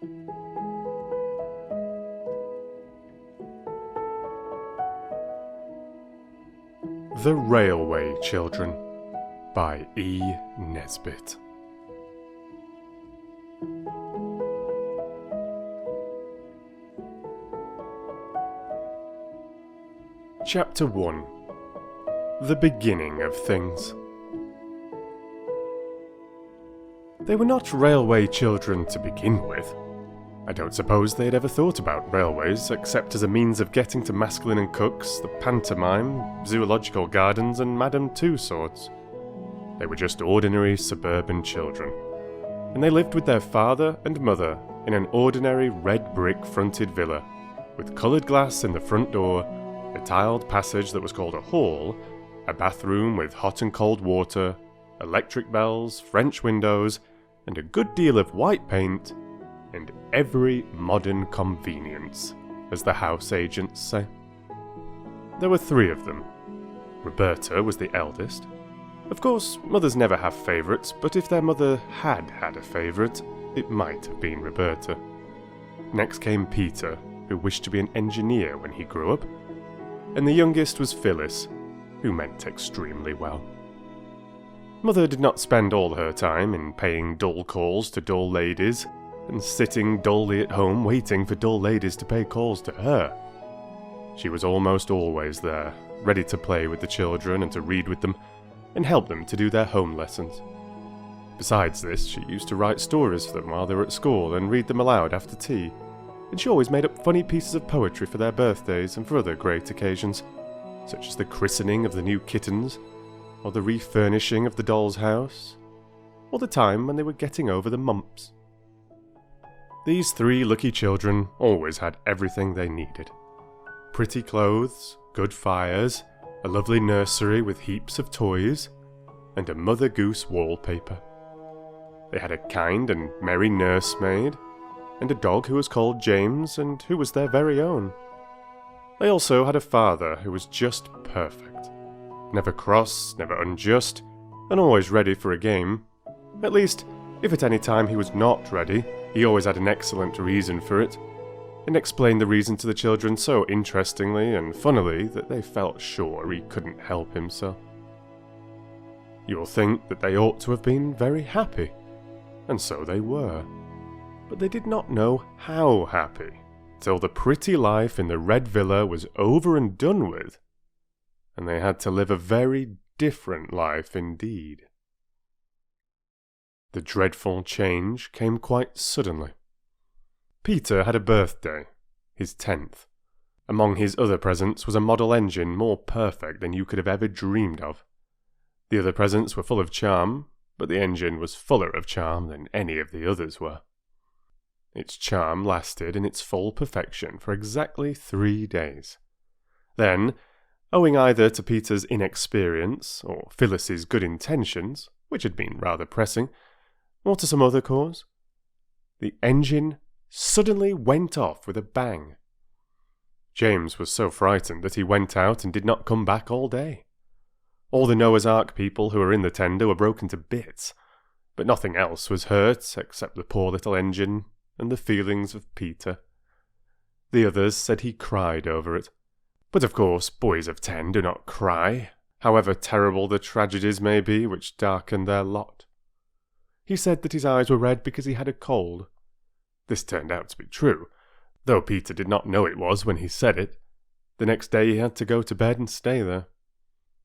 The Railway Children by E. Nesbit. Chapter 1. The Beginning of Things. They were not railway children to begin with. I don't suppose they had ever thought about railways, except as a means of getting to Masculine and Cook's, the pantomime, zoological gardens, and Madame Tussauds. They were just ordinary suburban children, and they lived with their father and mother in an ordinary red brick-fronted villa, with coloured glass in the front door, a tiled passage that was called a hall, a bathroom with hot and cold water, electric bells, French windows, and a good deal of white paint, and every modern convenience, as the house agents say. There were 3 of them. Roberta was the eldest. Of course, mothers never have favourites, but if their mother had had a favourite, it might have been Roberta. Next came Peter, who wished to be an engineer when he grew up, and the youngest was Phyllis, who meant extremely well. Mother did not spend all her time in paying dull calls to dull ladies, and sitting dully at home waiting for dull ladies to pay calls to her. She was almost always there, ready to play with the children and to read with them, and help them to do their home lessons. Besides this, she used to write stories for them while they were at school and read them aloud after tea, and she always made up funny pieces of poetry for their birthdays and for other great occasions, such as the christening of the new kittens, or the refurnishing of the doll's house, or the time when they were getting over the mumps. These 3 lucky children always had everything they needed. Pretty clothes, good fires, a lovely nursery with heaps of toys, and a Mother Goose wallpaper. They had a kind and merry nursemaid, and a dog who was called James and who was their very own. They also had a father who was just perfect. Never cross, never unjust, and always ready for a game. At least, if at any time he was not ready, he always had an excellent reason for it, and explained the reason to the children so interestingly and funnily that they felt sure he couldn't help himself. You'll think that they ought to have been very happy, and so they were. But they did not know how happy, till the pretty life in the Red Villa was over and done with, and they had to live a very different life indeed. The dreadful change came quite suddenly. Peter had a birthday, his 10th. Among his other presents was a model engine more perfect than you could have ever dreamed of. The other presents were full of charm, but the engine was fuller of charm than any of the others were. Its charm lasted in its full perfection for exactly 3 days. Then, owing either to Peter's inexperience or Phyllis's good intentions, which had been rather pressing, or to some other cause, the engine suddenly went off with a bang. James was so frightened that he went out and did not come back all day. All the Noah's Ark people who were in the tender were broken to bits, but nothing else was hurt except the poor little engine and the feelings of Peter. The others said he cried over it, but of course boys of 10 do not cry, however terrible the tragedies may be which darken their lot. He said that his eyes were red because he had a cold. This turned out to be true, though Peter did not know it was when he said it. The next day he had to go to bed and stay there.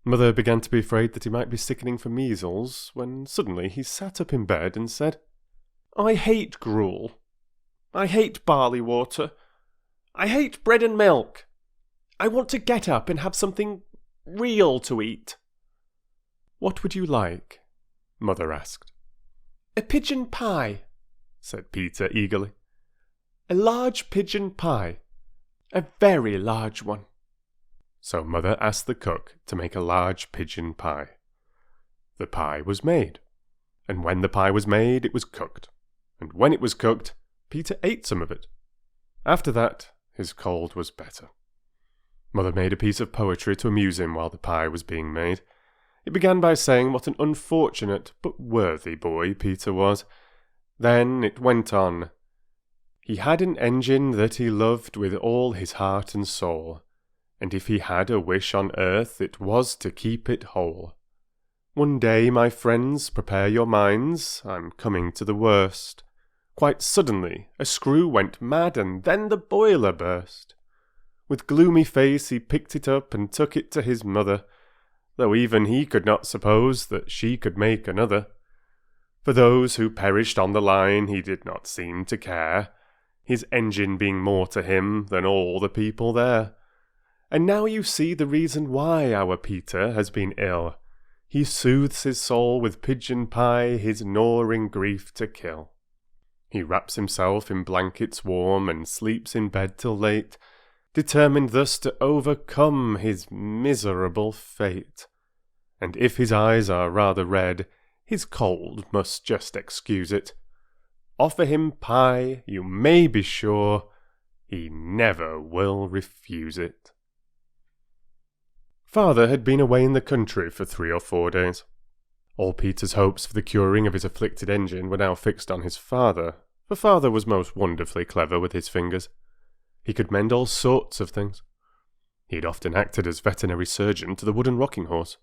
Mother began to be afraid that he might be sickening for measles, when suddenly he sat up in bed and said, "I hate gruel. I hate barley water. I hate bread and milk. I want to get up and have something real to eat." "What would you like?" Mother asked. "A pigeon pie," said Peter eagerly. "A large pigeon pie. A very large one." So Mother asked the cook to make a large pigeon pie. The pie was made, and when the pie was made, it was cooked, and when it was cooked, Peter ate some of it. After that, his cold was better. Mother made a piece of poetry to amuse him while the pie was being made. It began by saying what an unfortunate but worthy boy Peter was. Then it went on, He had an engine that he loved with all his heart and soul, and if he had a wish on earth it was to keep it whole. One day, my friends, prepare your minds, I'm coming to the worst. Quite suddenly a screw went mad and then the boiler burst. With gloomy face he picked it up and took it to his mother, though even he could not suppose that she could make another. For those who perished on the line he did not seem to care, his engine being more to him than all the people there. And now you see the reason why our Peter has been ill. He soothes his soul with pigeon pie, his gnawing grief to kill. He wraps himself in blankets warm and sleeps in bed till late, determined thus to overcome his miserable fate. And if his eyes are rather red, his cold must just excuse it. Offer him pie, you may be sure, he never will refuse it. Father had been away in the country for 3 or 4 days. All Peter's hopes for the curing of his afflicted engine were now fixed on his father, for father was most wonderfully clever with his fingers. He could mend all sorts of things. He had often acted as veterinary surgeon to the wooden rocking horse.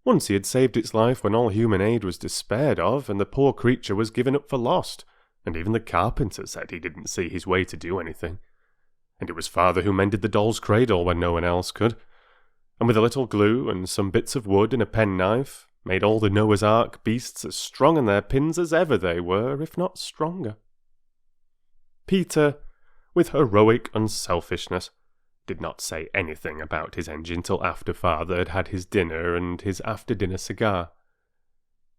Once he had saved its life when all human aid was despaired of, and the poor creature was given up for lost, and even the carpenter said he didn't see his way to do anything. And it was father who mended the doll's cradle when no one else could, and with a little glue and some bits of wood and a penknife, made all the Noah's Ark beasts as strong in their pins as ever they were, if not stronger. Peter, with heroic unselfishness, did not say anything about his engine till after father had had his dinner and his after-dinner cigar.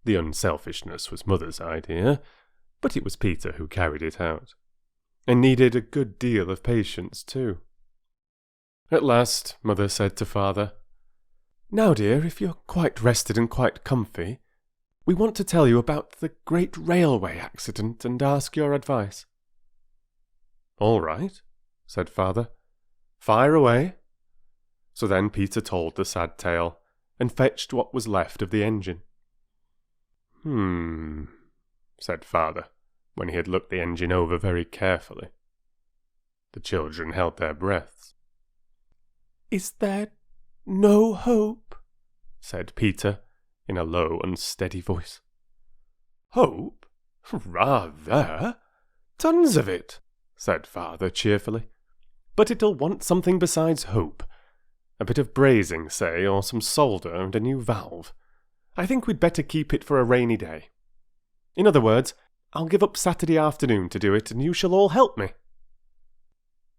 The unselfishness was mother's idea, but it was Peter who carried it out, and needed a good deal of patience too. At last, mother said to father, "Now, dear, if you're quite rested and quite comfy, we want to tell you about the great railway accident and ask your advice." "All right," said father. "Fire away." So then Peter told the sad tale, and fetched what was left of the engine. Said father, when he had looked the engine over very carefully. The children held their breaths. "Is there no hope?" said Peter, in a low, unsteady voice. "Hope? Rather! Tons of it," said father cheerfully. "But it'll want something besides hope. A bit of brazing, say, or some solder and a new valve. I think we'd better keep it for a rainy day. In other words, I'll give up Saturday afternoon to do it, and you shall all help me."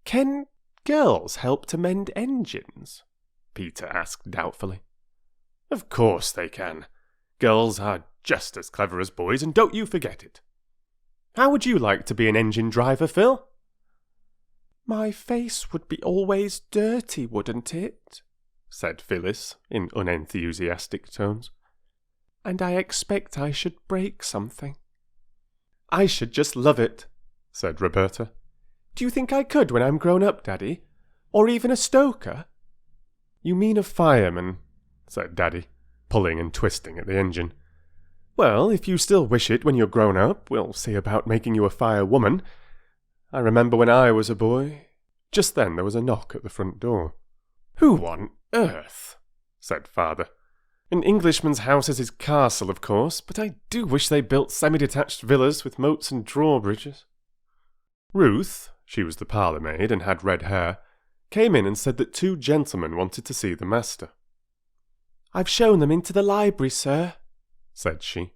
"Can girls help to mend engines?" Peter asked doubtfully. "Of course they can. Girls are just as clever as boys, and don't you forget it. How would you like to be an engine driver, Phil?" "My face would be always dirty, wouldn't it?" said Phyllis in unenthusiastic tones. "And I expect I should break something." "I should just love it," said Roberta. "Do you think I could when I'm grown up, Daddy? Or even a stoker?" "You mean a fireman," said Daddy, pulling and twisting at the engine. "Well, if you still wish it when you're grown up, we'll see about making you a firewoman. I remember when I was a boy." Just then there was a knock at the front door. "Who on earth?" said father. "An Englishman's house is his castle, of course, but I do wish they built semi-detached villas with moats and drawbridges." Ruth, she was the parlour maid and had red hair, came in and said that 2 gentlemen wanted to see the master. "I've shown them into the library, sir," said she.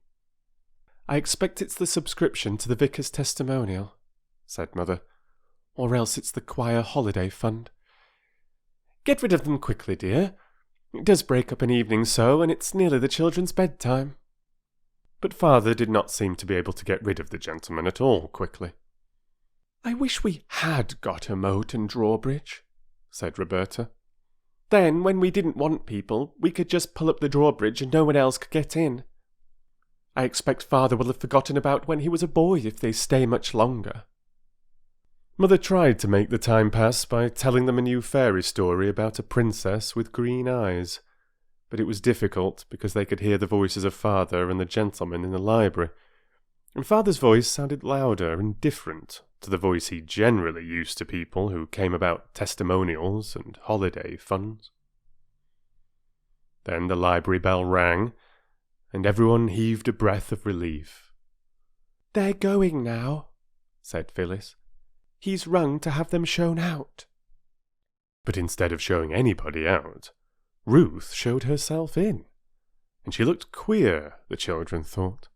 "I expect it's the subscription to the vicar's testimonial," said mother, "or else it's the choir holiday fund. Get rid of them quickly, dear. It does break up an evening so, and it's nearly the children's bedtime." But father did not seem to be able to get rid of the gentleman at all quickly. "I wish we had got a moat and drawbridge," said Roberta. "Then, when we didn't want people, we could just pull up the drawbridge and no one else could get in. I expect father will have forgotten about when he was a boy if they stay much longer." Mother tried to make the time pass by telling them a new fairy story about a princess with green eyes, but it was difficult because they could hear the voices of father and the gentleman in the library, and Father's voice sounded louder and different to the voice he generally used to people who came about testimonials and holiday funds. Then the library bell rang, and everyone heaved a breath of relief. "They're going now," said Phyllis. "He's rung to have them shown out." But instead of showing anybody out, Ruth showed herself in, and she looked queer, the children thought.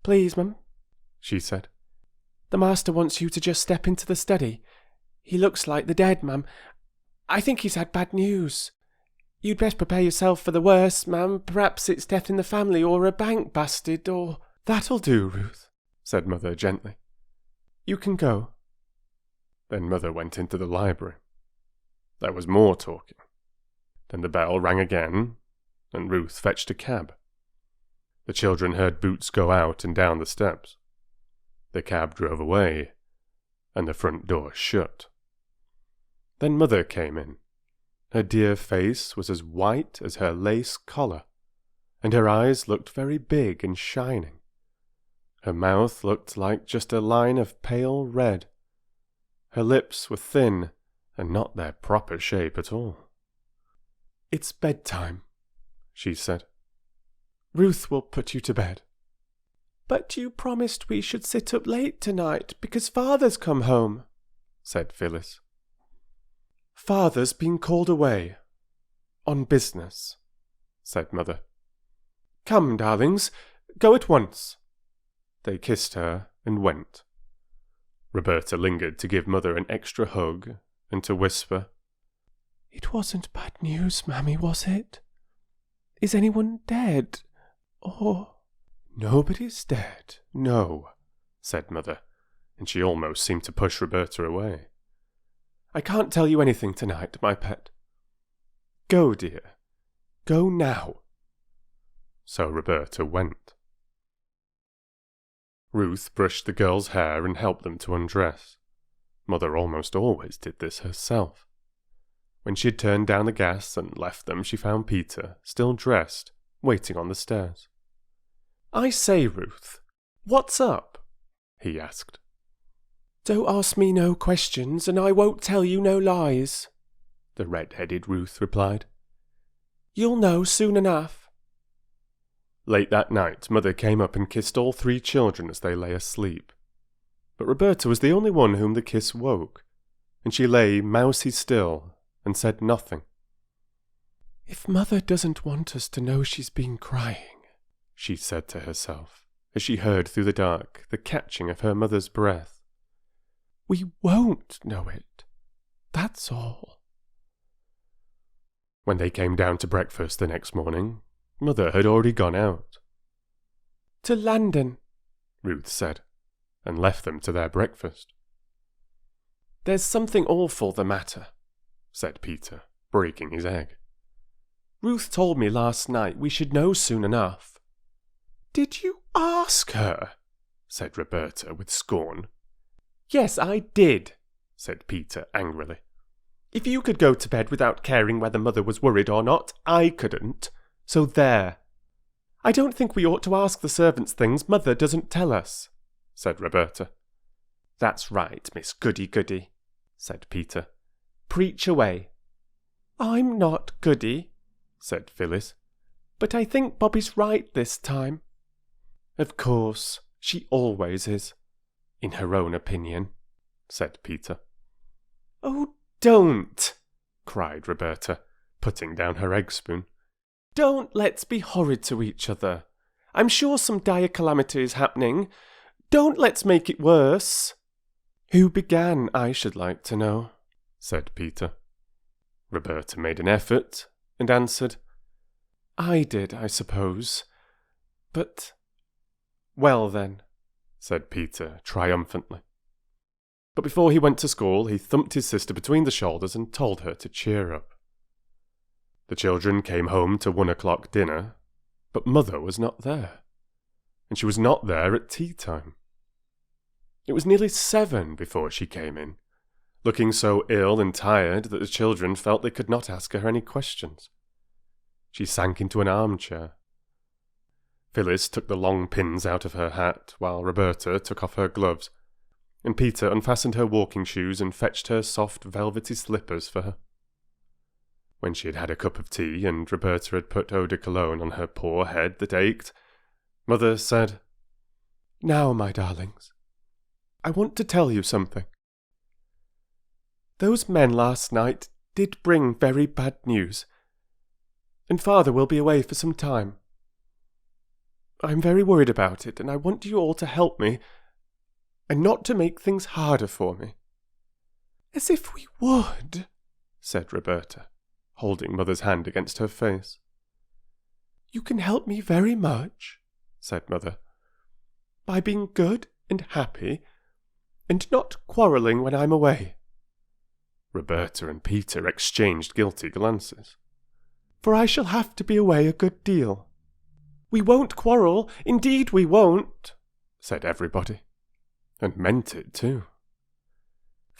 "Please, mum," she said. "The master wants you to just step into the study. He looks like the dead, mum. I think he's had bad news. You'd best prepare yourself for the worst, ma'am. Perhaps it's death in the family, or a bank busted, or—" "That'll do, Ruth," said Mother gently. "You can go." Then Mother went into the library. There was more talking. Then the bell rang again, and Ruth fetched a cab. The children heard Boots go out and down the steps. The cab drove away, and the front door shut. Then Mother came in. Her dear face was as white as her lace collar, and her eyes looked very big and shining. Her mouth looked like just a line of pale red. Her lips were thin and not their proper shape at all. "It's bedtime," she said. "Ruth will put you to bed." "But you promised we should sit up late tonight because Father's come home," said Phyllis. "Father's been called away. On business," said Mother. "Come, darlings, go at once." They kissed her and went. Roberta lingered to give Mother an extra hug and to whisper, "It wasn't bad news, Mammy, was it? Is anyone dead? Or—" "Nobody's dead, no," said Mother, and she almost seemed to push Roberta away. "I can't tell you anything tonight, my pet. Go, dear. Go now." So Roberta went. Ruth brushed the girls' hair and helped them to undress. Mother almost always did this herself. When she had turned down the gas and left them, she found Peter, still dressed, waiting on the stairs. "I say, Ruth, what's up?" he asked. "Don't ask me no questions, and I won't tell you no lies," the red-headed Ruth replied. "You'll know soon enough." Late that night, Mother came up and kissed all three children as they lay asleep. But Roberta was the only one whom the kiss woke, and she lay mousy still and said nothing. "If Mother doesn't want us to know she's been crying," she said to herself, as she heard through the dark the catching of her mother's breath, "we won't know it. That's all." When they came down to breakfast the next morning, Mother had already gone out. "To London," Ruth said, and left them to their breakfast. "There's something awful the matter," said Peter, breaking his egg. "Ruth told me last night we should know soon enough." "Did you ask her?" said Roberta with scorn. "Yes, I did," said Peter angrily. "If you could go to bed without caring whether Mother was worried or not, I couldn't. So there. I don't think we ought to ask the servants things Mother doesn't tell us," said Roberta. "That's right, Miss Goody-Goody," said Peter. "Preach away." "I'm not Goody," said Phyllis. "But I think Bobbie's right this time." "Of course, she always is, in her own opinion," said Peter. "Oh, don't!" cried Roberta, putting down her egg spoon. "Don't let's be horrid to each other. I'm sure some dire calamity is happening. Don't let's make it worse." "Who began, I should like to know," said Peter. Roberta made an effort and answered, "I did, I suppose. But—" "Well then," said Peter triumphantly. But before he went to school, he thumped his sister between the shoulders and told her to cheer up. The children came home to 1 o'clock dinner, but Mother was not there, and she was not there at tea time. It was nearly 7 before she came in, looking so ill and tired that the children felt they could not ask her any questions. She sank into an armchair. Phyllis took the long pins out of her hat, while Roberta took off her gloves, and Peter unfastened her walking shoes and fetched her soft velvety slippers for her. When she had had a cup of tea, and Roberta had put eau de cologne on her poor head that ached, Mother said, "Now, my darlings, I want to tell you something. Those men last night did bring very bad news, and Father will be away for some time. I'm very worried about it, and I want you all to help me, and not to make things harder for me." "As if we would," said Roberta, holding Mother's hand against her face. "You can help me very much," said Mother, "by being good and happy, and not quarrelling when I'm away." Roberta and Peter exchanged guilty glances. "For I shall have to be away a good deal." "We won't quarrel, indeed we won't," said everybody, and meant it too.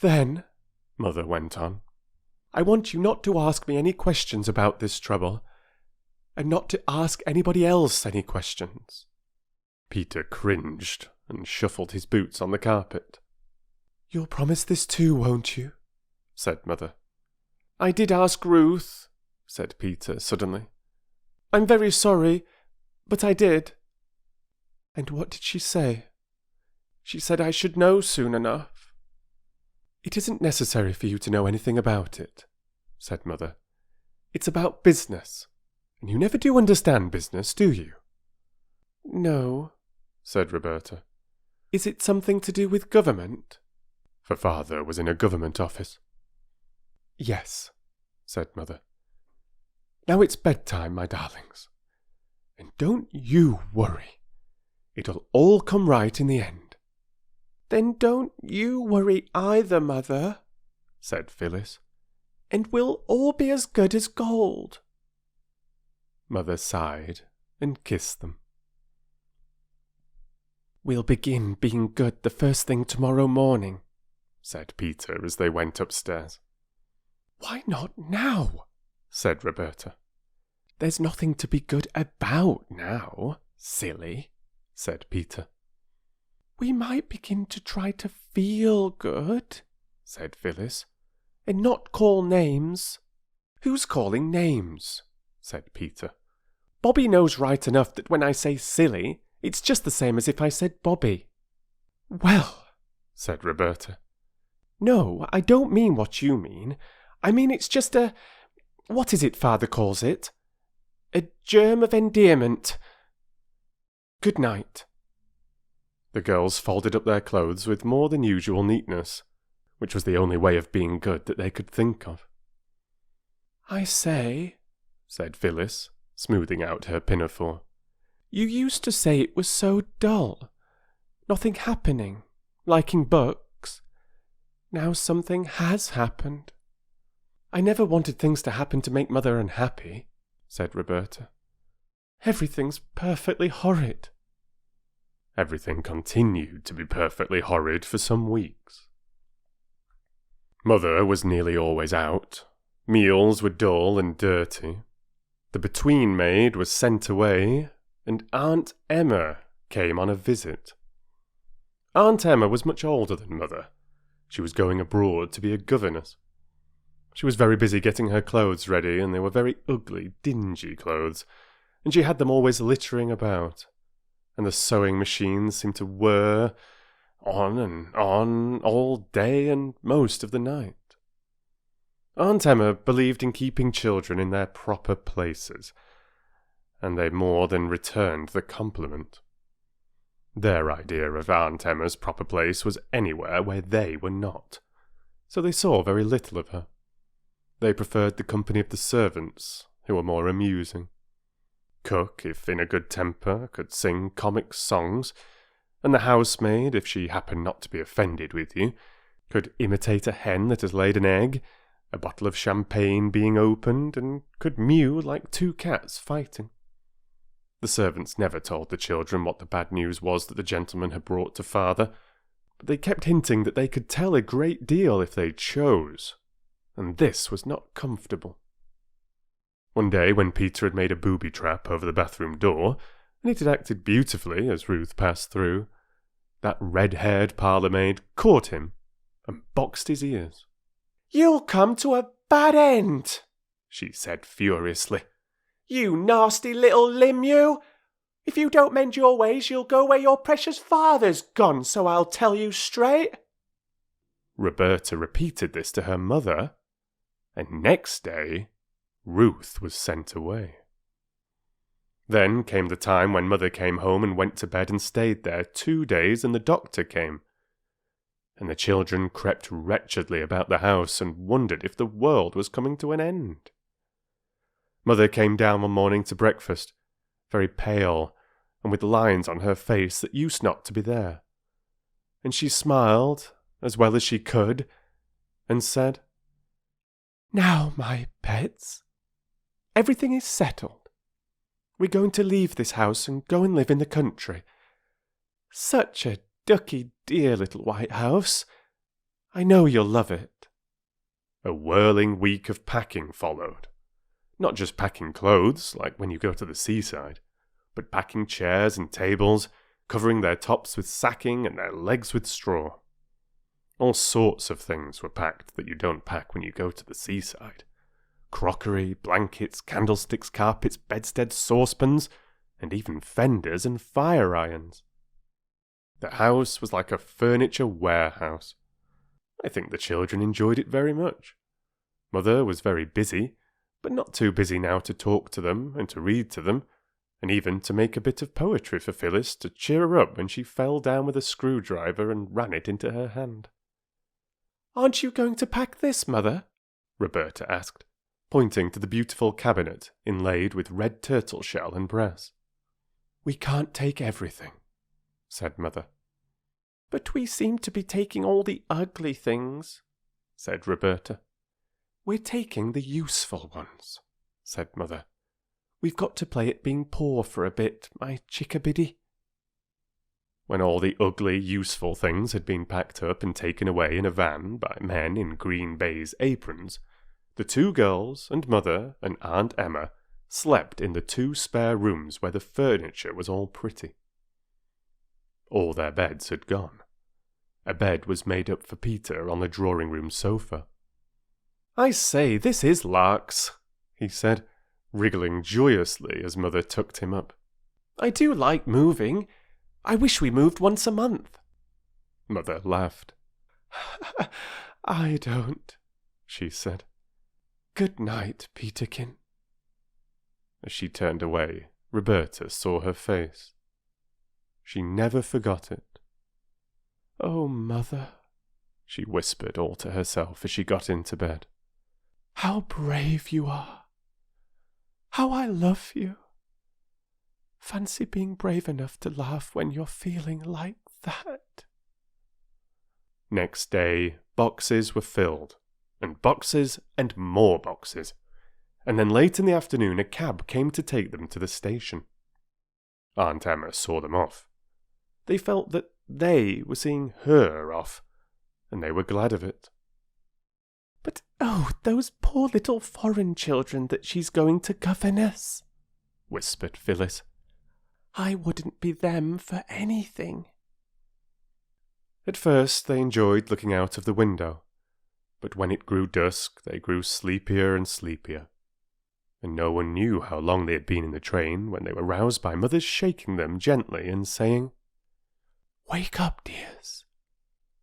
"Then," Mother went on, "I want you not to ask me any questions about this trouble, and not to ask anybody else any questions." Peter cringed and shuffled his boots on the carpet. "You'll promise this too, won't you?" said Mother. "I did ask Ruth," said Peter suddenly. "I'm very sorry, but I did." "And what did she say?" "She said I should know soon enough." "It isn't necessary for you to know anything about it," said Mother. "It's about business, and you never do understand business, do you?" "No," said Roberta. "Is it something to do with government?" For Father was in a government office. "Yes," said Mother. "Now it's bedtime, my darlings. And don't you worry. It'll all come right in the end." "Then don't you worry either, Mother," said Phyllis. "And we'll all be as good as gold." Mother sighed and kissed them. "We'll begin being good the first thing tomorrow morning," said Peter as they went upstairs. "Why not now?" said Roberta. "There's nothing to be good about now, silly," said Peter. "We might begin to try to feel good," said Phyllis, "and not call names." "Who's calling names?" said Peter. "Bobbie knows right enough that when I say silly, it's just the same as if I said Bobbie." "Well," said Roberta. "No, I don't mean what you mean. I mean it's just what is it Father calls it? A germ of endearment. Good night." The girls folded up their clothes with more than usual neatness, which was the only way of being good that they could think of. "I say," said Phyllis, smoothing out her pinafore, "you used to say it was so dull. Nothing happening, liking books. Now something has happened." "I never wanted things to happen to make Mother unhappy," said Roberta. "Everything's perfectly horrid." Everything continued to be perfectly horrid for some weeks. Mother was nearly always out. Meals were dull and dirty. The between maid was sent away, and Aunt Emma came on a visit. Aunt Emma was much older than Mother. She was going abroad to be a governess. She was very busy getting her clothes ready, and they were very ugly, dingy clothes, and she had them always littering about, and the sewing machines seemed to whir on and on all day and most of the night. Aunt Emma believed in keeping children in their proper places, and they more than returned the compliment. Their idea of Aunt Emma's proper place was anywhere where they were not, so they saw very little of her. They preferred the company of the servants, who were more amusing. Cook, if in a good temper, could sing comic songs, and the housemaid, if she happened not to be offended with you, could imitate a hen that has laid an egg, a bottle of champagne being opened, and could mew like two cats fighting. The servants never told the children what the bad news was that the gentleman had brought to Father, but they kept hinting that they could tell a great deal if they chose, and this was not comfortable. One day, when Peter had made a booby trap over the bathroom door, and it had acted beautifully as Ruth passed through. That red-haired parlour-maid caught him and boxed his ears. "You'll come to a bad end," she said furiously. "You nasty little limb, you! If you don't mend your ways, you'll go where your precious father's gone, so I'll tell you straight." Roberta repeated this to her mother, and next day Ruth was sent away. Then came the time when Mother came home and went to bed and stayed there 2 days, and the doctor came. And the children crept wretchedly about the house and wondered if the world was coming to an end. Mother came down one morning to breakfast, very pale and with lines on her face that used not to be there. And she smiled as well as she could and said, "Now, my pets, everything is settled. We're going to leave this house and go and live in the country. Such a ducky, dear little white house. I know you'll love it." A whirling week of packing followed. Not just packing clothes, like when you go to the seaside, but packing chairs and tables, covering their tops with sacking and their legs with straw. All sorts of things were packed that you don't pack when you go to the seaside. Crockery, blankets, candlesticks, carpets, bedsteads, saucepans, and even fenders and fire irons. The house was like a furniture warehouse. I think the children enjoyed it very much. Mother was very busy, but not too busy now to talk to them and to read to them, and even to make a bit of poetry for Phyllis to cheer her up when she fell down with a screwdriver and ran it into her hand. "Aren't you going to pack this, Mother?" Roberta asked, pointing to the beautiful cabinet inlaid with red turtle shell and brass. "We can't take everything," said Mother. "But we seem to be taking all the ugly things," said Roberta. "We're taking the useful ones," said Mother. "We've got to play at being poor for a bit, my chickabiddy." When all the ugly, useful things had been packed up and taken away in a van by men in green baize aprons, the 2 girls and Mother and Aunt Emma slept in the 2 spare rooms where the furniture was all pretty. All their beds had gone. A bed was made up for Peter on the drawing-room sofa. "I say, this is larks," he said, wriggling joyously as Mother tucked him up. "I do like moving. I wish we moved once a month." Mother laughed. "I don't," she said. "Good night, Peterkin." As she turned away, Roberta saw her face. She never forgot it. "Oh, Mother," she whispered all to herself as she got into bed. "How brave you are! How I love you! Fancy being brave enough to laugh when you're feeling like that." Next day, boxes were filled, and boxes and more boxes, and then late in the afternoon a cab came to take them to the station. Aunt Emma saw them off. They felt that they were seeing her off, and they were glad of it. "But oh, those poor little foreign children that she's going to governess," whispered Phyllis. "I wouldn't be them for anything." At first they enjoyed looking out of the window, but when it grew dusk they grew sleepier and sleepier, and no one knew how long they had been in the train when they were roused by Mother's shaking them gently and saying, "Wake up, dears.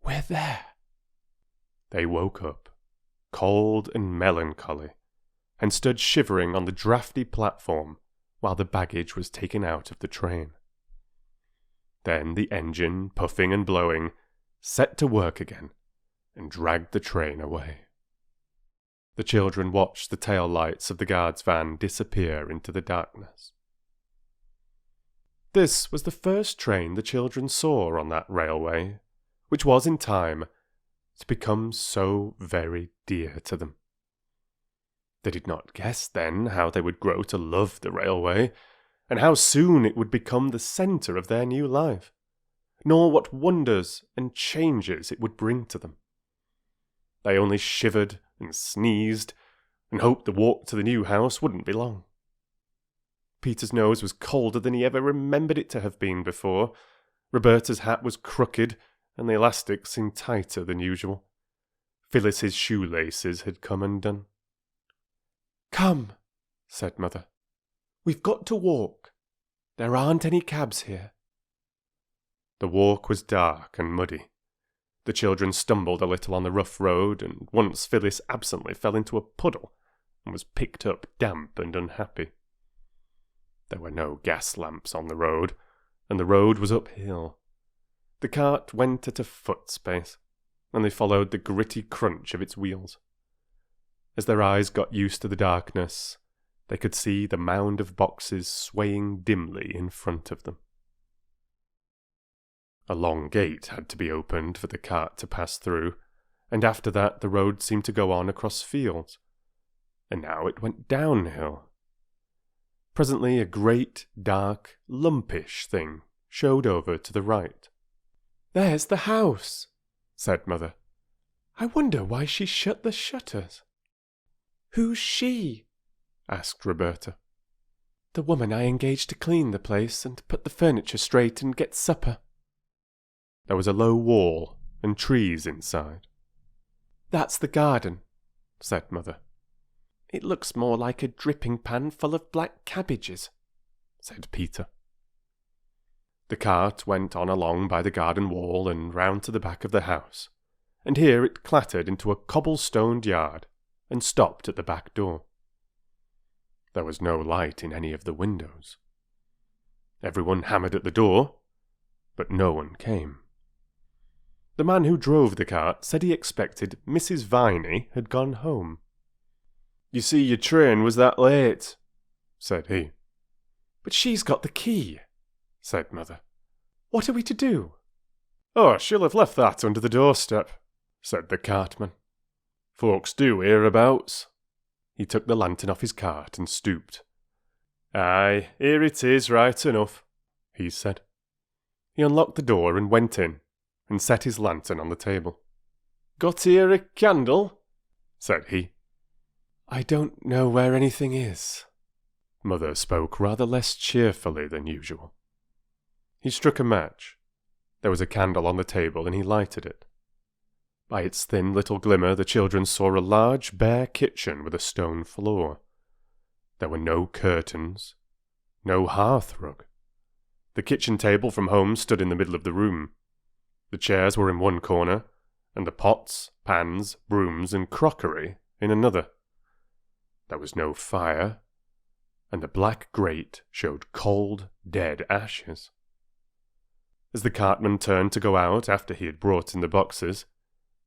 We're there." They woke up, cold and melancholy, and stood shivering on the draughty platform while the baggage was taken out of the train. Then the engine, puffing and blowing, set to work again and dragged the train away. The children watched the tail lights of the guard's van disappear into the darkness. This was the first train the children saw on that railway, which was in time to become so very dear to them. They did not guess then how they would grow to love the railway, and how soon it would become the centre of their new life, nor what wonders and changes it would bring to them. They only shivered and sneezed, and hoped the walk to the new house wouldn't be long. Peter's nose was colder than he ever remembered it to have been before. Roberta's hat was crooked, and the elastic seemed tighter than usual. Phyllis's shoelaces had come undone. "Come," said Mother. "We've got to walk. There aren't any cabs here." The walk was dark and muddy. The children stumbled a little on the rough road, and once Phyllis absently fell into a puddle and was picked up damp and unhappy. There were no gas lamps on the road, and the road was uphill. The cart went at a foot space, and they followed the gritty crunch of its wheels. As their eyes got used to the darkness, they could see the mound of boxes swaying dimly in front of them. A long gate had to be opened for the cart to pass through, and after that the road seemed to go on across fields, and now it went downhill. Presently a great, dark, lumpish thing showed over to the right. "There's the house," said Mother. "I wonder why she shut the shutters." "Who's she?" asked Roberta. "The woman I engaged to clean the place and put the furniture straight and get supper." There was a low wall and trees inside. "That's the garden," said Mother. "It looks more like a dripping pan full of black cabbages," said Peter. The cart went on along by the garden wall and round to the back of the house, and here it clattered into a cobble-stoned yard and stopped at the back door. There was no light in any of the windows. Everyone hammered at the door, but no one came. The man who drove the cart said he expected Mrs. Viney had gone home. "You see, your train was that late," said he. "But she's got the key," said Mother. "What are we to do?" "Oh, she'll have left that under the doorstep," said the cartman. "Folks do hereabouts." He took the lantern off his cart and stooped. "Aye, here it is, right enough," he said. He unlocked the door and went in, and set his lantern on the table. "Got here a candle?" said he. "I don't know where anything is." Mother spoke rather less cheerfully than usual. He struck a match. There was a candle on the table, and he lighted it. By its thin little glimmer the children saw a large bare kitchen with a stone floor. There were no curtains, no hearthrug. The kitchen table from home stood in the middle of the room. The chairs were in one corner, and the pots, pans, brooms, and crockery in another. There was no fire, and the black grate showed cold, dead ashes. As the cartman turned to go out after he had brought in the boxes,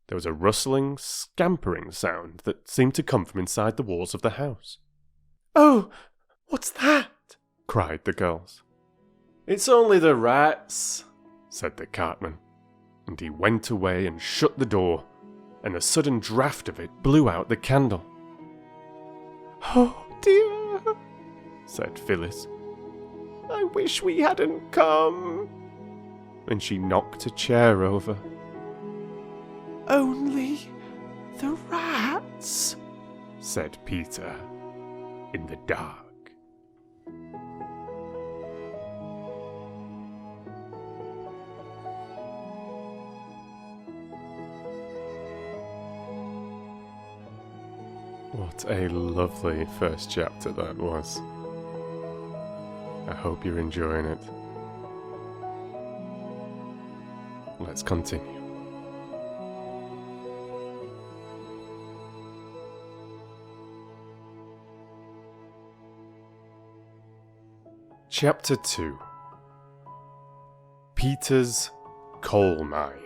there was a rustling, scampering sound that seemed to come from inside the walls of the house. "Oh, what's that?" cried the girls. "It's only the rats," said the cartman, and he went away and shut the door, and a sudden draught of it blew out the candle. "Oh dear," said Phyllis. "I wish we hadn't come." And she knocked a chair over. "Only the rats," said Peter in the dark. What a lovely first chapter that was. I hope you're enjoying it. Let's continue. Chapter 2. Peter's Coal Mine.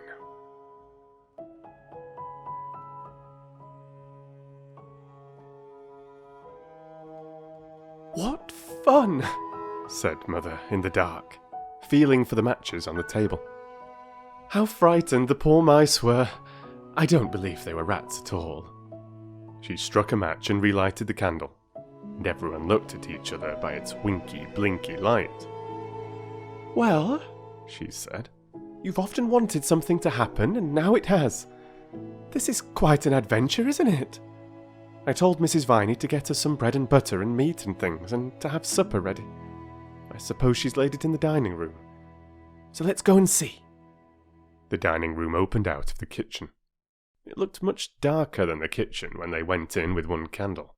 "What fun!" said Mother in the dark, feeling for the matches on the table. How frightened the poor mice were! I don't believe they were rats at all. She struck a match and relighted the candle, and everyone looked at each other by its winky, blinky light. "Well," she said, "you've often wanted something to happen, and now it has. This is quite an adventure, isn't it? I told Mrs. Viney to get us some bread and butter and meat and things, and to have supper ready. I suppose she's laid it in the dining room. So let's go and see. The dining room opened out of the kitchen. It looked much darker than the kitchen when they went in with one candle,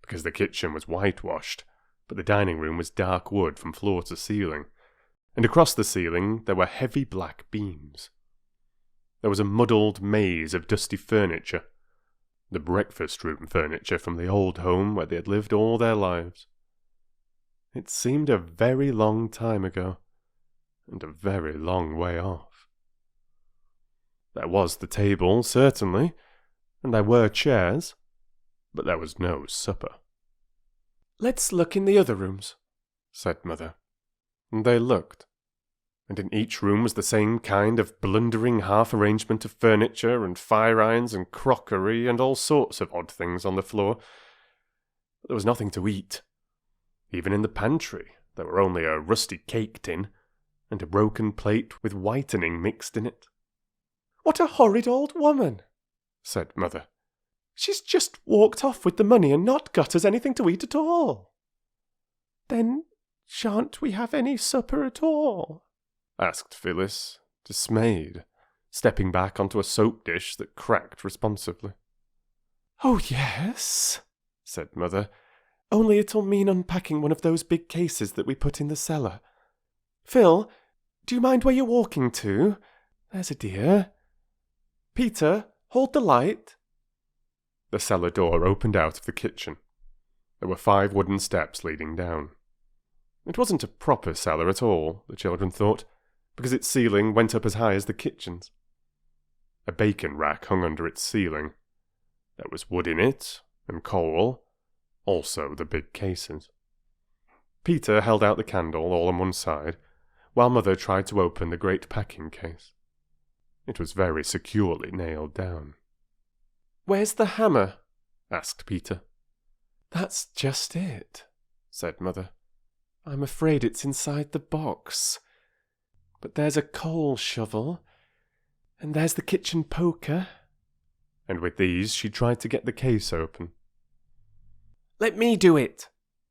because the kitchen was whitewashed, but the dining room was dark wood from floor to ceiling, and across the ceiling there were heavy black beams. There was a muddled maze of dusty furniture, the breakfast room furniture from the old home where they had lived all their lives. It seemed a very long time ago, and a very long way off. There was the table, certainly, and there were chairs, but there was no supper. Let's look in the other rooms, said Mother. And they looked, and in each room was the same kind of blundering half-arrangement of furniture and fire-irons and crockery and all sorts of odd things on the floor. But there was nothing to eat. Even in the pantry there were only a rusty cake tin and a broken plate with whitening mixed in it. What a horrid old woman, said Mother. She's just walked off with the money and not got us anything to eat at all. Then shan't we have any supper at all? Asked Phyllis, dismayed, stepping back onto a soap dish that cracked responsively. Oh, yes, said Mother. Only it'll mean unpacking one of those big cases that we put in the cellar. Phil, do you mind where you're walking to? There's a dear. Peter, hold the light. The cellar door opened out of the kitchen. There were 5 wooden steps leading down. It wasn't a proper cellar at all, the children thought, because its ceiling went up as high as the kitchen's. A bacon rack hung under its ceiling. There was wood in it, and coal, also the big cases. Peter held out the candle all on one side, while Mother tried to open the great packing case. It was very securely nailed down. Where's the hammer? Asked Peter. That's just it, said Mother. I'm afraid it's inside the box. But there's a coal shovel, and there's the kitchen poker. And with these she tried to get the case open. Let me do it,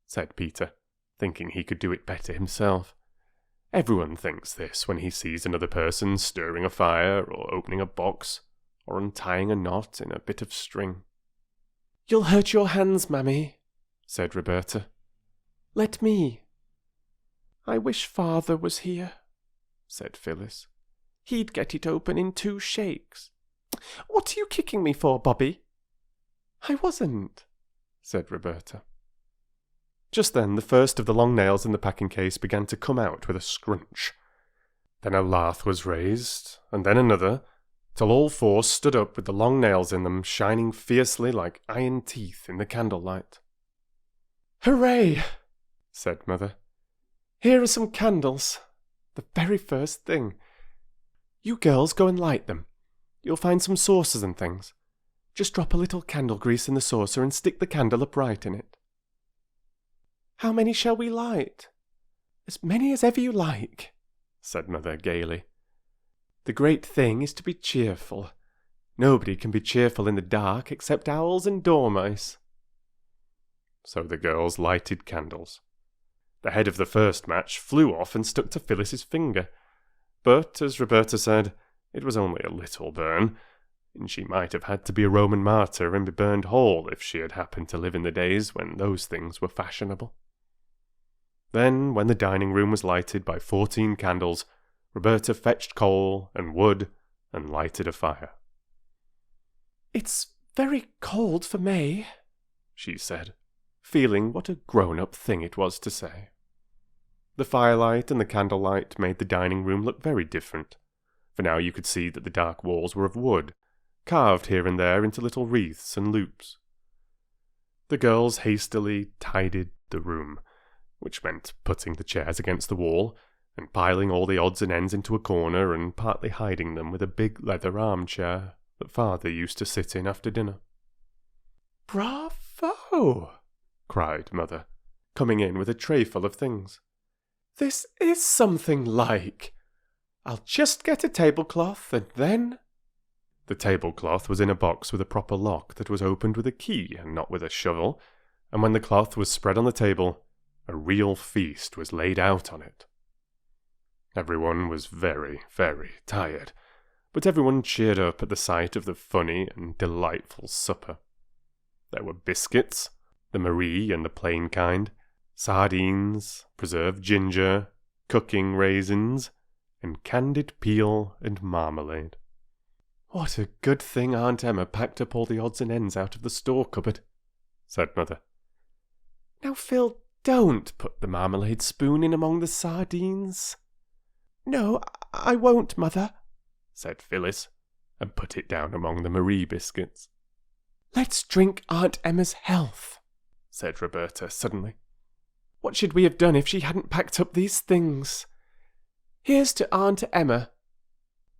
said Peter, thinking he could do it better himself. Everyone thinks this when he sees another person stirring a fire or opening a box or untying a knot in a bit of string. You'll hurt your hands, Mammy, said Roberta. Let me. I wish Father was here, said Phyllis. He'd get it open in 2 shakes. What are you kicking me for, Bobbie? I wasn't, said Roberta. Just then the first of the long nails in the packing case began to come out with a scrunch. Then a lath was raised, and then another, till all 4 stood up with the long nails in them shining fiercely like iron teeth in the candlelight. Hooray, said Mother. Here are some candles, the very first thing. You girls go and light them. You'll find some saucers and things. Just drop a little candle grease in the saucer and stick the candle upright in it. How many shall we light? As many as ever you like, said Mother gaily. The great thing is to be cheerful. Nobody can be cheerful in the dark except owls and dormice. So the girls lighted candles. The head of the first match flew off and stuck to Phyllis's finger. But, as Roberta said, it was only a little burn, and she might have had to be a Roman martyr and be burned whole if she had happened to live in the days when those things were fashionable. Then, when the dining room was lighted by 14 candles, Roberta fetched coal and wood and lighted a fire. It's very cold for May, she said, feeling what a grown-up thing it was to say. The firelight and the candlelight made the dining room look very different, for now you could see that the dark walls were of wood, carved here and there into little wreaths and loops. The girls hastily tidied the room, which meant putting the chairs against the wall, and piling all the odds and ends into a corner and partly hiding them with a big leather armchair that Father used to sit in after dinner. Bravo! cried Mother, coming in with a tray full of things. This is something like. I'll just get a tablecloth and then... The tablecloth was in a box with a proper lock that was opened with a key and not with a shovel, and when the cloth was spread on the table, A real feast was laid out on it. Everyone was very, very tired, but everyone cheered up at the sight of the funny and delightful supper. There were biscuits, the Marie and the plain kind, sardines, preserved ginger, cooking raisins, and candied peel and marmalade. "What a good thing Aunt Emma packed up all the odds and ends out of the store cupboard," said Mother. "Now, Phil, don't put the marmalade spoon in among the sardines." "No, I won't, Mother," said Phyllis, and put it down among the Marie biscuits. "Let's drink Aunt Emma's health," said Roberta suddenly. "What should we have done if she hadn't packed up these things? Here's to Aunt Emma."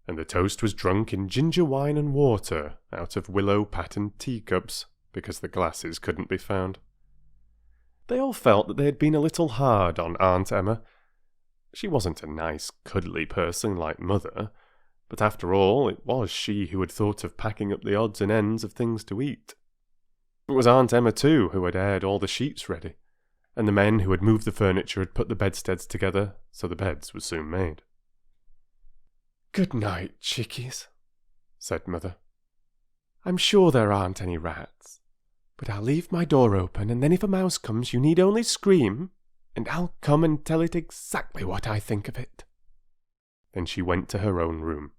And the toast was drunk in ginger wine and water out of willow-patterned teacups, because the glasses couldn't be found. They all felt that they had been a little hard on Aunt Emma. She wasn't a nice, cuddly person like Mother, but after all, it was she who had thought of packing up the odds and ends of things to eat. It was Aunt Emma, too, who had aired all the sheets ready, and the men who had moved the furniture had put the bedsteads together, so the beds were soon made. "Good night, chickies," said Mother. "I'm sure there aren't any rats, but I'll leave my door open, and then if a mouse comes you need only scream, and I'll come and tell it exactly what I think of it." Then she went to her own room.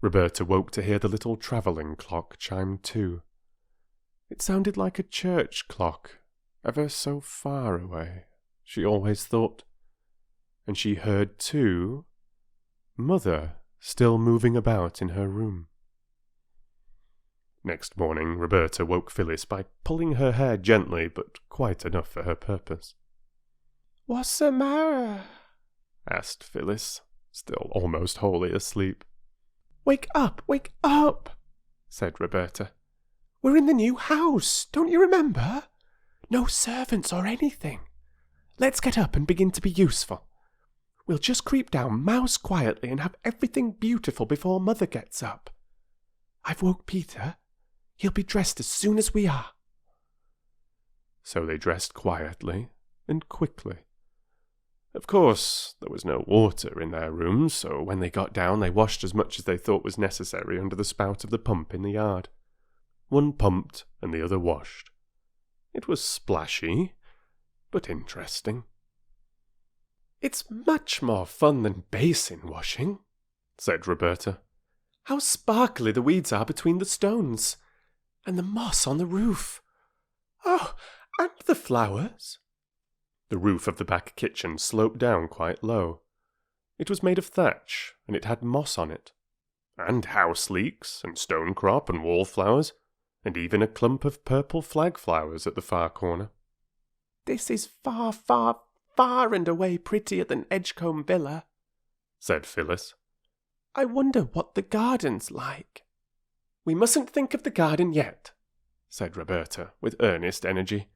Roberta woke to hear the little travelling clock chime 2. It sounded like a church clock, ever so far away, she always thought. And she heard, too, Mother still moving about in her room. Next morning, Roberta woke Phyllis by pulling her hair gently, but quite enough for her purpose. "What's the matter?" asked Phyllis, still almost wholly asleep. Wake up, said Roberta. "We're in the new house, don't you remember? No servants or anything. Let's get up and begin to be useful. We'll just creep down mouse quietly and have everything beautiful before Mother gets up. I've woke Peter. He'll be dressed as soon as we are." So they dressed quietly and quickly. Of course, there was no water in their rooms, so when they got down they washed as much as they thought was necessary under the spout of the pump in the yard. One pumped and the other washed. It was splashy, but interesting. "It's much more fun than basin washing," said Roberta. "How sparkly the weeds are between the stones, and the moss on the roof. Oh, and the flowers." The roof of the back kitchen sloped down quite low. It was made of thatch, and it had moss on it, and house leeks, and stonecrop, and wallflowers, and even a clump of purple flag flowers at the far corner. "This is far, far, far and away prettier than Edgecombe Villa," said Phyllis. "I wonder what the garden's like." "We mustn't think of the garden yet," said Roberta with earnest energy.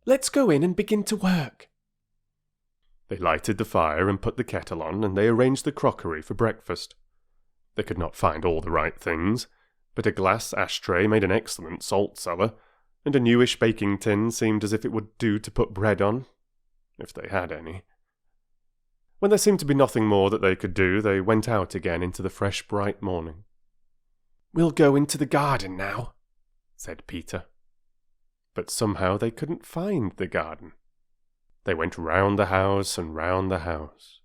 "Let's go in and begin to work." They lighted the fire and put the kettle on, and they arranged the crockery for breakfast. They could not find all the right things, but a glass ashtray made an excellent salt cellar, and a newish baking tin seemed as if it would do to put bread on, if they had any. When there seemed to be nothing more that they could do, they went out again into the fresh, bright morning. "We'll go into the garden now," said Peter. But somehow they couldn't find the garden. They went round the house and round the house.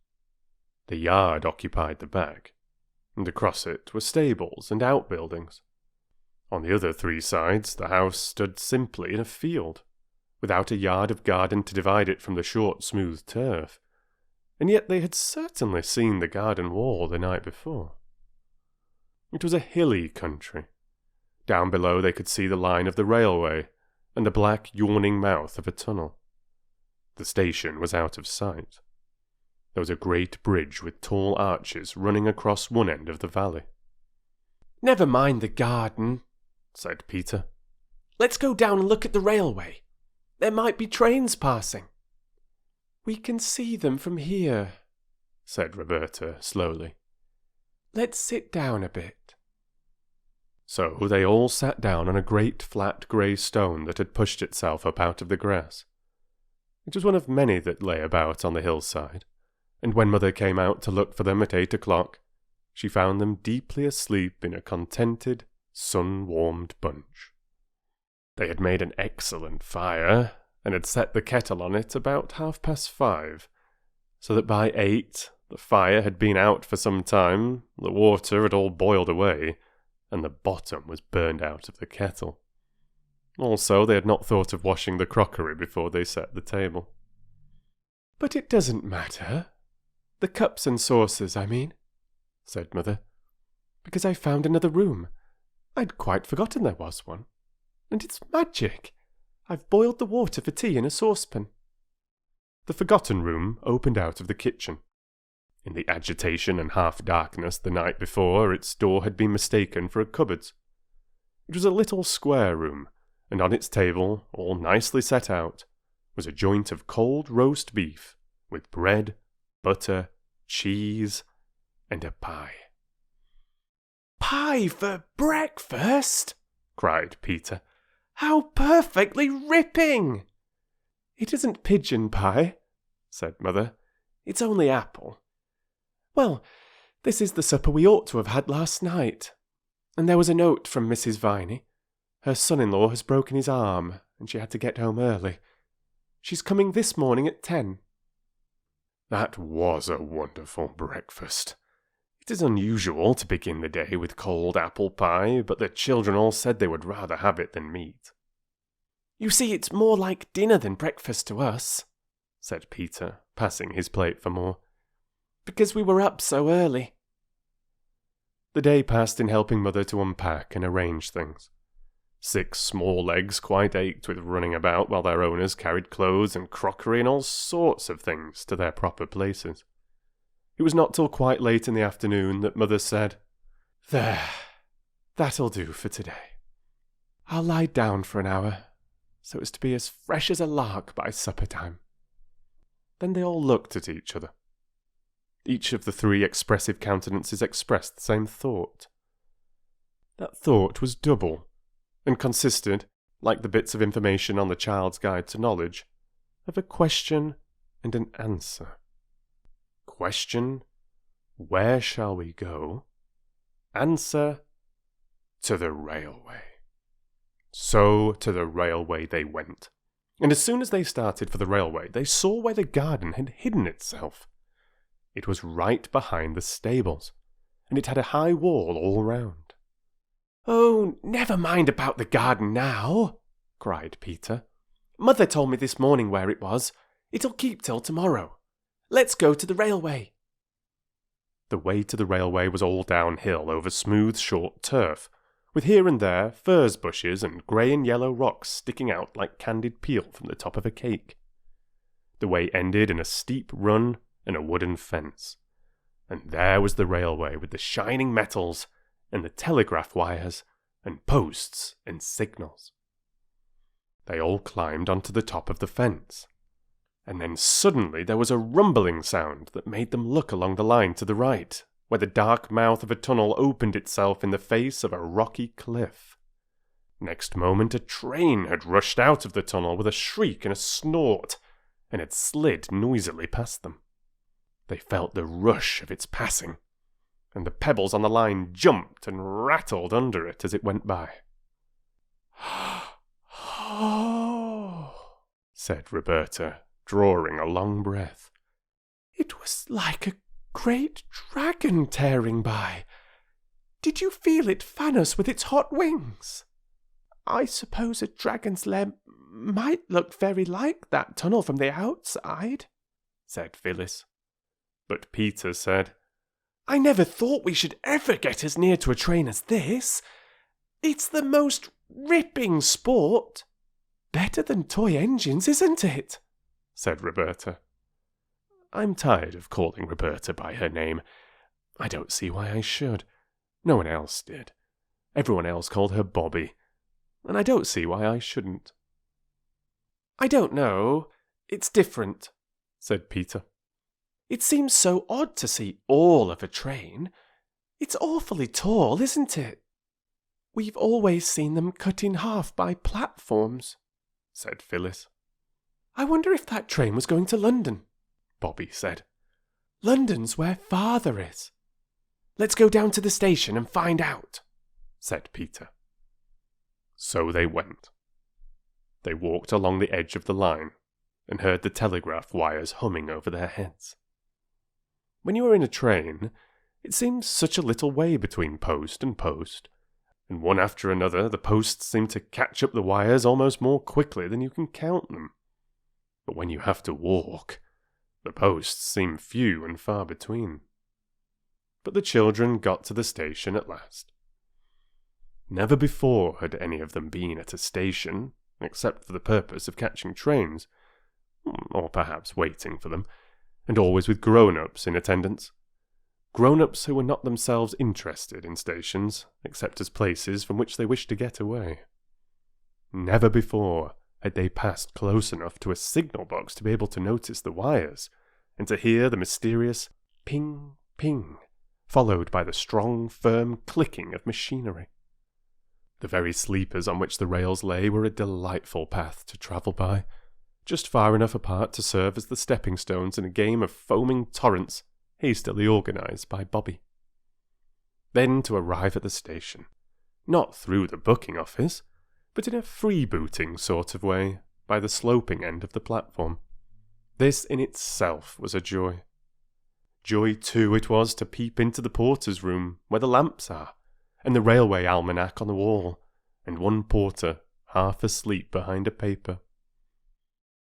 The yard occupied the back, and across it were stables and outbuildings. On the other 3 sides the house stood simply in a field, without a yard of garden to divide it from the short, smooth turf, and yet they had certainly seen the garden wall the night before. It was a hilly country. Down below they could see the line of the railway, and the black, yawning mouth of a tunnel. The station was out of sight. There was a great bridge with tall arches running across one end of the valley. "Never mind the garden," said Peter. "Let's go down and look at the railway. There might be trains passing." "We can see them from here," said Roberta slowly. "Let's sit down a bit." So they all sat down on a great flat grey stone that had pushed itself up out of the grass. It was one of many that lay about on the hillside, and when Mother came out to look for them at 8 o'clock, she found them deeply asleep in a contented, sun-warmed bunch. They had made an excellent fire, and had set the kettle on it about 5:30, so that by 8 the fire had been out for some time, the water had all boiled away, and the bottom was burned out of the kettle. Also, they had not thought of washing the crockery before they set the table. "But it doesn't matter. The cups and saucers, I mean," said Mother, "because I found another room. I'd quite forgotten there was one. And it's magic. I've boiled the water for tea in a saucepan." The forgotten room opened out of the kitchen. In the agitation and half-darkness the night before, its door had been mistaken for a cupboard's. It was a little square room, and on its table, all nicely set out, was a joint of cold roast beef, with bread, butter, cheese, and a pie. "Pie for breakfast?" cried Peter. "How perfectly ripping!" "It isn't pigeon pie," said Mother. "It's only apple. Well, this is the supper we ought to have had last night. And there was a note from Mrs. Viney. Her son-in-law has broken his arm, and she had to get home early. She's coming this morning at 10. That was a wonderful breakfast. It is unusual to begin the day with cold apple pie, but the children all said they would rather have it than meat." "You see, it's more like dinner than breakfast to us," said Peter, passing his plate for more, "because we were up so early." The day passed in helping Mother to unpack and arrange things. 6 small legs quite ached with running about while their owners carried clothes and crockery and all sorts of things to their proper places. It was not till quite late in the afternoon that Mother said, "There, that'll do for today. I'll lie down for an hour, so as to be as fresh as a lark by supper time." Then they all looked at each other. Each of the 3 expressive countenances expressed the same thought. That thought was double, and consisted, like the bits of information on the Child's Guide to Knowledge, of a question and an answer. Question: where shall we go? Answer: to the railway. So to the railway they went, and as soon as they started for the railway, they saw where the garden had hidden itself. It was right behind the stables, and it had a high wall all round. "Oh, never mind about the garden now," cried Peter. "Mother told me this morning where it was. It'll keep till tomorrow. Let's go to the railway." The way to the railway was all downhill over smooth, short turf, with here and there furze bushes and grey and yellow rocks sticking out like candied peel from the top of a cake. The way ended in a steep run and a wooden fence, and there was the railway with the shining metals and the telegraph wires and posts and signals. They all climbed onto the top of the fence, and then suddenly there was a rumbling sound that made them look along the line to the right, where the dark mouth of a tunnel opened itself in the face of a rocky cliff. Next moment a train had rushed out of the tunnel with a shriek and a snort, and had slid noisily past them. They felt the rush of its passing, and the pebbles on the line jumped and rattled under it as it went by. "Oh," said Roberta, drawing a long breath. "It was like a great dragon tearing by. Did you feel it fan us with its hot wings? I suppose a dragon's lair might look very like that tunnel from the outside," said Phyllis. But Peter said, "I never thought we should ever get as near to a train as this. It's the most ripping sport. Better than toy engines, isn't it?" said Roberta. I'm tired of calling Roberta by her name. I don't see why I should. No one else did. Everyone else called her Bobbie, and I don't see why I shouldn't. "I don't know. It's different," said Peter. "It seems so odd to see all of a train. It's awfully tall, isn't it? We've always seen them cut in half by platforms," said Phyllis. I wonder if that train was going to London, Bobbie said. London's where Father is. Let's go down to the station and find out, said Peter. So they went. They walked along the edge of the line and heard the telegraph wires humming over their heads. When you are in a train, it seems such a little way between post and post, and one after another the posts seem to catch up the wires almost more quickly than you can count them. But when you have to walk, the posts seem few and far between. But the children got to the station at last. Never before had any of them been at a station, except for the purpose of catching trains, or perhaps waiting for them, and always with grown-ups in attendance. Grown-ups who were not themselves interested in stations, except as places from which they wished to get away. Never before had they passed close enough to a signal box to be able to notice the wires, and to hear the mysterious ping, ping, followed by the strong, firm clicking of machinery. The very sleepers on which the rails lay were a delightful path to travel by, just far enough apart to serve as the stepping stones in a game of foaming torrents hastily organised by Bobbie. Then to arrive at the station, not through the booking office, but in a freebooting sort of way, by the sloping end of the platform. This in itself was a joy. Joy, too, it was to peep into the porter's room, where the lamps are, and the railway almanac on the wall, and one porter half asleep behind a paper.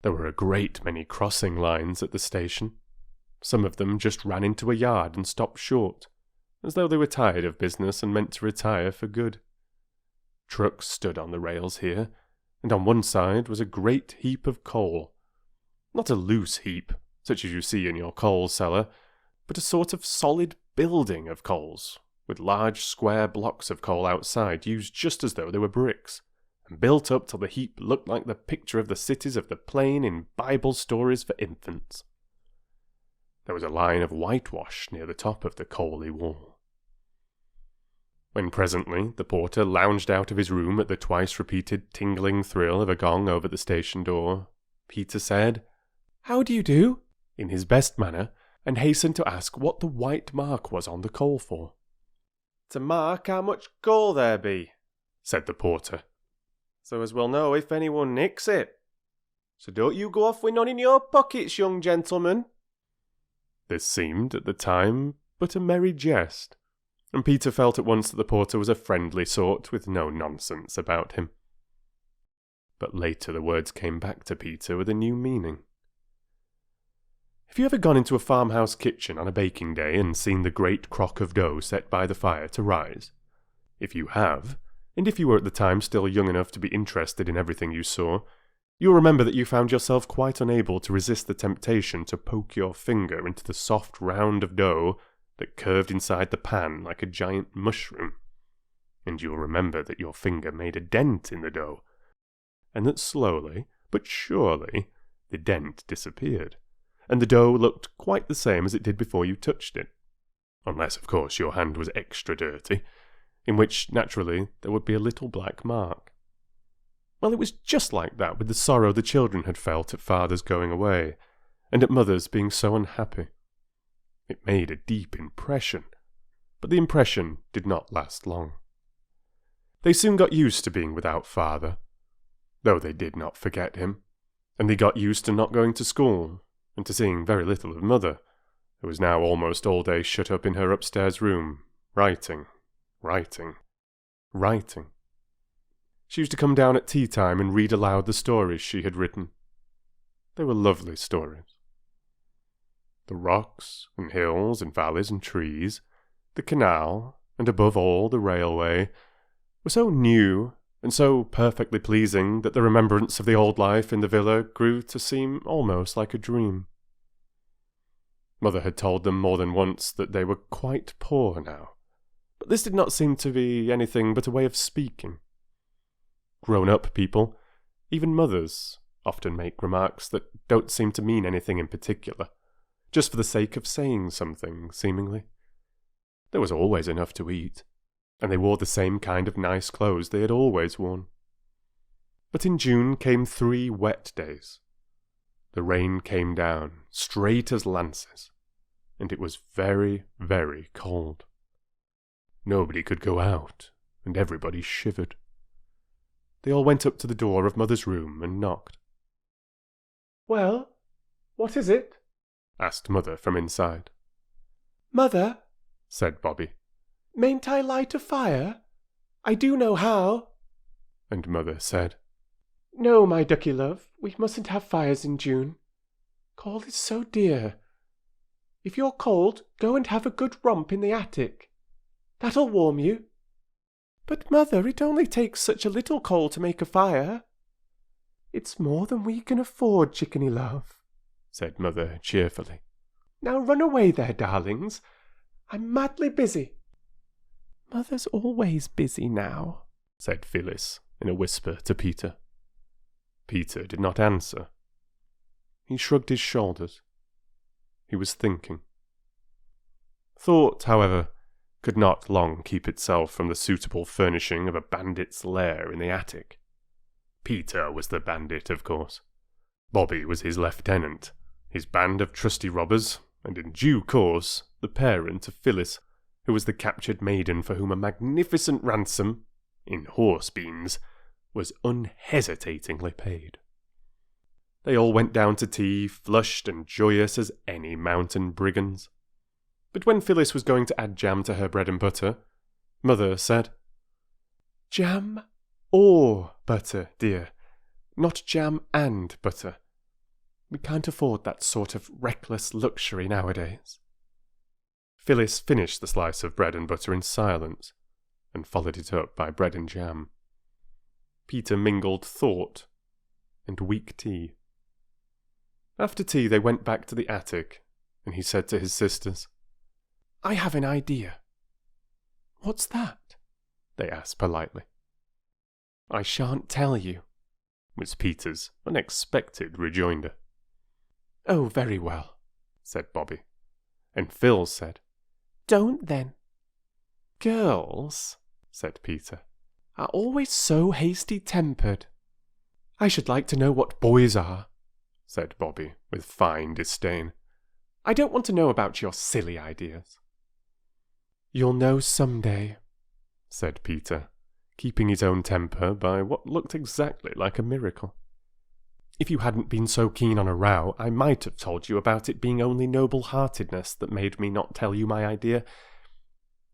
There were a great many crossing lines at the station. Some of them just ran into a yard and stopped short, as though they were tired of business and meant to retire for good. Trucks stood on the rails here, and on one side was a great heap of coal. Not a loose heap, such as you see in your coal cellar, but a sort of solid building of coals, with large square blocks of coal outside used just as though they were bricks, and built up till the heap looked like the picture of the cities of the plain in Bible stories for infants. There was a line of whitewash near the top of the coaly wall. When presently the porter lounged out of his room at the twice-repeated tingling thrill of a gong over the station door, Peter said, "How do you do?" in his best manner, and hastened to ask what the white mark was on the coal for. "To mark how much coal there be," said the porter, "so as we'll know if anyone nicks it. So don't you go off with none in your pockets, young gentleman." This seemed, at the time, but a merry jest, and Peter felt at once that the porter was a friendly sort with no nonsense about him. But later the words came back to Peter with a new meaning. Have you ever gone into a farmhouse kitchen on a baking day and seen the great crock of dough set by the fire to rise? If you have, and if you were at the time still young enough to be interested in everything you saw, you'll remember that you found yourself quite unable to resist the temptation to poke your finger into the soft round of dough that curved inside the pan like a giant mushroom. And you'll remember that your finger made a dent in the dough, and that slowly, but surely, the dent disappeared, and the dough looked quite the same as it did before you touched it. Unless, of course, your hand was extra dirty, in which, naturally, there would be a little black mark. Well, it was just like that with the sorrow the children had felt at Father's going away, and at Mother's being so unhappy. It made a deep impression, but the impression did not last long. They soon got used to being without Father, though they did not forget him, and they got used to not going to school, and to seeing very little of Mother, who was now almost all day shut up in her upstairs room, writing. She used to come down at tea time and read aloud the stories she had written. They were lovely stories. The rocks and hills and valleys and trees, the canal, and above all the railway, were so new and so perfectly pleasing that the remembrance of the old life in the villa grew to seem almost like a dream. Mother had told them more than once that they were quite poor now, but this did not seem to be anything but a way of speaking. Grown-up people, even mothers, often make remarks that don't seem to mean anything in particular, just for the sake of saying something, seemingly. There was always enough to eat, and they wore the same kind of nice clothes they had always worn. But in June came 3 wet days, The rain came down, straight as lances, and it was very, very cold. Nobody could go out, and everybody shivered. They all went up to the door of Mother's room and knocked. "Well, what is it?" asked Mother from inside. "Mother," said Bobbie. "mayn't I light a fire? I do know how." And Mother said, "No, my ducky love, we mustn't have fires in June. Cold is so dear. If you're cold, go and have a good romp in the attic. That'll warm you." "But, Mother, it only takes such a little coal to make a fire." "It's more than we can afford, chickeny love," said Mother cheerfully. "Now run away there, darlings. I'm madly busy." "Mother's always busy now," said Phyllis in a whisper to Peter. Peter did not answer. He shrugged his shoulders. He was thinking. Thought, however, could not long keep itself from the suitable furnishing of a bandit's lair in the attic. Peter was the bandit, of course. Bobbie was his lieutenant, his band of trusty robbers, and in due course the parent of Phyllis, who was the captured maiden for whom a magnificent ransom, in horse beans, was unhesitatingly paid. They all went down to tea, flushed and joyous as any mountain brigands. But when Phyllis was going to add jam to her bread and butter, Mother said, "Jam or butter, dear, not jam and butter. We can't afford that sort of reckless luxury nowadays." Phyllis finished the slice of bread and butter in silence, and followed it up by bread and jam. Peter mingled thought and weak tea. After tea they went back to the attic, and he said to his sisters, "I have an idea." "What's that?" they asked politely. "I shan't tell you," was Peter's unexpected rejoinder. "Oh, very well," said Bobbie. And Phil said, "Don't then." "Girls," said Peter, "are always so hasty-tempered." "I should like to know what boys are," said Bobbie with fine disdain. "I don't want to know about your silly ideas." "You'll know some day," said Peter, keeping his own temper by what looked exactly like a miracle. "If you hadn't been so keen on a row, I might have told you about it being only noble-heartedness that made me not tell you my idea.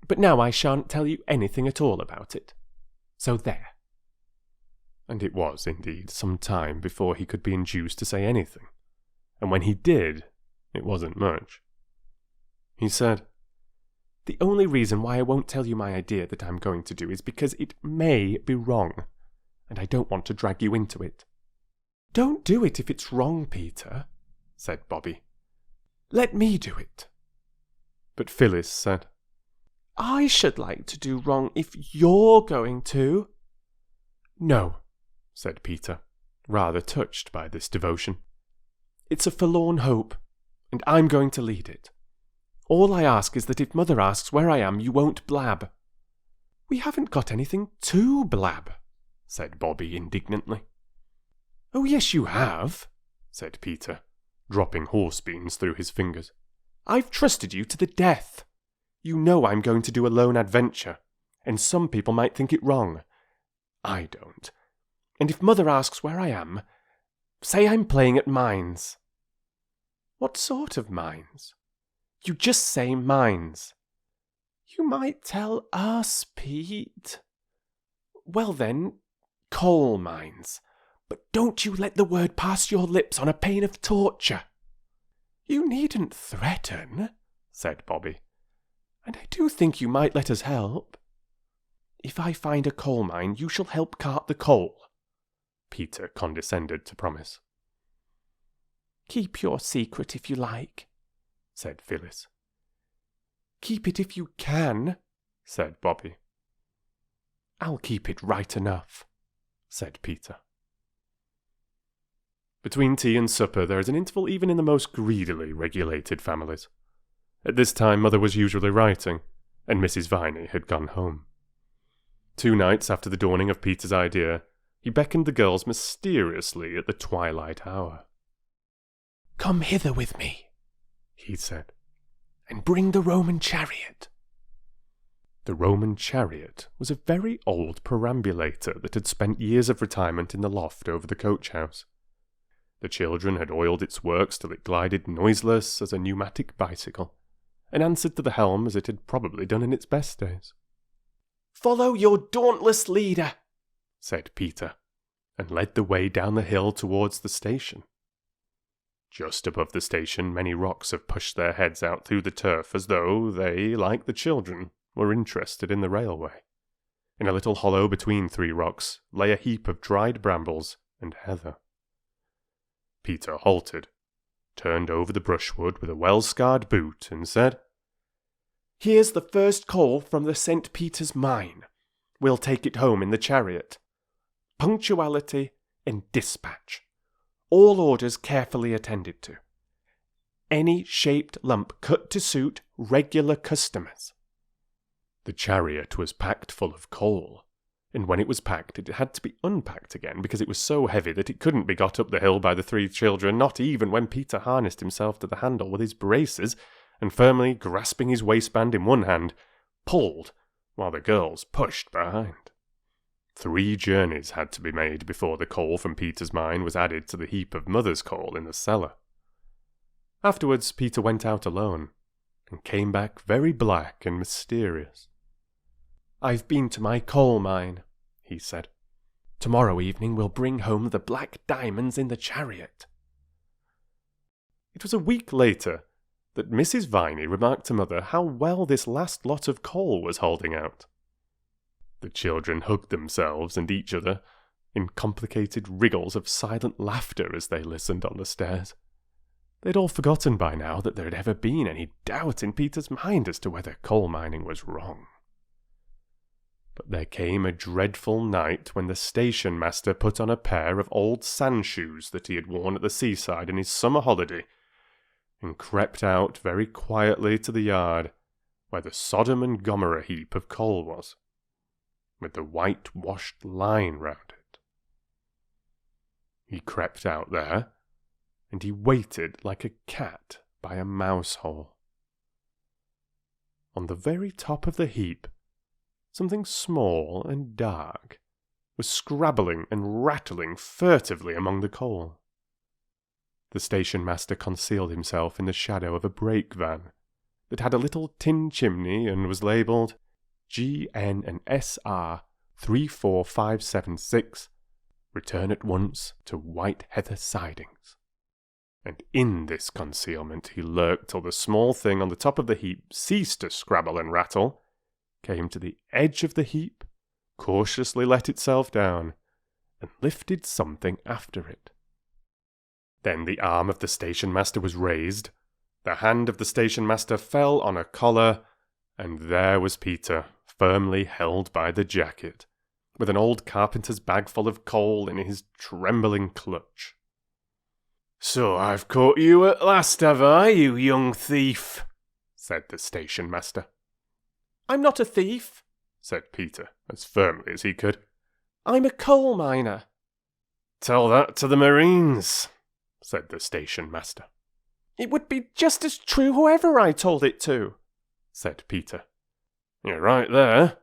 But now I shan't tell you anything at all about it. So there." And it was, indeed, some time before he could be induced to say anything, and when he did, it wasn't much. He said, "The only reason why I won't tell you my idea that I'm going to do is because it may be wrong, and I don't want to drag you into it." "Don't do it if it's wrong, Peter," said Bobbie. "Let me do it." But Phyllis said, "I should like to do wrong if you're going to." "No," said Peter, rather touched by this devotion. "It's a forlorn hope, and I'm going to lead it. All I ask is that if Mother asks where I am, you won't blab." "We haven't got anything to blab," said Bobbie indignantly. "Oh, yes, you have," said Peter, dropping horse beans through his fingers. "I've trusted you to the death. You know I'm going to do a lone adventure, and some people might think it wrong. I don't. And if Mother asks where I am, say I'm playing at mines." "What sort of mines?" "You just say mines." "You might tell us, Pete." "Well then, coal mines. But don't you let the word pass your lips on a pain of torture." "You needn't threaten," said Bobbie. "And I do think you might let us help." "If I find a coal mine, you shall help cart the coal," Peter condescended to promise. "Keep your secret if you like," said Phyllis. "Keep it if you can," said Bobbie. "I'll keep it right enough," said Peter. Between tea and supper there is an interval even in the most greedily regulated families. At this time Mother was usually writing, and Mrs. Viney had gone home. 2 nights after the dawning of Peter's idea, he beckoned the girls mysteriously at the twilight hour. "Come hither with me," he said, "and bring the Roman chariot." The Roman chariot was a very old perambulator that had spent years of retirement in the loft over the coach-house. The children had oiled its works till it glided noiseless as a pneumatic bicycle, and answered to the helm as it had probably done in its best days. "Follow your dauntless leader," said Peter, and led the way down the hill towards the station. Just above the station, many rocks have pushed their heads out through the turf as though they, like the children, were interested in the railway. In a little hollow between 3 rocks lay a heap of dried brambles and heather. Peter halted, turned over the brushwood with a well-scarred boot, and said, "Here's the first coal from the St. Peter's mine. We'll take it home in the chariot. Punctuality and dispatch. All orders carefully attended to. Any shaped lump cut to suit regular customers." The chariot was packed full of coal, and when it was packed it had to be unpacked again because it was so heavy that it couldn't be got up the hill by the 3 children, not even when Peter harnessed himself to the handle with his braces, and firmly grasping his waistband in one hand, pulled, while the girls pushed behind. 3 journeys had to be made before the coal from Peter's mine was added to the heap of Mother's coal in the cellar. Afterwards Peter went out alone, and came back very black and mysterious. "I've been to my coal mine," he said. "Tomorrow evening we'll bring home the black diamonds in the chariot." It was a week later that Mrs. Viney remarked to Mother how well this last lot of coal was holding out. The children hugged themselves and each other in complicated wriggles of silent laughter as they listened on the stairs. They'd all forgotten by now that there had ever been any doubt in Peter's mind as to whether coal mining was wrong. But there came a dreadful night when the station master put on a pair of old sand shoes that he had worn at the seaside in his summer holiday, and crept out very quietly to the yard where the Sodom and Gomorrah heap of coal was, with the white-washed line round it. He crept out there, and he waited like a cat by a mouse-hole. On the very top of the heap, something small and dark was scrabbling and rattling furtively among the coal. The station master concealed himself in the shadow of a brake van that had a little tin chimney and was labelled GN and SR 34576, return at once to White Heather Sidings. And in this concealment he lurked till the small thing on the top of the heap ceased to scrabble and rattle, came to the edge of the heap, cautiously let itself down, and lifted something after it. Then the arm of the station master was raised, the hand of the station master fell on a collar, and there was Peter, firmly held by the jacket, with an old carpenter's bag full of coal in his trembling clutch. "So I've caught you at last, have I, you young thief?" said the station master. "I'm not a thief," said Peter, as firmly as he could. "I'm a coal miner." "Tell that to the Marines," said the station master. "It would be just as true whoever I told it to," said Peter. "You're right there,"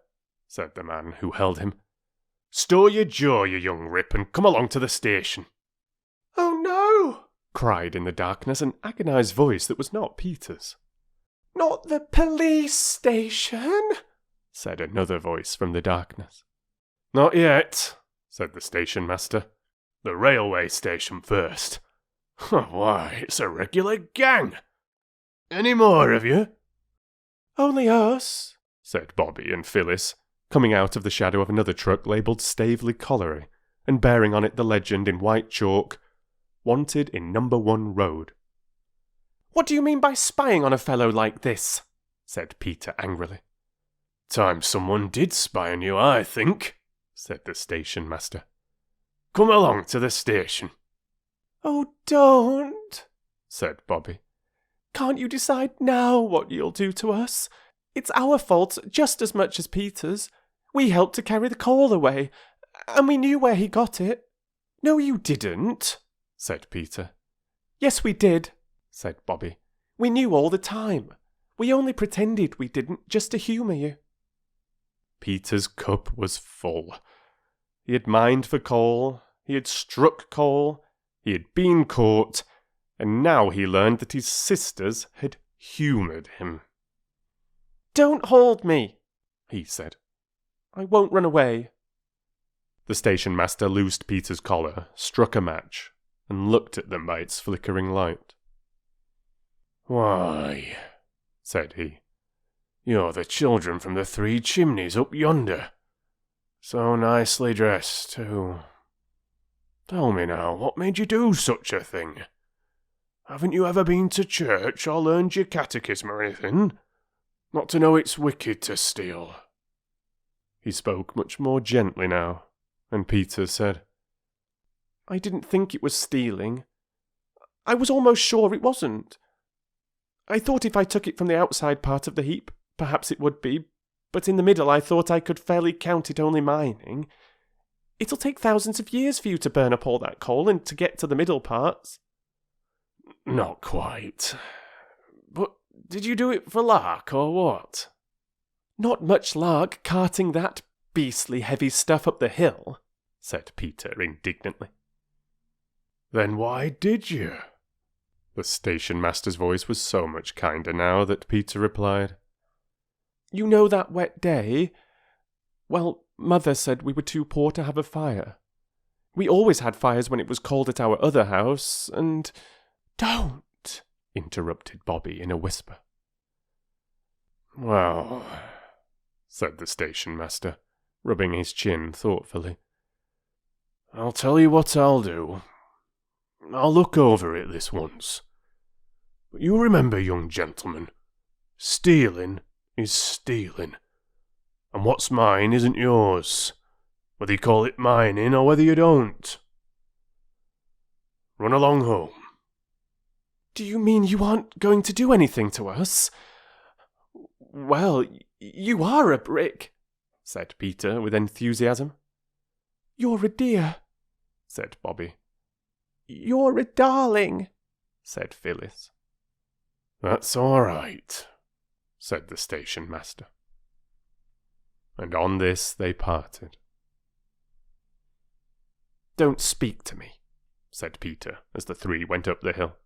said the man who held him. "Store your jaw, you young rip, and come along to the station." "Oh no!" cried in the darkness an agonized voice that was not Peter's. "Not the police station," said another voice from the darkness. "Not yet," said the station master. "The railway station first. Why, it's a regular gang. Any more of you?" "Only us," said Bobbie and Phyllis, coming out of the shadow of another truck labelled Staveley Colliery, and bearing on it the legend in white chalk, "Wanted in Number 1 Road." "What do you mean by spying on a fellow like this?" said Peter angrily. "Time someone did spy on you, I think," said the station master. "Come along to the station." "Oh, don't," said Bobbie. "Can't you decide now what you'll do to us? It's our fault just as much as Peter's. We helped to carry the coal away, and we knew where he got it." "No, you didn't," said Peter. Yes, we did, said Bobbie. We knew all the time. We only pretended we didn't, just to humour you. Peter's cup was full. He had mined for coal, he had struck coal, he had been caught, and now he learned that his sisters had humoured him. Don't hold me, he said. I won't run away. The station master loosed Peter's collar, struck a match, and looked at them by its flickering light. "Why," said he, "you're the children from the Three Chimneys up yonder. So nicely dressed, too. Tell me now, what made you do such a thing? Haven't you ever been to church or learned your catechism or anything? Not to know it's wicked to steal?" He spoke much more gently now, and Peter said, I didn't think it was stealing. I was almost sure it wasn't. I thought if I took it from the outside part of the heap, perhaps it would be, but in the middle I thought I could fairly count it only mining. It'll take thousands of years for you to burn up all that coal and to get to the middle parts. Not quite. But did you do it for lark or what? Not much lark carting that beastly heavy stuff up the hill, said Peter indignantly. Then why did you? The station master's voice was so much kinder now that Peter replied, You know that wet day? Well, Mother said we were too poor to have a fire. We always had fires when it was cold at our other house, and... Don't, interrupted Bobbie in a whisper. Well, said the station master, rubbing his chin thoughtfully. I'll tell you what I'll do. I'll look over it this once. But you remember, young gentleman, stealing is stealing. And what's mine isn't yours, whether you call it mining or whether you don't. Run along home. Do you mean you aren't going to do anything to us? Well, you are a brick, said Peter with enthusiasm. You're a dear, said Bobbie. You're a darling, said Phyllis. That's all right, said the station master. And on this they parted. Don't speak to me, said Peter as the three went up the hill.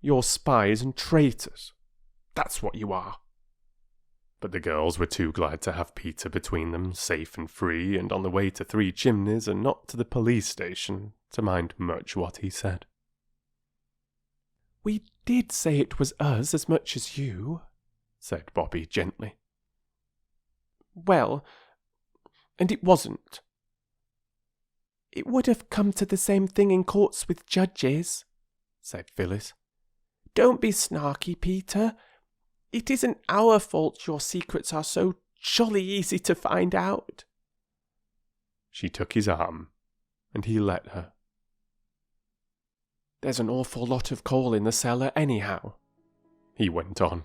You're spies and traitors. That's what you are. But the girls were too glad to have Peter between them, safe and free, and on the way to Three Chimneys and not to the police station, to mind much what he said. We did say it was us as much as you, said Bobbie gently. Well, and it wasn't. It would have come to the same thing in courts with judges, said Phyllis. Don't be snarky, Peter. It isn't our fault your secrets are so jolly easy to find out. She took his arm, and he let her. There's an awful lot of coal in the cellar anyhow, he went on.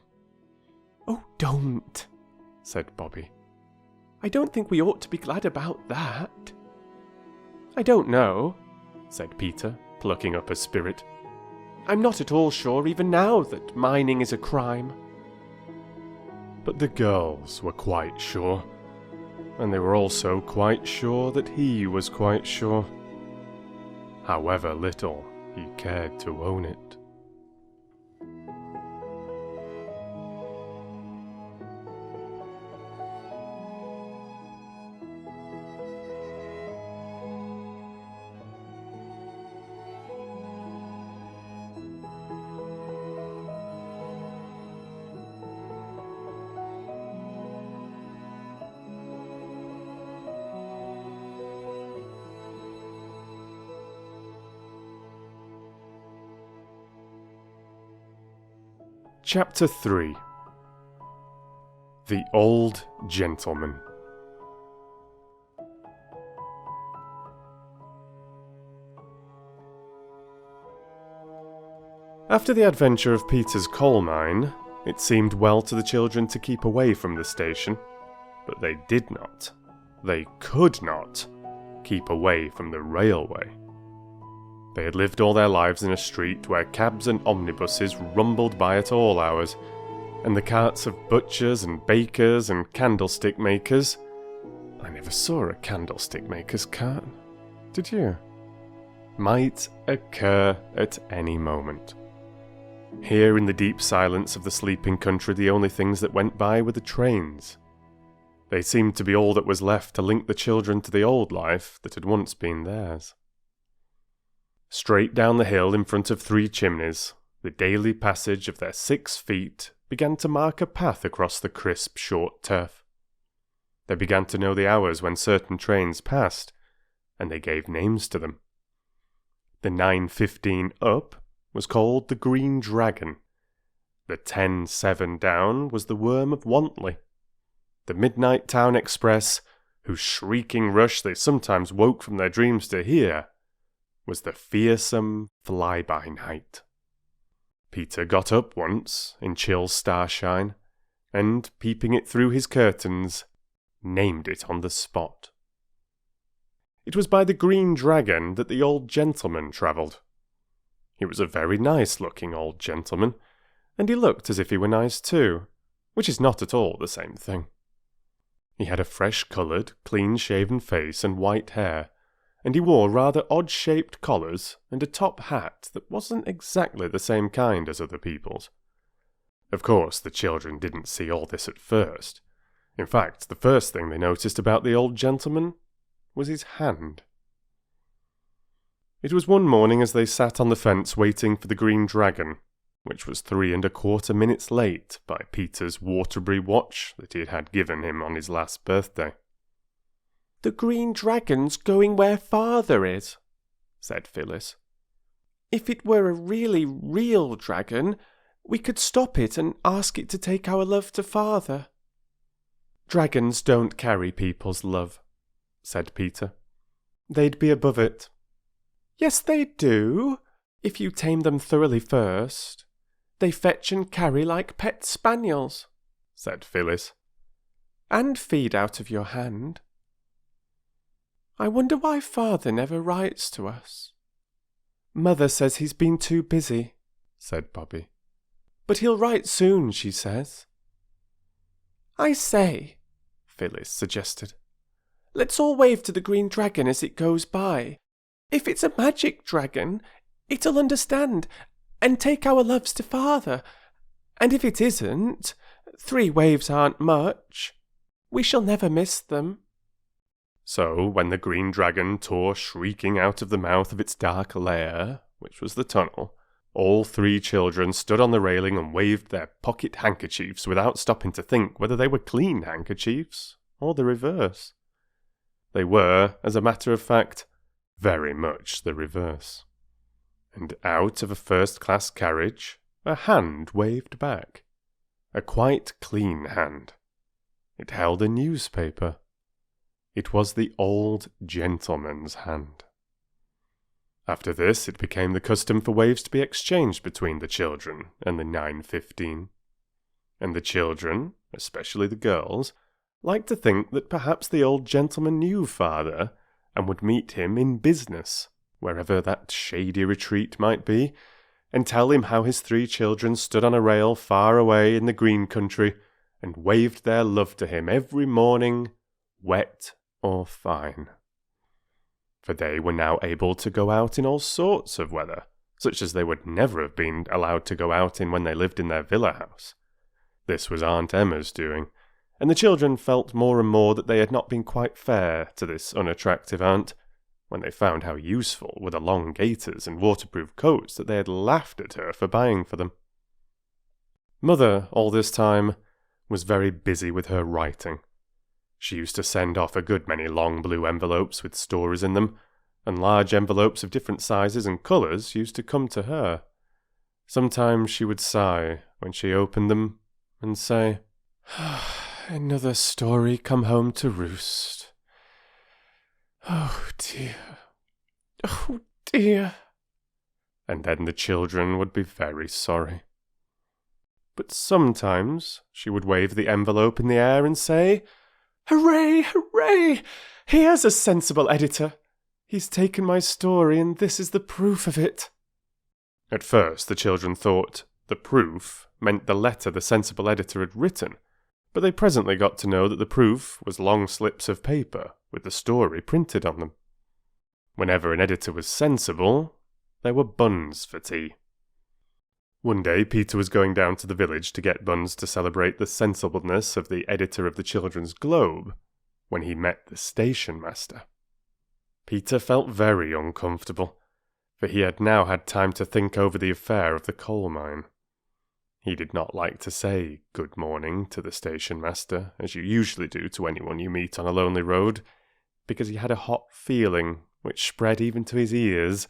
Oh, don't, said Bobbie. I don't think we ought to be glad about that. I don't know, said Peter, plucking up a spirit. I'm not at all sure even now that mining is a crime. But the girls were quite sure, and they were also quite sure that he was quite sure, however little he cared to own it. Chapter 3. The Old Gentleman. After the adventure of Peter's coal mine, it seemed well to the children to keep away from the station, but they did not, they could not, keep away from the railway. They had lived all their lives in a street where cabs and omnibuses rumbled by at all hours, and the carts of butchers and bakers and candlestick makers. I never saw a candlestick maker's cart. Did you? Might occur at any moment. Here in the deep silence of the sleeping country, the only things that went by were the trains. They seemed to be all that was left to link the children to the old life that had once been theirs. Straight down the hill in front of Three Chimneys, the daily passage of their 6 feet began to mark a path across the crisp, short turf. They began to know the hours when certain trains passed, and they gave names to them. The 9:15 up was called the Green Dragon. The 10:07 down was the Worm of Wantley. The Midnight Town Express, whose shrieking rush they sometimes woke from their dreams to hear, was the Fearsome Fly-by-Night. Peter got up once, in chill starshine, and, peeping it through his curtains, named it on the spot. It was by the Green Dragon that the old gentleman travelled. He was a very nice-looking old gentleman, and he looked as if he were nice too, which is not at all the same thing. He had a fresh-coloured, clean-shaven face and white hair, and he wore rather odd-shaped collars and a top hat that wasn't exactly the same kind as other people's. Of course, the children didn't see all this at first. In fact, the first thing they noticed about the old gentleman was his hand. It was one morning as they sat on the fence waiting for the Green Dragon, which was 3¼ minutes late by Peter's Waterbury watch that he had had given him on his last birthday. "The Green Dragon's going where Father is," said Phyllis. "If it were a really real dragon, we could stop it and ask it to take our love to Father." "Dragons don't carry people's love," said Peter. "They'd be above it." "Yes, they do, if you tame them thoroughly first. They fetch and carry like pet spaniels," said Phyllis. "And feed out of your hand." "I wonder why Father never writes to us." "Mother says he's been too busy," said Bobbie. "But he'll write soon, she says." "I say," Phyllis suggested, "let's all wave to the Green Dragon as it goes by. If it's a magic dragon, it'll understand and take our loves to Father. And if it isn't, 3 waves aren't much. We shall never miss them." So, when the Green Dragon tore shrieking out of the mouth of its dark lair, which was the tunnel, all 3 children stood on the railing and waved their pocket handkerchiefs without stopping to think whether they were clean handkerchiefs or the reverse. They were, as a matter of fact, very much the reverse. And out of a first-class carriage, a hand waved back. A quite clean hand. It held a newspaper. It was the old gentleman's hand. After this, it became the custom for waves to be exchanged between the children and the 9:15. And the children, especially the girls, liked to think that perhaps the old gentleman knew Father and would meet him in business, wherever that shady retreat might be, and tell him how his 3 children stood on a rail far away in the green country and waved their love to him every morning, wet or fine. For they were now able to go out in all sorts of weather, such as they would never have been allowed to go out in when they lived in their villa house. This was Aunt Emma's doing, and the children felt more and more that they had not been quite fair to this unattractive aunt, when they found how useful were the long gaiters and waterproof coats that they had laughed at her for buying for them. Mother, all this time, was very busy with her writing. She used to send off a good many long blue envelopes with stories in them, and large envelopes of different sizes and colours used to come to her. Sometimes she would sigh when she opened them and say, "Another story come home to roost. Oh dear, oh dear." And then the children would be very sorry. But sometimes she would wave the envelope in the air and say, "Hooray, hooray! Here's a sensible editor. He's taken my story, and this is the proof of it." At first, the children thought the proof meant the letter the sensible editor had written, but they presently got to know that the proof was long slips of paper with the story printed on them. Whenever an editor was sensible, there were buns for tea. One day, Peter was going down to the village to get buns to celebrate the sensibleness of the editor of the Children's Globe, when he met the station master. Peter felt very uncomfortable, for he had now had time to think over the affair of the coal mine. He did not like to say good morning to the station master, as you usually do to anyone you meet on a lonely road, because he had a hot feeling, which spread even to his ears,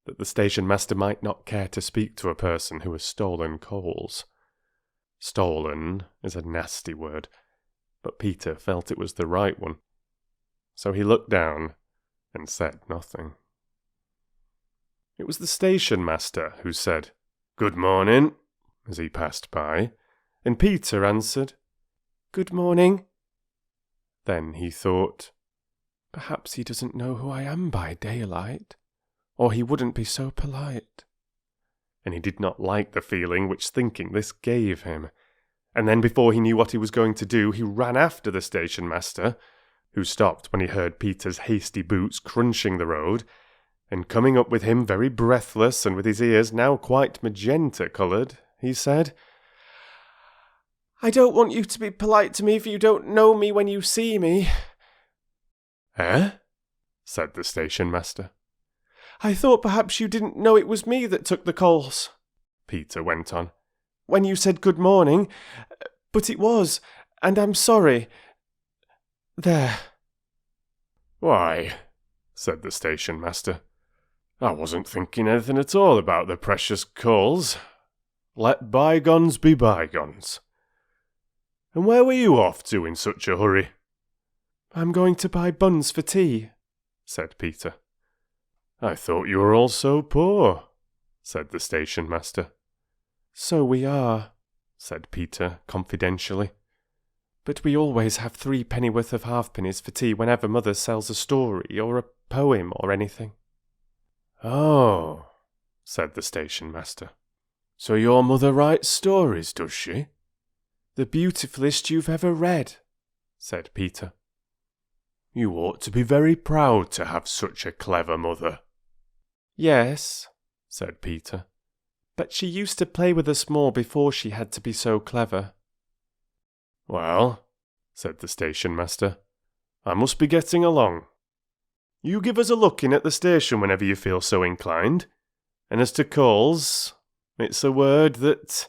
that the station master might not care to speak to a person who has stolen coals. Stolen is a nasty word, but Peter felt it was the right one. So he looked down and said nothing. It was the station master who said, "Good morning," as he passed by, and Peter answered, "Good morning." Then he thought, perhaps he doesn't know who I am by daylight, or he wouldn't be so polite. And he did not like the feeling which thinking this gave him. And then before he knew what he was going to do, he ran after the station master, who stopped when he heard Peter's hasty boots crunching the road, and coming up with him very breathless and with his ears now quite magenta-coloured, he said, "I don't want you to be polite to me if you don't know me when you see me." "Eh?" said the station master. "I thought perhaps you didn't know it was me that took the coals," Peter went on, "when you said good morning, but it was, and I'm sorry. There." "Why," said the station master, "I wasn't thinking anything at all about the precious coals. Let bygones be bygones. And where were you off to in such a hurry?" "I'm going to buy buns for tea," said Peter. "I thought you were all so poor," said the station master. "So we are," said Peter confidentially. "but we always have 3 pennyworth of halfpennies for tea whenever Mother sells a story or a poem or anything." "Oh," said the station master. "So your mother writes stories, does she?" "The beautifulest you've ever read," said Peter. "You ought to be very proud to have such a clever mother." "Yes," said Peter. "but she used to play with us more before she had to be so clever." "Well," said the station master, "I must be getting along. You give us a look in at the station whenever you feel so inclined. And as to coals, it's a word that...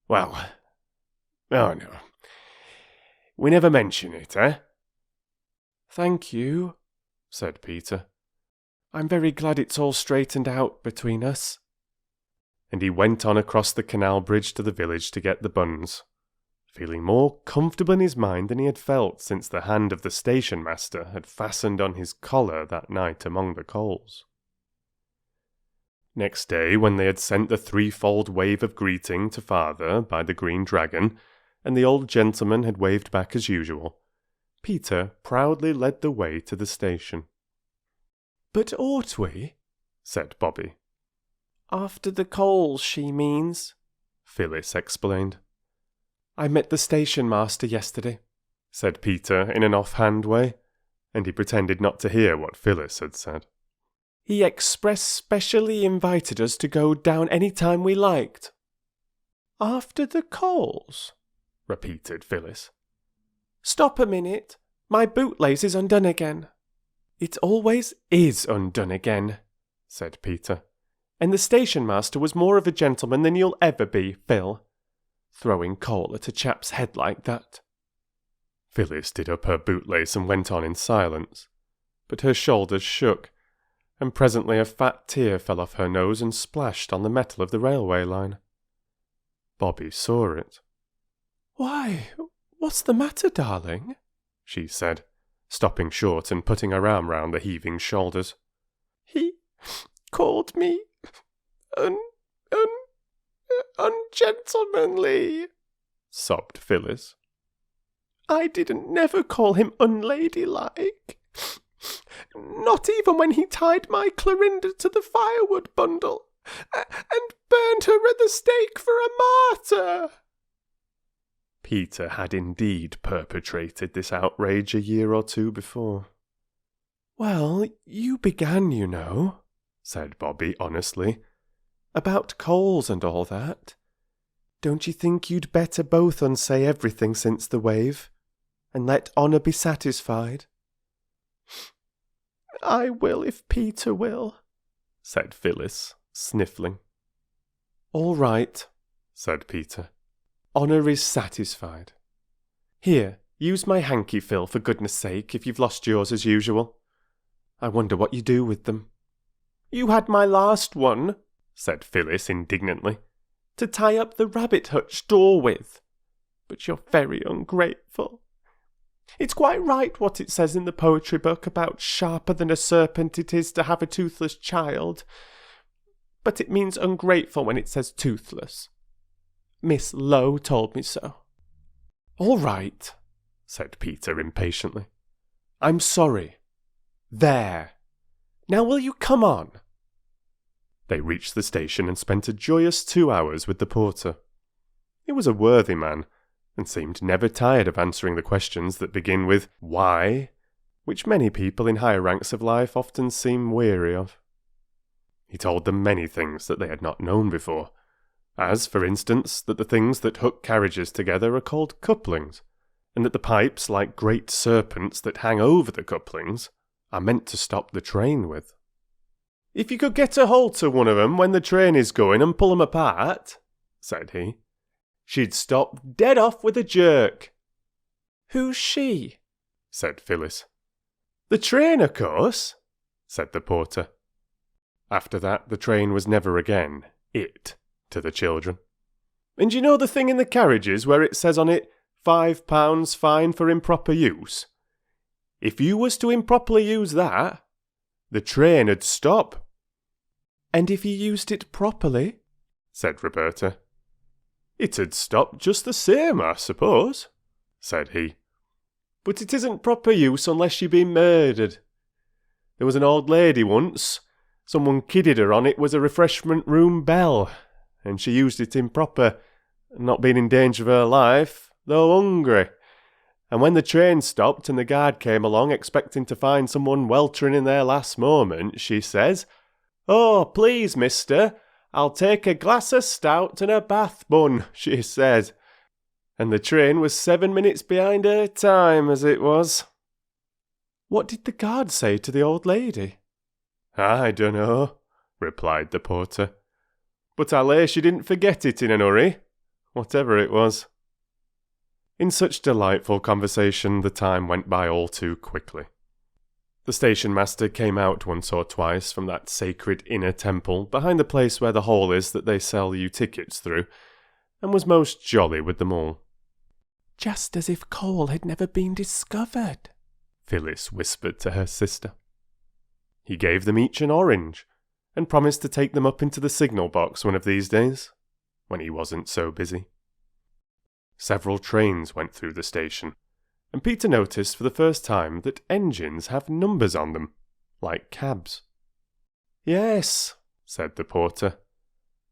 well, oh no. We never mention it, eh?" "Thank you," said Peter. "I'm very glad it's all straightened out between us." And he went on across the canal bridge to the village to get the buns, feeling more comfortable in his mind than he had felt since the hand of the station master had fastened on his collar that night among the coals. Next day, when they had sent the 3-fold wave of greeting to father by the Green Dragon, and the old gentleman had waved back as usual, Peter proudly led the way to the station. "But ought we?" said Bobbie. "After the coals, she means," Phyllis explained. "I met the station master yesterday," said Peter in an off-hand way, and he pretended not to hear what Phyllis had said. "He express specially invited us to go down any time we liked." "After the coals?" repeated Phyllis. "Stop a minute. My bootlace is undone again." "It always is undone again," said Peter. "And the station master was more of a gentleman than you'll ever be, Phil. Throwing coal at a chap's head like that." Phyllis did up her bootlace and went on in silence, but her shoulders shook, and presently a fat tear fell off her nose and splashed on the metal of the railway line. Bobbie saw it. "Why, what's the matter, darling?" she said, stopping short and putting her arm round the heaving shoulders. "He called me ungentlemanly," sobbed Phyllis. "I didn't never call him unladylike. Not even when he tied my Clorinda to the firewood bundle and burned her at the stake for a martyr." Peter had indeed perpetrated this outrage a year or two before. "Well, you began, you know," said Bobbie honestly, "about coals and all that. Don't you think you'd better both unsay everything since the wave, and let honour be satisfied?" "I will if Peter will," said Phyllis, sniffling. "All right," said Peter. "Honour is satisfied. Here, use my hanky, Phil, for goodness sake, if you've lost yours as usual. I wonder what you do with them." "You had my last one," said Phyllis indignantly, "to tie up the rabbit hutch door with. But you're very ungrateful. It's quite right what it says in the poetry book about sharper than a serpent it is to have a toothless child. But it means ungrateful when it says toothless. Miss Lowe told me so." "All right," said Peter impatiently. "I'm sorry. There. Now will you come on?" They reached the station and spent a joyous 2 hours with the porter. He was a worthy man, and seemed never tired of answering the questions that begin with "why?", which many people in higher ranks of life often seem weary of. He told them many things that they had not known before, as, for instance, that the things that hook carriages together are called couplings, and that the pipes, like great serpents that hang over the couplings, are meant to stop the train with. "If you could get a hold of one of 'em when the train is going and pull 'em apart," said he, "she'd stop dead off with a jerk." "Who's she?" said Phyllis. "The train, of course," said the porter. After that, the train was never again "it" to the children. "And you know the thing in the carriages where it says on it, £5 fine for improper use? If you was to improperly use that, the train 'ud stop." "And if you used it properly?" said Roberta. "It'd stop just the same, I suppose," said he. "But it isn't proper use unless you've been murdered. There was an old lady once, someone kidded her on it was a refreshment room bell, and she used it improper, not being in danger of her life, though hungry. And when the train stopped and the guard came along expecting to find someone weltering in their last moment, she says, 'Oh, please, mister, I'll take a glass of stout and a bath bun,' she said. And the train was 7 minutes behind her time, as it was." "What did the guard say to the old lady?" "I dunno," replied the porter. "But I lay she didn't forget it in an hurry, whatever it was." In such delightful conversation the time went by all too quickly. The station master came out once or twice from that sacred inner temple behind the place where the hole is that they sell you tickets through, and was most jolly with them all. "Just as if coal had never been discovered," Phyllis whispered to her sister. He gave them each an orange, and promised to take them up into the signal box one of these days, when he wasn't so busy. Several trains went through the station, and Peter noticed for the first time that engines have numbers on them, like cabs. "Yes," said the porter.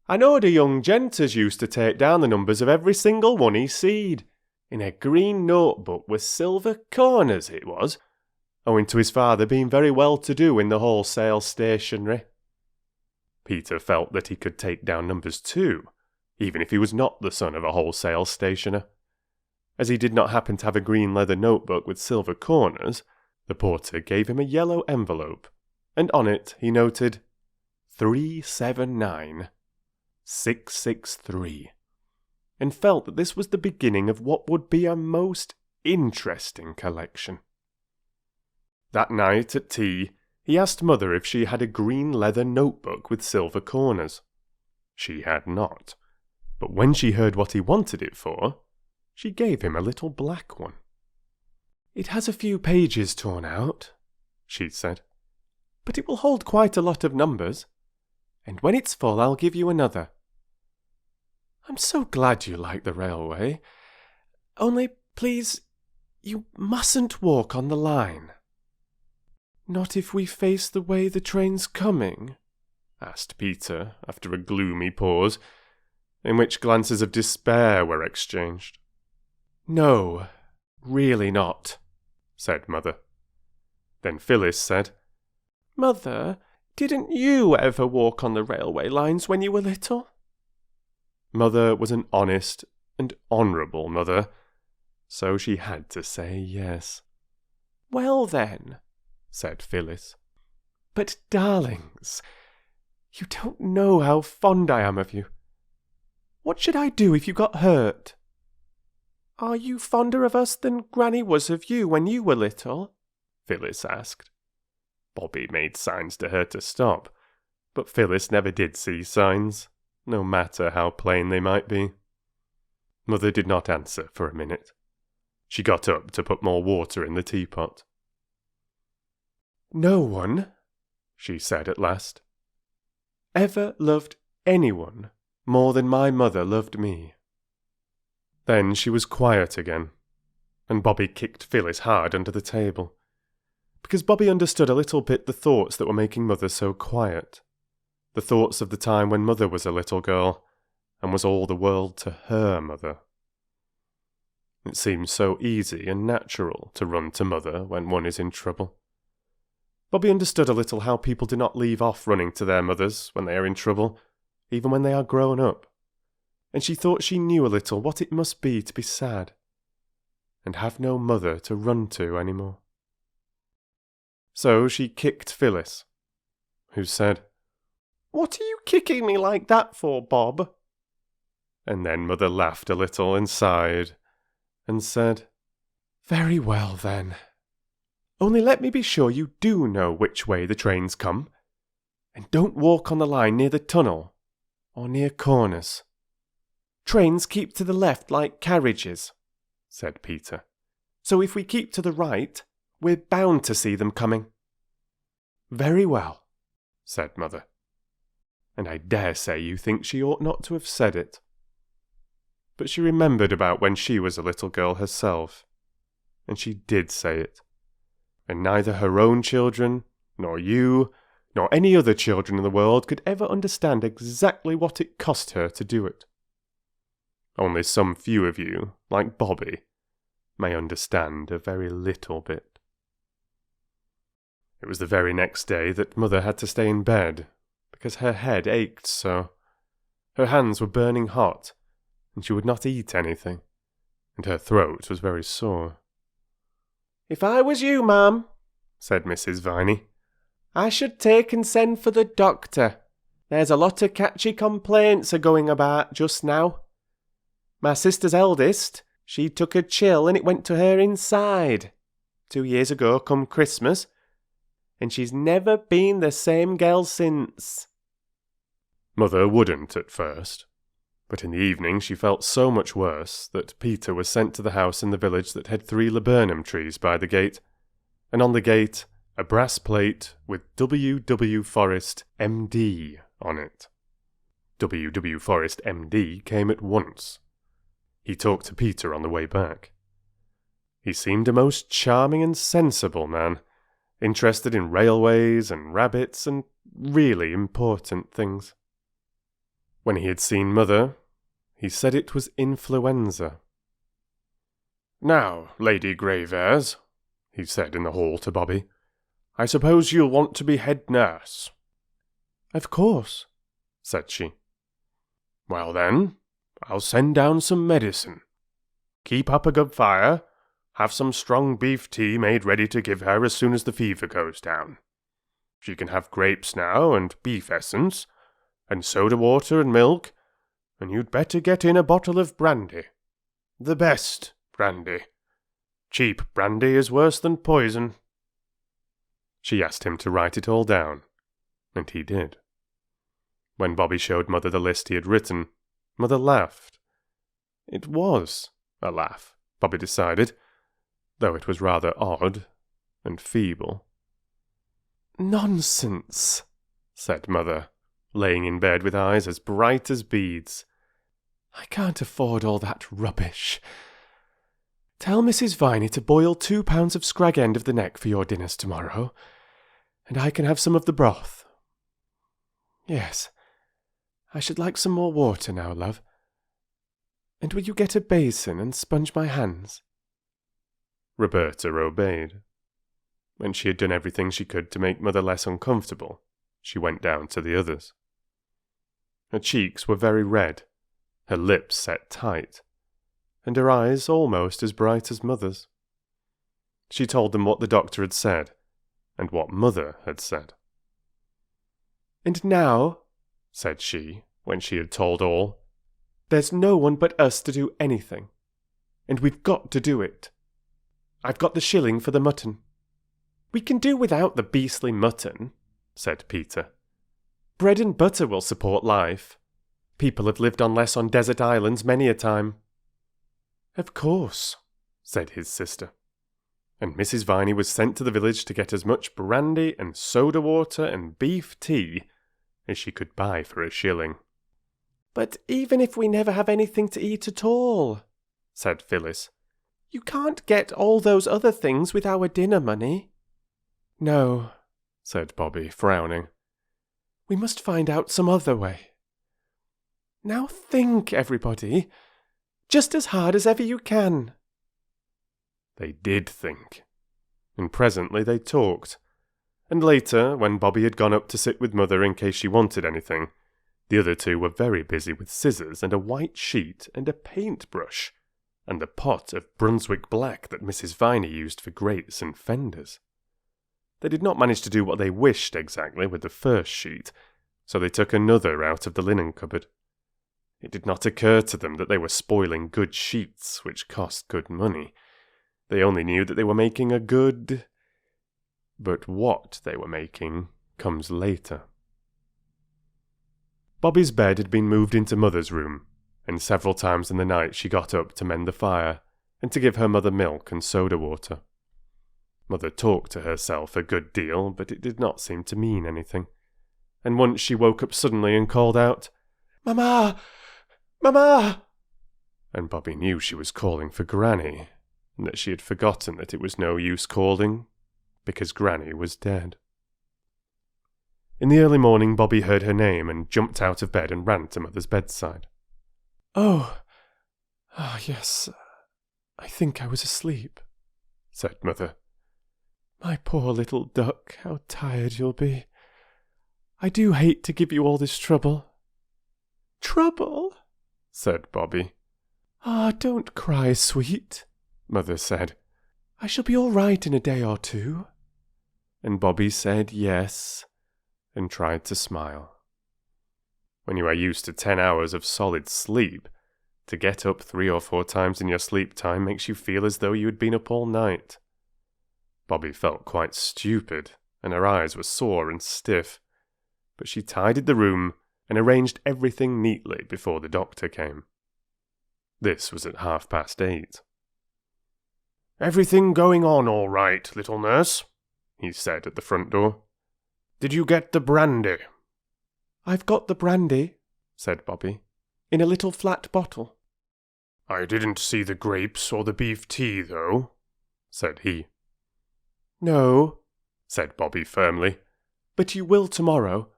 "I knowed a young gent as used to take down the numbers of every single one he seed, in a green notebook with silver corners it was, owing to his father being very well-to-do in the wholesale stationery." Peter felt that he could take down numbers too, even if he was not the son of a wholesale stationer. As he did not happen to have a green leather notebook with silver corners, the porter gave him a yellow envelope, and on it he noted 379 663, and felt that this was the beginning of what would be a most interesting collection. That night at tea, he asked Mother if she had a green leather notebook with silver corners. She had not, but when she heard what he wanted it for, she gave him a little black one. "It has a few pages torn out," she said, "but it will hold quite a lot of numbers, and when it's full I'll give you another. I'm so glad you like the railway. Only, please, you mustn't walk on the line." Not if we face the way the train's coming? Asked Peter, after a gloomy pause, in which glances of despair were exchanged. No, really not, said Mother. Then Phyllis said, Mother, didn't you ever walk on the railway lines when you were little? Mother was an honest and honourable mother, so she had to say yes. Well then, said Phyllis. But darlings, you don't know how fond I am of you. What should I do if you got hurt? Are you fonder of us than Granny was of you when you were little? Phyllis asked. Bobbie made signs to her to stop, but Phyllis never did see signs, no matter how plain they might be. Mother did not answer for a minute. She got up to put more water in the teapot. No one, she said at last, ever loved anyone more than my mother loved me. Then she was quiet again, and Bobbie kicked Phyllis hard under the table, because Bobbie understood a little bit the thoughts that were making Mother so quiet, the thoughts of the time when Mother was a little girl, and was all the world to her mother. It seemed so easy and natural to run to Mother when one is in trouble. Bobbie understood a little how people do not leave off running to their mothers when they are in trouble, even when they are grown up, and she thought she knew a little what it must be to be sad, and have no mother to run to any more. So she kicked Phyllis, who said, What are you kicking me like that for, Bob? And then Mother laughed a little and sighed, and said, Very well then. Only let me be sure you do know which way the trains come, and don't walk on the line near the tunnel, or near corners. Trains keep to the left like carriages, said Peter. So if we keep to the right, we're bound to see them coming. Very well, said Mother. And I dare say you think she ought not to have said it. But she remembered about when she was a little girl herself, and she did say it. And neither her own children, nor you, nor any other children in the world could ever understand exactly what it cost her to do it. Only some few of you, like Bobbie, may understand a very little bit. It was the very next day that Mother had to stay in bed, because her head ached so. Her hands were burning hot, and she would not eat anything, and her throat was very sore. If I was you, ma'am, said Mrs. Viney, I should take and send for the doctor. There's a lot of catchy complaints a-going about just now. My sister's eldest, she took a chill and it went to her inside, 2 years ago come Christmas, and she's never been the same girl since. Mother wouldn't at first, but in the evening she felt so much worse that Peter was sent to the house in the village that had 3 laburnum trees by the gate, and on the gate a brass plate with W. Forrest, M.D. on it. W. Forrest, M.D. came at once. He talked to Peter on the way back. He seemed a most charming and sensible man, interested in railways and rabbits and really important things. When he had seen Mother, he said it was influenza. "Now, Lady Graveairs," he said in the hall to Bobbie, "I suppose you'll want to be head nurse." "Of course," said she. "Well then, I'll send down some medicine. Keep up a good fire. Have some strong beef tea made ready to give her as soon as the fever goes down. She can have grapes now, and beef essence, and soda water and milk, and you'd better get in a bottle of brandy. The best brandy. Cheap brandy is worse than poison." She asked him to write it all down, and he did. When Bobbie showed Mother the list he had written, Mother laughed. It was a laugh, Bobbie decided, though it was rather odd and feeble. "Nonsense," said Mother, laying in bed with eyes as bright as beads. "I can't afford all that rubbish. Tell Mrs. Viney to boil 2 pounds of scrag end of the neck for your dinners tomorrow, And I can have some of the broth. Yes, I should like some more water now, love. And will you get a basin and sponge my hands?" Roberta obeyed. When she had done everything she could to make Mother less uncomfortable, she went down to the others. Her cheeks were very red, her lips set tight, and her eyes almost as bright as Mother's. She told them what the doctor had said, and what Mother had said. "And now," said she, when she had told all, "there's no one but us to do anything, and we've got to do it. I've got the shilling for the mutton." "We can do without the beastly mutton," said Peter. "Bread and butter will support life. People have lived on less on desert islands many a time." "Of course," said his sister. And Mrs. Viney was sent to the village to get as much brandy and soda water and beef tea as she could buy for a shilling. "But even if we never have anything to eat at all," said Phyllis, "you can't get all those other things with our dinner money." "No," said Bobbie, frowning. "We must find out some other way. Now think, everybody, just as hard as ever you can." They did think, and presently they talked, and later, when Bobbie had gone up to sit with Mother in case she wanted anything, the other two were very busy with scissors and a white sheet and a paintbrush, and the pot of Brunswick black that Mrs. Viney used for grates and fenders. They did not manage to do what they wished exactly with the first sheet, so they took another out of the linen cupboard. It did not occur to them that they were spoiling good sheets, which cost good money. They only knew that they were making a good... But what they were making comes later. Bobbie's bed had been moved into Mother's room, and several times in the night she got up to mend the fire, and to give her mother milk and soda water. Mother talked to herself a good deal, but it did not seem to mean anything. And once she woke up suddenly and called out, "Mamma! Mamma!" And Bobbie knew she was calling for Granny, and that she had forgotten that it was no use calling, because Granny was dead. In the early morning Bobbie heard her name and jumped out of bed and ran to Mother's bedside. Oh, yes, I think I was asleep," said Mother. "My poor little duck, how tired you'll be. I do hate to give you all this trouble." "Trouble?" said Bobbie. "Ah, don't cry, sweet," Mother said. "I shall be all right in a day or two." And Bobbie said yes, and tried to smile. When you are used to 10 hours of solid sleep, to get up 3 or 4 times in your sleep time makes you feel as though you had been up all night. Bobbie felt quite stupid, and her eyes were sore and stiff, but she tidied the room and arranged everything neatly before the doctor came. This was at 8:30. "Everything going on all right, little nurse?" he said at the front door. "Did you get the brandy?" "I've got the brandy," said Bobbie, "in a little flat bottle." I didn't see the grapes or the beef tea, though, said he. No, said Bobbie firmly. But you will tomorrow.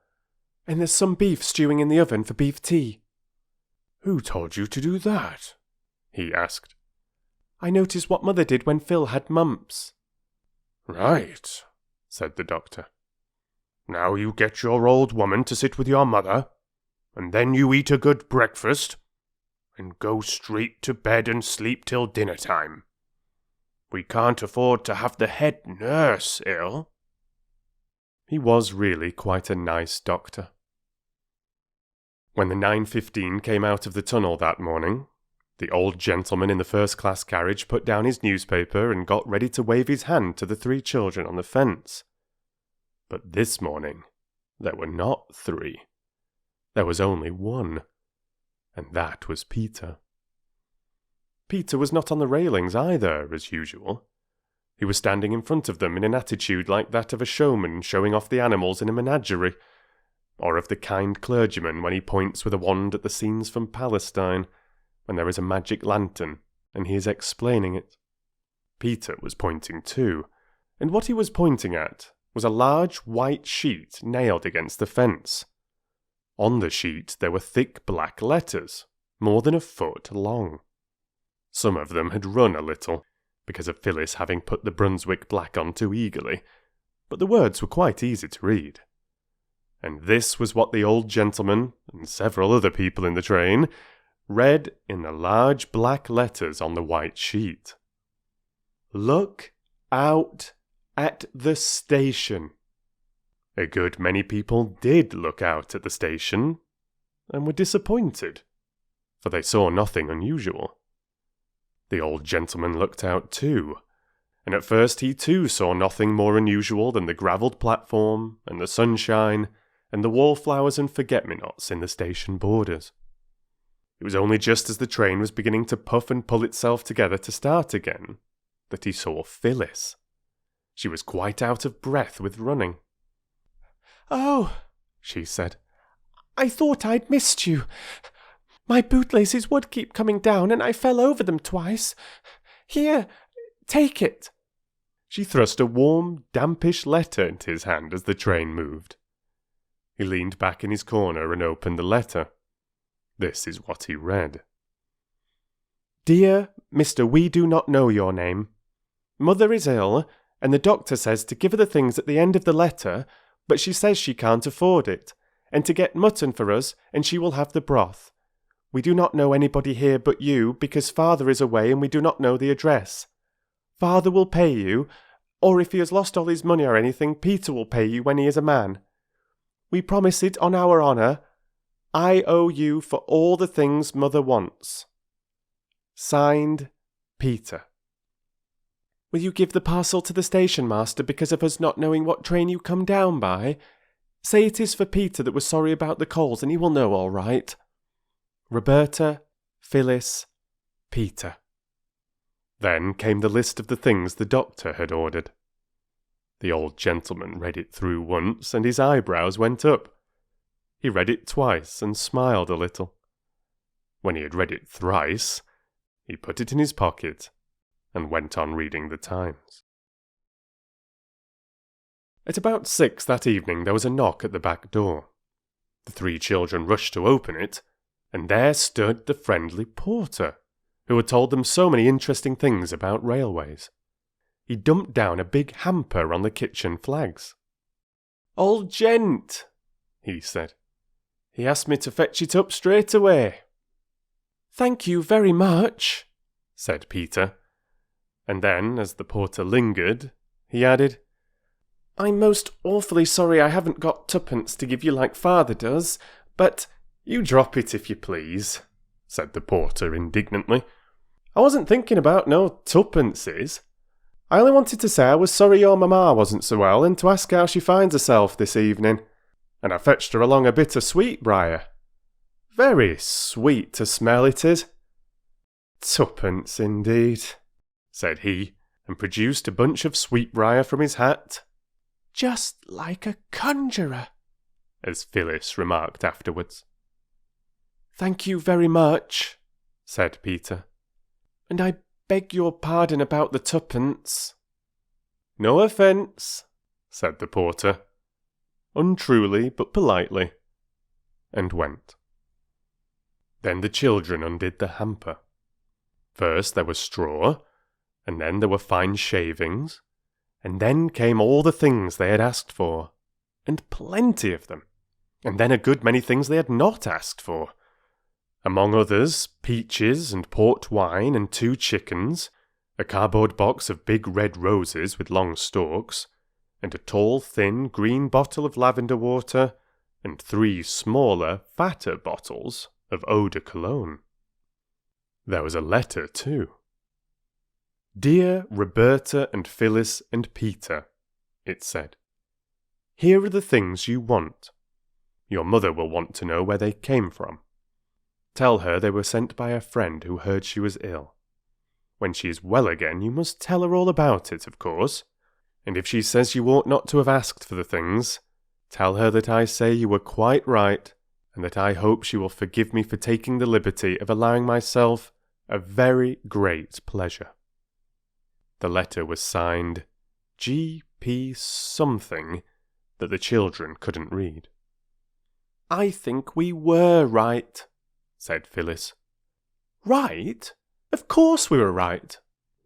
And there's some beef stewing in the oven for beef tea. Who told you to do that? He asked. I noticed what Mother did when Phil had mumps. Right, said the doctor. Now you get your old woman to sit with your mother, and then you eat a good breakfast, and go straight to bed and sleep till dinner time. We can't afford to have the head nurse ill. He was really quite a nice doctor. When the 9:15 came out of the tunnel that morning, the old gentleman in the first-class carriage put down his newspaper and got ready to wave his hand to the 3 children on the fence. But this morning, there were not 3. There was only 1, and that was Peter. Peter was not on the railings either, as usual. He was standing in front of them in an attitude like that of a showman showing off the animals in a menagerie, or of the kind clergyman when he points with a wand at the scenes from Palestine, when there is a magic lantern, and he is explaining it. Peter was pointing too, and what he was pointing at was a large white sheet nailed against the fence. On the sheet there were thick black letters, more than a foot long. Some of them had run a little, because of Phyllis having put the Brunswick black on too eagerly, but the words were quite easy to read. And this was what the old gentleman, and several other people in the train, read in the large black letters on the white sheet. Look out at the station. A good many people did look out at the station, and were disappointed, for they saw nothing unusual. The old gentleman looked out too, and at first he too saw nothing more unusual than the gravelled platform, and the sunshine, and the wallflowers and forget-me-nots in the station borders. It was only just as the train was beginning to puff and pull itself together to start again that he saw Phyllis. She was quite out of breath with running. "Oh," she said. "I thought I'd missed you. My bootlaces would keep coming down, and I fell over them twice. Here, take it." She thrust a warm, dampish letter into his hand as the train moved. He leaned back in his corner and opened the letter. This is what he read. Dear Mr. We do not know your name. Mother is ill, and the doctor says to give her the things at the end of the letter, but she says she can't afford it, and to get mutton for us, and she will have the broth. We do not know anybody here but you, because father is away and we do not know the address. Father will pay you, or if he has lost all his money or anything, Peter will pay you when he is a man. We promise it on our honour. I owe you for all the things mother wants. Signed, Peter. Will you give the parcel to the station master because of us not knowing what train you come down by? Say it is for Peter that was sorry about the coals, and he will know all right. Roberta, Phyllis, Peter. Then came the list of the things the doctor had ordered. The old gentleman read it through once, and his eyebrows went up. He read it twice and smiled a little. When he had read it thrice, he put it in his pocket and went on reading the Times. At about 6 that evening there was a knock at the back door. The 3 children rushed to open it, and there stood the friendly porter, who had told them so many interesting things about railways. He dumped down a big hamper on the kitchen flags. "Old gent," he said. "He asked me to fetch it up straight away." "Thank you very much," said Peter. And then, as the porter lingered, he added, "I'm most awfully sorry I haven't got 2pence to give you like father does, but—" "You drop it if you please," said the porter indignantly. "I wasn't thinking about no 2pences. I only wanted to say I was sorry your mamma wasn't so well, and to ask how she finds herself this evening. And I fetched her along a bit of sweetbriar. Very sweet to smell it is." "2pence indeed," said he, and produced a bunch of sweetbriar from his hat. "Just like a conjurer," as Phyllis remarked afterwards. "Thank you very much," said Peter. "And I beg your pardon about the 2pence. "No offence," said the porter, untruly but politely, and went. Then the children undid the hamper. First there was straw, and then there were fine shavings, and then came all the things they had asked for, and plenty of them, and then a good many things they had not asked for. Among others, peaches and port wine and 2 chickens, a cardboard box of big red roses with long stalks, and a tall, thin, green bottle of lavender water, and 3 smaller, fatter bottles of eau de cologne. There was a letter, too. "Dear Roberta and Phyllis and Peter," it said, "here are the things you want. Your mother will want to know where they came from. Tell her they were sent by a friend who heard she was ill. When she is well again, you must tell her all about it, of course. And if she says you ought not to have asked for the things, tell her that I say you were quite right, and that I hope she will forgive me for taking the liberty of allowing myself a very great pleasure." The letter was signed G. P something that the children couldn't read. I think we were right, said Phyllis. Right? Of course we were right,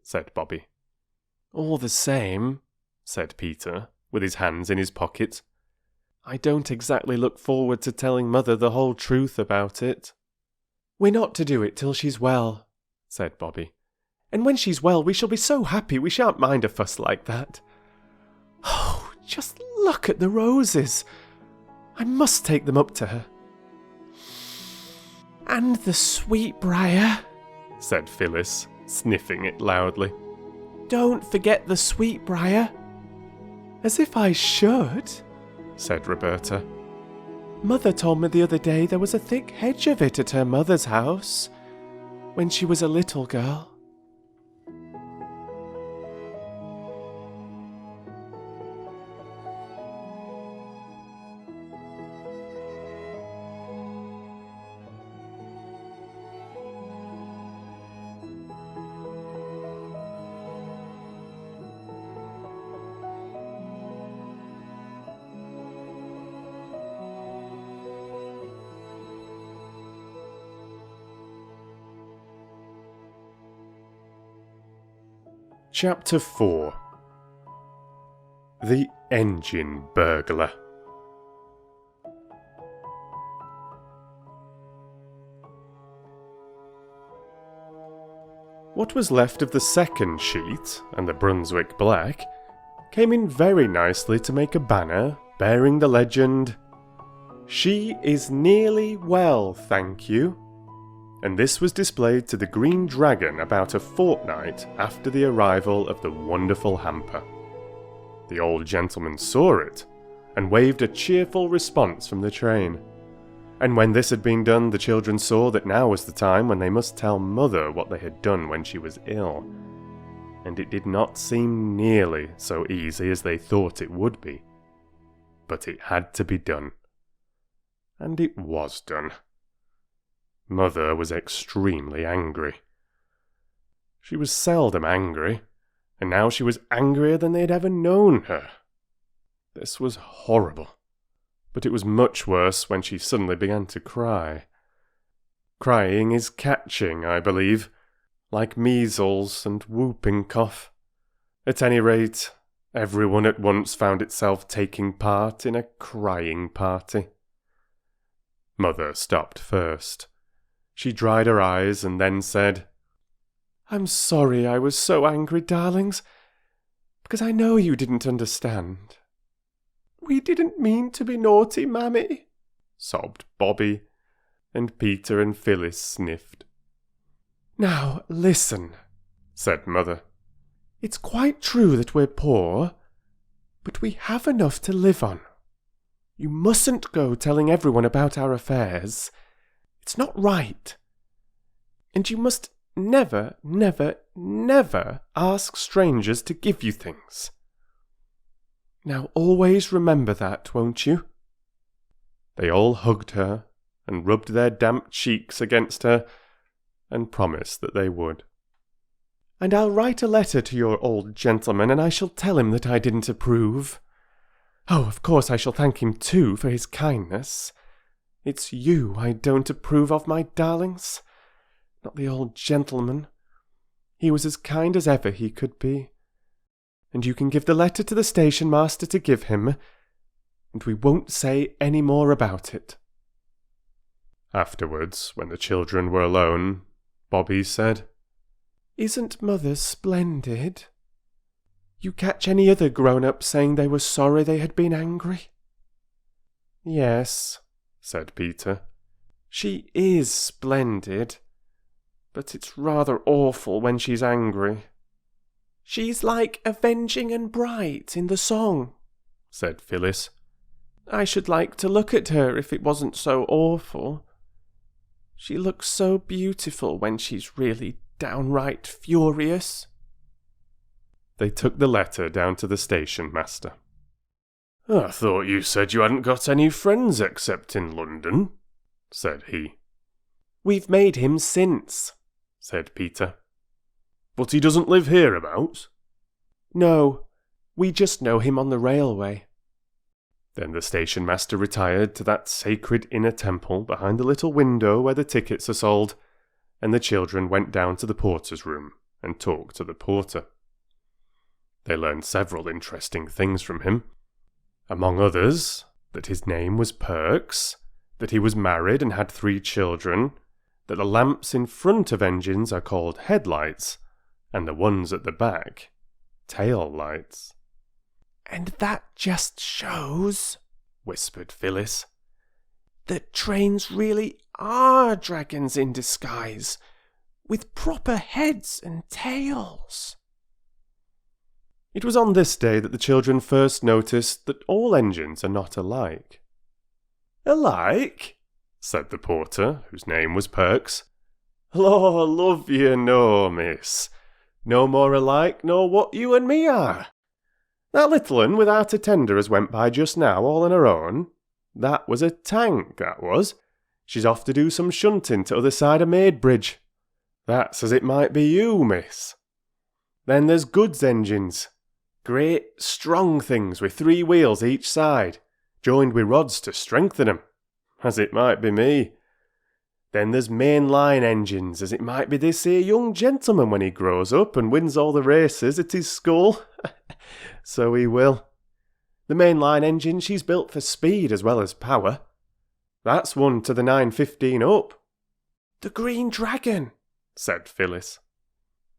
said Bobbie. All the same, said Peter, with his hands in his pockets. I don't exactly look forward to telling Mother the whole truth about it. We're not to do it till she's well, said Bobbie. And when she's well, we shall be so happy we shan't mind a fuss like that. Oh, just look at the roses. I must take them up to her. And the sweetbriar, said Phyllis, sniffing it loudly. Don't forget the sweetbriar. As if I should, said Roberta. Mother told me the other day there was a thick hedge of it at her mother's house, when she was a little girl. Chapter 4. The Engine-burglar. What was left of the second sheet, and the Brunswick black, came in very nicely to make a banner bearing the legend, "She is nearly well, thank you." And this was displayed to the Green Dragon about a fortnight after the arrival of the wonderful hamper. The old gentleman saw it, and waved a cheerful response from the train. And when this had been done, the children saw that now was the time when they must tell Mother what they had done when she was ill. And it did not seem nearly so easy as they thought it would be. But it had to be done. And it was done. Mother was extremely angry. She was seldom angry, and now she was angrier than they had ever known her. This was horrible, but it was much worse when she suddenly began to cry. Crying is catching, I believe, like measles and whooping cough. At any rate, everyone at once found itself taking part in a crying party. Mother stopped first. She dried her eyes and then said, I'm sorry I was so angry, darlings, because I know you didn't understand. We didn't mean to be naughty, Mammy, sobbed Bobbie, and Peter and Phyllis sniffed. Now, listen, said Mother. It's quite true that we're poor, but we have enough to live on. You mustn't go telling everyone about our affairs. It's not right. And you must never, never, never ask strangers to give you things. Now always remember that, won't you? They all hugged her and rubbed their damp cheeks against her and promised that they would. And I'll write a letter to your old gentleman, and I shall tell him that I didn't approve. Oh, of course I shall thank him too for his kindness. It's you I don't approve of, my darlings. Not the old gentleman. He was as kind as ever he could be. And you can give the letter to the station master to give him, and we won't say any more about it. Afterwards, when the children were alone, Bobbie said, Isn't Mother splendid? You catch any other grown-up saying they were sorry they had been angry? Yes, said Peter. She is splendid, but it's rather awful when she's angry. She's like avenging and bright in the song, said Phyllis. I should like to look at her if it wasn't so awful. She looks so beautiful when she's really downright furious. They took the letter down to the station master. I thought you said you hadn't got any friends except in London, said he. We've made him since, said Peter. But he doesn't live hereabouts? No, We just know him on the railway." Then the station master retired to that sacred inner temple behind the little window where the tickets are sold, and the children went down to the porter's room and talked to the porter. They learned several interesting things from him. Among others, that his name was Perks, that he was married and had 3 children, that the lamps in front of engines are called headlights, and the ones at the back, tail lights. "And that just shows," whispered Phyllis, "that trains really are dragons in disguise, with proper heads and tails." It was on this day that the children first noticed that all engines are not alike. "Alike?" said the porter, whose name was Perks. "Law, love you, no, miss. No more alike nor what you and me are. That little un without a tender as went by just now all on her own, that was a tank, that was. She's off to do some shunting to other side of Maidbridge. That's as it might be you, miss. Then there's goods engines. Great, strong things with 3 wheels each side, joined with rods to strengthen 'em, as it might be me. Then there's main line engines, as it might be this here young gentleman when he grows up and wins all the races at his school. So he will. The main line engine she's built for speed as well as power. That's one to the 915 up." "The Green Dragon," said Phyllis.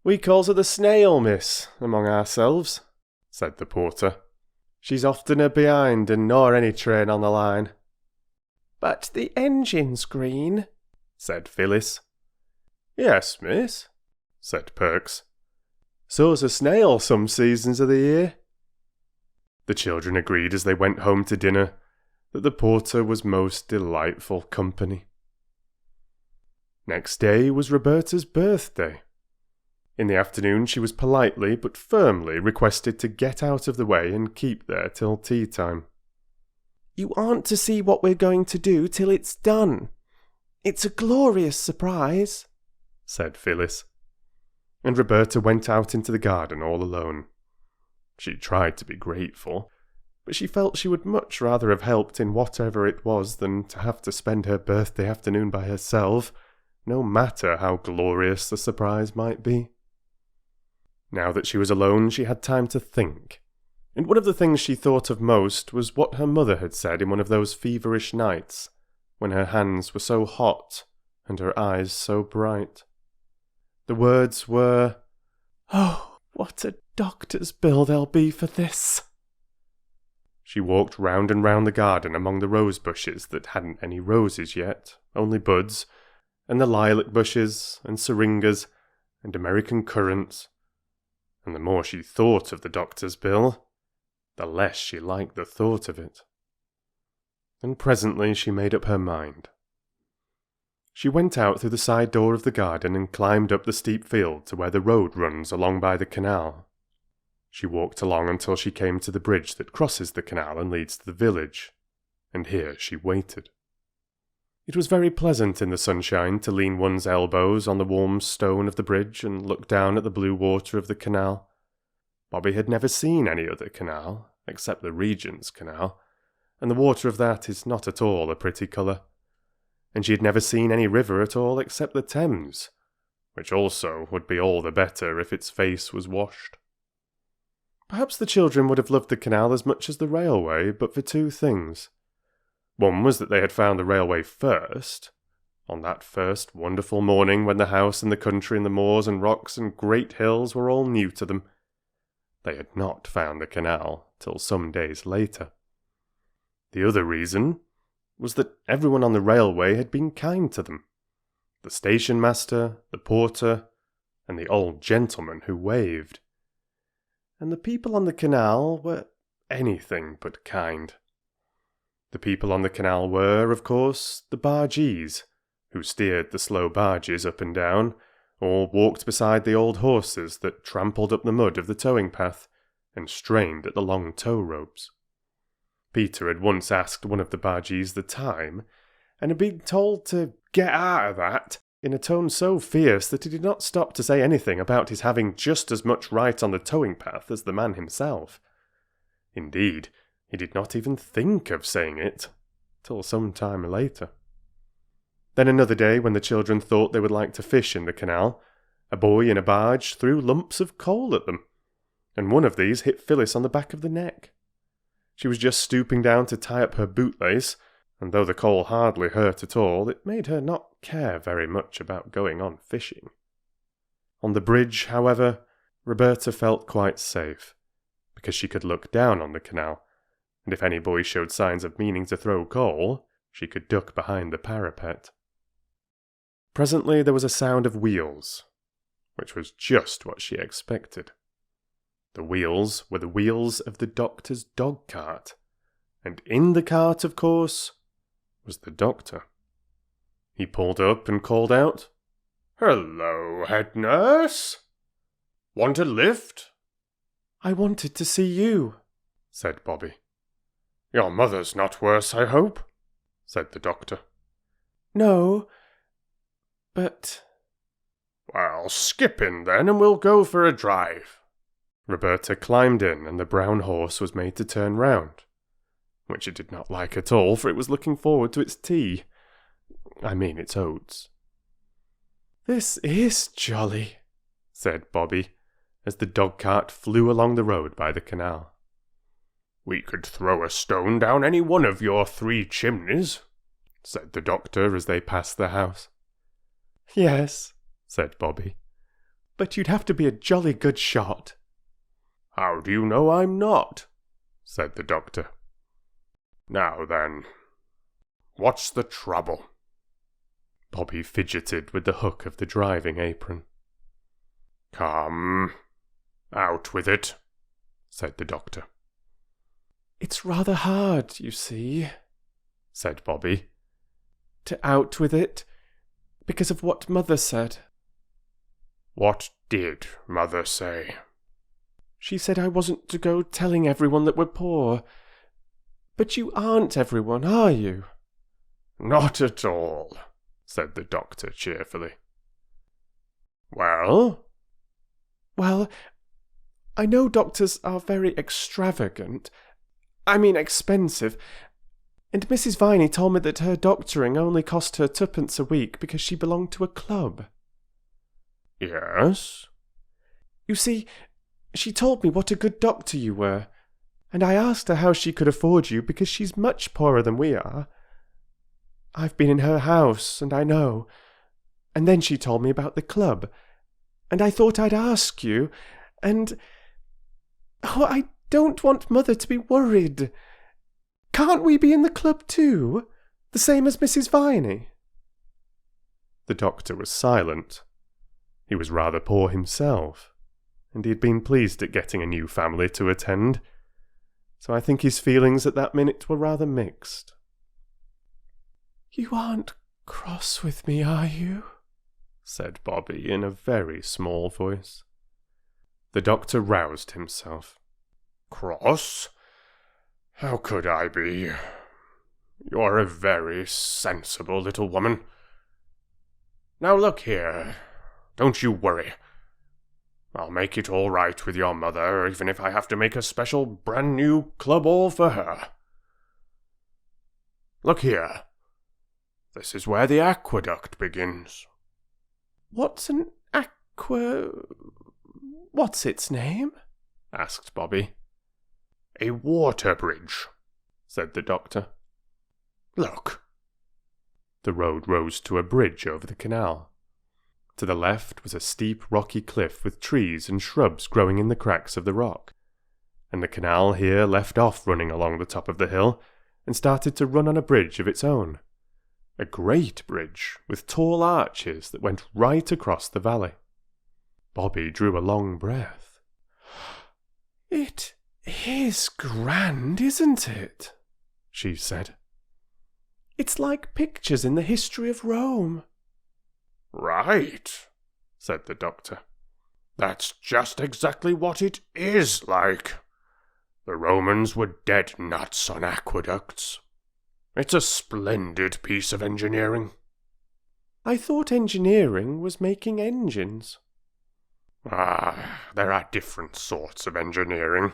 "We calls her the Snail, miss, among ourselves," said the porter. "She's oftener behind and nor any train on the line." "But the engine's green," said Phyllis. "Yes, miss," said Perks. "So's a snail some seasons of the year." The children agreed as they went home to dinner that the porter was most delightful company. Next day was Roberta's birthday. In the afternoon she was politely but firmly requested to get out of the way and keep there till tea time. "You aren't to see what we're going to do till it's done. It's a glorious surprise," said Phyllis. And Roberta went out into the garden all alone. She tried to be grateful, but she felt she would much rather have helped in whatever it was than to have to spend her birthday afternoon by herself, no matter how glorious the surprise might be. Now that she was alone, she had time to think, and one of the things she thought of most was what her mother had said in one of those feverish nights, when her hands were so hot and her eyes so bright. The words were, "Oh, what a doctor's bill there'll be for this." She walked round and round the garden among the rose bushes that hadn't any roses yet, only buds, and the lilac bushes, and syringas, and American currants, and the more she thought of the doctor's bill, the less she liked the thought of it. And presently she made up her mind. She went out through the side door of the garden and climbed up the steep field to where the road runs along by the canal. She walked along until she came to the bridge that crosses the canal and leads to the village, and here she waited. It was very pleasant in the sunshine to lean one's elbows on the warm stone of the bridge and look down at the blue water of the canal. Bobbie had never seen any other canal, except the Regent's Canal, and the water of that is not at all a pretty colour. And she had never seen any river at all except the Thames, which also would be all the better if its face was washed. Perhaps the children would have loved the canal as much as the railway, but for 2 things. One was that they had found the railway first, on that first wonderful morning when the house and the country and the moors and rocks and great hills were all new to them. They had not found the canal till some days later. The other reason was that everyone on the railway had been kind to them. The station master, the porter, and the old gentleman who waved. And the people on the canal were anything but kind. The people on the canal were, of course, the bargees, who steered the slow barges up and down, or walked beside the old horses that trampled up the mud of the towing path and strained at the long tow ropes. Peter had once asked one of the bargees the time, and had been told to get out of that in a tone so fierce that he did not stop to say anything about his having just as much right on the towing path as the man himself. Indeed, he did not even think of saying it till some time later. Then another day, when the children thought they would like to fish in the canal, a boy in a barge threw lumps of coal at them, and one of these hit Phyllis on the back of the neck. She was just stooping down to tie up her bootlace, and though the coal hardly hurt at all, it made her not care very much about going on fishing. On the bridge, however, Roberta felt quite safe, because she could look down on the canal, and if any boy showed signs of meaning to throw coal, she could duck behind the parapet. Presently there was a sound of wheels, which was just what she expected. The wheels were the wheels of the doctor's dog cart, and in the cart, of course, was the doctor. He pulled up and called out, "Hello, head nurse. Want a lift?" "I wanted to see you," said Bobbie. "Your mother's not worse, I hope?" said the doctor. "No, but—" "Well, skip in then, and we'll go for a drive." Roberta climbed in, and the brown horse was made to turn round, which it did not like at all, for it was looking forward to its tea. I mean, its oats. "This is jolly," said Bobbie, as the dog-cart flew along the road by the canal. "We could throw a stone down any one of your 3 chimneys," said the doctor as they passed the house. "Yes," said Bobbie. "but you'd have to be a jolly good shot." "How do you know I'm not?" said the doctor. "Now then, what's the trouble?" Bobbie fidgeted with the hook of the driving apron. "Come, out with it," said the doctor. "It's rather hard, you see," said Bobbie. "to out with it, because of what Mother said." "What did Mother say?" "She said I wasn't to go telling everyone that we're poor. But you aren't everyone, are you?" "Not at all," said the doctor cheerfully. "Well?" "Well, I know doctors are very extravagant. I mean expensive. And Mrs. Viney told me that her doctoring only cost her 2pence a week because she belonged to a club." "Yes?" "You see, she told me what a good doctor you were, and I asked her how she could afford you because she's much poorer than we are. I've been in her house, and I know. And then she told me about the club, and I thought I'd ask you, and... Oh, I don't want Mother to be worried. Can't we be in the club too, the same as Mrs. Viney?" The doctor was silent. He was rather poor himself, and he had been pleased at getting a new family to attend, so I think his feelings at that minute were rather mixed. "You aren't cross with me, are you?" said Bobbie in a very small voice. The doctor roused himself. "Cross? How could I be? You're a very sensible little woman. Now look here, don't you worry. I'll make it all right with your mother, even if I have to make a special brand new club all for her. Look here. This is where the aqueduct begins." "What's an What's its name?" asked Bobbie. "A water bridge," said the doctor. "Look." The road rose to a bridge over the canal. To the left was a steep rocky cliff with trees and shrubs growing in the cracks of the rock, and the canal here left off running along the top of the hill and started to run on a bridge of its own. A great bridge with tall arches that went right across the valley. Bobbie drew a long breath. "It is grand, isn't it?" she said. "It's like pictures in the history of Rome." "Right," said the doctor. "That's just exactly what it is like. The Romans were dead nuts on aqueducts. It's a splendid piece of engineering." "I thought engineering was making engines." "Ah, there are different sorts of engineering.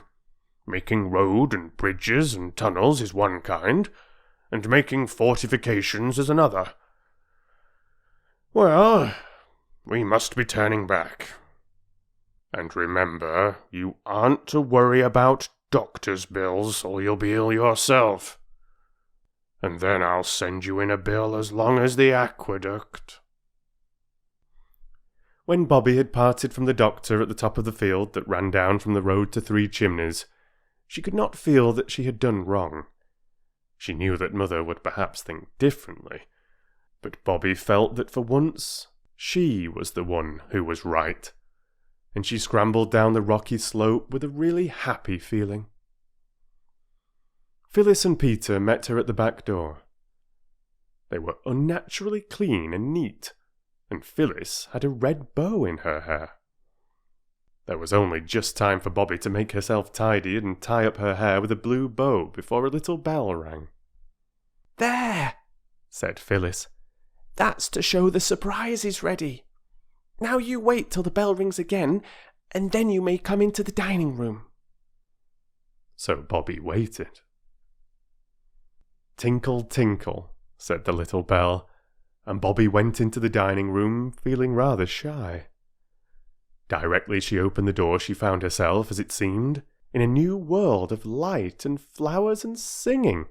Making road and bridges and tunnels is one kind, and making fortifications is another. Well, we must be turning back. And remember, you aren't to worry about doctor's bills, or you'll be ill yourself. And then I'll send you in a bill as long as the aqueduct." When Bobbie had parted from the doctor at the top of the field that ran down from the road to Three Chimneys, she could not feel that she had done wrong. She knew that Mother would perhaps think differently, but Bobbie felt that for once she was the one who was right, and she scrambled down the rocky slope with a really happy feeling. Phyllis and Peter met her at the back door. They were unnaturally clean and neat, and Phyllis had a red bow in her hair. There was only just time for Bobbie to make herself tidy and tie up her hair with a blue bow before a little bell rang. "There," said Phyllis. "That's to show the surprise is ready. Now you wait till the bell rings again, and then you may come into the dining room." So Bobbie waited. "Tinkle, tinkle," said the little bell, and Bobbie went into the dining room feeling rather shy. Directly she opened the door, she found herself, as it seemed, in a new world of light and flowers and singing.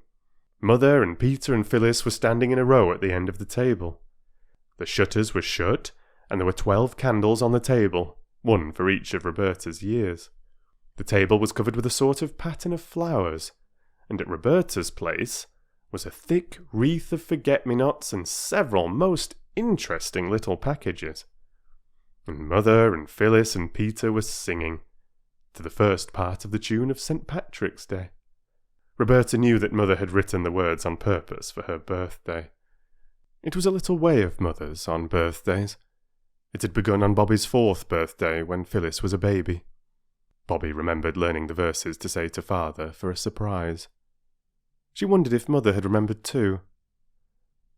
Mother and Peter and Phyllis were standing in a row at the end of the table. The shutters were shut, and there were 12 candles on the table, one for each of Roberta's years. The table was covered with a sort of pattern of flowers, and at Roberta's place was a thick wreath of forget-me-nots and several most interesting little packages. And Mother and Phyllis and Peter were singing, to the first part of the tune of St. Patrick's Day. Roberta knew that Mother had written the words on purpose for her birthday. It was a little way of Mother's on birthdays. It had begun on Bobbie's 4th birthday when Phyllis was a baby. Bobbie remembered learning the verses to say to Father for a surprise. She wondered if Mother had remembered too.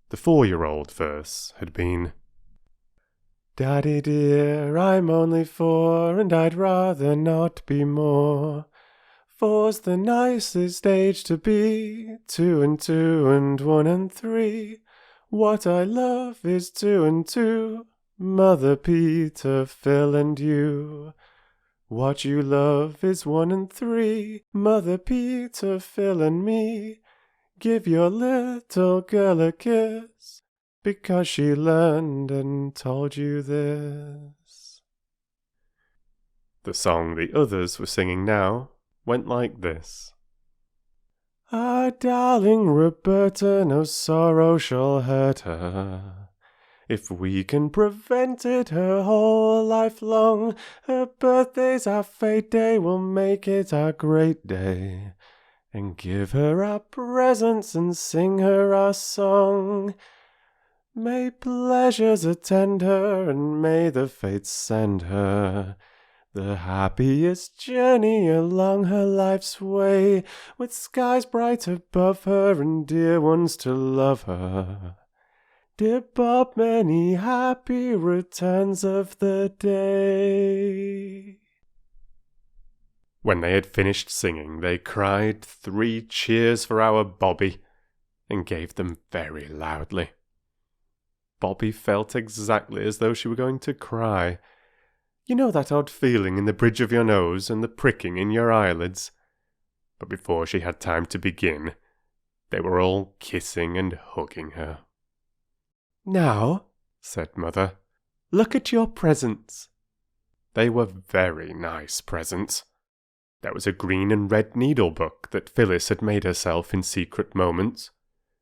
The 4-year-old verse had been, "Daddy dear, I'm only 4, and I'd rather not be more. 4's the nicest age to be, 2 and 2 and 1 and 3. What I love is 2 and 2, Mother, Peter, Phil and you. What you love is 1 and 3, Mother, Peter, Phil and me. Give your little girl a kiss, because she learned and told you this." The song the others were singing now went like this. "Our darling Roberta, no sorrow shall hurt her. If we can prevent it her whole life long, her birthday's our fate day, we'll make it our great day, and give her our presents and sing her our song. May pleasures attend her, and may the fates send her the happiest journey along her life's way, with skies bright above her and dear ones to love her. Dear Bob, many happy returns of the day." When they had finished singing, they cried 3 cheers for our Bobbie, and gave them very loudly. Bobbie felt exactly as though she were going to cry. You know that odd feeling in the bridge of your nose and the pricking in your eyelids? But before she had time to begin, they were all kissing and hugging her. "Now," said Mother, "look at your presents." They were very nice presents. There was a green and red needlebook that Phyllis had made herself in secret moments.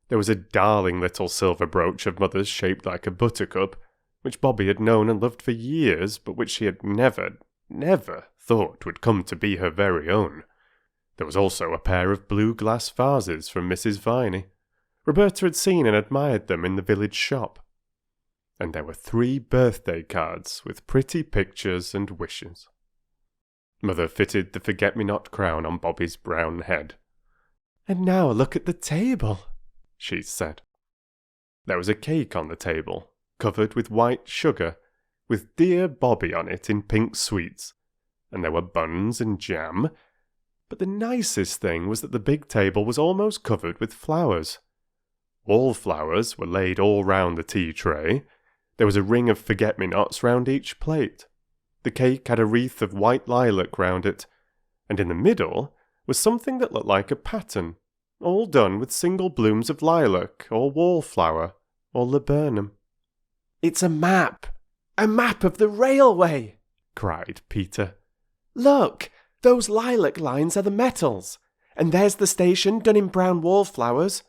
There was a darling little silver brooch of Mother's shaped like a buttercup, which Bobbie had known and loved for years, but which she had never thought would come to be her very own. There was also a pair of blue glass vases from Mrs. Viney. Roberta had seen and admired them in the village shop. And there were 3 birthday cards with pretty pictures and wishes. Mother fitted the forget-me-not crown on Bobbie's brown head. "And now look at the table," she said. There was a cake on the table, covered with white sugar, with dear Bobbie on it in pink sweets, and there were buns and jam, But the nicest thing was that the big table was almost covered with flowers. Wallflowers were laid all round the tea tray. There was a ring of forget-me-nots round each plate. The cake had a wreath of white lilac round it, and in the middle was something that looked like a pattern, all done with single blooms of lilac, or wallflower, or laburnum. "It's a map! A map of the railway!" cried Peter. "Look! Those lilac lines are the metals, and there's the station done in brown wallflowers.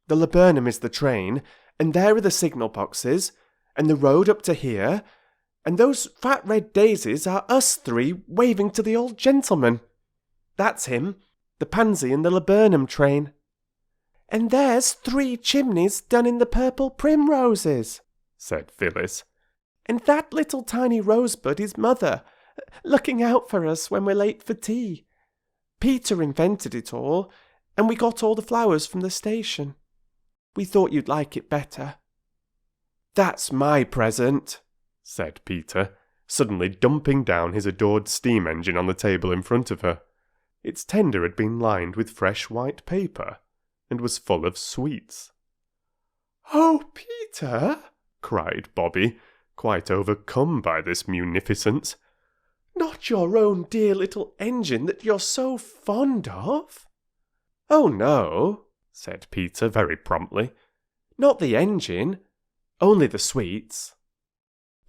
The laburnum is the train, and there are the signal boxes, and the road up to here, and those fat red daisies are us three waving to the old gentleman. That's him, the pansy and the laburnum train. And there's 3 chimneys done in the purple primroses," said Phyllis. "And that little tiny rosebud is Mother, looking out for us when we're late for tea. Peter invented it all, and we got all the flowers from the station. We thought you'd like it better." "That's my present," said Peter, suddenly dumping down his adored steam engine on the table in front of her. Its tender had been lined with fresh white paper, and was full of sweets. "Oh, Peter!" cried Bobbie, quite overcome by this munificence. "Not your own dear little engine that you're so fond of?" "Oh, no," said Peter very promptly. "Not the engine, only the sweets."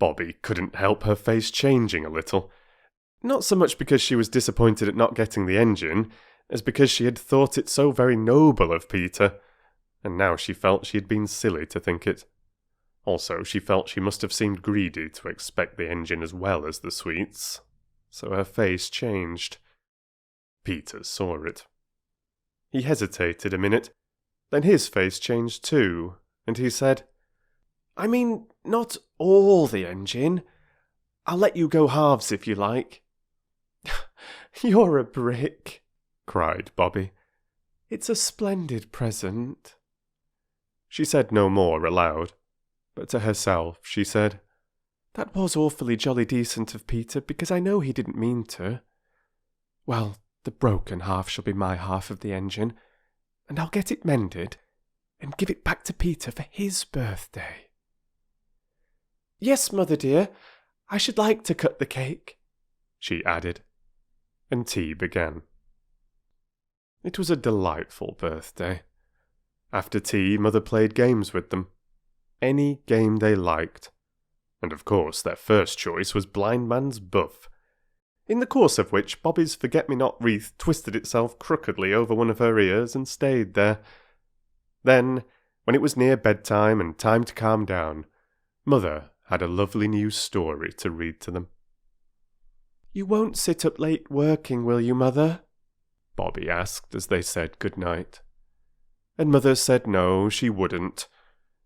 Bobbie couldn't help her face changing a little, not so much because she was disappointed at not getting the engine, as because she had thought it so very noble of Peter, and now she felt she had been silly to think it. Also, she felt she must have seemed greedy to expect the engine as well as the sweets, so her face changed. Peter saw it. He hesitated a minute, then his face changed too, and he said, "I mean, not all the engine. I'll let you go halves if you like." "You're a brick," cried Bobbie. "It's a splendid present." She said no more aloud, but to herself she said, "That was awfully jolly decent of Peter, because I know he didn't mean to. Well, the broken half shall be my half of the engine, and I'll get it mended and give it back to Peter for his birthday." "Yes, Mother dear, I should like to cut the cake," she added, and tea began. It was a delightful birthday. After tea, Mother played games with them. Any game they liked. And of course their first choice was Blind Man's Buff, in the course of which Bobbie's forget-me-not wreath twisted itself crookedly over one of her ears and stayed there. Then, when it was near bedtime and time to calm down, Mother had a lovely new story to read to them. "You won't sit up late working, will you, Mother?" Bobbie asked as they said good night. And Mother said no, she wouldn't.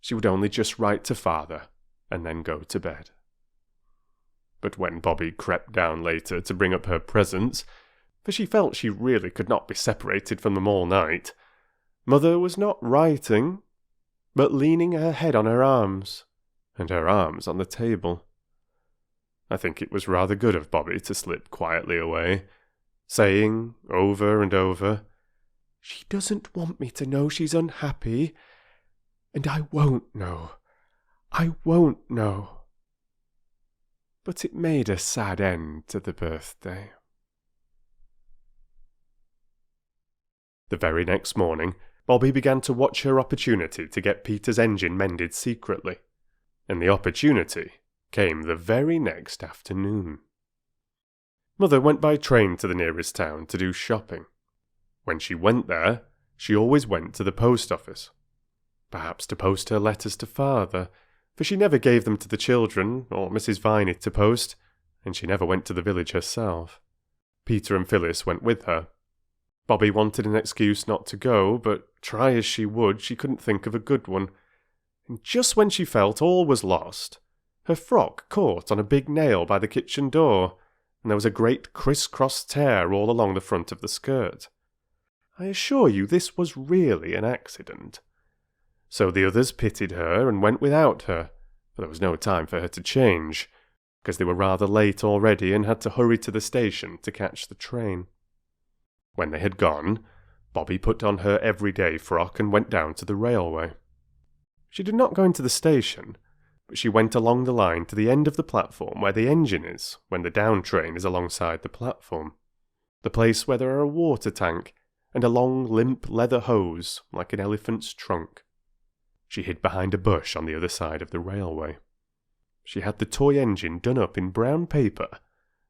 She would only just write to Father, and then go to bed. But when Bobbie crept down later to bring up her presents, for she felt she really could not be separated from them all night, Mother was not writing, but leaning her head on her arms, and her arms on the table. I think it was rather good of Bobbie to slip quietly away, saying over and over, "She doesn't want me to know she's unhappy, and I won't know. I won't know." But it made a sad end to the birthday. The very next morning, Bobbie began to watch her opportunity to get Peter's engine mended secretly, and the opportunity came the very next afternoon. Mother went by train to the nearest town to do shopping. When she went there, she always went to the post office. Perhaps to post her letters to Father, for she never gave them to the children or Mrs. Viney to post, and she never went to the village herself. Peter and Phyllis went with her. Bobbie wanted an excuse not to go, but try as she would, she couldn't think of a good one. And just when she felt all was lost, her frock caught on a big nail by the kitchen door, and there was a great criss-cross tear all along the front of the skirt. I assure you this was really an accident. So the others pitied her and went without her, for there was no time for her to change, because they were rather late already and had to hurry to the station to catch the train. When they had gone, Bobbie put on her everyday frock and went down to the railway. She did not go into the station, but she went along the line to the end of the platform where the engine is when the down train is alongside the platform, the place where there are a water tank and a long limp leather hose like an elephant's trunk. She hid behind a bush on the other side of the railway. She had the toy engine done up in brown paper,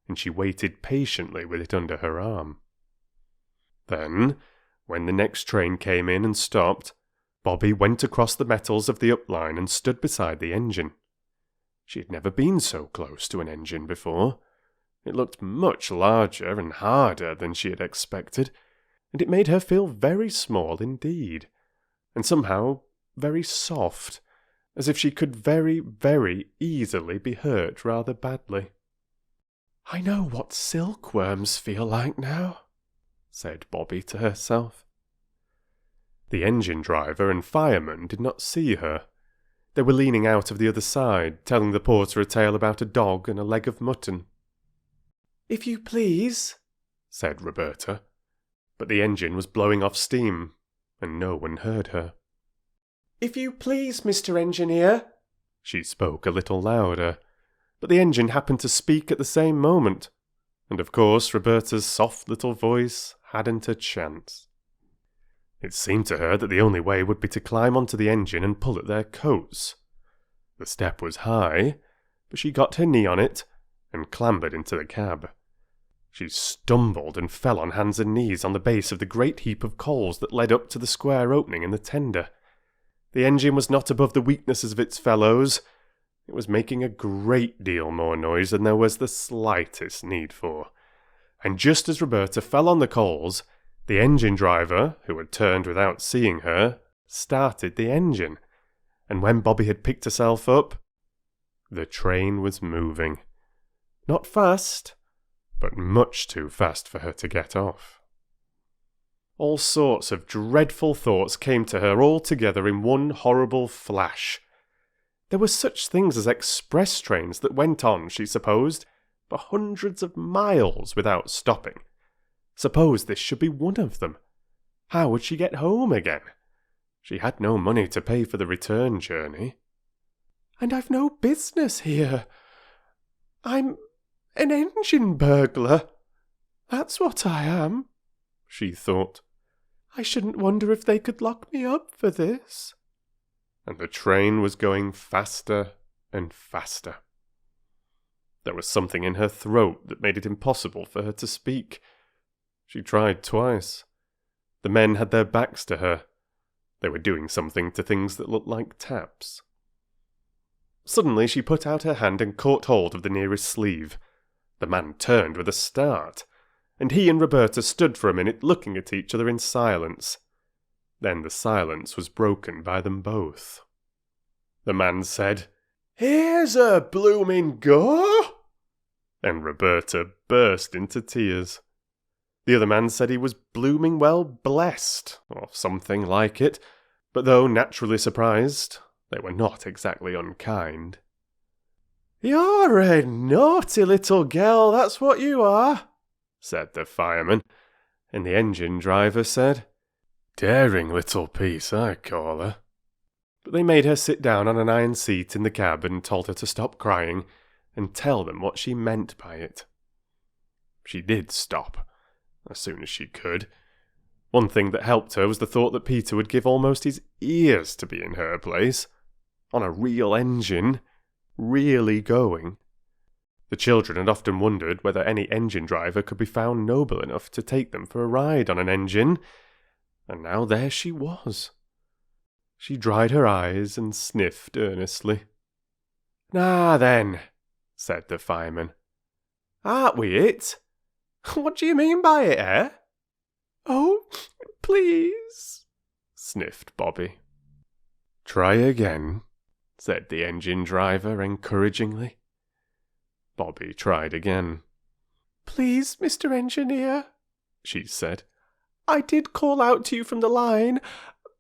and she waited patiently with it under her arm. Then, when the next train came in and stopped, Bobbie went across the metals of the up line and stood beside the engine. She had never been so close to an engine before. It looked much larger and harder than she had expected, and it made her feel very small indeed, and somehow very soft, as if she could very, very easily be hurt rather badly. "I know what silkworms feel like now," said Bobbie to herself. The engine driver and firemen did not see her. They were leaning out of the other side, telling the porter a tale about a dog and a leg of mutton. "If you please," said Roberta, but the engine was blowing off steam, and no one heard her. "If you please, Mr. Engineer." She spoke a little louder, but the engine happened to speak at the same moment, and of course Roberta's soft little voice hadn't a chance. It seemed to her that the only way would be to climb onto the engine and pull at their coats. The step was high, but she got her knee on it and clambered into the cab. She stumbled and fell on hands and knees on the base of the great heap of coals that led up to the square opening in the tender. The engine was not above the weaknesses of its fellows. It was making a great deal more noise than there was the slightest need for. And just as Roberta fell on the coals, the engine driver, who had turned without seeing her, started the engine. And when Bobbie had picked herself up, the train was moving. Not fast, but much too fast for her to get off. All sorts of dreadful thoughts came to her all together in one horrible flash. There were such things as express trains that went on, she supposed, for hundreds of miles without stopping. Suppose this should be one of them. How would she get home again? She had no money to pay for the return journey. "And I've no business here. I'm an engine-burglar. That's what I am," she thought. "I shouldn't wonder if they could lock me up for this." And the train was going faster and faster. There was something in her throat that made it impossible for her to speak. She tried twice. The men had their backs to her. They were doing something to things that looked like taps. Suddenly she put out her hand and caught hold of the nearest sleeve. The man turned with a start, and he and Roberta stood for a minute looking at each other in silence. Then the silence was broken by them both. The man said, "Here's a bloomin' go!" and Roberta burst into tears. The other man said he was blooming well blessed, or something like it, but though naturally surprised, they were not exactly unkind. "You're a naughty little girl, that's what you are," said the fireman, and the engine driver said, "Daring little piece, I call her." But they made her sit down on an iron seat in the cab and told her to stop crying and tell them what she meant by it. She did stop, as soon as she could. One thing that helped her was the thought that Peter would give almost his ears to be in her place, on a real engine, really going. The children had often wondered whether any engine driver could be found noble enough to take them for a ride on an engine, and now there she was. She dried her eyes and sniffed earnestly. "Now then," said the fireman. "Aren't we it? What do you mean by it, eh?" "Oh, please," sniffed Bobbie. "Try again," said the engine driver encouragingly. Bobbie tried again. "Please, Mr. Engineer," she said. "I did call out to you from the line,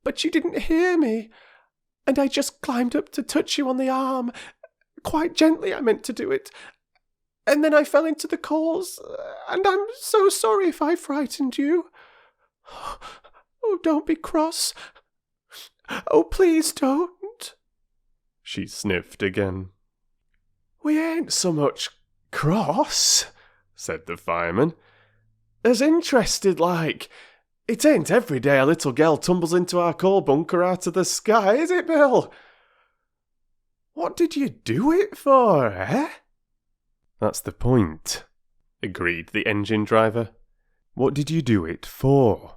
but you didn't hear me, and I just climbed up to touch you on the arm. Quite gently I meant to do it, and then I fell into the coals, and I'm so sorry if I frightened you. Oh, don't be cross. Oh, please don't. She sniffed again. We ain't so much cross, said the fireman. as interested, like. It ain't every day a little girl tumbles into our coal bunker out of the sky, is it, Bill? What did you do it for, eh? That's the point, agreed the engine driver. What did you do it for?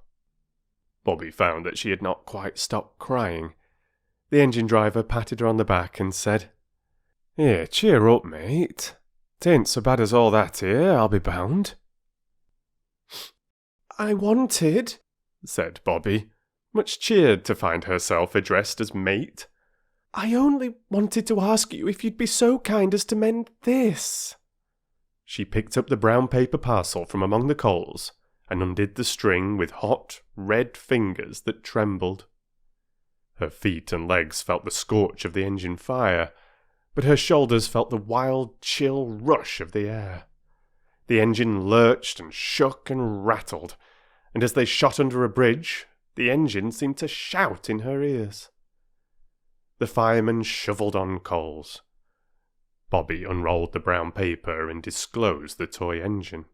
Bobbie found that she had not quite stopped crying. The engine driver patted her on the back and said, Here, cheer up, mate. 'Tain't so bad as all that here, I'll be bound. I wanted, said Bobbie, much cheered to find herself addressed as mate. I only wanted to ask you if you'd be so kind as to mend this. She picked up the brown paper parcel from among the coals and undid the string with hot, red fingers that trembled. Her feet and legs felt the scorch of the engine fire, but her shoulders felt the wild, chill rush of the air. The engine lurched and shook and rattled, and as they shot under a bridge, the engine seemed to shout in her ears. The firemen shovelled on coals. Bobbie unrolled the brown paper and disclosed the toy engine.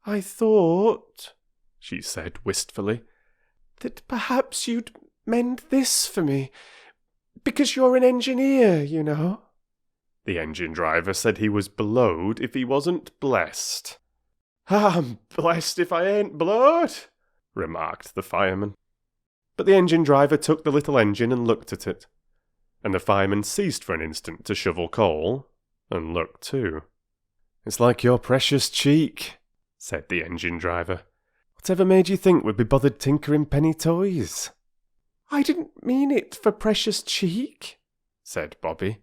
I thought, she said wistfully, that perhaps you'd mend this for me, because you're an engineer, you know. The engine driver said he was blowed if he wasn't blessed. I'm blessed if I ain't blowed, remarked the fireman. But the engine driver took the little engine and looked at it, and the fireman ceased for an instant to shovel coal, and looked too. It's like your precious cheek, said the engine driver. Whatever made you think we'd be bothered tinkering penny toys? I didn't mean it for precious cheek, said Bobbie.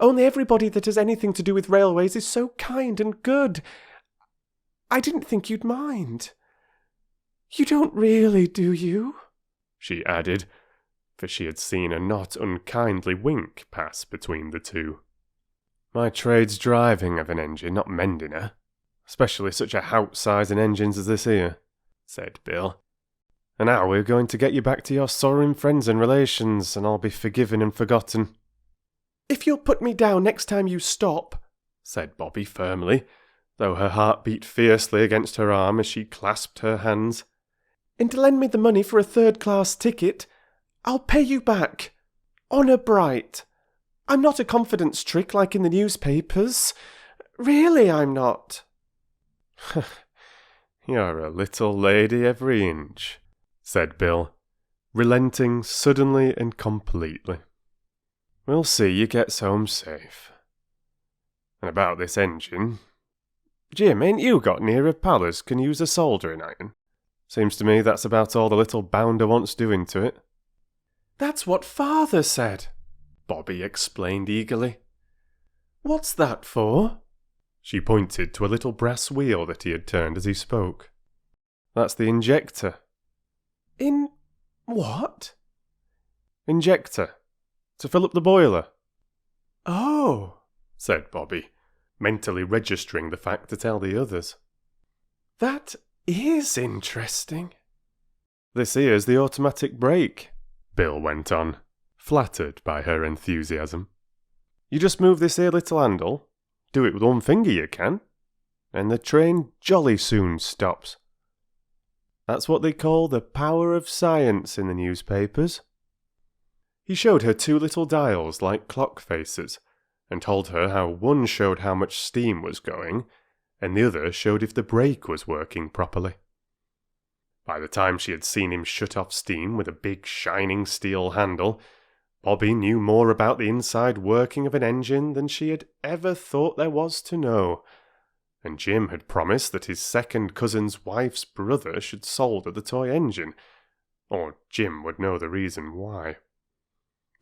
Only everybody that has anything to do with railways is so kind and good. I didn't think you'd mind. You don't really, do you? She added, for she had seen a not unkindly wink pass between the two. My trade's driving of an engine, not mending her, especially such a hout-sizing engines as this here, said Bill. And now we're going to get you back to your sorrowing friends and relations, and I'll be forgiven and forgotten. If you'll put me down next time you stop, said Bobbie firmly, though her heart beat fiercely against her arm as she clasped her hands, and to lend me the money for a third-class ticket, I'll pay you back. Honour bright. I'm not a confidence trick like in the newspapers. Really, I'm not. You're a little lady every inch, said Bill, relenting suddenly and completely. We'll see you gets home safe. And about this engine, Jim, ain't you got near a pal as can use a soldering iron? Seems to me that's about all the little bounder wants doing to it. That's what Father said, Bobbie explained eagerly. What's that for? She pointed to a little brass wheel that he had turned as he spoke. That's the injector. In what? Injector. To fill up the boiler. Oh, said Bobbie, mentally registering the fact to tell the others. That is interesting. This here's the automatic brake, Bill went on, flattered by her enthusiasm. You just move this here little handle, do it with one finger you can, and the train jolly soon stops. That's what they call the power of science in the newspapers. He showed her two little dials like clock faces, and told her how one showed how much steam was going, and the other showed if the brake was working properly. By the time she had seen him shut off steam with a big shining steel handle, Bobbie knew more about the inside working of an engine than she had ever thought there was to know, and Jim had promised that his second cousin's wife's brother should solder the toy engine, or Jim would know the reason why.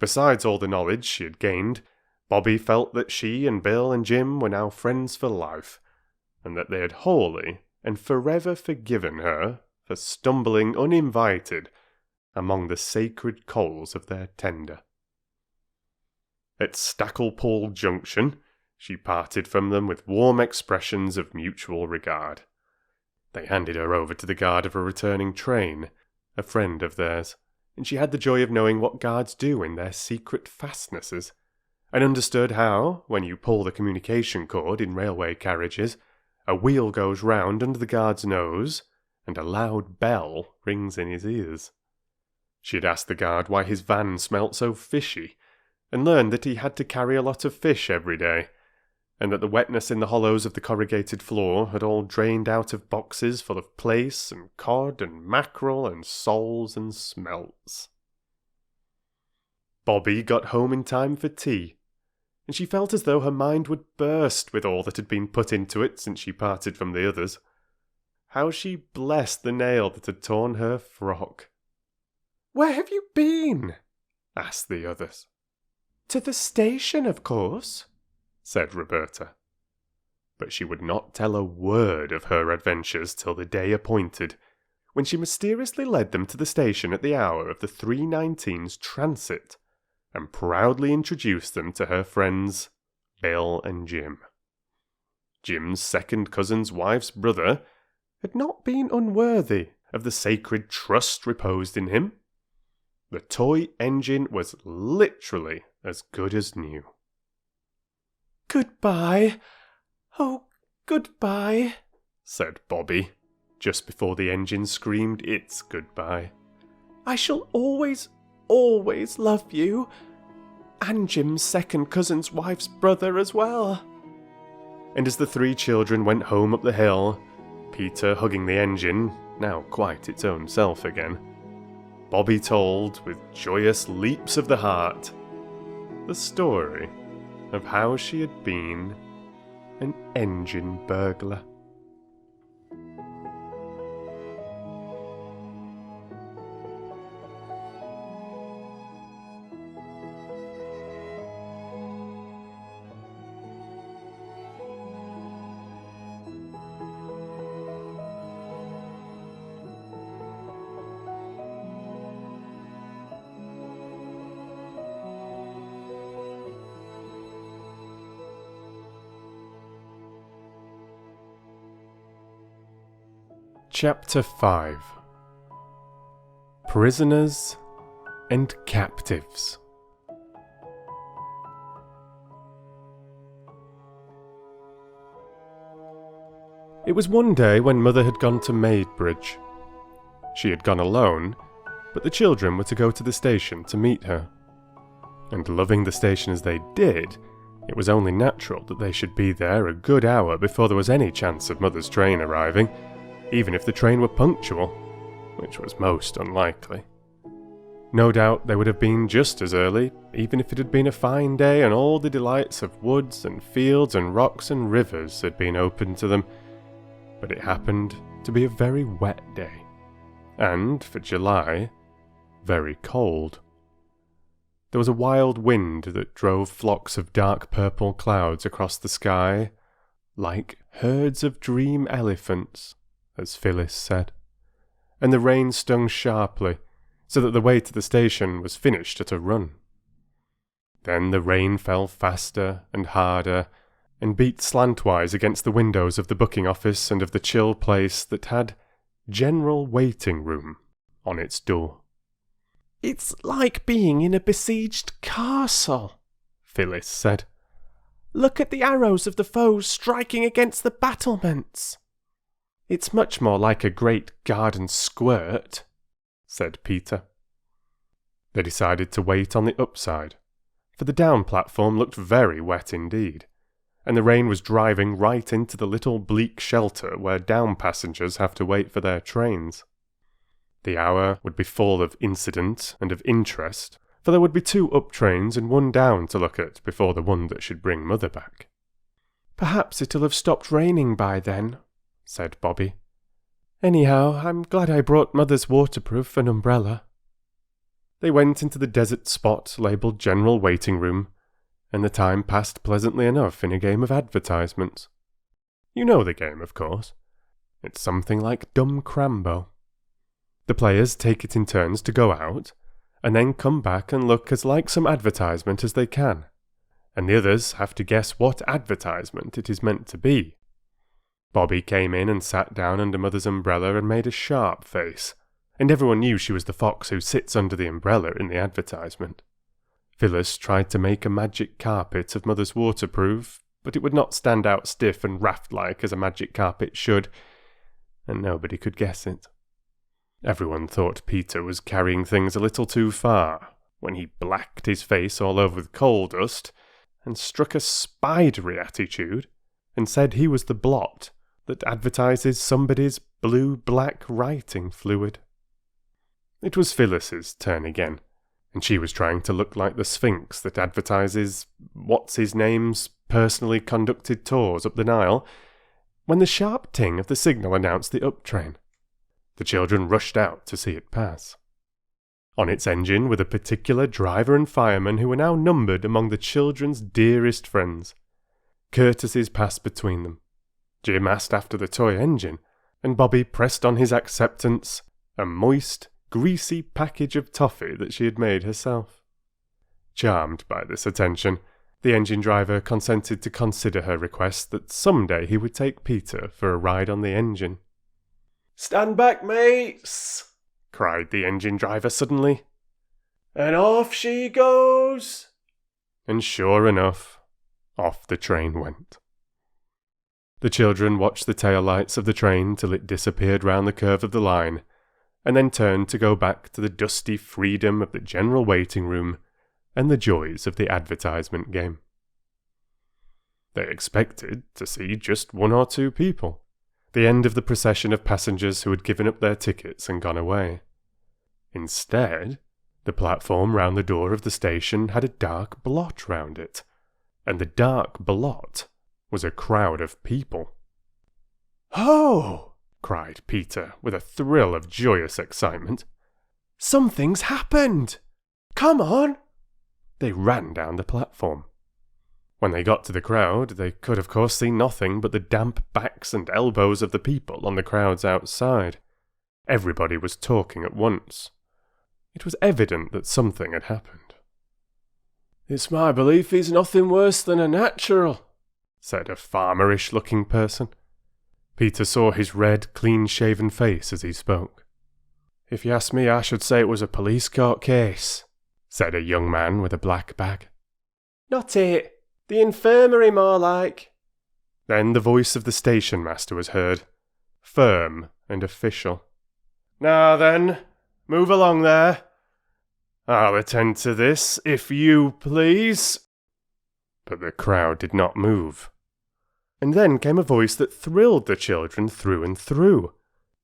Besides all the knowledge she had gained, Bobbie felt that she and Bill and Jim were now friends for life, and that they had wholly and forever forgiven her for stumbling uninvited among the sacred coals of their tender. At Stacklepool Junction, she parted from them with warm expressions of mutual regard. They handed her over to the guard of a returning train, a friend of theirs, and she had the joy of knowing what guards do in their secret fastnesses, and understood how, when you pull the communication cord in railway carriages, a wheel goes round under the guard's nose, and a loud bell rings in his ears. She had asked the guard why his van smelt so fishy, and learned that he had to carry a lot of fish every day, and that the wetness in the hollows of the corrugated floor had all drained out of boxes full of plaice and cod and mackerel and soles and smelts. Bobbie got home in time for tea, and she felt as though her mind would burst with all that had been put into it since she parted from the others. How she blessed the nail that had torn her frock. "Where have you been?" asked the others. "To the station, of course," said Roberta. But she would not tell a word of her adventures till the day appointed, when she mysteriously led them to the station at the hour of the 3:19's transit, and proudly introduced them to her friends, Bill and Jim. Jim's second cousin's wife's brother had not been unworthy of the sacred trust reposed in him. The toy engine was literally as good as new. "Goodbye. Oh, goodbye," said Bobbie, just before the engine screamed its goodbye. "I shall always, always love you, and Jim's second cousin's wife's brother as well." And as the three children went home up the hill, Peter hugging the engine, now quite its own self again, Bobbie told, with joyous leaps of the heart, the story of how she had been an engine burglar. Chapter 5. Prisoners and Captives. It was one day when Mother had gone to Maidbridge. She had gone alone, but the children were to go to the station to meet her. And loving the station as they did, it was only natural that they should be there a good hour before there was any chance of Mother's train arriving, even if the train were punctual, which was most unlikely. No doubt they would have been just as early, even if it had been a fine day and all the delights of woods and fields and rocks and rivers had been open to them, but it happened to be a very wet day, and, for July, very cold. There was a wild wind that drove flocks of dark purple clouds across the sky, like herds of dream elephants, as Phyllis said, and the rain stung sharply, so that the way to the station was finished at a run. Then the rain fell faster and harder, and beat slantwise against the windows of the booking office and of the chill place that had General Waiting Room on its door. "It's like being in a besieged castle," Phyllis said. "Look at the arrows of the foes striking against the battlements." "It's much more like a great garden squirt," said Peter. They decided to wait on the upside, for the down platform looked very wet indeed, and the rain was driving right into the little bleak shelter where down passengers have to wait for their trains. The hour would be full of incident and of interest, for there would be 2 up trains and 1 down to look at before the one that should bring Mother back. "Perhaps it'll have stopped raining by then," said Bobbie. "Anyhow, I'm glad I brought Mother's waterproof and umbrella." They went into the desert spot labelled General Waiting Room, and the time passed pleasantly enough in a game of advertisements. You know the game, of course. It's something like Dumb Crambo. The players take it in turns to go out, and then come back and look as like some advertisement as they can, and the others have to guess what advertisement it is meant to be. Bobbie came in and sat down under Mother's umbrella and made a sharp face, and everyone knew she was the fox who sits under the umbrella in the advertisement. Phyllis tried to make a magic carpet of Mother's waterproof, but it would not stand out stiff and raft-like as a magic carpet should, and nobody could guess it. Everyone thought Peter was carrying things a little too far when he blacked his face all over with coal dust and struck a spidery attitude and said he was the blot that advertises somebody's blue-black writing fluid. It was Phyllis's turn again, and she was trying to look like the Sphinx that advertises what's-his-name's personally conducted tours up the Nile, when the sharp ting of the signal announced the up train. The children rushed out to see it pass. On its engine were the particular driver and fireman who were now numbered among the children's dearest friends. Courtesies passed between them. Jim asked after the toy engine, and Bobbie pressed on his acceptance a moist, greasy package of toffee that she had made herself. Charmed by this attention, the engine driver consented to consider her request that some day he would take Peter for a ride on the engine. "Stand back, mates!" cried the engine driver suddenly. "And off she goes!" And sure enough, off the train went. The children watched the tail lights of the train till it disappeared round the curve of the line, and then turned to go back to the dusty freedom of the general waiting room and the joys of the advertisement game. They expected to see just one or two people, the end of the procession of passengers who had given up their tickets and gone away. Instead, the platform round the door of the station had a dark blot round it, and the dark blot was a crowd of people. "Oh!" cried Peter with a thrill of joyous excitement. "Something's happened! Come on!" They ran down the platform. When they got to the crowd, they could of course see nothing but the damp backs and elbows of the people on the crowds outside. Everybody was talking at once. It was evident that something had happened. "It's my belief he's nothing worse than a natural," said a farmerish-looking person. Peter saw his red, clean-shaven face as he spoke. "If you ask me, I should say it was a police court case," said a young man with a black bag. "Not it. The infirmary, more like." Then the voice of the station master was heard, firm and official. "Now then, move along there. I'll attend to this, if you please." But the crowd did not move. And then came a voice that thrilled the children through and through,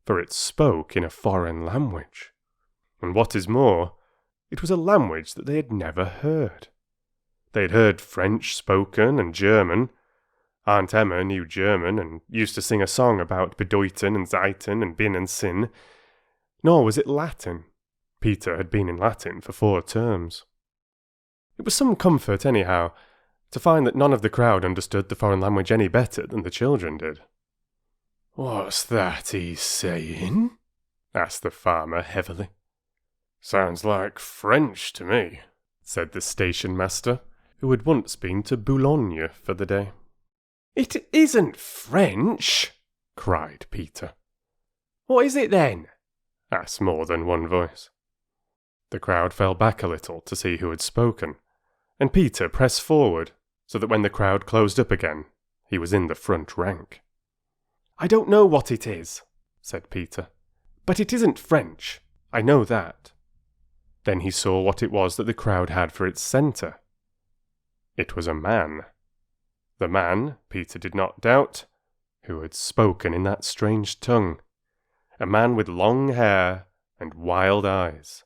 for it spoke in a foreign language. And what is more, it was a language that they had never heard. They had heard French spoken and German. Aunt Emma knew German and used to sing a song about bedeuten and zeiten and bin and sin. Nor was it Latin. Peter had been in Latin for 4 terms. It was some comfort, anyhow, to find that none of the crowd understood the foreign language any better than the children did. "What's that he's saying?" asked the farmer heavily. "Sounds like French to me," said the station master, who had once been to Boulogne for the day. "It isn't French!" cried Peter. "What is it then?" asked more than one voice. The crowd fell back a little to see who had spoken, and Peter pressed forward, so that when the crowd closed up again, he was in the front rank. "I don't know what it is," said Peter, "but it isn't French. I know that." Then he saw what it was that the crowd had for its centre. It was a man. The man, Peter did not doubt, who had spoken in that strange tongue. A man with long hair and wild eyes,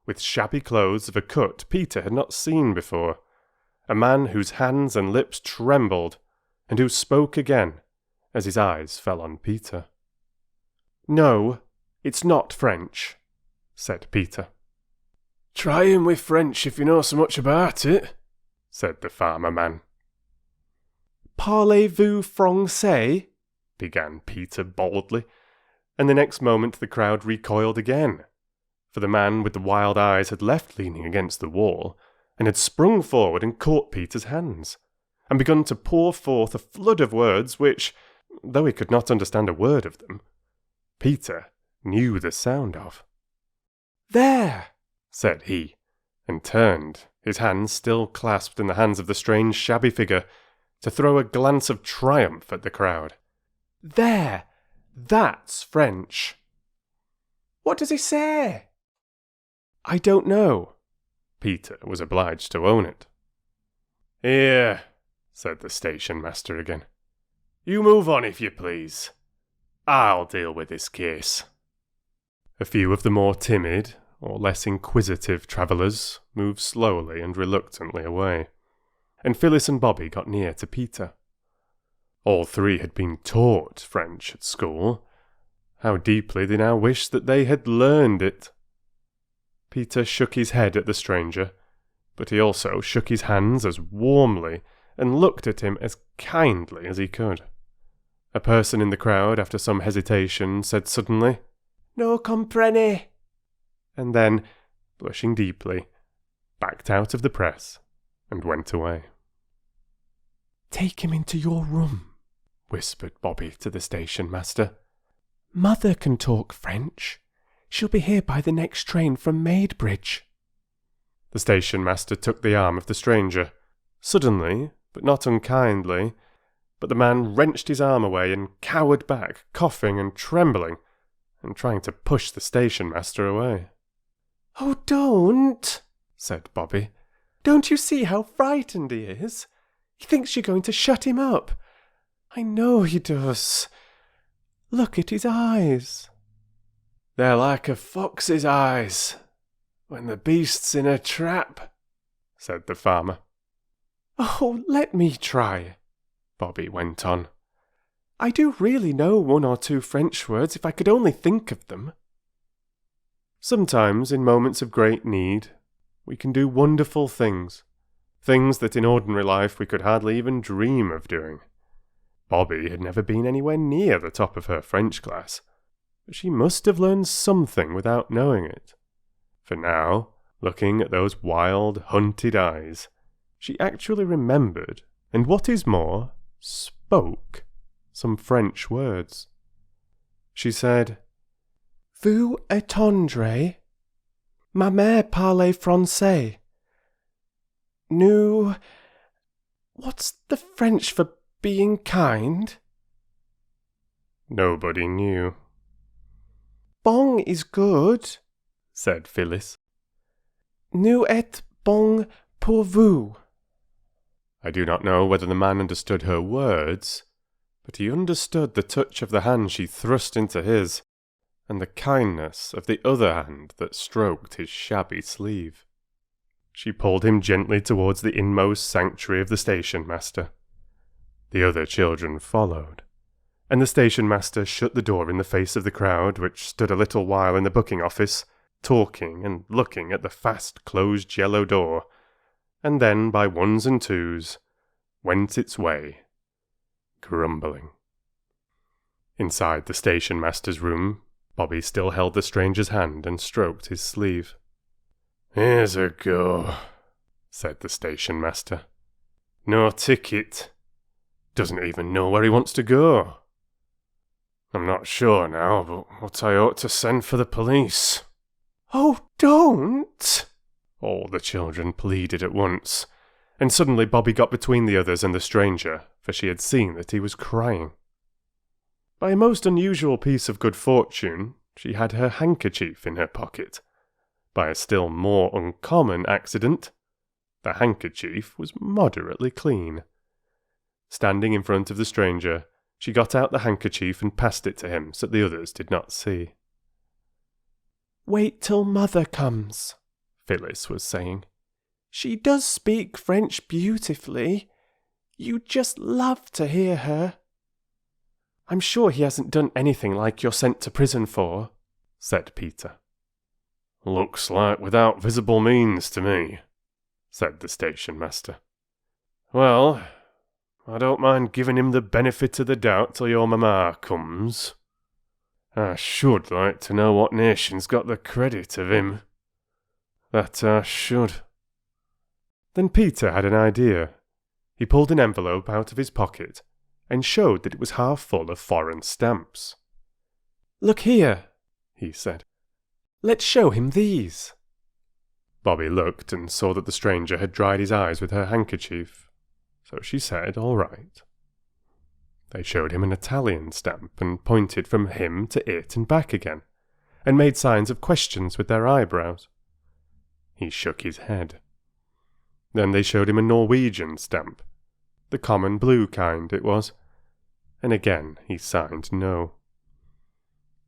with shabby clothes of a cut Peter had not seen before. A man whose hands and lips trembled, and who spoke again as his eyes fell on Peter. "No, it's not French," said Peter. "Try him with French if you know so much about it," said the farmer man. "Parlez-vous français?" began Peter boldly, and the next moment the crowd recoiled again, for the man with the wild eyes had left leaning against the wall, and had sprung forward and caught Peter's hands, and begun to pour forth a flood of words which, though he could not understand a word of them, Peter knew the sound of. "There!" said he, and turned, his hands still clasped in the hands of the strange shabby figure, to throw a glance of triumph at the crowd. "There! That's French." "What does he say?" "I don't know." Peter was obliged to own it. "Here," said the station master again. "You move on if you please. I'll deal with this case." A few of the more timid, or less inquisitive travellers moved slowly and reluctantly away, and Phyllis and Bobbie got near to Peter. All three had been taught French at school. How deeply they now wished that they had learned it. Peter shook his head at the stranger, but he also shook his hands as warmly and looked at him as kindly as he could. A person in the crowd, after some hesitation, said suddenly, "No comprene," and then, blushing deeply, backed out of the press and went away. "Take him into your room," whispered Bobbie to the station master. "Mother can talk French. She'll be here by the next train from Maidbridge." The station master took the arm of the stranger, suddenly, but not unkindly, but the man wrenched his arm away and cowered back, coughing and trembling, and trying to push the station master away. "Oh, don't," said Bobbie. "Don't you see how frightened he is? He thinks you're going to shut him up. I know he does. Look at his eyes." "They're like a fox's eyes when the beast's in a trap," said the farmer. "Oh, let me try," Bobbie went on. "I do really know one or two French words if I could only think of them." Sometimes, in moments of great need, we can do wonderful things, things that in ordinary life we could hardly even dream of doing. Bobbie had never been anywhere near the top of her French class, but she must have learned something without knowing it. For now, looking at those wild, hunted eyes, she actually remembered, and what is more, spoke some French words. She said, "Vous attendrez? Ma mère parle français. Nous... What's the French for being kind?" Nobody knew. "Bon is good," said Phyllis. "Nous êtes bon pour vous." I do not know whether the man understood her words, but he understood the touch of the hand she thrust into his, and the kindness of the other hand that stroked his shabby sleeve. She pulled him gently towards the inmost sanctuary of the station master. The other children followed, and the station master shut the door in the face of the crowd, which stood a little while in the booking office, talking and looking at the fast-closed yellow door, and then, by ones and twos, went its way, grumbling. Inside the station master's room, Bobbie still held the stranger's hand and stroked his sleeve. "Here's a go," said the station master. "No ticket. Doesn't even know where he wants to go. I'm not sure now, but what I ought to send for the police." "Oh, don't!" all the children pleaded at once, and suddenly Bobbie got between the others and the stranger, for she had seen that he was crying. By a most unusual piece of good fortune, she had her handkerchief in her pocket. By a still more uncommon accident, the handkerchief was moderately clean. Standing in front of the stranger, she got out the handkerchief and passed it to him so that the others did not see. "Wait till Mother comes," Phyllis was saying. "She does speak French beautifully. You'd just love to hear her." "I'm sure he hasn't done anything like you're sent to prison for," said Peter. "Looks like without visible means to me," said the station master. "Well, I don't mind giving him the benefit of the doubt till your mamma comes. I should like to know what nation's got the credit of him. That I should." Then Peter had an idea. He pulled an envelope out of his pocket and showed that it was half full of foreign stamps. "Look here," he said. "Let's show him these." Bobbie looked and saw that the stranger had dried his eyes with her handkerchief, so she said, "All right." They showed him an Italian stamp and pointed from him to it and back again, and made signs of questions with their eyebrows. He shook his head. Then they showed him a Norwegian stamp, the common blue kind it was, and again he signed no.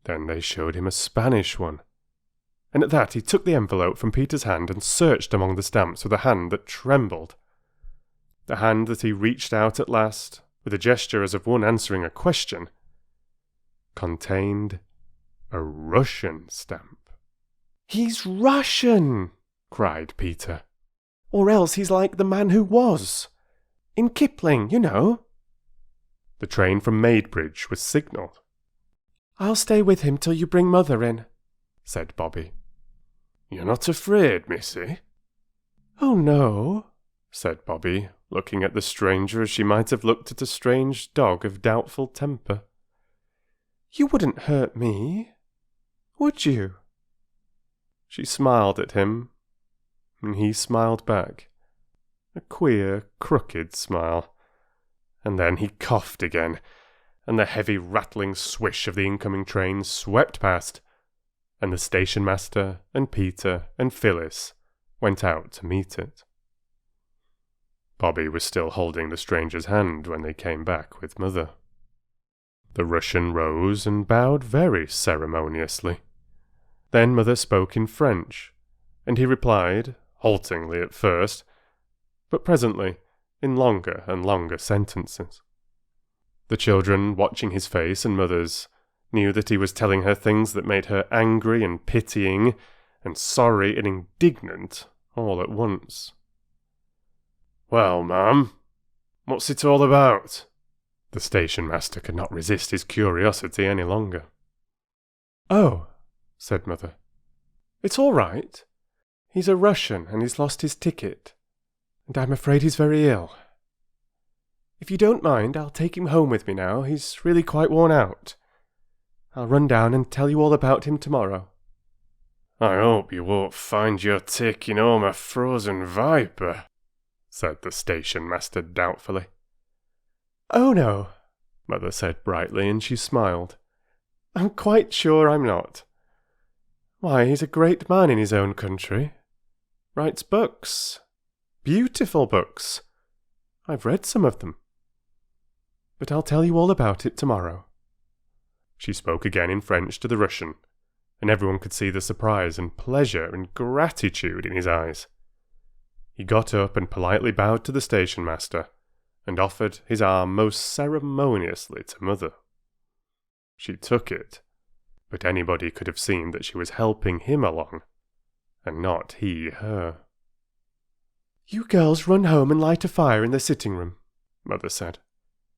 Then they showed him a Spanish one, and at that he took the envelope from Peter's hand and searched among the stamps with a hand that trembled. The hand that he reached out at last, with a gesture as of one answering a question, contained a Russian stamp. "He's Russian!" cried Peter. "Or else he's like the man who was. In Kipling, you know." The train from Maidbridge was signalled. "I'll stay with him till you bring Mother in," said Bobbie. "You're not afraid, missy?" "Oh, no," said Bobbie, looking at the stranger as she might have looked at a strange dog of doubtful temper. "You wouldn't hurt me, would you?" She smiled at him, and he smiled back, a queer, crooked smile, and then he coughed again, and the heavy rattling swish of the incoming train swept past, and the station master and Peter and Phyllis went out to meet it. Bobbie was still holding the stranger's hand when they came back with Mother. The Russian rose and bowed very ceremoniously. Then Mother spoke in French, and he replied, haltingly at first, but presently in longer and longer sentences. The children, watching his face and Mother's, knew that he was telling her things that made her angry and pitying, and sorry and indignant all at once. "Well, ma'am, what's it all about?" The station master could not resist his curiosity any longer. "Oh," said Mother. "It's all right. He's a Russian and he's lost his ticket, and I'm afraid he's very ill. If you don't mind, I'll take him home with me now. He's really quite worn out. I'll run down and tell you all about him tomorrow." "I hope you won't find you're taking home a frozen viper," said the station master doubtfully. "Oh, no," Mother said brightly, and she smiled. "I'm quite sure I'm not. Why, he's a great man in his own country. Writes books. Beautiful books. I've read some of them. But I'll tell you all about it tomorrow." She spoke again in French to the Russian, and everyone could see the surprise and pleasure and gratitude in his eyes. He got up and politely bowed to the station master, and offered his arm most ceremoniously to Mother. She took it, but anybody could have seen that she was helping him along, and not he her. "You girls run home and light a fire in the sitting room," Mother said,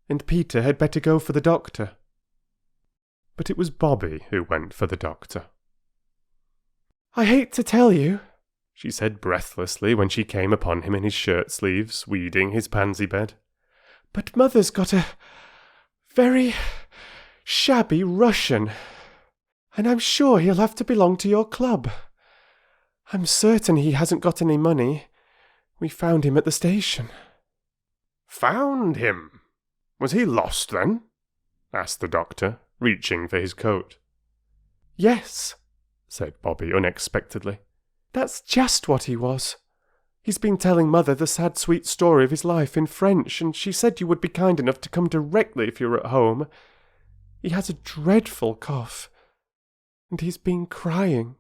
"and Peter had better go for the doctor." But it was Bobbie who went for the doctor. "I hate to tell you," she said breathlessly when she came upon him in his shirt-sleeves, weeding his pansy bed, "but Mother's got a very shabby Russian, and I'm sure he'll have to belong to your club. I'm certain he hasn't got any money. We found him at the station." "Found him? Was he lost then?" asked the doctor, reaching for his coat. "Yes," said Bobbie unexpectedly. "That's just what he was. He's been telling Mother the sad sweet story of his life in French, and she said you would be kind enough to come directly if you're at home. He has a dreadful cough, and he's been crying."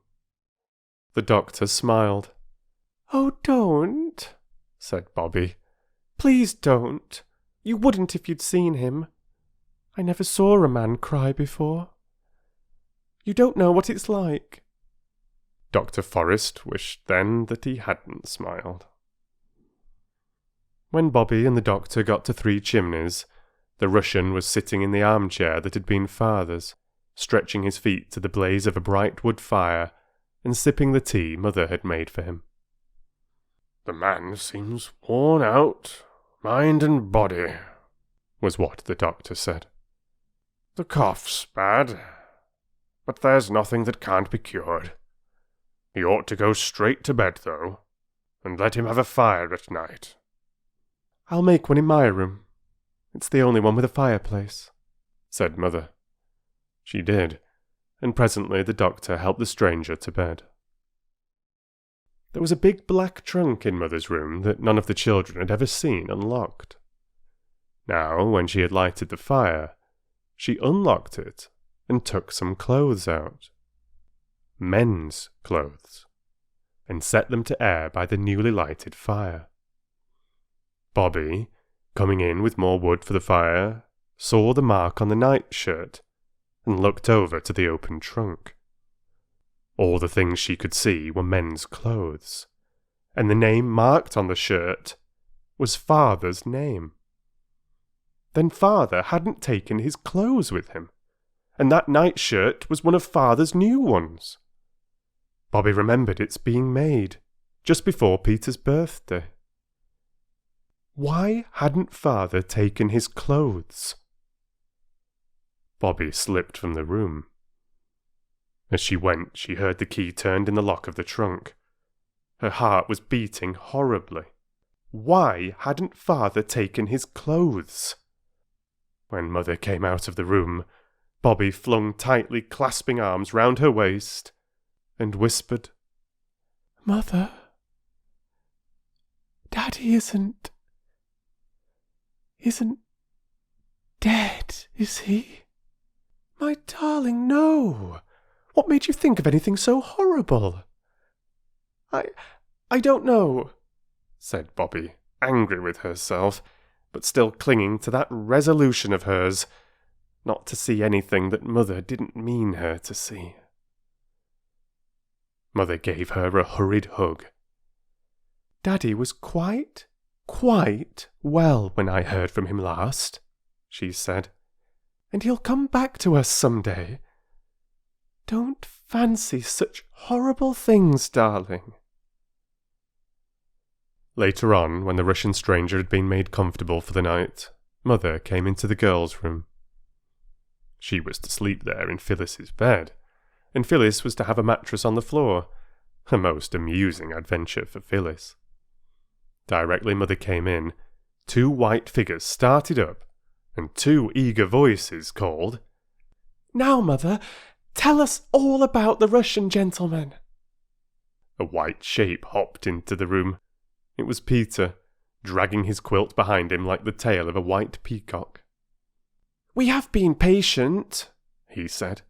The doctor smiled. "Oh, don't," said Bobbie. "Please don't. You wouldn't if you'd seen him. I never saw a man cry before. You don't know what it's like." Dr. Forrest wished then that he hadn't smiled. When Bobbie and the doctor got to Three Chimneys, the Russian was sitting in the armchair that had been Father's, stretching his feet to the blaze of a bright wood fire and sipping the tea Mother had made for him. The man seems worn out, mind and body, was what the doctor said. The cough's bad, but there's nothing that can't be cured. He ought to go straight to bed, though, and let him have a fire at night. I'll make one in my room. It's the only one with a fireplace, said Mother. She did, and presently the doctor helped the stranger to bed. There was a big black trunk in Mother's room that none of the children had ever seen unlocked. Now, when she had lighted the fire, she unlocked it and took some clothes out. Men's clothes, and set them to air by the newly lighted fire. Bobbie, coming in with more wood for the fire, saw the mark on the nightshirt and looked over to the open trunk. All the things she could see were men's clothes, and the name marked on the shirt was Father's name. Then Father hadn't taken his clothes with him, and that nightshirt was one of Father's new ones. Bobbie remembered its being made just before Peter's birthday. Why hadn't Father taken his clothes? Bobbie slipped from the room. As she went, she heard the key turned in the lock of the trunk. Her heart was beating horribly. Why hadn't Father taken his clothes? When Mother came out of the room, Bobbie flung tightly clasping arms round her waist and whispered, Mother, Daddy isn't dead, is he? My darling, no. What made you think of anything so horrible? I don't know, said Bobbie, angry with herself, but still clinging to that resolution of hers not to see anything that Mother didn't mean her to see. Mother gave her a hurried hug. Daddy was quite well when I heard from him last, she said, and he'll come back to us some day. Don't fancy such horrible things, darling. Later on, when the Russian stranger had been made comfortable for the night, Mother came into the girls' room. She was to sleep there in Phyllis's bed, and Phyllis was to have a mattress on the floor, a most amusing adventure for Phyllis. Directly Mother came in, 2 white figures started up, and 2 eager voices called, Now, Mother, tell us all about the Russian gentleman. A white shape hopped into the room. It was Peter, dragging his quilt behind him like the tail of a white peacock. We have been patient, he said,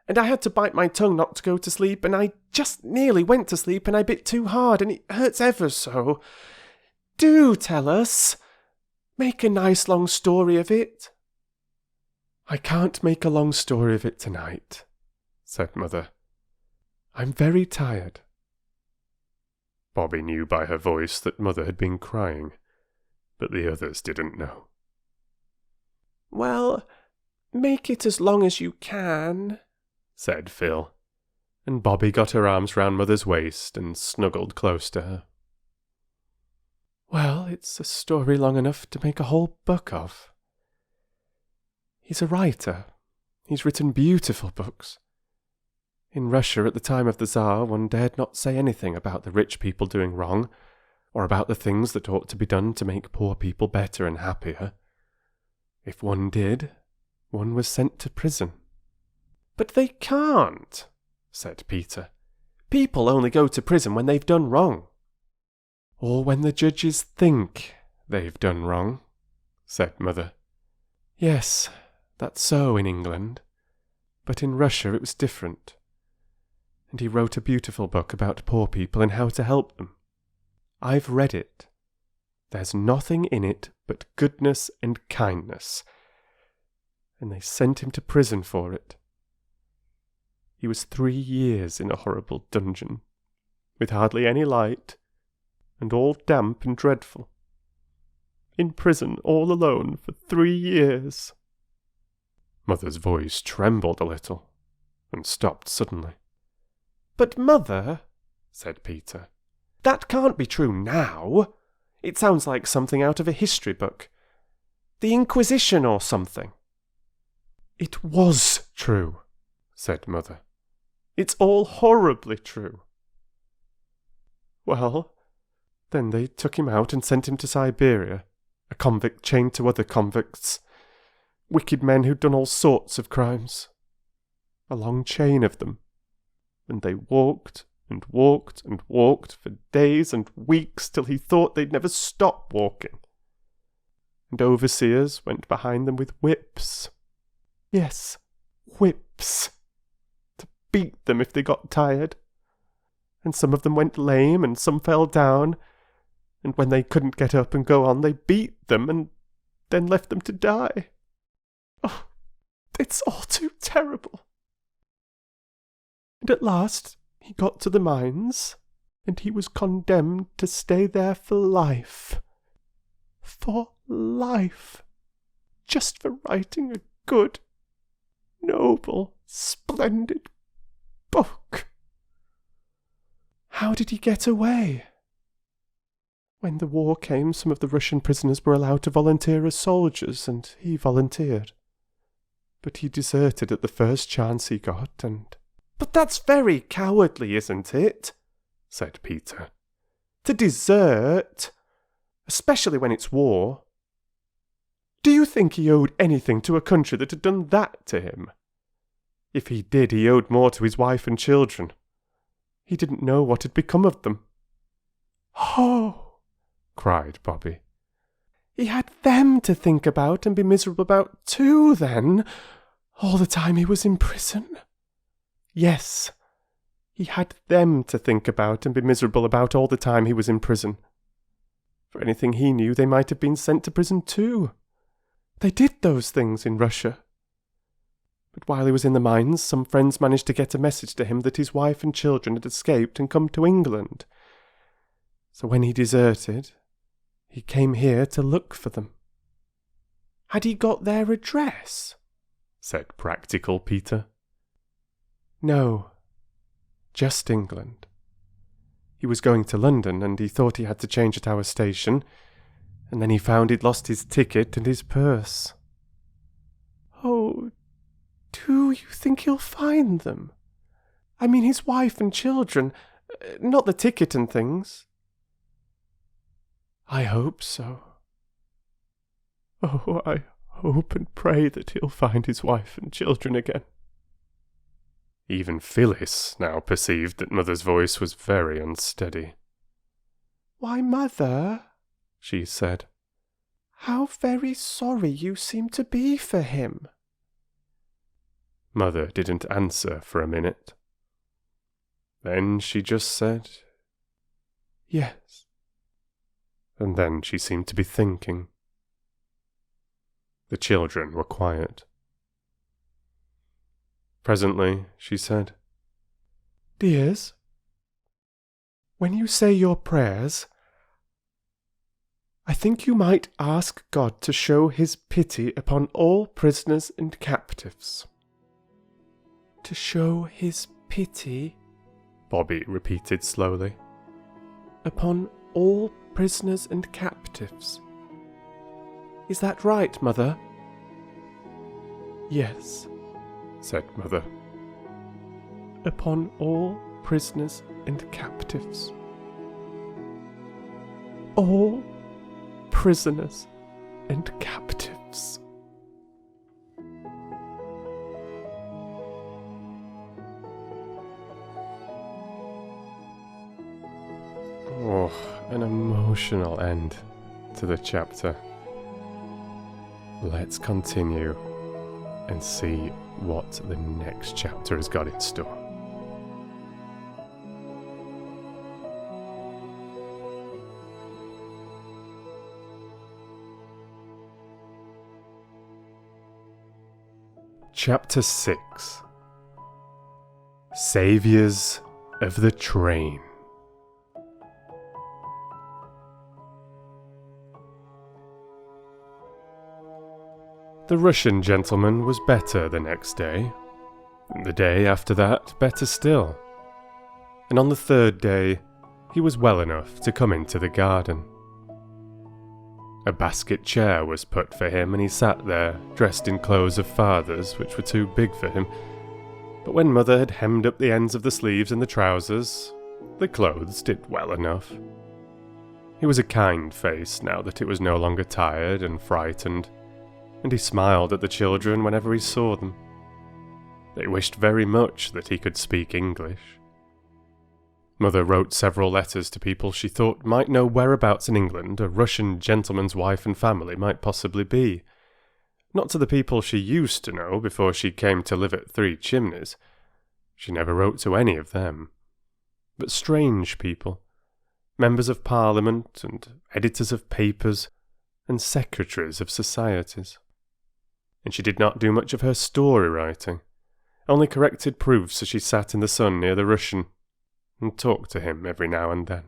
and I had to bite my tongue not to go to sleep, and I just nearly went to sleep and I bit too hard, and it hurts ever so. Do tell us. Make a nice long story of it. I can't make a long story of it tonight, said Mother. I'm very tired. Bobbie knew by her voice that Mother had been crying, but the others didn't know. Well, make it as long as you can, said Phil, and Bobbie got her arms round Mother's waist and snuggled close to her. Well, it's a story long enough to make a whole book of. He's a writer. He's written beautiful books. In Russia at the time of the Tsar, one dared not say anything about the rich people doing wrong, or about the things that ought to be done to make poor people better and happier. If one did, one was sent to prison. But they can't, said Peter. People only go to prison when they've done wrong. Or when the judges think they've done wrong, said Mother. Yes, that's so in England, but in Russia it was different. And he wrote a beautiful book about poor people and how to help them. I've read it. There's nothing in it but goodness and kindness. And they sent him to prison for it. He was 3 years in a horrible dungeon, with hardly any light, and all damp and dreadful. In prison all alone for 3 years. Mother's voice trembled a little, and stopped suddenly. But, Mother, said Peter, That can't be true now. It sounds like something out of a history book. The Inquisition or something." "It was true," said Mother. "It's all horribly true." "Well, then they took him out and sent him to Siberia, a convict chained to other convicts, wicked men who'd done all sorts of crimes. A long chain of them. And they walked and walked and walked for days and weeks till he thought they'd never stop walking. And overseers went behind them with whips. Yes, whips. To beat them if they got tired. And some of them went lame and some fell down, and when they couldn't get up and go on, they beat them and then left them to die. Oh, it's all too terrible. And at last he got to the mines, and he was condemned to stay there for life. For life. Just for writing a good, noble, splendid book. How did he get away? When the war came, some of the Russian prisoners were allowed to volunteer as soldiers, and he volunteered. But he deserted at the first chance he got, and... "But that's very cowardly, isn't it?" said Peter. "To desert, especially when it's war. Do you think he owed anything to a country that had done that to him? If he did, he owed more to his wife and children. He didn't know what had become of them." "Oh!" cried Bobbie. "He had them to think about and be miserable about too, then, all the time he was in prison?" "Yes, he had them to think about and be miserable about all the time he was in prison. For anything he knew, they might have been sent to prison too. They did those things in Russia. But while he was in the mines, some friends managed to get a message to him that his wife and children had escaped and come to England. So when he deserted, he came here to look for them." "Had he got their address?" said practical Peter. "No, just England. He was going to London, and he thought he had to change at our station, and then he found he'd lost his ticket and his purse." "Oh, do you think he'll find them? I mean his wife and children, not the ticket and things." "I hope so. Oh, I hope and pray that he'll find his wife and children again." Even Phyllis now perceived that Mother's voice was very unsteady. "Why, Mother," she said, "how very sorry you seem to be for him." Mother didn't answer for a minute. Then she just said, "Yes." And then she seemed to be thinking. The children were quiet. Presently she said, "Dears, when you say your prayers, I think you might ask God to show his pity upon all prisoners and captives." "To show his pity," Bobbie repeated slowly, "upon all prisoners and captives. Is that right, Mother?" "Yes," said Mother. "Upon all prisoners and captives. All prisoners and captives." Oh, an emotional end to the chapter. Let's continue and see what the next chapter has got in store. Chapter 6. Saviours of the Train. The Russian gentleman was better the next day, and the day after that better still. And on the third day, he was well enough to come into the garden. A basket chair was put for him, and he sat there, dressed in clothes of father's, which were too big for him. But when Mother had hemmed up the ends of the sleeves and the trousers, the clothes did well enough. He was a kind face now that it was no longer tired and frightened, and he smiled at the children whenever he saw them. They wished very much that he could speak English. Mother wrote several letters to people she thought might know whereabouts in England a Russian gentleman's wife and family might possibly be. Not to the people she used to know before she came to live at Three Chimneys. She never wrote to any of them. But strange people, members of Parliament and editors of papers and secretaries of societies. And she did not do much of her story writing, only corrected proofs as she sat in the sun near the Russian, and talked to him every now and then.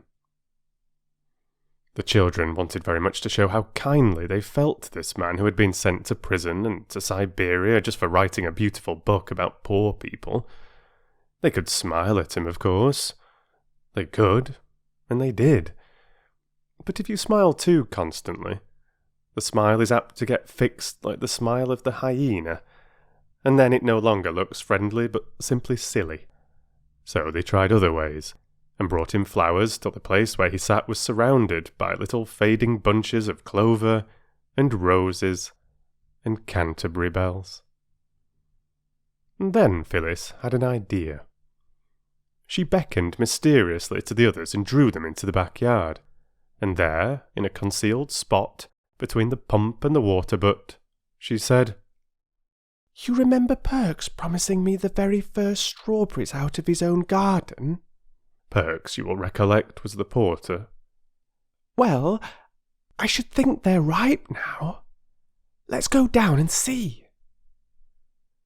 The children wanted very much to show how kindly they felt this man who had been sent to prison and to Siberia just for writing a beautiful book about poor people. They could smile at him, of course. They could, and they did. But if you smile too constantly, the smile is apt to get fixed like the smile of the hyena, and then it no longer looks friendly but simply silly. So they tried other ways, and brought him flowers till the place where he sat was surrounded by little fading bunches of clover and roses and Canterbury bells. And then Phyllis had an idea. She beckoned mysteriously to the others and drew them into the backyard, and there, in a concealed spot between the pump and the water butt, she said, "You remember Perks promising me the very first strawberries out of his own garden?" Perks, you will recollect, was the porter. "Well, I should think they're ripe now. Let's go down and see."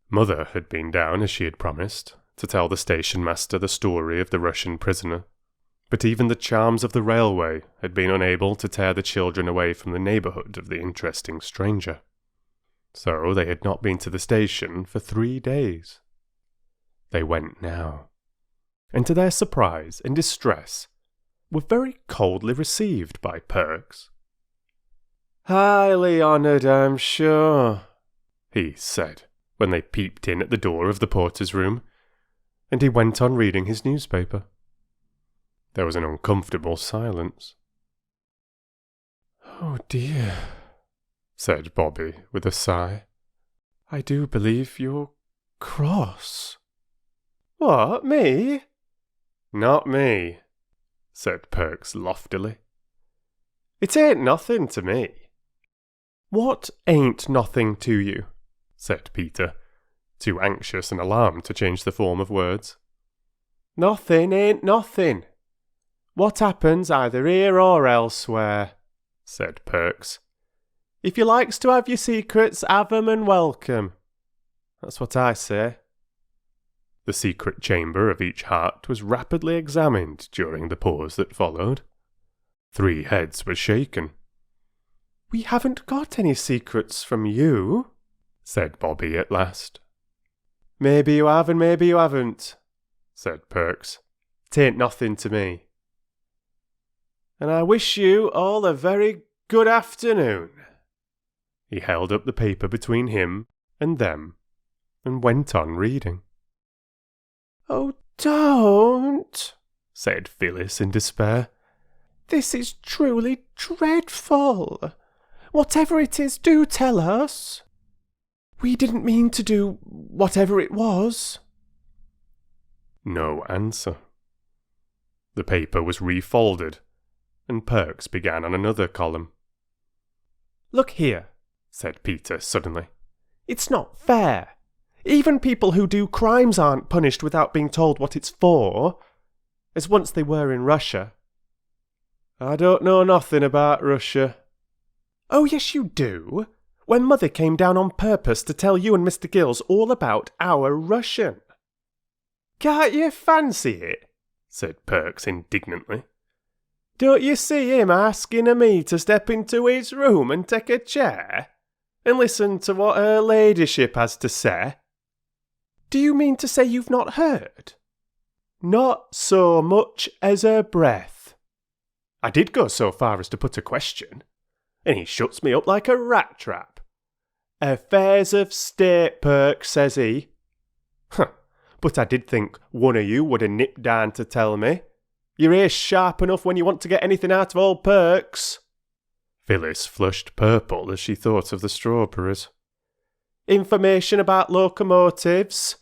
Mother had been down, as she had promised, to tell the station master the story of the Russian prisoner, but even the charms of the railway had been unable to tear the children away from the neighbourhood of the interesting stranger. So they had not been to the station for 3 days. They went now, and to their surprise and distress, were very coldly received by Perks. "Highly honoured, I'm sure," he said, when they peeped in at the door of the porter's room, and he went on reading his newspaper. There was an uncomfortable silence. "Oh dear," said Bobbie with a sigh. "I do believe you're cross." "What, me?" "Not me," said Perks loftily. "It ain't nothing to me." "What ain't nothing to you?" said Peter, too anxious and alarmed to change the form of words. "Nothing ain't nothing. What happens either here or elsewhere," said Perks. "If you likes to have your secrets, have 'em and welcome. That's what I say." The secret chamber of each heart was rapidly examined during the pause that followed. 3 heads were shaken. "We haven't got any secrets from you," said Bobbie at last. "Maybe you have and maybe you haven't," said Perks. "'Tain't nothing to me. And I wish you all a very good afternoon." He held up the paper between him and them, and went on reading. "Oh, don't," said Phyllis in despair. "This is truly dreadful. Whatever it is, do tell us. We didn't mean to do whatever it was." No answer. The paper was refolded, and Perks began on another column. "Look here," said Peter suddenly. "It's not fair. Even people who do crimes aren't punished without being told what it's for, as once they were in Russia." "I don't know nothing about Russia." "Oh, yes, you do. When Mother came down on purpose to tell you and Mr. Gills all about our Russian." "Can't you fancy it?" said Perks indignantly. "Don't you see him asking of me to step into his room and take a chair, and listen to what her ladyship has to say?" "Do you mean to say you've not heard?" "Not so much as a breath." I did go so far as to put a question, and he shuts me up like a rat trap. 'Affairs of state, Perks,' says he. Huh, but I did think one of you would have nipped down to tell me. Your ear's sharp enough when you want to get anything out of old Perks." Phyllis flushed purple as she thought of the strawberries. "Information about locomotives,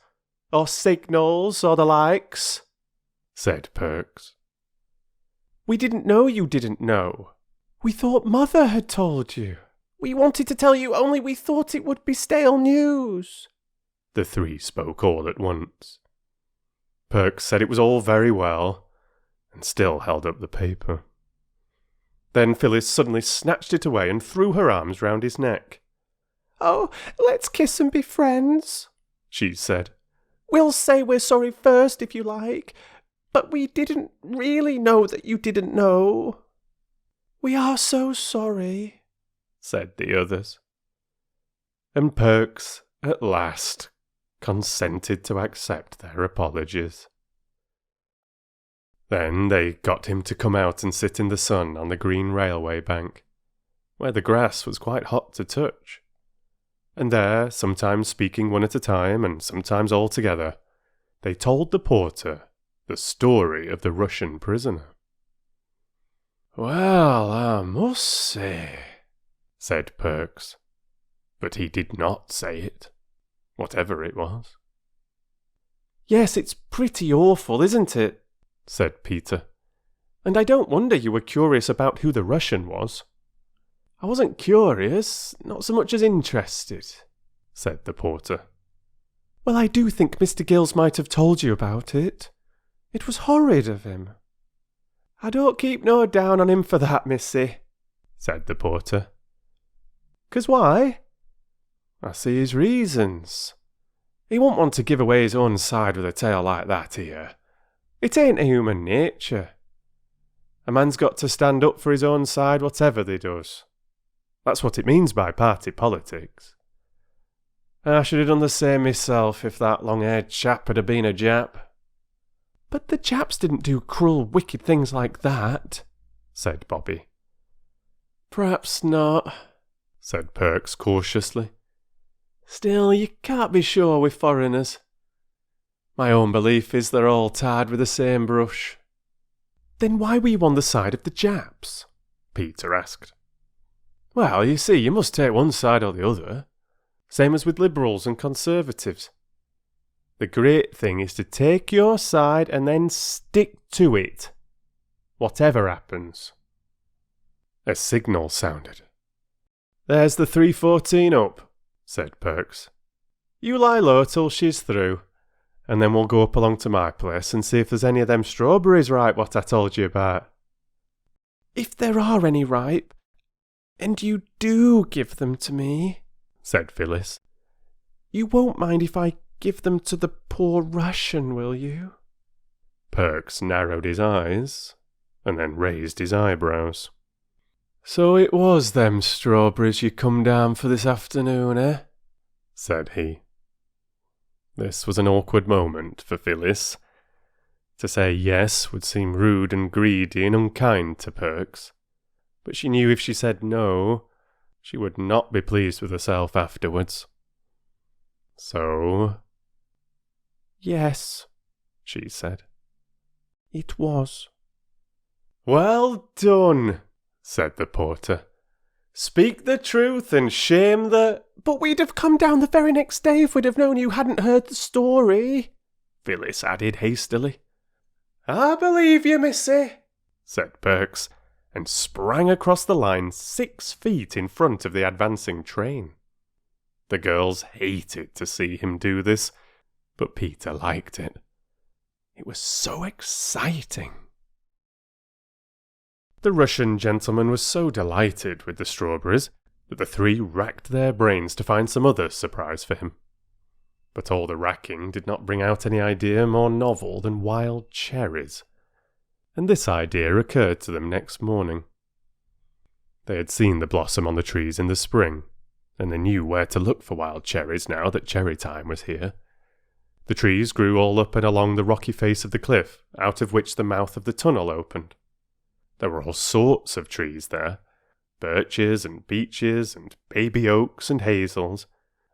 or signals, or the likes," said Perks. "We didn't know you didn't know. We thought Mother had told you. We wanted to tell you, only we thought it would be stale news." The three spoke all at once. Perks said it was all very well, and still held up the paper. Then Phyllis suddenly snatched it away and threw her arms round his neck. "Oh, let's kiss and be friends," she said. "We'll say we're sorry first, if you like, but we didn't really know that you didn't know." "We are so sorry," said the others. And Perks, at last, consented to accept their apologies. Then they got him to come out and sit in the sun on the green railway bank, where the grass was quite hot to touch. And there, sometimes speaking one at a time and sometimes all together, they told the porter the story of the Russian prisoner. "Well, I must say," said Perks, but he did not say it, whatever it was. "Yes, it's pretty awful, isn't it?" said Peter. "And I don't wonder you were curious about who the Russian was." "I wasn't curious, not so much as interested," said the porter. "Well, I do think Mr. Gills might have told you about it. It was horrid of him." "I don't keep no down on him for that, missy," said the porter. "'Cause why?" "I see his reasons. He won't want to give away his own side with a tale like that here. It ain't human nature. A man's got to stand up for his own side whatever they does. That's what it means by party politics. I should have done the same myself if that long-haired chap had been a Jap." "But the Japs didn't do cruel, wicked things like that," said Bobbie. "Perhaps not," said Perks cautiously. "Still, you can't be sure with foreigners. My own belief is they're all tarred with the same brush." "Then why were you on the side of the Japs?" Peter asked. "Well, you see, you must take one side or the other. Same as with Liberals and Conservatives. The great thing is to take your side and then stick to it, whatever happens." A signal sounded. "There's the 3:14 up," said Perks. "You lie low till she's through, and then we'll go up along to my place and see if there's any of them strawberries ripe what I told you about." "If there are any ripe, and you do give them to me," said Phyllis, "you won't mind if I give them to the poor Russian, will you?" Perks narrowed his eyes, and then raised his eyebrows. "So it was them strawberries you come down for this afternoon, eh?" said he. This was an awkward moment for Phyllis. To say yes would seem rude and greedy and unkind to Perks, but she knew if she said no, she would not be pleased with herself afterwards. So, "Yes," she said. "It was." "Well done," said the porter. "Speak the truth and shame the—" "But we'd have come down the very next day if we'd have known you hadn't heard the story," Phyllis added hastily. "I believe you, missy," said Perks, and sprang across the line 6 feet in front of the advancing train. The girls hated to see him do this, but Peter liked it. It was so exciting. The Russian gentleman was so delighted with the strawberries that the three racked their brains to find some other surprise for him. But all the racking did not bring out any idea more novel than wild cherries, and this idea occurred to them next morning. They had seen the blossom on the trees in the spring, and they knew where to look for wild cherries now that cherry time was here. The trees grew all up and along the rocky face of the cliff, out of which the mouth of the tunnel opened. There were all sorts of trees there, birches and beeches and baby oaks and hazels,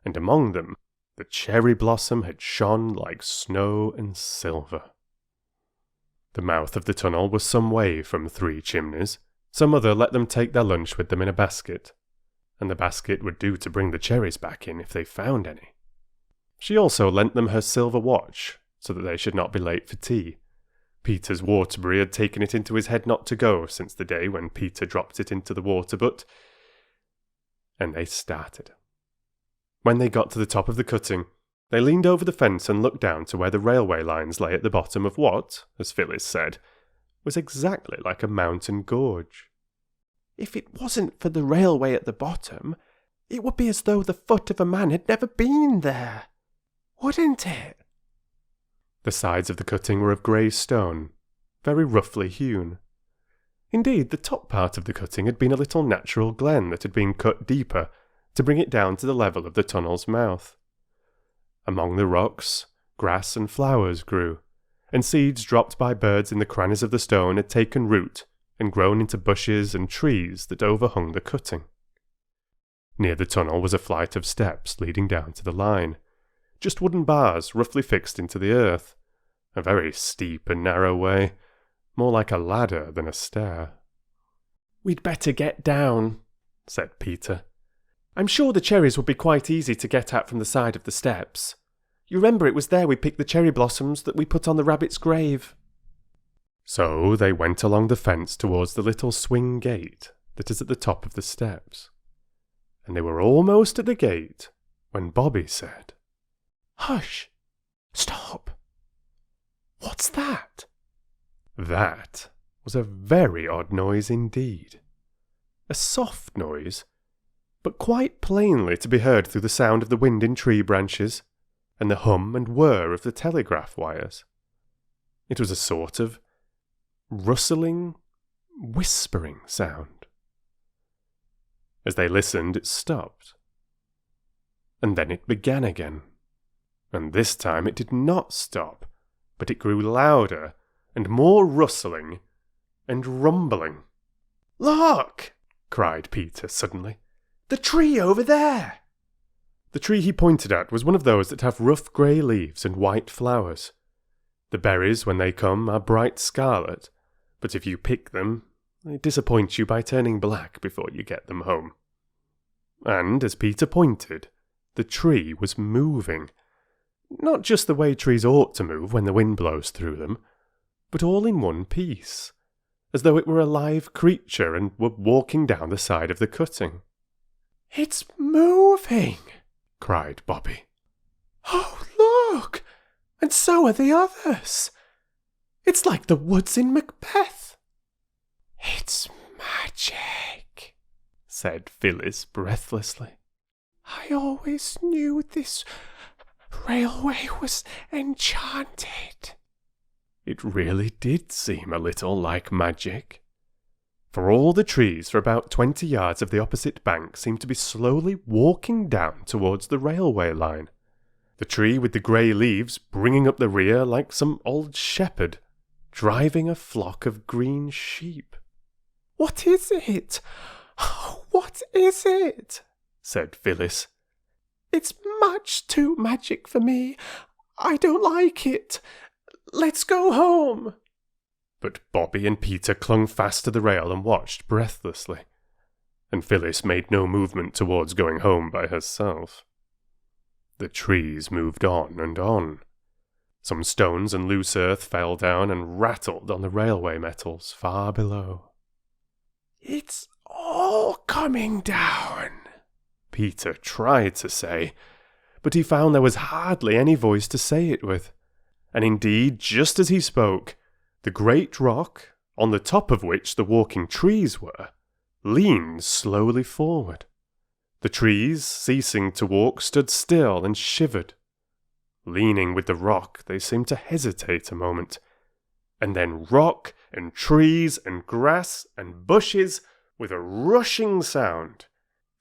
and among them the cherry blossom had shone like snow and silver. The mouth of the tunnel was some way from Three Chimneys. Some mother let them take their lunch with them in a basket, and the basket would do to bring the cherries back in if they found any. She also lent them her silver watch, so that they should not be late for tea. Peter's Waterbury had taken it into his head not to go since the day when Peter dropped it into the water, and they started. When they got to the top of the cutting, they leaned over the fence and looked down to where the railway lines lay at the bottom of what, as Phyllis said, was exactly like a mountain gorge. If it wasn't for the railway at the bottom, it would be as though the foot of a man had never been there, wouldn't it? The sides of the cutting were of grey stone, very roughly hewn. Indeed, the top part of the cutting had been a little natural glen that had been cut deeper to bring it down to the level of the tunnel's mouth. Among the rocks, grass and flowers grew, and seeds dropped by birds in the crannies of the stone had taken root and grown into bushes and trees that overhung the cutting. Near the tunnel was a flight of steps leading down to the line, just wooden bars roughly fixed into the earth, a very steep and narrow way, more like a ladder than a stair. "We'd better get down," said Peter. "I'm sure the cherries would be quite easy to get at from the side of the steps. You remember it was there we picked the cherry blossoms that we put on the rabbit's grave." So they went along the fence towards the little swing gate that is at the top of the steps, and they were almost at the gate when Bobbie said, "Hush! Stop! What's that?" That was a very odd noise indeed. A soft noise, but quite plainly to be heard through the sound of the wind in tree branches and the hum and whir of the telegraph wires. It was a sort of rustling, whispering sound. As they listened, it stopped, and then it began again. And this time it did not stop, but it grew louder and more rustling and rumbling. "Look!" cried Peter suddenly. "The tree over there!" The tree he pointed at was one of those that have rough grey leaves and white flowers. The berries, when they come, are bright scarlet, but if you pick them, they disappoint you by turning black before you get them home. And, as Peter pointed, the tree was moving. Not just the way trees ought to move when the wind blows through them, but all in one piece, as though it were a live creature and were walking down the side of the cutting. "It's moving!" cried Bobbie. "Oh, look! And so are the others! It's like the woods in Macbeth." "It's magic," said Phyllis breathlessly. "I always knew this railway was enchanted." It really did seem a little like magic, for all the trees for about 20 yards of the opposite bank seemed to be slowly walking down towards the railway line, the tree with the grey leaves bringing up the rear like some old shepherd driving a flock of green sheep. "What is it? Oh, what is it?" said Phyllis. "It's much too magic for me. I don't like it. Let's go home." But Bobbie and Peter clung fast to the rail and watched breathlessly, and Phyllis made no movement towards going home by herself. The trees moved on and on. Some stones and loose earth fell down and rattled on the railway metals far below. "It's all coming down," Peter tried to say, but he found there was hardly any voice to say it with. And indeed, just as he spoke, the great rock, on the top of which the walking trees were, leaned slowly forward. The trees, ceasing to walk, stood still and shivered. Leaning with the rock, they seemed to hesitate a moment, and then rock and trees and grass and bushes, with a rushing sound,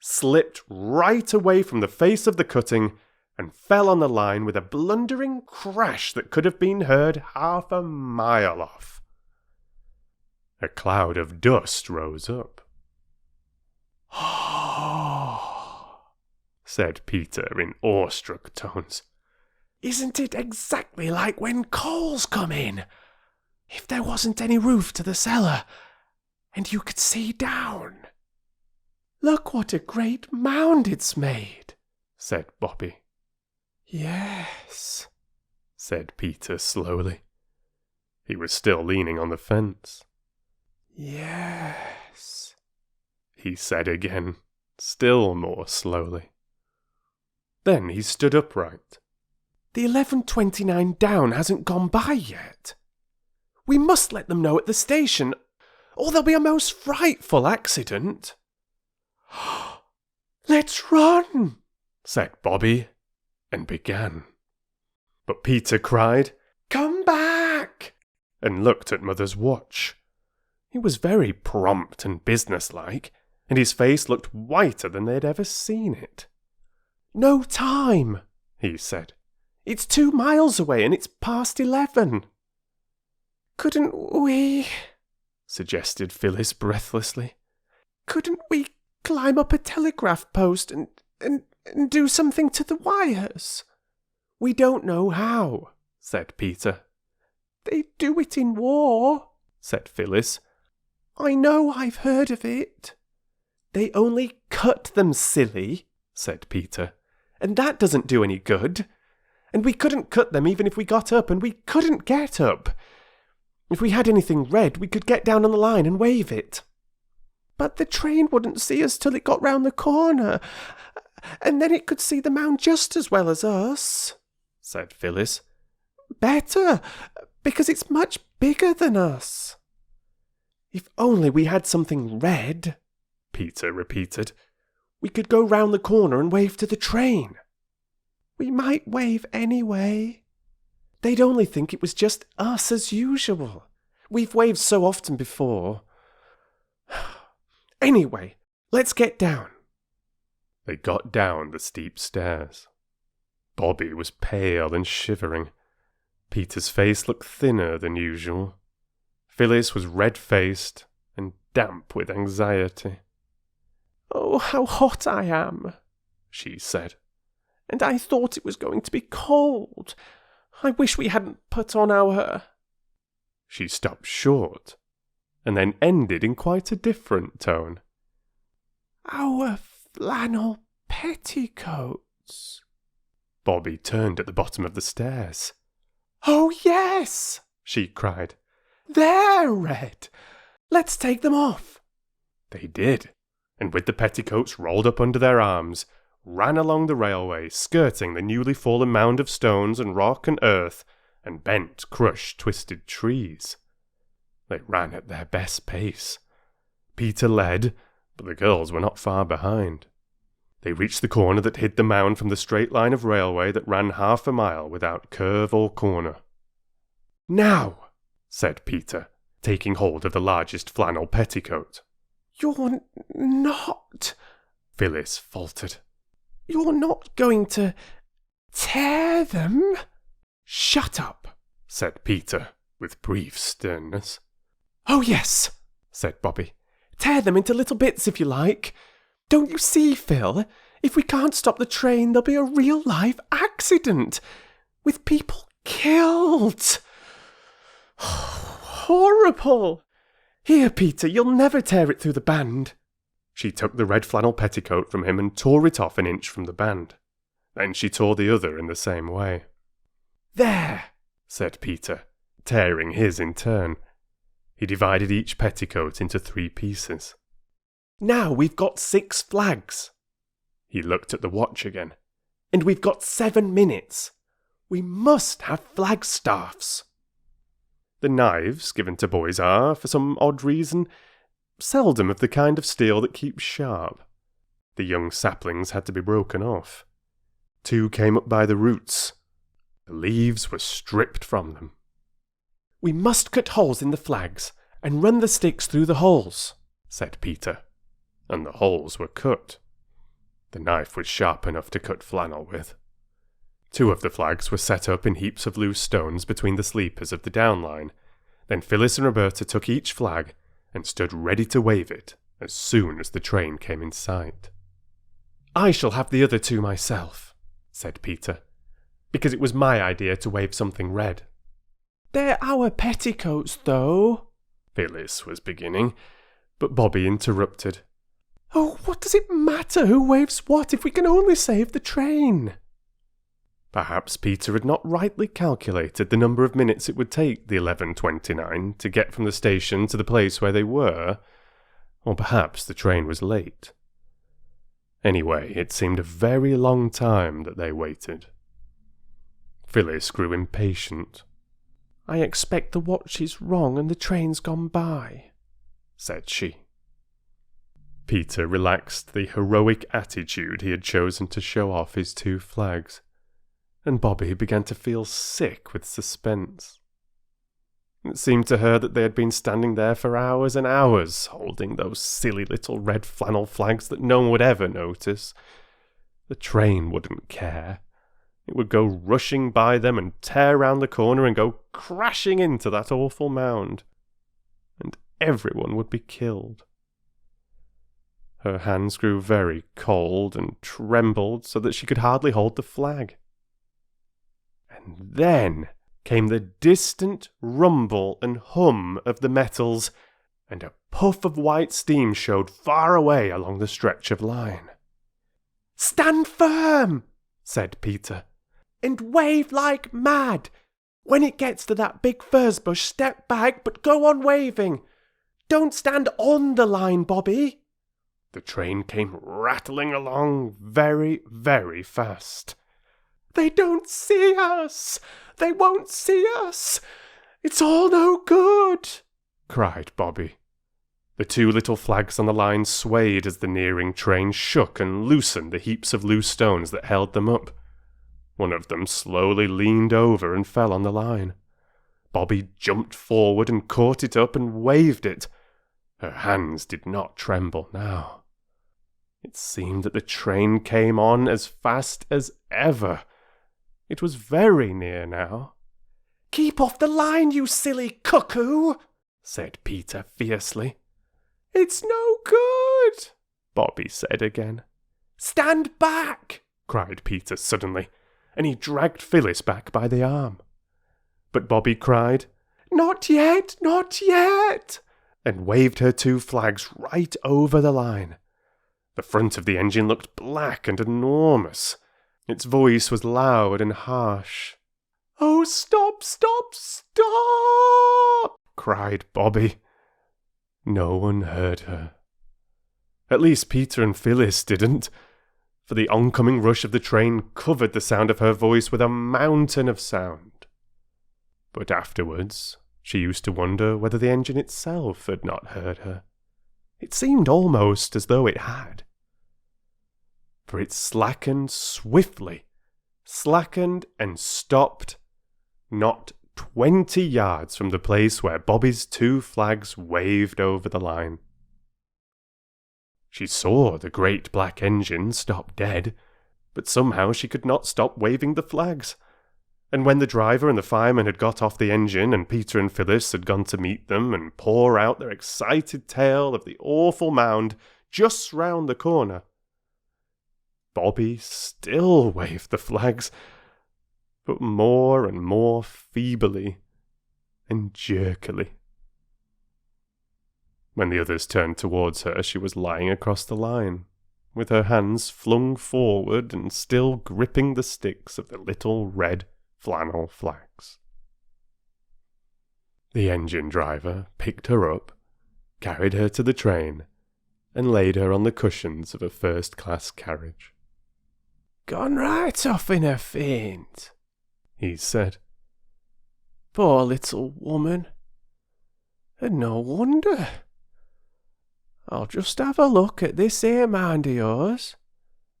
slipped right away from the face of the cutting and fell on the line with a blundering crash that could have been heard half a mile off. A cloud of dust rose up. said Peter in awestruck tones. Isn't it exactly like when coals come in? If there wasn't any roof to the cellar, and you could see down. Look what a great mound it's made, said Bobbie. Yes, said Peter slowly. He was still leaning on the fence. Yes, he said again, still more slowly. Then he stood upright. The 11:29 down hasn't gone by yet. We must let them know at the station, or there'll be a most frightful accident. Let's run, said Bobbie, and began. But Peter cried, Come back, and looked at Mother's watch. He was very prompt and businesslike, and his face looked whiter than they'd ever seen it. No time, he said. It's 2 miles away and it's past 11. Couldn't we, suggested Phyllis breathlessly. Couldn't we climb up a telegraph post and do something to the wires? We don't know how, said Peter. They do it in war, said Phyllis. I know, I've heard of it. They only cut them, silly, said Peter. And that doesn't do any good. And we couldn't cut them even if we got up, and we couldn't get up. If we had anything red, we could get down on the line and wave it. But the train wouldn't see us till it got round the corner, and then it could see the mound just as well as us, said Phyllis. Better, because it's much bigger than us. If only we had something red, Peter repeated. We could go round the corner and wave to the train. We might wave anyway. They'd only think it was just us as usual. We've waved so often before. Anyway, let's get down. They got down the steep stairs. Bobbie was pale and shivering. Peter's face looked thinner than usual. Phyllis was red-faced and damp with anxiety. Oh, how hot I am, she said. And I thought it was going to be cold. I wish we hadn't put on our... She stopped short, and then ended in quite a different tone. Our flannel petticoats. Bobbie turned at the bottom of the stairs. Oh, yes, she cried. They're red. Let's take them off. They did, and with the petticoats rolled up under their arms, ran along the railway, skirting the newly fallen mound of stones and rock and earth, and bent, crushed, twisted trees. They ran at their best pace. Peter led, but the girls were not far behind. They reached the corner that hid the mound from the straight line of railway that ran 1/2 mile without curve or corner. Now, said Peter, taking hold of the largest flannel petticoat. You're not, Phyllis faltered. You're not going to tear them? Shut up, said Peter, with brief sternness. Oh, yes, said Bobbie. Tear them into little bits if you like. Don't you see, Phil? If we can't stop the train, there'll be a real-life accident, with people killed. Horrible. Here, Peter, you'll never tear it through the band. She took the red flannel petticoat from him and tore it off an inch from the band. Then she tore the other in the same way. There, said Peter, tearing his in turn. He divided each petticoat into 3 pieces. Now we've got 6 flags. He looked at the watch again. And we've got 7 minutes. We must have flagstaffs. The knives given to boys are, for some odd reason, seldom of the kind of steel that keeps sharp. The young saplings had to be broken off. 2 came up by the roots. The leaves were stripped from them. We must cut holes in the flags and run the sticks through the holes, said Peter. And the holes were cut. The knife was sharp enough to cut flannel with. 2 of the flags were set up in heaps of loose stones between the sleepers of the down line. Then Phyllis and Roberta took each flag and stood ready to wave it as soon as the train came in sight. "I shall have the other two myself," said Peter, "because it was my idea to wave something red." "They're our petticoats, though," Phyllis was beginning, but Bobbie interrupted. "Oh, what does it matter who waves what if we can only save the train?" Perhaps Peter had not rightly calculated the number of minutes it would take the 11:29 to get from the station to the place where they were, or perhaps the train was late. Anyway, it seemed a very long time that they waited. Phyllis grew impatient. "I expect the watch is wrong and the train's gone by," said she. Peter relaxed the heroic attitude he had chosen to show off his two flags, and Bobbie began to feel sick with suspense. It seemed to her that they had been standing there for hours and hours, holding those silly little red flannel flags that no one would ever notice. The train wouldn't care. It would go rushing by them and tear round the corner and go crashing into that awful mound. And everyone would be killed. Her hands grew very cold and trembled so that she could hardly hold the flag. And then came the distant rumble and hum of the metals, and a puff of white steam showed far away along the stretch of line. "Stand firm," said Peter, "and wave like mad. When it gets to that big furze bush, step back, but go on waving. Don't stand on the line, Bobbie." The train came rattling along very, very fast. "They don't see us! They won't see us! It's all no good!" cried Bobbie. The two little flags on the line swayed as the nearing train shook and loosened the heaps of loose stones that held them up. One of them slowly leaned over and fell on the line. Bobbie jumped forward and caught it up and waved it. Her hands did not tremble now. It seemed that the train came on as fast as ever. It was very near now. "Keep off the line, you silly cuckoo," said Peter fiercely. "It's no good," Bobbie said again. "Stand back," cried Peter suddenly, and he dragged Phyllis back by the arm. But Bobbie cried, "Not yet, not yet," and waved her two flags right over the line. The front of the engine looked black and enormous. Its voice was loud and harsh. "Oh, stop, stop, stop!" cried Bobbie. No one heard her. At least Peter and Phyllis didn't, for the oncoming rush of the train covered the sound of her voice with a mountain of sound. But afterwards, she used to wonder whether the engine itself had not heard her. It seemed almost as though it had. For it slackened swiftly, slackened and stopped, not 20 yards from the place where Bobbie's two flags waved over the line. She saw the great black engine stop dead, but somehow she could not stop waving the flags. And when the driver and the firemen had got off the engine and Peter and Phyllis had gone to meet them and pour out their excited tale of the awful mound just round the corner, Bobbie still waved the flags, but more and more feebly and jerkily. When the others turned towards her, she was lying across the line, with her hands flung forward and still gripping the sticks of the little red flannel flags. The engine driver picked her up, carried her to the train, and laid her on the cushions of a first-class carriage. "Gone right off in a faint," he said. "Poor little woman. And no wonder. I'll just have a look at this here mind of yours,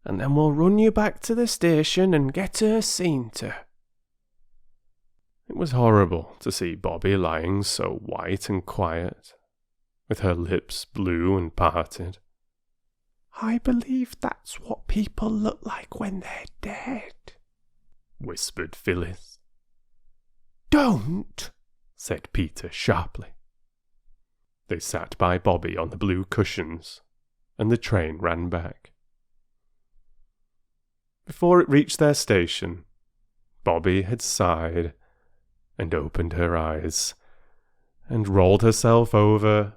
and then we'll run you back to the station and get her seen to." It was horrible to see Bobbie lying so white and quiet, with her lips blue and parted. "I believe that's what people look like when they're dead," whispered Phyllis. "Don't," said Peter sharply. They sat by Bobbie on the blue cushions, and the train ran back. Before it reached their station, Bobbie had sighed and opened her eyes, and rolled herself over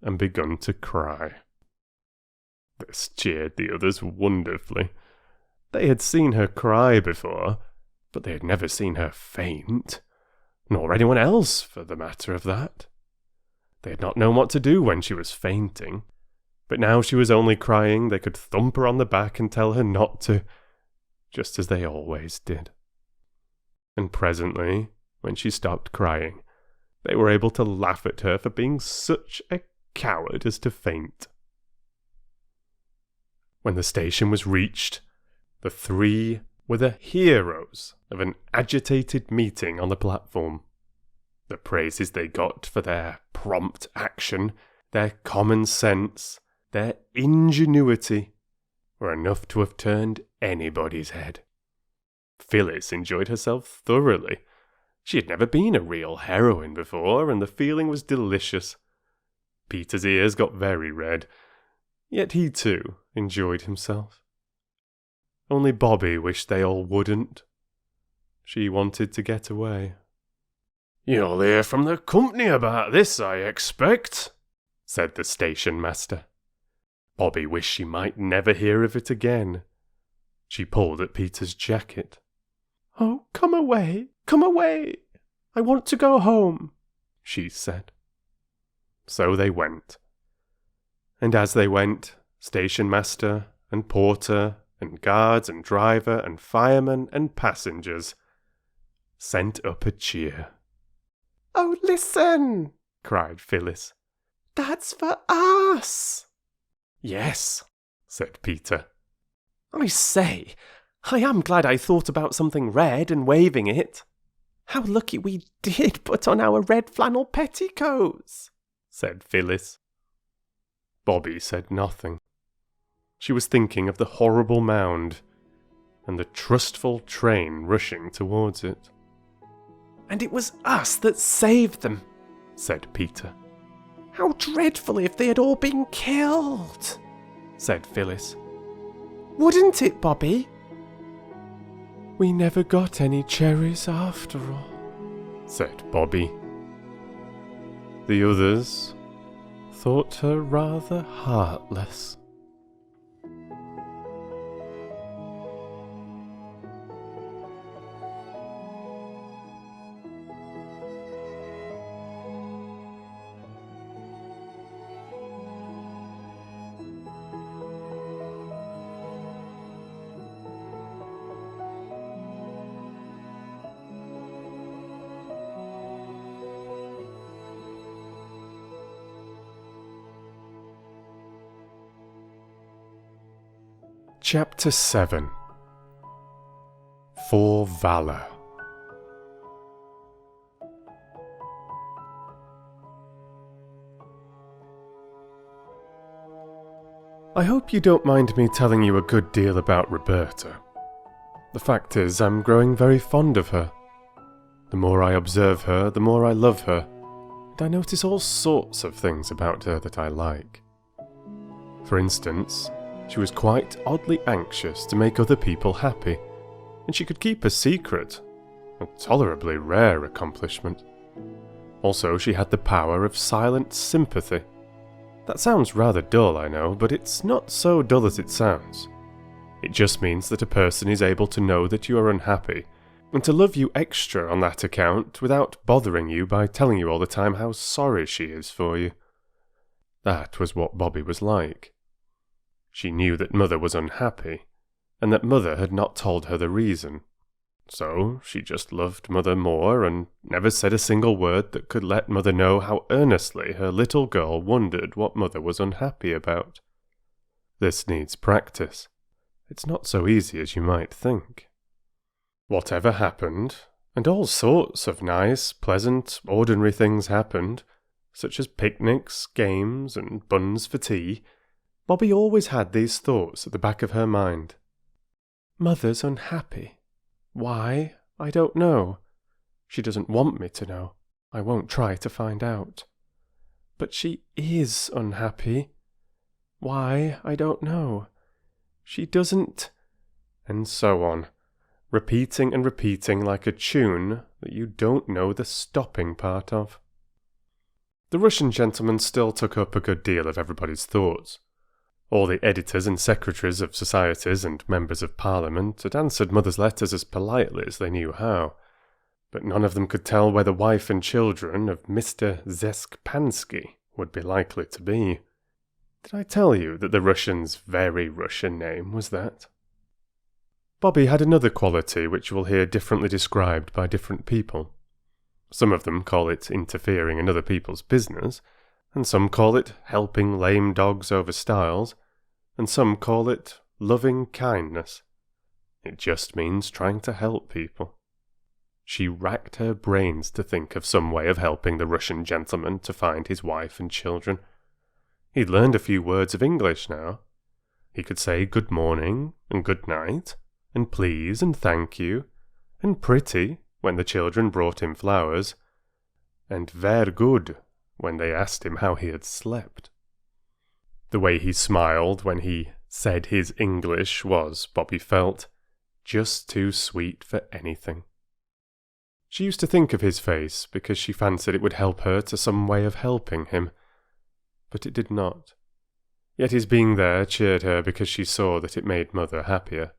and begun to cry. This cheered the others wonderfully. They had seen her cry before, but they had never seen her faint, nor anyone else for the matter of that. They had not known what to do when she was fainting, but now she was only crying, they could thump her on the back and tell her not to, just as they always did. And presently, when she stopped crying, they were able to laugh at her for being such a coward as to faint. When the station was reached, the three were the heroes of an agitated meeting on the platform. The praises they got for their prompt action, their common sense, their ingenuity, were enough to have turned anybody's head. Phyllis enjoyed herself thoroughly. She had never been a real heroine before, and the feeling was delicious. Peter's ears got very red, yet he too enjoyed himself. Only Bobbie wished they all wouldn't. She wanted to get away. "You'll hear from the company about this, I expect," said the station master. Bobbie wished she might never hear of it again. She pulled at Peter's jacket. "Oh, come away, come away. I want to go home," she said. So they went. And as they went, station master and porter and guards and driver and firemen and passengers sent up a cheer. "Oh, listen!" cried Phyllis. "That's for us!" "Yes," said Peter. "I say, I am glad I thought about something red and waving it. How lucky we did put on our red flannel petticoats," said Phyllis. Bobbie said nothing. She was thinking of the horrible mound and the trustful train rushing towards it. "And it was us that saved them," said Peter. "How dreadful if they had all been killed," said Phyllis. "Wouldn't it, Bobbie?" "We never got any cherries after all," said Bobbie. The others thought her rather heartless. Chapter 7. For Valour. I hope you don't mind me telling you a good deal about Roberta. The fact is, I'm growing very fond of her. The more I observe her, the more I love her, and I notice all sorts of things about her that I like. For instance, she was quite oddly anxious to make other people happy, and she could keep a secret, a tolerably rare accomplishment. Also, she had the power of silent sympathy. That sounds rather dull, I know, but it's not so dull as it sounds. It just means that a person is able to know that you are unhappy, and to love you extra on that account without bothering you by telling you all the time how sorry she is for you. That was what Bobbie was like. She knew that Mother was unhappy, and that Mother had not told her the reason. So she just loved Mother more, and never said a single word that could let Mother know how earnestly her little girl wondered what Mother was unhappy about. This needs practice. It's not so easy as you might think. Whatever happened, and all sorts of nice, pleasant, ordinary things happened, such as picnics, games, and buns for tea, Bobbie always had these thoughts at the back of her mind. Mother's unhappy. Why? I don't know. She doesn't want me to know. I won't try to find out. But she is unhappy. Why, I don't know. She doesn't... And so on, repeating and repeating like a tune that you don't know the stopping part of. The Russian gentleman still took up a good deal of everybody's thoughts. All the editors and secretaries of societies and members of Parliament had answered Mother's letters as politely as they knew how, but none of them could tell where the wife and children of Mr. Zeskpansky would be likely to be. Did I tell you that the Russian's very Russian name was that? Bobbie had another quality which you will hear differently described by different people. Some of them call it interfering in other people's business, and some call it helping lame dogs over stiles, and some call it loving kindness. It just means trying to help people. She racked her brains to think of some way of helping the Russian gentleman to find his wife and children. He'd learned a few words of English now. He could say good morning and good night, and please and thank you, and pretty when the children brought him flowers, and ver good when they asked him how he had slept. The way he smiled when he said his English was, Bobbie felt, just too sweet for anything. She used to think of his face because she fancied it would help her to some way of helping him, but it did not. Yet his being there cheered her because she saw that it made Mother happier.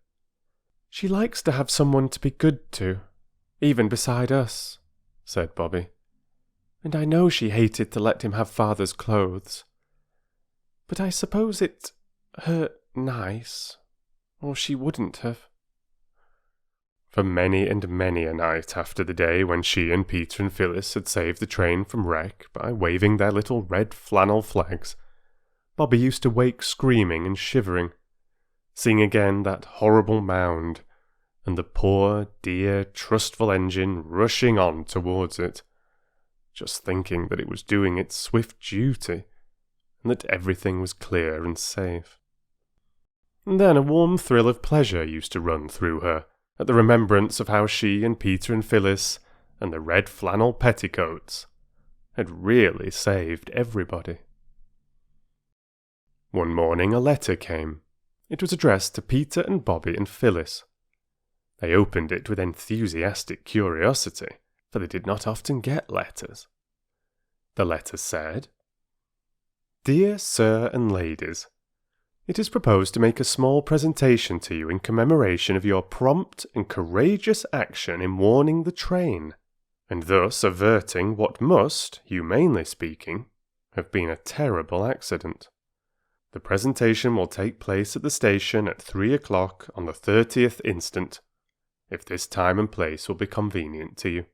She likes to have someone to be good to, even beside us, said Bobbie. And I know she hated to let him have Father's clothes. But I suppose it hurt nice, or she wouldn't have. For many and many a night after the day when she and Peter and Phyllis had saved the train from wreck by waving their little red flannel flags, Bobbie used to wake screaming and shivering, seeing again that horrible mound, and the poor, dear, trustful engine rushing on towards it, just thinking that it was doing its swift duty, and that everything was clear and safe. And then a warm thrill of pleasure used to run through her at the remembrance of how she and Peter and Phyllis and the red flannel petticoats had really saved everybody. One morning a letter came. It was addressed to Peter and Bobbie and Phyllis. They opened it with enthusiastic curiosity, for they did not often get letters. The letter said, Dear Sir and Ladies, it is proposed to make a small presentation to you in commemoration of your prompt and courageous action in warning the train, and thus averting what must, humanely speaking, have been a terrible accident. The presentation will take place at the station at 3 o'clock on the 30th instant, if this time and place will be convenient to you.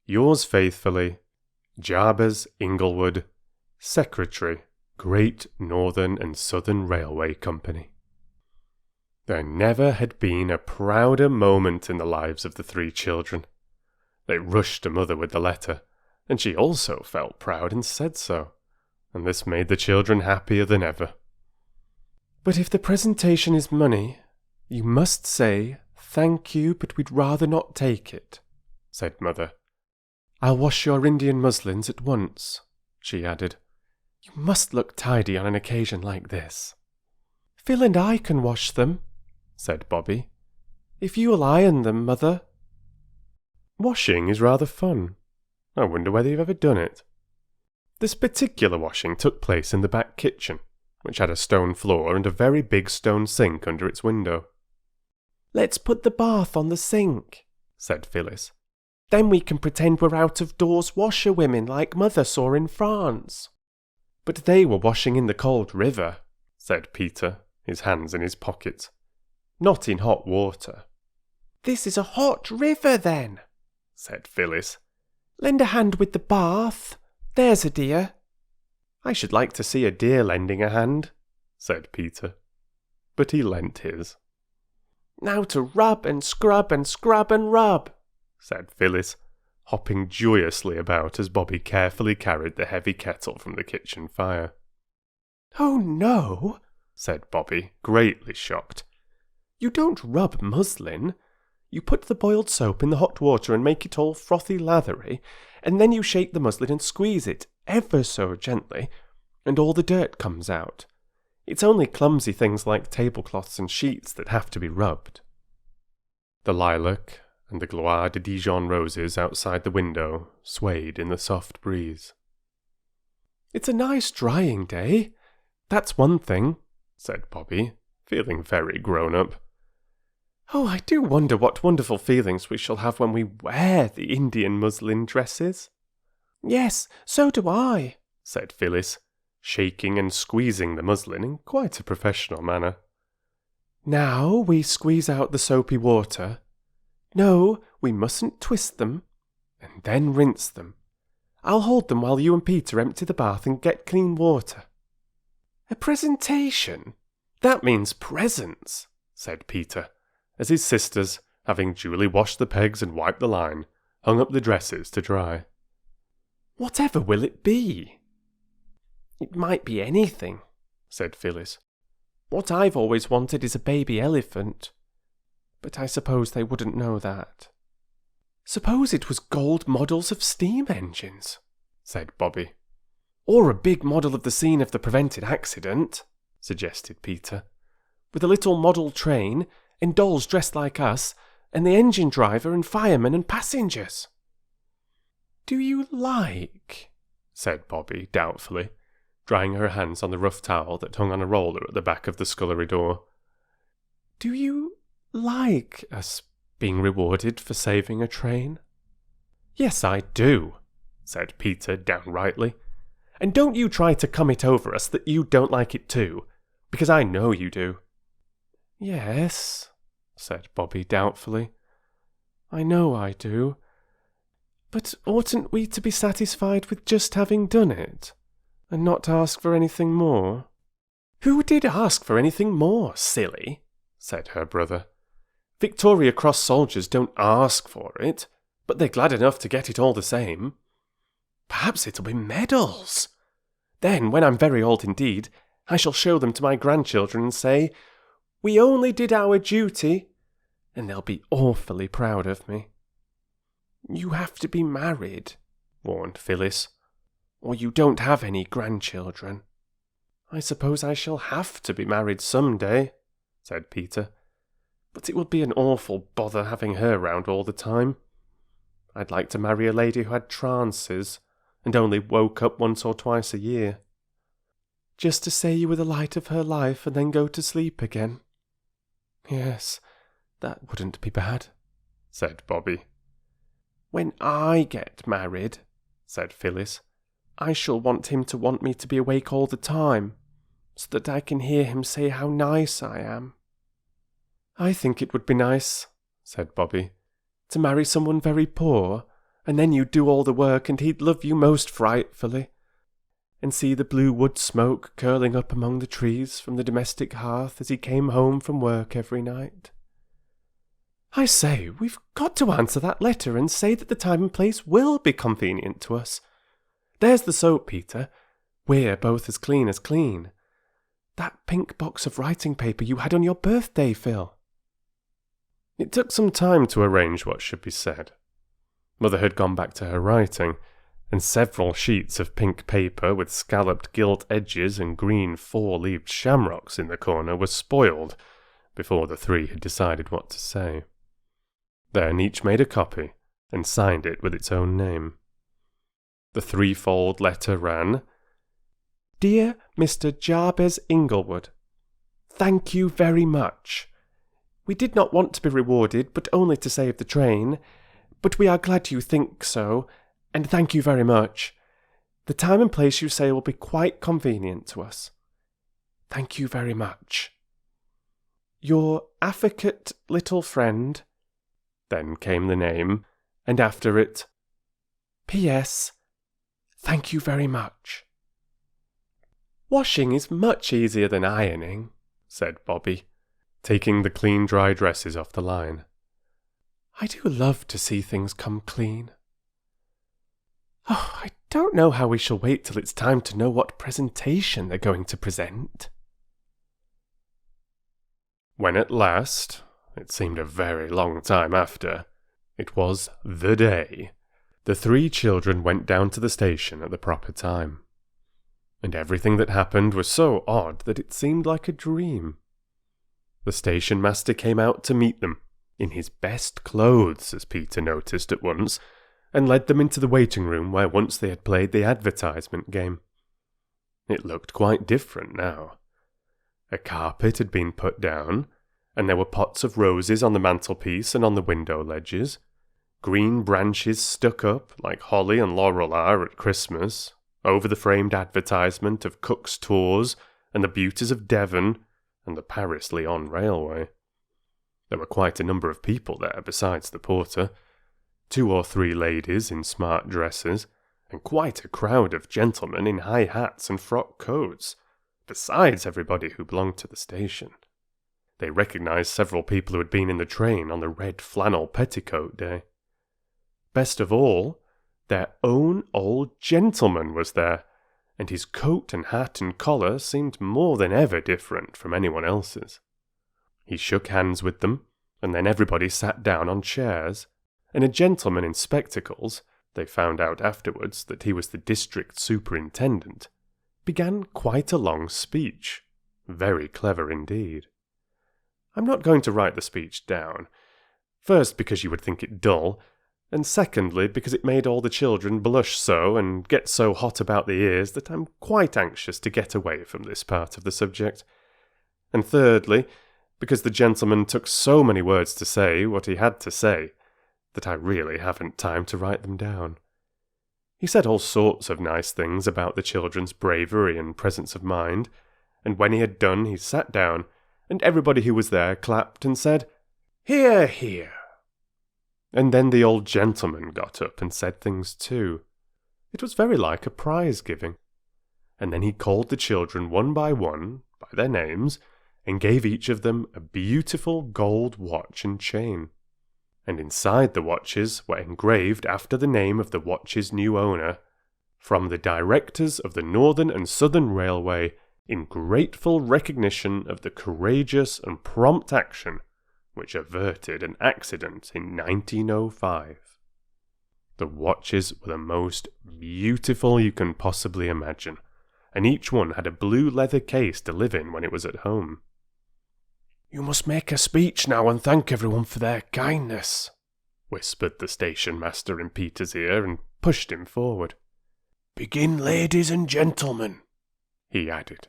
Yours faithfully, Jabez Inglewood, Secretary, Great Northern and Southern Railway Company. There never had been a prouder moment in the lives of the three children. They rushed to Mother with the letter, and she also felt proud and said so, and this made the children happier than ever. But if the presentation is money, you must say, Thank you, but we'd rather not take it, said Mother. I'll wash your Indian muslins at once, she added. You must look tidy on an occasion like this. Phil and I can wash them, said Bobbie. If you'll iron them, Mother. Washing is rather fun. I wonder whether you've ever done it. This particular washing took place in the back kitchen, which had a stone floor and a very big stone sink under its window. Let's put the bath on the sink, said Phyllis. Then we can pretend we're out-of-doors washerwomen like Mother saw in France. But they were washing in the cold river, said Peter, his hands in his pockets. Not in hot water. This is a hot river, then, said Phyllis. Lend a hand with the bath. There's a dear. I should like to see a dear lending a hand, said Peter. But he lent his. Now to rub and scrub and scrub and rub, said Phyllis, hopping joyously about as Bobbie carefully carried the heavy kettle from the kitchen fire. Oh no, said Bobbie, greatly shocked. You don't rub muslin. You put the boiled soap in the hot water and make it all frothy lathery, and then you shake the muslin and squeeze it, ever so gently, and all the dirt comes out. It's only clumsy things like tablecloths and sheets that have to be rubbed." The lilac and the Gloire de Dijon roses outside the window swayed in the soft breeze. "It's a nice drying day, that's one thing," said Bobbie, feeling very grown-up. "Oh, I do wonder what wonderful feelings we shall have when we wear the Indian muslin dresses." "Yes, so do I," said Phyllis, shaking and squeezing the muslin in quite a professional manner. "Now we squeeze out the soapy water. No, we mustn't twist them. And then rinse them. I'll hold them while you and Peter empty the bath and get clean water." "A presentation? That means presents," said Peter, as his sisters, having duly washed the pegs and wiped the line, hung up the dresses to dry. "Whatever will it be?" "It might be anything," said Phyllis. "What I've always wanted is a baby elephant. But I suppose they wouldn't know that." "Suppose it was gold models of steam engines," said Bobbie. "Or a big model of the scene of the prevented accident," suggested Peter. "With a little model train, and dolls dressed like us, and the engine driver and firemen and passengers." "Do you like," said Bobbie doubtfully, drying her hands on the rough towel that hung on a roller at the back of the scullery door. "Do you like us being rewarded for saving a train?" "Yes, I do," said Peter downrightly. "And don't you try to come it over us that you don't like it too, because I know you do." "Yes," said Bobbie doubtfully. "I know I do. But oughtn't we to be satisfied with just having done it, and not ask for anything more?" "Who did ask for anything more, silly?" said her brother. "Victoria Cross soldiers don't ask for it, but they're glad enough to get it all the same. Perhaps it'll be medals. Then, when I'm very old indeed, I shall show them to my grandchildren and say, 'We only did our duty,' and they'll be awfully proud of me." "You have to be married," warned Phyllis, "or you don't have any grandchildren." "I suppose I shall have to be married some day," said Peter. "But it would be an awful bother having her round all the time. I'd like to marry a lady who had trances, and only woke up once or twice a year." "Just to say you were the light of her life and then go to sleep again?" "Yes, that wouldn't be bad," said Bobbie. "When I get married," said Phyllis, "I shall want him to want me to be awake all the time, so that I can hear him say how nice I am." "I think it would be nice," said Bobbie, "to marry someone very poor, and then you'd do all the work and he'd love you most frightfully, and see the blue wood smoke curling up among the trees from the domestic hearth as he came home from work every night. I say, we've got to answer that letter and say that the time and place will be convenient to us. There's the soap, Peter. We're both as clean as clean. That pink box of writing paper you had on your birthday, Phil." It took some time to arrange what should be said. Mother had gone back to her writing, and several sheets of pink paper with scalloped gilt edges and green four-leaved shamrocks in the corner were spoiled before the three had decided what to say. Then each made a copy and signed it with its own name. The threefold letter ran, "Dear Mr. Jabez Inglewood, thank you very much. We did not want to be rewarded, but only to save the train. But we are glad you think so, and thank you very much. The time and place you say will be quite convenient to us. Thank you very much. Your affectionate little friend." Then came the name, and after it, "P.S. Thank you very much." "Washing is much easier than ironing," said Bobbie, taking the clean dry dresses off the line. "I do love to see things come clean. Oh, I don't know how we shall wait till it's time to know what presentation they're going to present." When at last, it seemed a very long time after, it was the day, The three children went down to the station at the proper time, and everything that happened was so odd that it seemed like a dream. The station master came out to meet them, in his best clothes, as Peter noticed at once, and led them into the waiting room where once they had played the advertisement game. It looked quite different now. A carpet had been put down, and there were pots of roses on the mantelpiece and on the window ledges, green branches stuck up, like holly and laurel are at Christmas, over the framed advertisement of Cook's Tours and the beauties of Devon and the Paris-Lyon Railway. There were quite a number of people there besides the porter, 2 or 3 ladies in smart dresses, and quite a crowd of gentlemen in high hats and frock coats, besides everybody who belonged to the station. They recognised several people who had been in the train on the red flannel petticoat day. Best of all, their own old gentleman was there, and his coat and hat and collar seemed more than ever different from anyone else's. He shook hands with them, and then everybody sat down on chairs, and a gentleman in spectacles, they found out afterwards that he was the district superintendent, began quite a long speech, very clever indeed. I'm not going to write the speech down, first because you would think it dull, and secondly because it made all the children blush so and get so hot about the ears that I'm quite anxious to get away from this part of the subject, and thirdly because the gentleman took so many words to say what he had to say that I really haven't time to write them down. He said all sorts of nice things about the children's bravery and presence of mind, and when he had done he sat down, and everybody who was there clapped and said, "Hear, hear." And then the old gentleman got up and said things too. It was very like a prize-giving. And then he called the children one by their names, and gave each of them a beautiful gold watch and chain. And inside the watches were engraved after the name of the watch's new owner, "From the directors of the Northern and Southern Railway, in grateful recognition of the courageous and prompt action which averted an accident in 1905. The watches were the most beautiful you can possibly imagine, and each one had a blue leather case to live in when it was at home. "You must make a speech now and thank everyone for their kindness," whispered the station master in Peter's ear and pushed him forward. "Begin, ladies and gentlemen," he added.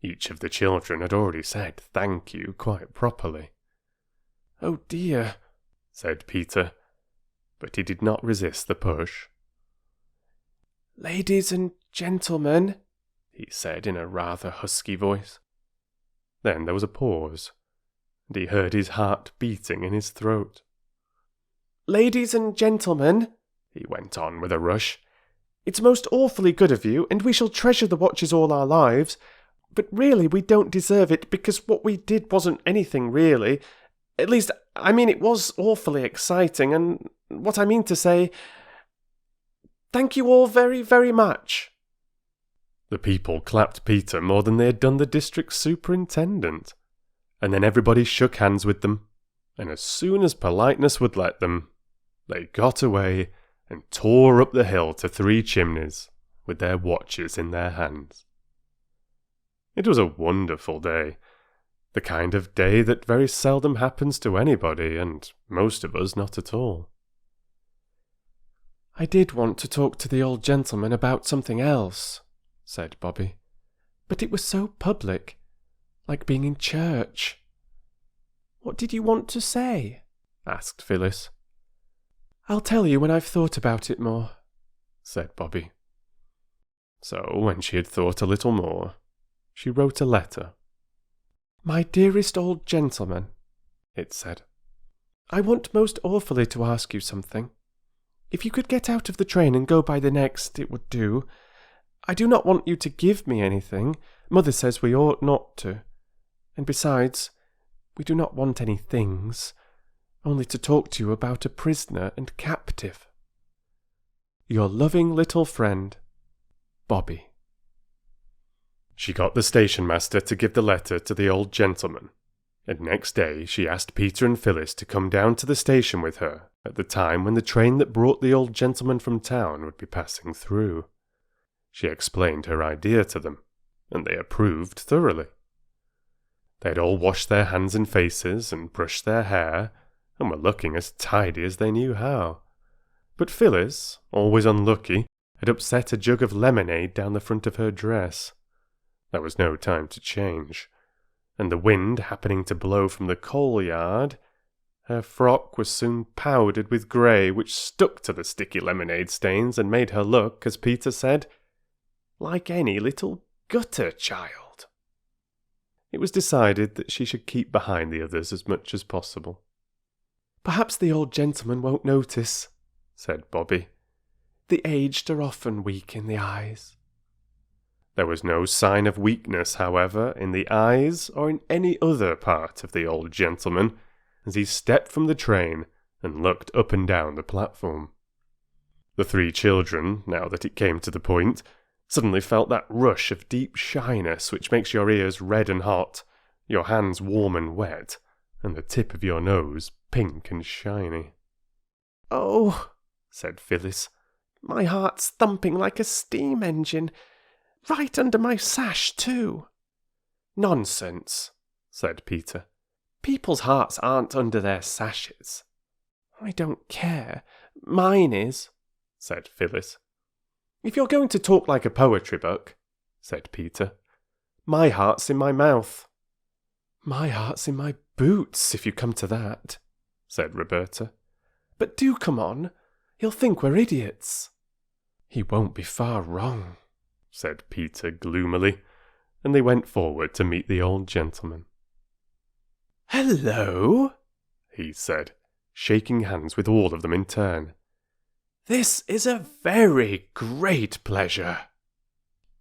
Each of the children had already said thank you quite properly. "Oh dear," said Peter, but he did not resist the push. "Ladies and gentlemen," he said in a rather husky voice. Then there was a pause, and he heard his heart beating in his throat. "Ladies and gentlemen," he went on with a rush, "it's most awfully good of you, and we shall treasure the watches all our lives, but really we don't deserve it because what we did wasn't anything really. At least, I mean, it was awfully exciting, and what I mean to say, thank you all very, very much." The people clapped Peter more than they had done the district superintendent, and then everybody shook hands with them, and as soon as politeness would let them, they got away and tore up the hill to Three Chimneys with their watches in their hands. It was a wonderful day, the kind of day that very seldom happens to anybody, and most of us not at all. "I did want to talk to the old gentleman about something else," said Bobbie, "but it was so public, like being in church." "What did you want to say?" asked Phyllis. "I'll tell you when I've thought about it more," said Bobbie. So, when she had thought a little more, she wrote a letter. "My dearest old gentleman," it said, "I want most awfully to ask you something. If you could get out of the train and go by the next, it would do. I do not want you to give me anything. Mother says we ought not to. And besides, we do not want any things, only to talk to you about a prisoner and captive. Your loving little friend, Bobbie." She got the station master to give the letter to the old gentleman, and next day she asked Peter and Phyllis to come down to the station with her at the time when the train that brought the old gentleman from town would be passing through. She explained her idea to them, and they approved thoroughly. They had all washed their hands and faces and brushed their hair, and were looking as tidy as they knew how. But Phyllis, always unlucky, had upset a jug of lemonade down the front of her dress. There was no time to change, and the wind happening to blow from the coal yard, her frock was soon powdered with grey, which stuck to the sticky lemonade stains and made her look, as Peter said, like any little gutter child. It was decided that she should keep behind the others as much as possible. "Perhaps the old gentleman won't notice," said Bobbie. "The aged are often weak in the eyes." There was no sign of weakness, however, in the eyes or in any other part of the old gentleman, as he stepped from the train and looked up and down the platform. The three children, now that it came to the point, suddenly felt that rush of deep shyness which makes your ears red and hot, your hands warm and wet, and the tip of your nose pink and shiny. "Oh," said Phyllis, "my heart's thumping like a steam engine. Right under my sash, too." "Nonsense," said Peter. "People's hearts aren't under their sashes." "I don't care. Mine is," said Phyllis. "If you're going to talk like a poetry book," said Peter, "my heart's in my mouth." "My heart's in my boots, if you come to that," said Roberta. "But do come on. He'll think we're idiots." "He won't be far wrong," said Peter gloomily, and they went forward to meet the old gentleman. "Hello," he said, shaking hands with all of them in turn. "This is a very great pleasure."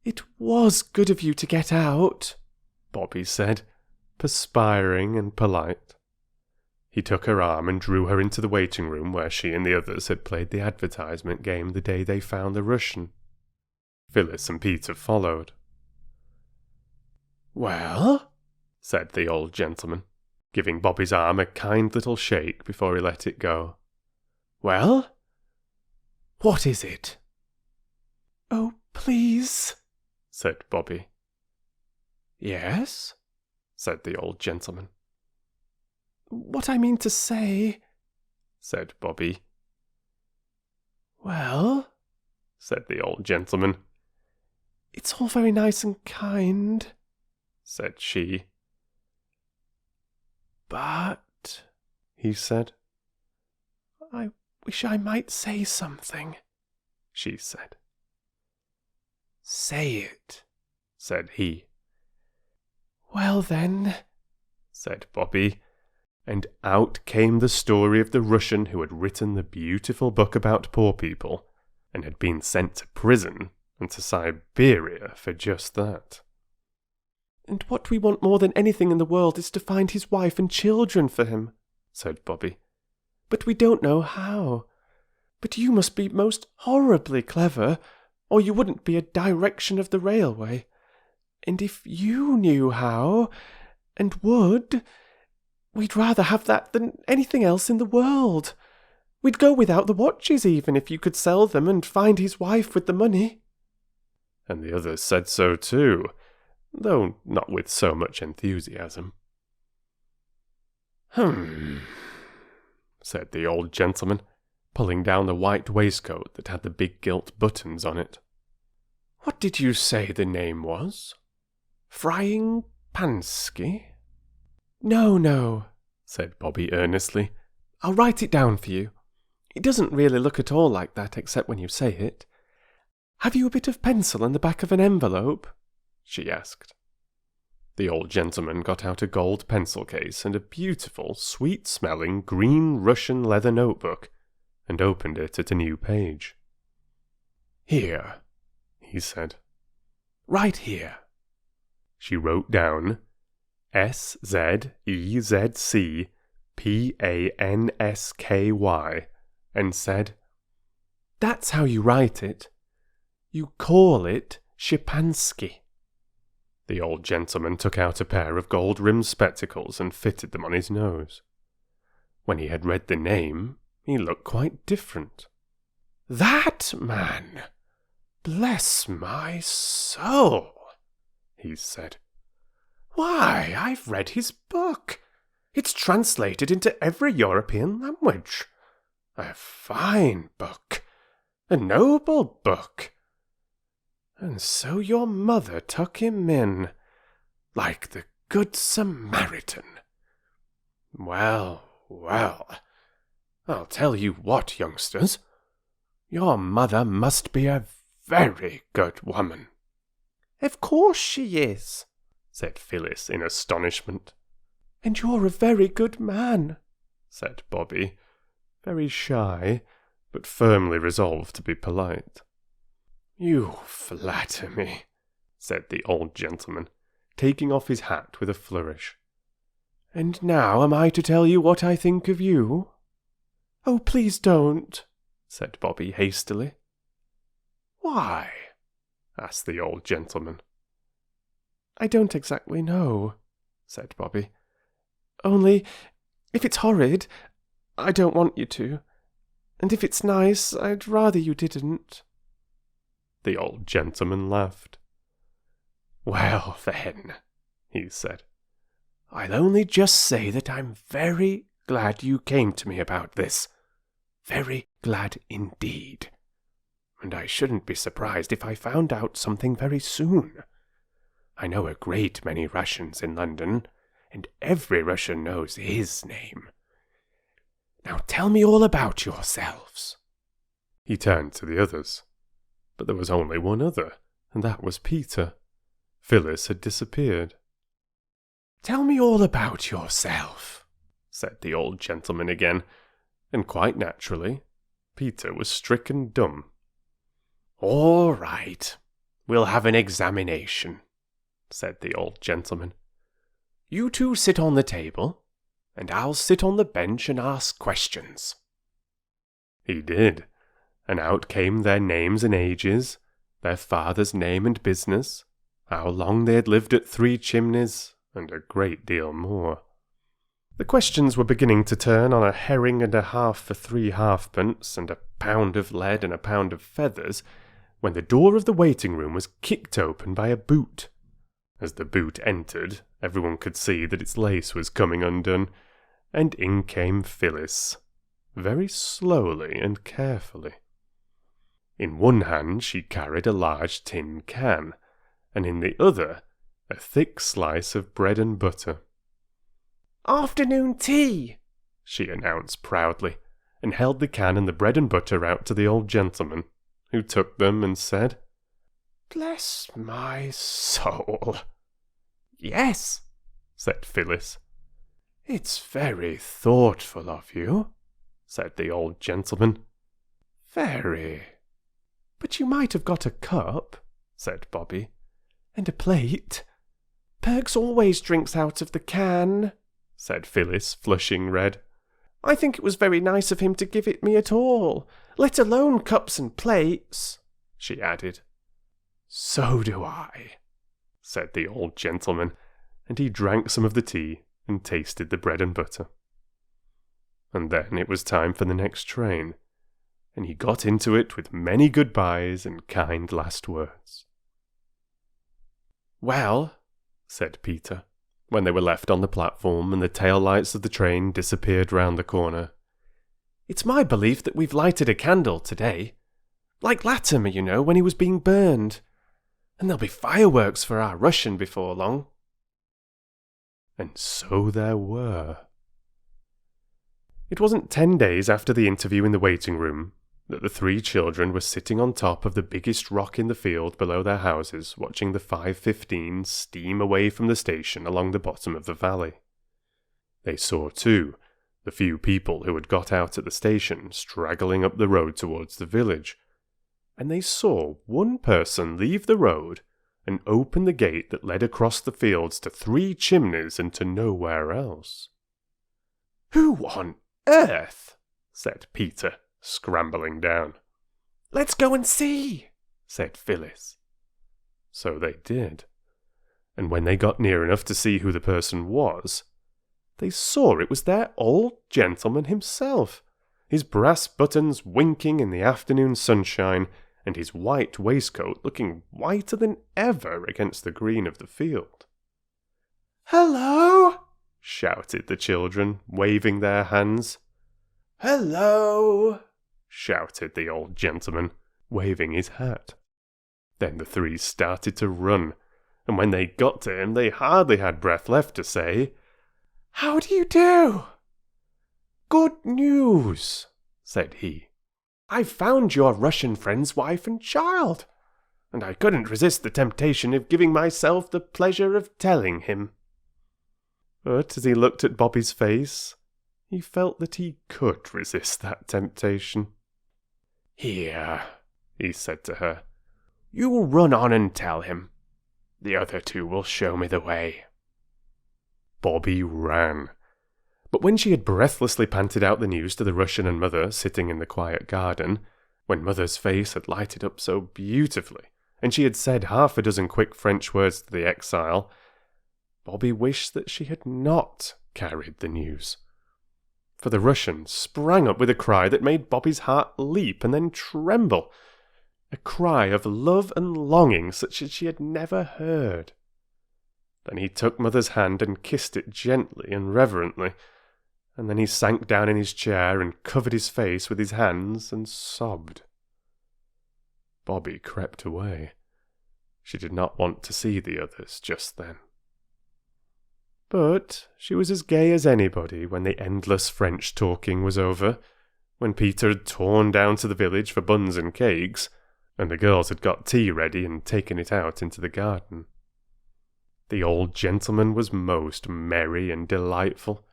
"It was good of you to get out," Bobbie said, perspiring and polite. He took her arm and drew her into the waiting room where she and the others had played the advertisement game the day they found the Russian. Phyllis and Peter followed. "Well?" said the old gentleman, giving Bobbie's arm a kind little shake before he let it go. "Well? What is it?" "Oh, please," said Bobbie. "Yes?" said the old gentleman. "What I mean to say," said Bobbie. "Well," said the old gentleman. "It's all very nice and kind," said she. "But," he said. "I wish I might say something," she said. "Say it," said he. "Well then," said Bobbie, and out came the story of the Russian who had written the beautiful book about poor people, and had been sent to prison and to Siberia for just that. "And what we want more than anything in the world is to find his wife and children for him," said Bobbie. "But we don't know how. But you must be most horribly clever, or you wouldn't be a direction of the railway. And if you knew how, and would, we'd rather have that than anything else in the world. We'd go without the watches even if you could sell them and find his wife with the money." And the others said so too, though not with so much enthusiasm. Said the old gentleman, pulling down the white waistcoat that had the big gilt buttons on it. "What did you say the name was? Frying Pansky?" No, said Bobbie earnestly. "I'll write it down for you. It doesn't really look at all like that except when you say it. Have you a bit of pencil in the back of an envelope?" she asked. The old gentleman got out a gold pencil case and a beautiful, sweet-smelling green Russian leather notebook, and opened it at a new page. "Here," he said. "Right here." She wrote down SZEZCPANSKY and said, "That's how you write it. You call it Shipansky." The old gentleman took out a pair of gold-rimmed spectacles and fitted them on his nose. When he had read the name, He looked quite different. "That man! Bless my soul!" he said. "Why, I've read his book. It's translated into every European language. A fine book. A noble book. And so your mother took him in, like the Good Samaritan. Well, well, I'll tell you what, youngsters. Your mother must be a very good woman." "Of course she is," said Phyllis in astonishment. "And you're a very good man," said Bobbie, very shy, but firmly resolved to be polite. "You flatter me," said the old gentleman, taking off his hat with a flourish. "And now am I to tell you what I think of you?" "Oh, please don't," said Bobbie hastily. "Why?" asked the old gentleman. "I don't exactly know," said Bobbie. "Only, if it's horrid, I don't want you to. And if it's nice, I'd rather you didn't." The old gentleman laughed. "Well, then," he said, "I'll only just say that I'm very glad you came to me about this. Very glad indeed. And I shouldn't be surprised if I found out something very soon. I know a great many Russians in London, and every Russian knows his name. Now tell me all about yourselves." He turned to the others, but there was only one other, and that was Peter. Phyllis had disappeared. "Tell me all about yourself," said the old gentleman again, and quite naturally, Peter was stricken dumb. "All right, we'll have an examination," said the old gentleman. "You two sit on the table, and I'll sit on the bench and ask questions." He did, and out came their names and ages, their father's name and business, how long they had lived at Three Chimneys, and a great deal more. The questions were beginning to turn on a herring and a half for 3 halfpence, and a pound of lead and a pound of feathers, when the door of the waiting room was kicked open by a boot. As the boot entered, everyone could see that its lace was coming undone, and in came Phyllis, very slowly and carefully. In one hand she carried a large tin can, and in the other a thick slice of bread and butter. "Afternoon tea," she announced proudly, and held the can and the bread and butter out to the old gentleman, who took them and said, "Bless my soul." "Yes," said Phyllis. "It's very thoughtful of you," said the old gentleman. "Very." "But you might have got a cup," said Bobbie, "and a plate. Perks always drinks out of the can," said Phyllis, flushing red. "I think it was very nice of him to give it me at all, let alone cups and plates," she added. "So do I," said the old gentleman, and he drank some of the tea and tasted the bread and butter. And then it was time for the next train, and he got into it with many goodbyes and kind last words. "Well," said Peter, when they were left on the platform and the tail lights of the train disappeared round the corner, "it's my belief that we've lighted a candle today, like Latimer, you know, when he was being burned. And there'll be fireworks for our Russian before long." And so there were. It wasn't 10 days after the interview in the waiting room that the 3 children were sitting on top of the biggest rock in the field below their houses, watching the 5:15 steam away from the station along the bottom of the valley. They saw, too, the few people who had got out at the station straggling up the road towards the village, and they saw one person leave the road and open the gate that led across the fields to Three Chimneys and to nowhere else. "Who on earth?" said Peter, scrambling down. "Let's go and see," said Phyllis. So they did, and when they got near enough to see who the person was, they saw it was their old gentleman himself, his brass buttons winking in the afternoon sunshine, and his white waistcoat looking whiter than ever against the green of the field. "Hello!" shouted the children, waving their hands. "Hello!" shouted the old gentleman, waving his hat. Then the three started to run, and when they got to him, they hardly had breath left to say, "How do you do?" "Good news," said he. "I've found your Russian friend's wife and child, and I couldn't resist the temptation of giving myself the pleasure of telling him." But as he looked at Bobbie's face, he felt that he could resist that temptation. "Here," he said to her, "you run on and tell him. The other two will show me the way." Bobbie ran. But when she had breathlessly panted out the news to the Russian and Mother sitting in the quiet garden, when Mother's face had lighted up so beautifully, and she had said 6 quick French words to the exile, Bobbie wished that she had not carried the news. For the Russian sprang up with a cry that made Bobbie's heart leap and then tremble, a cry of love and longing such as she had never heard. Then he took Mother's hand and kissed it gently and reverently, and then he sank down in his chair and covered his face with his hands and sobbed. Bobbie crept away. She did not want to see the others just then. But she was as gay as anybody when the endless French talking was over, when Peter had torn down to the village for buns and cakes, and the girls had got tea ready and taken it out into the garden. The old gentleman was most merry and delightful.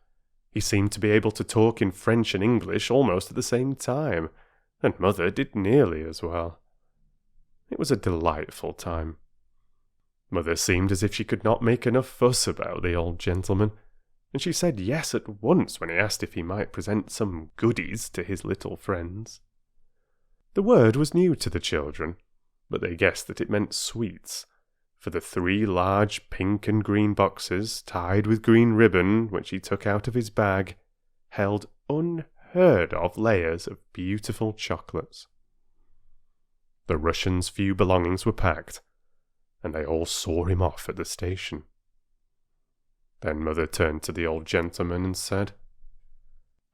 He seemed to be able to talk in French and English almost at the same time, and Mother did nearly as well. It was a delightful time. Mother seemed as if she could not make enough fuss about the old gentleman, and she said yes at once when he asked if he might present some goodies to his little friends. The word was new to the children, but they guessed that it meant sweets, for the 3 large pink and green boxes, tied with green ribbon, which he took out of his bag, held unheard of layers of beautiful chocolates. The Russian's few belongings were packed, and they all saw him off at the station. Then Mother turned to the old gentleman and said,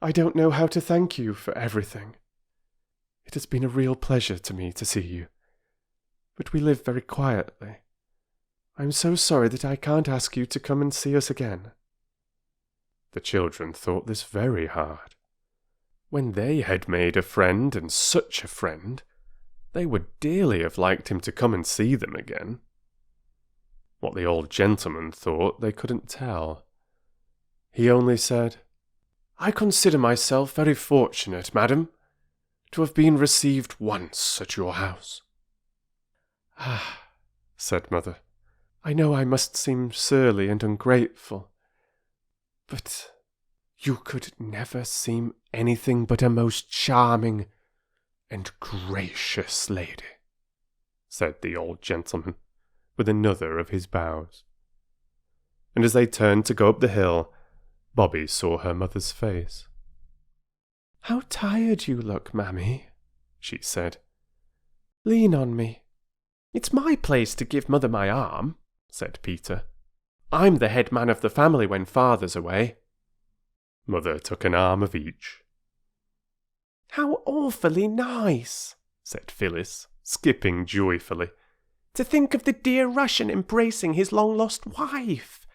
"I don't know how to thank you for everything. It has been a real pleasure to me to see you, but we live very quietly. I'm so sorry that I can't ask you to come and see us again." The children thought this very hard. When they had made a friend, and such a friend, they would dearly have liked him to come and see them again. What the old gentleman thought they couldn't tell. He only said, "I consider myself very fortunate, madam, to have been received once at your house." "Ah," said Mother, "I know I must seem surly and ungrateful, but you could never seem anything but a most charming and gracious lady," said the old gentleman, with another of his bows. And as they turned to go up the hill, Bobbie saw her mother's face. "How tired you look, Mammy," she said. "Lean on me." "It's my place to give Mother my arm," said Peter. "I'm the head man of the family when Father's away." Mother took an arm of each. "How awfully nice," said Phyllis, skipping joyfully. "To think of the dear Russian embracing his long-lost wife.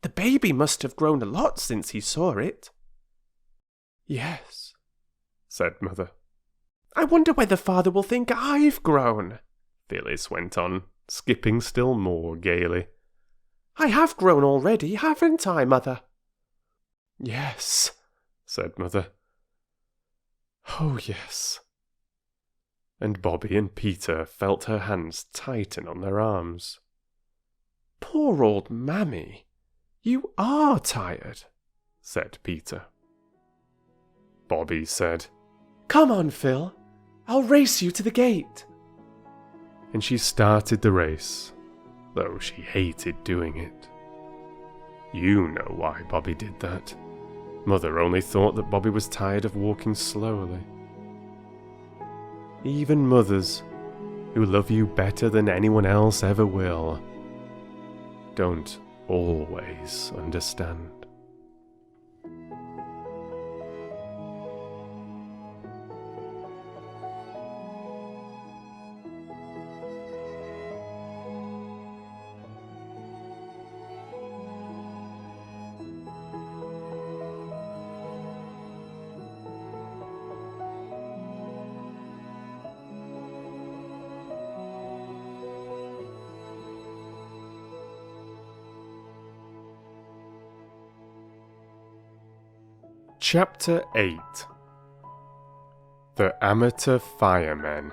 The baby must have grown a lot since he saw it." "Yes," said Mother. "I wonder whether Father will think I've grown," Phyllis went on, skipping still more gaily. "I have grown already, haven't I, Mother?" "Yes," said Mother. "Oh, yes." And Bobbie and Peter felt her hands tighten on their arms. "Poor old Mammy, you are tired," said Peter. Bobbie said, "Come on, Phil, I'll race you to the gate." And she started the race, though she hated doing it. You know why Bobbie did that. Mother only thought that Bobbie was tired of walking slowly. Even mothers, who love you better than anyone else ever will, don't always understand. Chapter 8. The Amateur Firemen.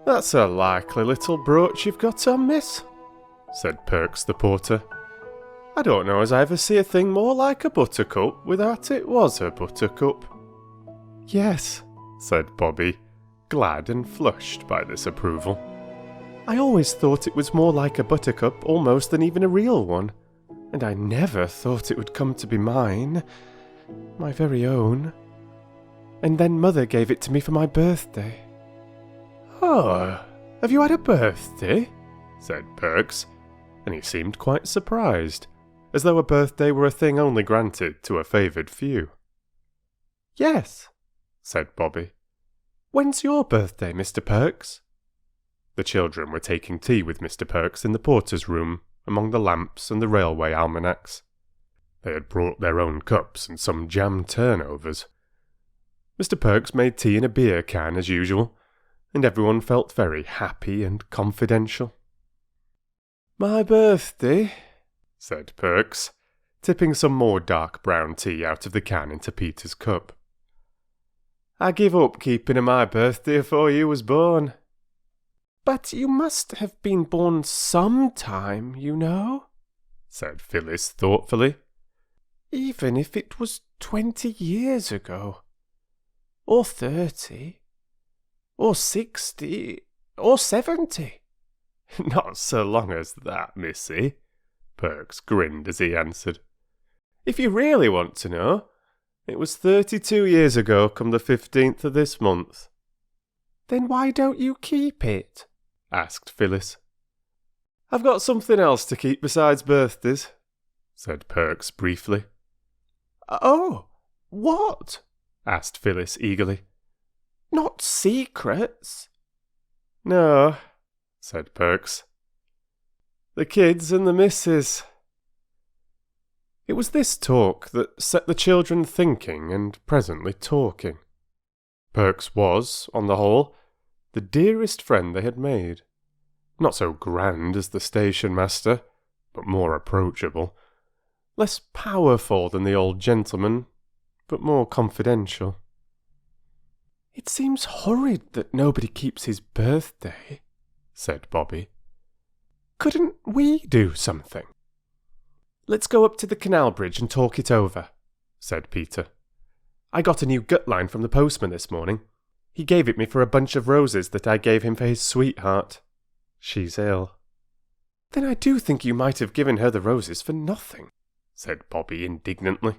"That's a likely little brooch you've got on, miss," said Perks the porter. "I don't know as I ever see a thing more like a buttercup without it was a buttercup." "Yes," said Bobbie, glad and flushed by this approval. "I always thought it was more like a buttercup almost than even a real one, and I never thought it would come to be mine, my very own. And then Mother gave it to me for my birthday." "Oh, have you had a birthday?" said Perks, and he seemed quite surprised, as though a birthday were a thing only granted to a favoured few. "Yes," said Bobbie. "When's your birthday, Mr. Perks?" The children were taking tea with Mr. Perks in the porter's room, among the lamps and the railway almanacs. They had brought their own cups and some jam turnovers. Mr. Perks made tea in a beer can as usual, and everyone felt very happy and confidential. "My birthday," said Perks, tipping some more dark brown tea out of the can into Peter's cup. "I give up keeping of my birthday afore you was born." "But you must have been born some time, you know," said Phyllis thoughtfully. "Even if it was 20 years ago, or 30, or 60, or 70. "Not so long as that, missy," Perks grinned as he answered. "If you really want to know, it was 32 years ago come the 15th of this month." "Then why don't you keep it?" asked Phyllis. "I've got something else to keep besides birthdays," said Perks briefly. "Oh, what?" asked Phyllis eagerly. "Not secrets?" "No," said Perks. "The kids and the missus." It was this talk that set the children thinking and presently talking. Perks was, on the whole, the dearest friend they had made. Not so grand as the station master, but more approachable. Less powerful than the old gentleman, but more confidential. "It seems horrid that nobody keeps his birthday," said Bobbie. "Couldn't we do something?" "Let's go up to the canal bridge and talk it over," said Peter. "I got a new gut line from the postman this morning. He gave it me for a bunch of roses that I gave him for his sweetheart. She's ill." "Then I do think you might have given her the roses for nothing," said Bobbie indignantly.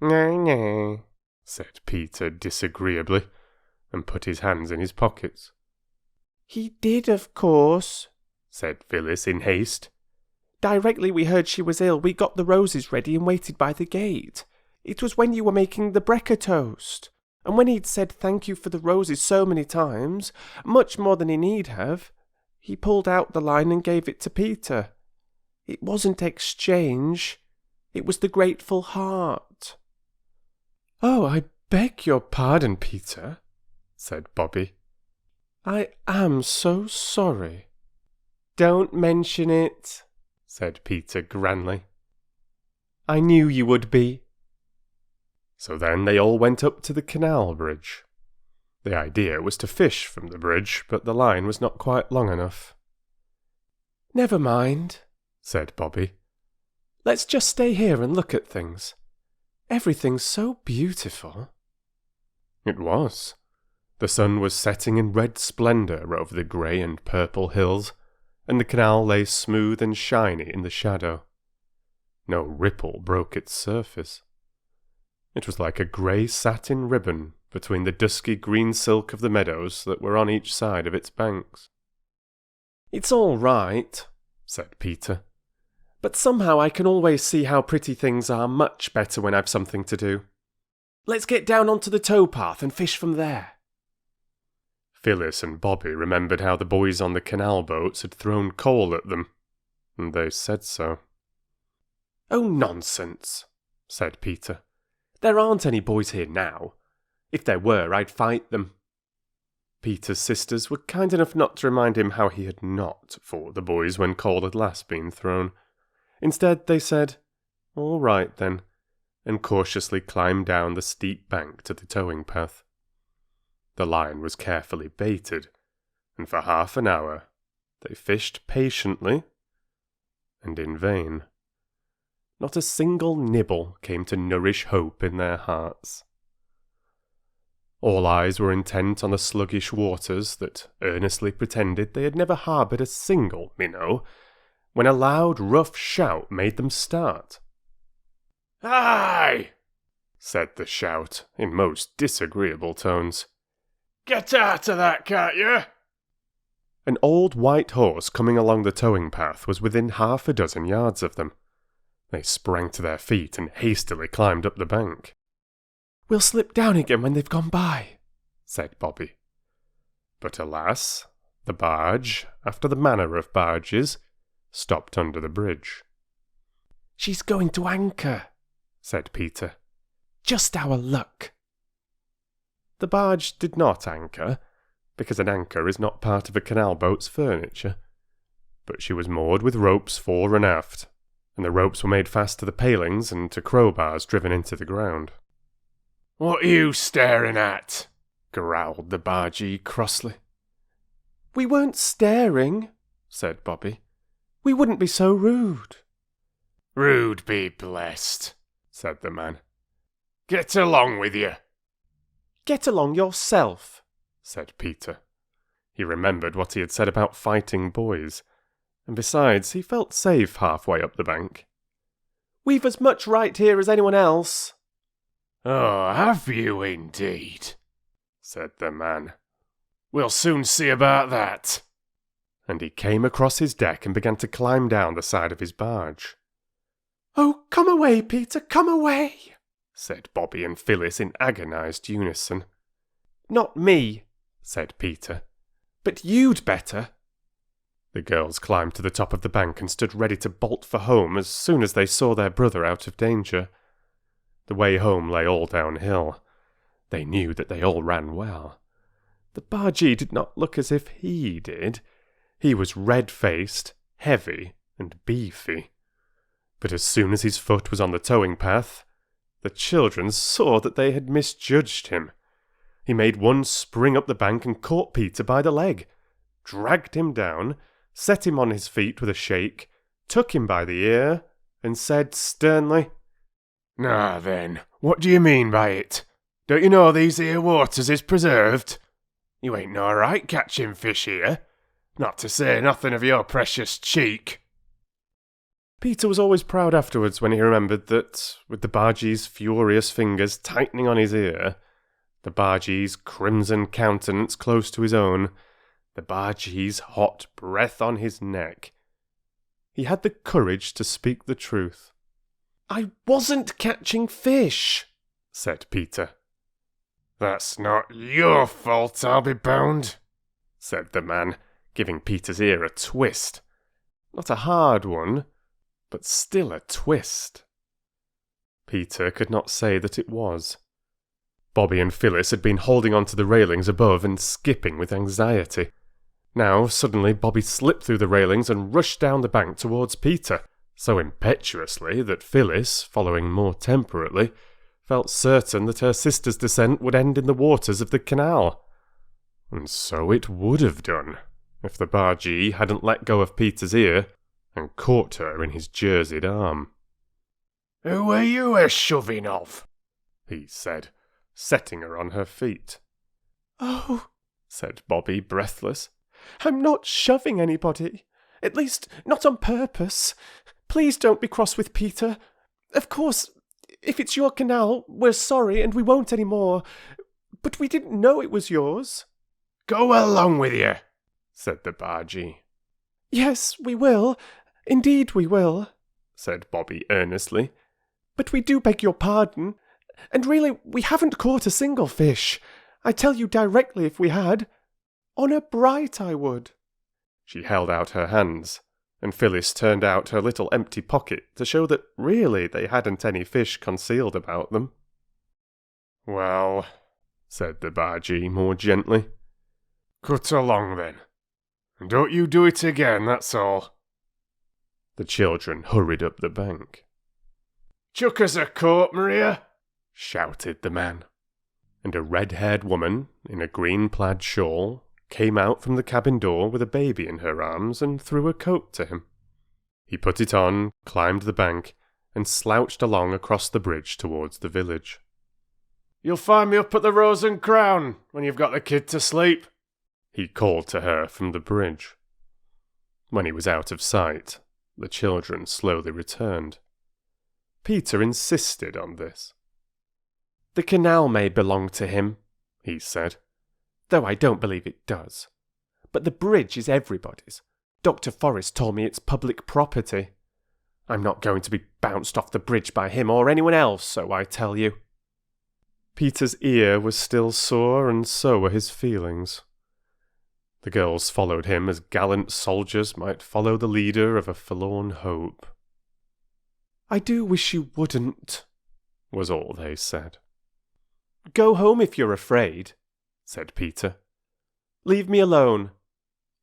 "No," said Peter disagreeably, and put his hands in his pockets. "He did, of course," said Phyllis in haste. "Directly we heard she was ill, we got the roses ready and waited by the gate. It was when you were making the brekker toast. And when he'd said thank you for the roses so many times, much more than he need have, he pulled out the line and gave it to Peter. It wasn't exchange. It was the grateful heart." "Oh, I beg your pardon, Peter," said Bobbie. "I am so sorry." "Don't mention it," said Peter grandly. "I knew you would be." So then they all went up to the canal bridge. The idea was to fish from the bridge, but the line was not quite long enough. "Never mind," said Bobbie. "Let's just stay here and look at things. Everything's so beautiful." It was. The sun was setting in red splendour over the grey and purple hills, and the canal lay smooth and shiny in the shadow. No ripple broke its surface. It was like a grey satin ribbon between the dusky green silk of the meadows that were on each side of its banks. "It's all right," said Peter, "but somehow I can always see how pretty things are much better when I've something to do. Let's get down onto the towpath and fish from there." Phyllis and Bobbie remembered how the boys on the canal boats had thrown coal at them, and they said so. "Oh, nonsense," said Peter. "There aren't any boys here now. If there were, I'd fight them." Peter's sisters were kind enough not to remind him how he had not fought the boys when coal had last been thrown. Instead, they said, "All right, then," and cautiously climbed down the steep bank to the towing path. The line was carefully baited, and for half an hour they fished patiently and in vain. Not a single nibble came to nourish hope in their hearts. All eyes were intent on the sluggish waters that earnestly pretended they had never harboured a single minnow, when a loud, rough shout made them start. "Aye!" said the shout in most disagreeable tones. "Get out of that, can't you?" An old white horse coming along the towing path was within 6 yards of them. They sprang to their feet and hastily climbed up the bank. "We'll slip down again when they've gone by," said Bobbie. But alas, the barge, after the manner of barges, stopped under the bridge. "She's going to anchor," said Peter. "Just our luck." The barge did not anchor, because an anchor is not part of a canal boat's furniture, but she was moored with ropes fore and aft, and the ropes were made fast to the palings and to crowbars driven into the ground. "What are you staring at?" growled the bargee crossly. "We weren't staring," said Bobbie. "We wouldn't be so rude." "Rude be blessed," said the man. "Get along with you." "Get along yourself," said Peter. He remembered what he had said about fighting boys, and besides, he felt safe halfway up the bank. "We've as much right here as anyone else." "Oh, have you indeed?" said the man. "We'll soon see about that." And he came across his deck and began to climb down the side of his barge. "Oh, come away, Peter, come away," said Bobbie and Phyllis in agonised unison. "Not me," said Peter. "But you'd better." The girls climbed to the top of the bank and stood ready to bolt for home as soon as they saw their brother out of danger. The way home lay all downhill. They knew that they all ran well. The bargee did not look as if he did. He was red-faced, heavy, and beefy. But as soon as his foot was on the towing path, the children saw that they had misjudged him. He made one spring up the bank and caught Peter by the leg, dragged him down, set him on his feet with a shake, took him by the ear, and said sternly, "Now then, what do you mean by it? Don't you know these here waters is preserved? You ain't no right catching fish here, not to say nothing of your precious cheek." Peter was always proud afterwards when he remembered that, with the bargee's furious fingers tightening on his ear, the bargee's crimson countenance close to his own, the bargee's hot breath on his neck, he had the courage to speak the truth. "I wasn't catching fish," said Peter. "That's not your fault, I'll be bound," said the man, giving Peter's ear a twist. Not a hard one, but still a twist. Peter could not say that it was. Bobbie and Phyllis had been holding on to the railings above and skipping with anxiety. Now, suddenly, Bobbie slipped through the railings and rushed down the bank towards Peter, so impetuously that Phyllis, following more temperately, felt certain that her sister's descent would end in the waters of the canal. And so it would have done, if the bargee hadn't let go of Peter's ear and caught her in his jerseyed arm. "Who are you a-shoving of?" he said, setting her on her feet. "Oh," said Bobbie, breathless. "I'm not shoving anybody. At least, not on purpose. Please don't be cross with Peter. Of course, if it's your canal, we're sorry and we won't any more. But we didn't know it was yours." "Go along with you," said the bargee. "Yes, we will. Indeed we will," said Bobbie earnestly. "But we do beg your pardon. And really, we haven't caught a single fish. I tell you directly if we had. Honour bright I would." She held out her hands, and Phyllis turned out her little empty pocket to show that really they hadn't any fish concealed about them. "Well," said the bargee more gently, "cut along then. And don't you do it again, that's all." The children hurried up the bank. "Chuck us a coat, Maria," shouted the man, and a red-haired woman in a green plaid shawl came out from the cabin door with a baby in her arms and threw a coat to him. He put it on, climbed the bank, and slouched along across the bridge towards the village. "You'll find me up at the Rose and Crown when you've got the kid to sleep," he called to her from the bridge. When he was out of sight, the children slowly returned. Peter insisted on this. "The canal may belong to him," he said, "though I don't believe it does. But the bridge is everybody's. Dr. Forrest told me it's public property. I'm not going to be bounced off the bridge by him or anyone else, so I tell you." Peter's ear was still sore, and so were his feelings. The girls followed him as gallant soldiers might follow the leader of a forlorn hope. "I do wish you wouldn't," was all they said. "Go home if you're afraid," said Peter. "Leave me alone.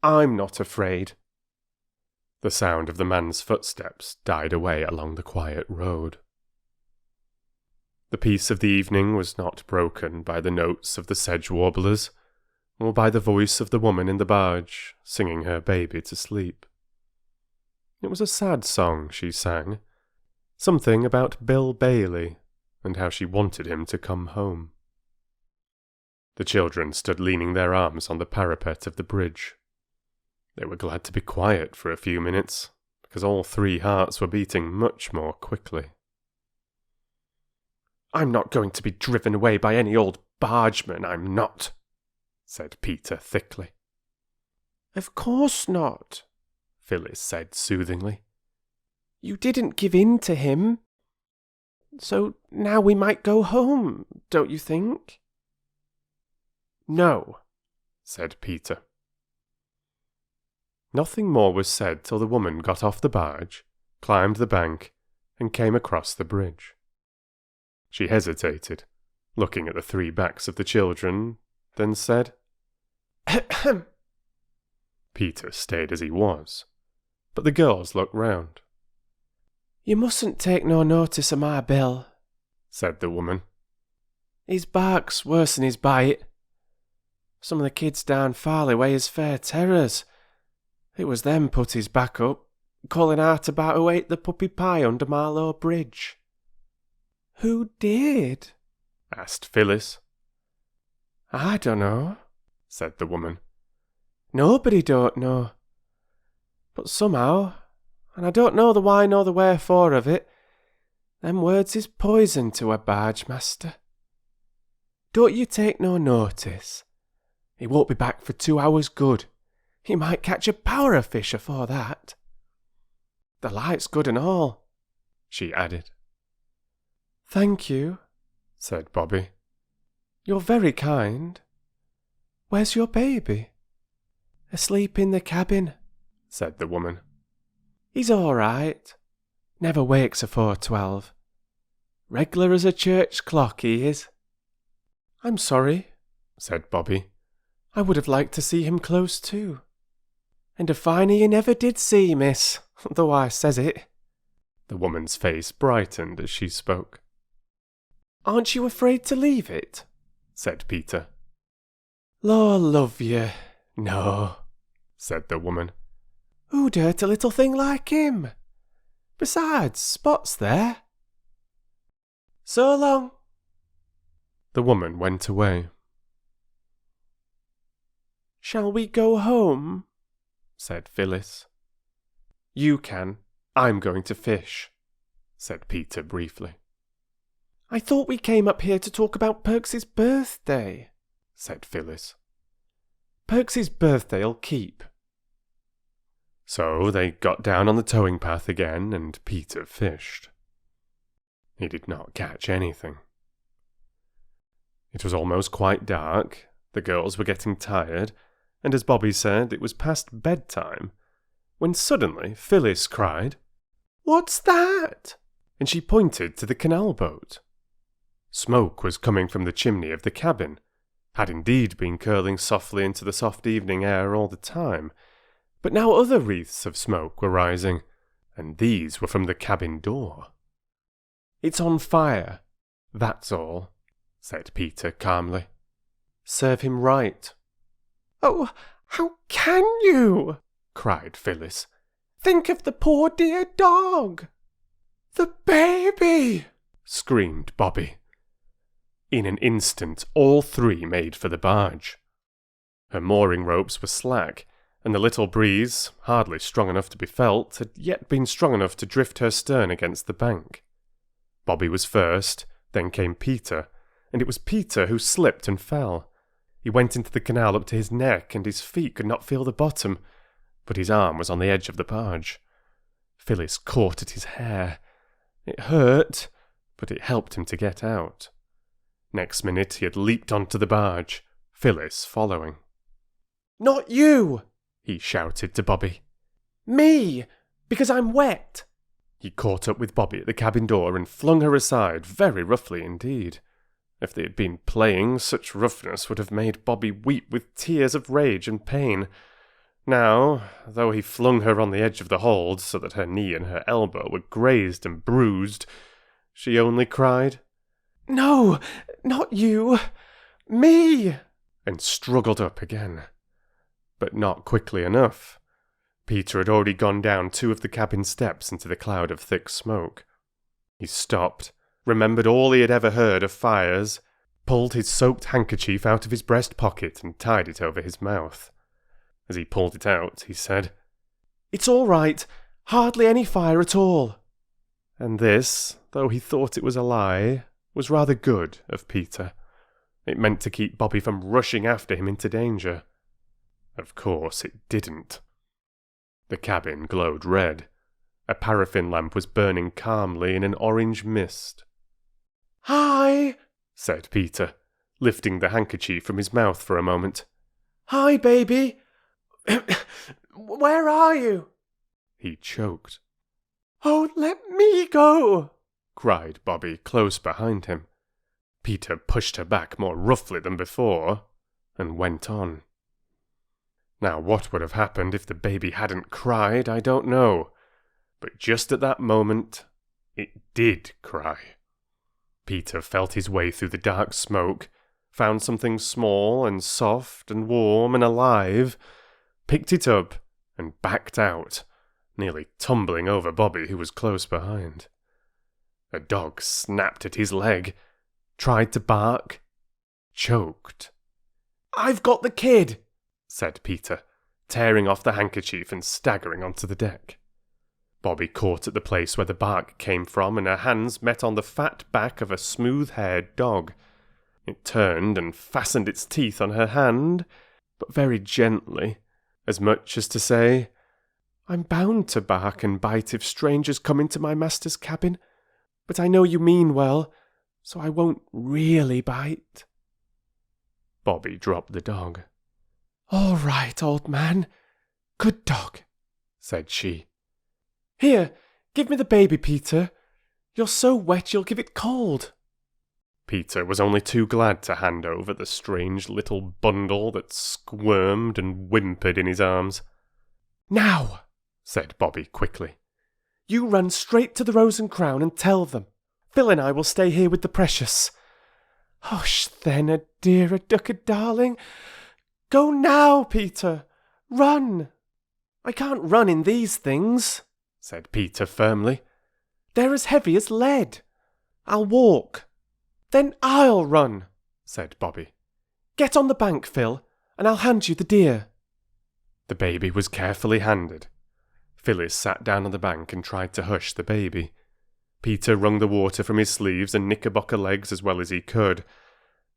I'm not afraid." The sound of the man's footsteps died away along the quiet road. The peace of the evening was not broken by the notes of the sedge warblers, or by the voice of the woman in the barge singing her baby to sleep. It was a sad song she sang, something about Bill Bailey and how she wanted him to come home. The children stood leaning their arms on the parapet of the bridge. They were glad to be quiet for a few minutes, because all three hearts were beating much more quickly. "I'm not going to be driven away by any old bargeman, I'm not," said Peter thickly. "Of course not," Phyllis said soothingly. "You didn't give in to him. So now we might go home, don't you think?" "No," said Peter. Nothing more was said till the woman got off the barge, climbed the bank, and came across the bridge. She hesitated, looking at the three backs of the children, then said, "Ahem." Peter stayed as he was, but the girls looked round. "You mustn't take no notice of my Bill," said the woman. "His bark's worse than his bite. Some of the kids down Farley way is fair terrors. It was them put his back up, calling out about who ate the puppy pie under Marlow Bridge." "Who did?" asked Phyllis. "I dunno," said the woman. "Nobody don't know. But somehow, and I don't know the why nor the wherefore of it, them words is poison to a barge master. Don't you take no notice. He won't be back for 2 hours good. He might catch a power of fish afore that. The light's good and all," she added. "Thank you," said Bobbie. "You're very kind. Where's your baby?" "Asleep in the cabin," said the woman. "He's all right. Never wakes afore 12. Reg'lar as a church clock, he is." "I'm sorry," said Bobbie. "I would have liked to see him close too. And a finer you never did see, miss, though I says it." The woman's face brightened as she spoke. "Aren't you afraid to leave it?" said Peter. "Lor love you, no," said the woman. "Who'd hurt a little thing like him? Besides, Spot's there. So long." The woman went away. Shall we go home? Said Phyllis. You can. I'm going to fish, said Peter briefly. I thought we came up here to talk about Perks's birthday, said Phyllis. Perks's birthday'll keep. So they got down on the towing path again, and Peter fished. He did not catch anything. It was almost quite dark, the girls were getting tired, and as Bobbie said, it was past bedtime, when suddenly Phyllis cried, "What's that?" and she pointed to the canal boat. Smoke was coming from the chimney of the cabin, had indeed been curling softly into the soft evening air all the time, but now other wreaths of smoke were rising, and these were from the cabin door. It's on fire, that's all, said Peter calmly. Serve him right. Oh, how can you? Cried Phyllis. Think of the poor dear dog. The baby! Screamed Bobbie. In an instant, all three made for the barge. Her mooring ropes were slack, and the little breeze, hardly strong enough to be felt, had yet been strong enough to drift her stern against the bank. Bobbie was first, then came Peter, and it was Peter who slipped and fell. He went into the canal up to his neck, and his feet could not feel the bottom, but his arm was on the edge of the barge. Phyllis caught at his hair. It hurt, but it helped him to get out. Next minute he had leaped onto the barge, Phyllis following. Not you! He shouted to Bobbie. Me! Because I'm wet! He caught up with Bobbie at the cabin door and flung her aside, very roughly indeed. If they had been playing, such roughness would have made Bobbie weep with tears of rage and pain. Now, though he flung her on the edge of the hold so that her knee and her elbow were grazed and bruised, she only cried, No, not you! Me! And struggled up again. But not quickly enough. Peter had already gone down 2 of the cabin steps into the cloud of thick smoke. He stopped, remembered all he had ever heard of fires, pulled his soaked handkerchief out of his breast pocket and tied it over his mouth. As he pulled it out, he said, It's all right, hardly any fire at all. And this, though he thought it was a lie, was rather good of Peter. It meant to keep Bobbie from rushing after him into danger. Of course it didn't. The cabin glowed red. A paraffin lamp was burning calmly in an orange mist. Hi, said Peter, lifting the handkerchief from his mouth for a moment. Hi, baby. Where are you? He choked. Oh, let me go, cried Bobbie close behind him. Peter pushed her back more roughly than before, and went on. Now, what would have happened if the baby hadn't cried, I don't know. But just at that moment, it did cry. Peter felt his way through the dark smoke, found something small and soft and warm and alive, picked it up, and backed out, nearly tumbling over Bobbie, who was close behind. A dog snapped at his leg, tried to bark, choked. I've got the kid, said Peter, tearing off the handkerchief and staggering onto the deck. Bobbie caught at the place where the bark came from, and her hands met on the fat back of a smooth-haired dog. It turned and fastened its teeth on her hand, but very gently, as much as to say, I'm bound to bark and bite if strangers come into my master's cabin, but I know you mean well, so I won't really bite. Bobbie dropped the dog. All right, old man. Good dog, said she. Here, give me the baby, Peter. You're so wet you'll give it cold. Peter was only too glad to hand over the strange little bundle that squirmed and whimpered in his arms. Now, said Bobbie quickly, you run straight to the Rose and Crown and tell them. Phil and I will stay here with the precious. Hush then, a dear, a duck, a darling. Go now, Peter. Run. I can't run in these things, said Peter firmly. They're as heavy as lead. I'll walk. Then I'll run, said Bobbie. Get on the bank, Phil. and I'll hand you the deer." The baby was carefully handed. Phyllis sat down on the bank and tried to hush the baby. Peter wrung the water from his sleeves and knickerbocker legs as well as he could,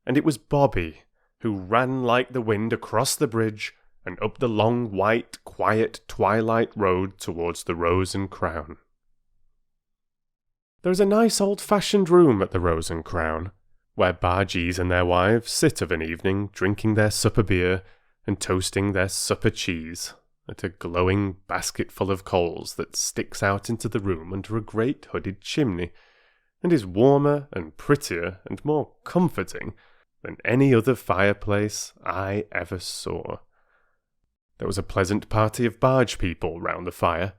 and it was Bobbie who ran like the wind across the bridge and up the long, white, quiet twilight road towards the Rose and Crown. There is a nice old-fashioned room at the Rose and Crown, where bargees and their wives sit of an evening drinking their supper beer and toasting their supper cheese at a glowing basketful of coals that sticks out into the room under a great hooded chimney, and is warmer and prettier and more comforting than any other fireplace I ever saw. There was a pleasant party of barge people round the fire.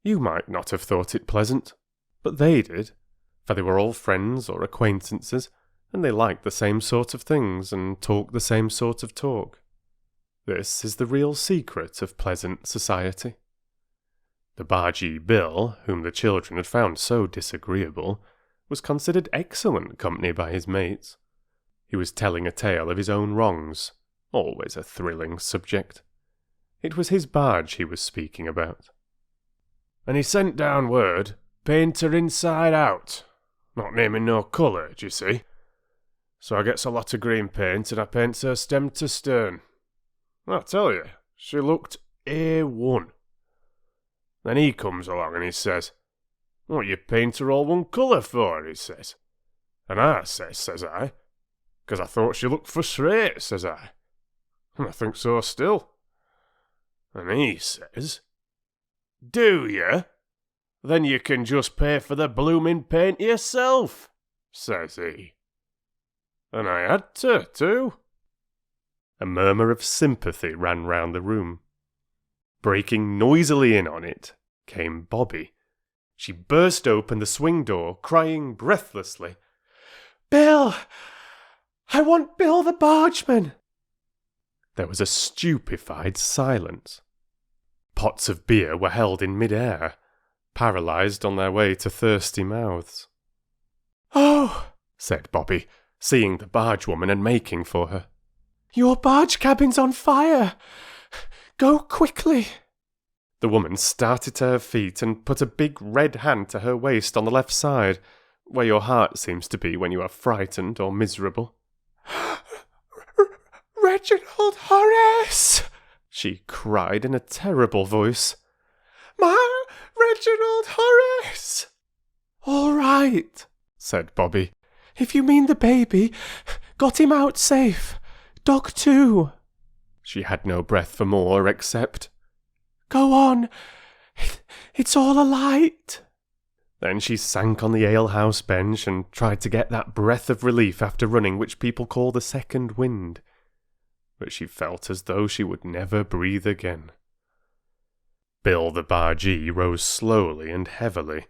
You might not have thought it pleasant, but they did, for they were all friends or acquaintances, and they liked the same sort of things and talked the same sort of talk. This is the real secret of pleasant society. The bargee Bill, whom the children had found so disagreeable, was considered excellent company by his mates. He was telling a tale of his own wrongs, always a thrilling subject. It was his barge he was speaking about. "And he sent down word, paint her inside out, not naming no colour, d'ye see. So I gets a lot of green paint and I paints her stem to stern. I tell you, she looked A1. Then he comes along and he says, 'What you paint her all one colour for?' he says. And I says I, 'Cause I thought she looked first rate,' says I. And I think so still. And he says, 'Do you? Then you can just pay for the blooming paint yourself,' says he. And I had to, too." A murmur of sympathy ran round the room. Breaking noisily in on it came Bobbie. She burst open the swing door, crying breathlessly, "Bill! I want Bill the bargeman!" There was a stupefied silence. Pots of beer were held in mid-air, paralysed on their way to thirsty mouths. "Oh," said Bobbie, seeing the bargewoman and making for her. "Your barge cabin's on fire! Go quickly!" The woman started to her feet and put a big red hand to her waist on the left side, where your heart seems to be when you are frightened or miserable. "Reginald Horace!" she cried in a terrible voice. "My Reginald Horace!" "All right," said Bobbie. "If you mean the baby, got him out safe. Dog too." She had no breath for more except, "Go on. It's all a light." Then she sank on the alehouse bench and tried to get that breath of relief after running which people call the second wind. But she felt as though she would never breathe again. Bill the bargee rose slowly and heavily,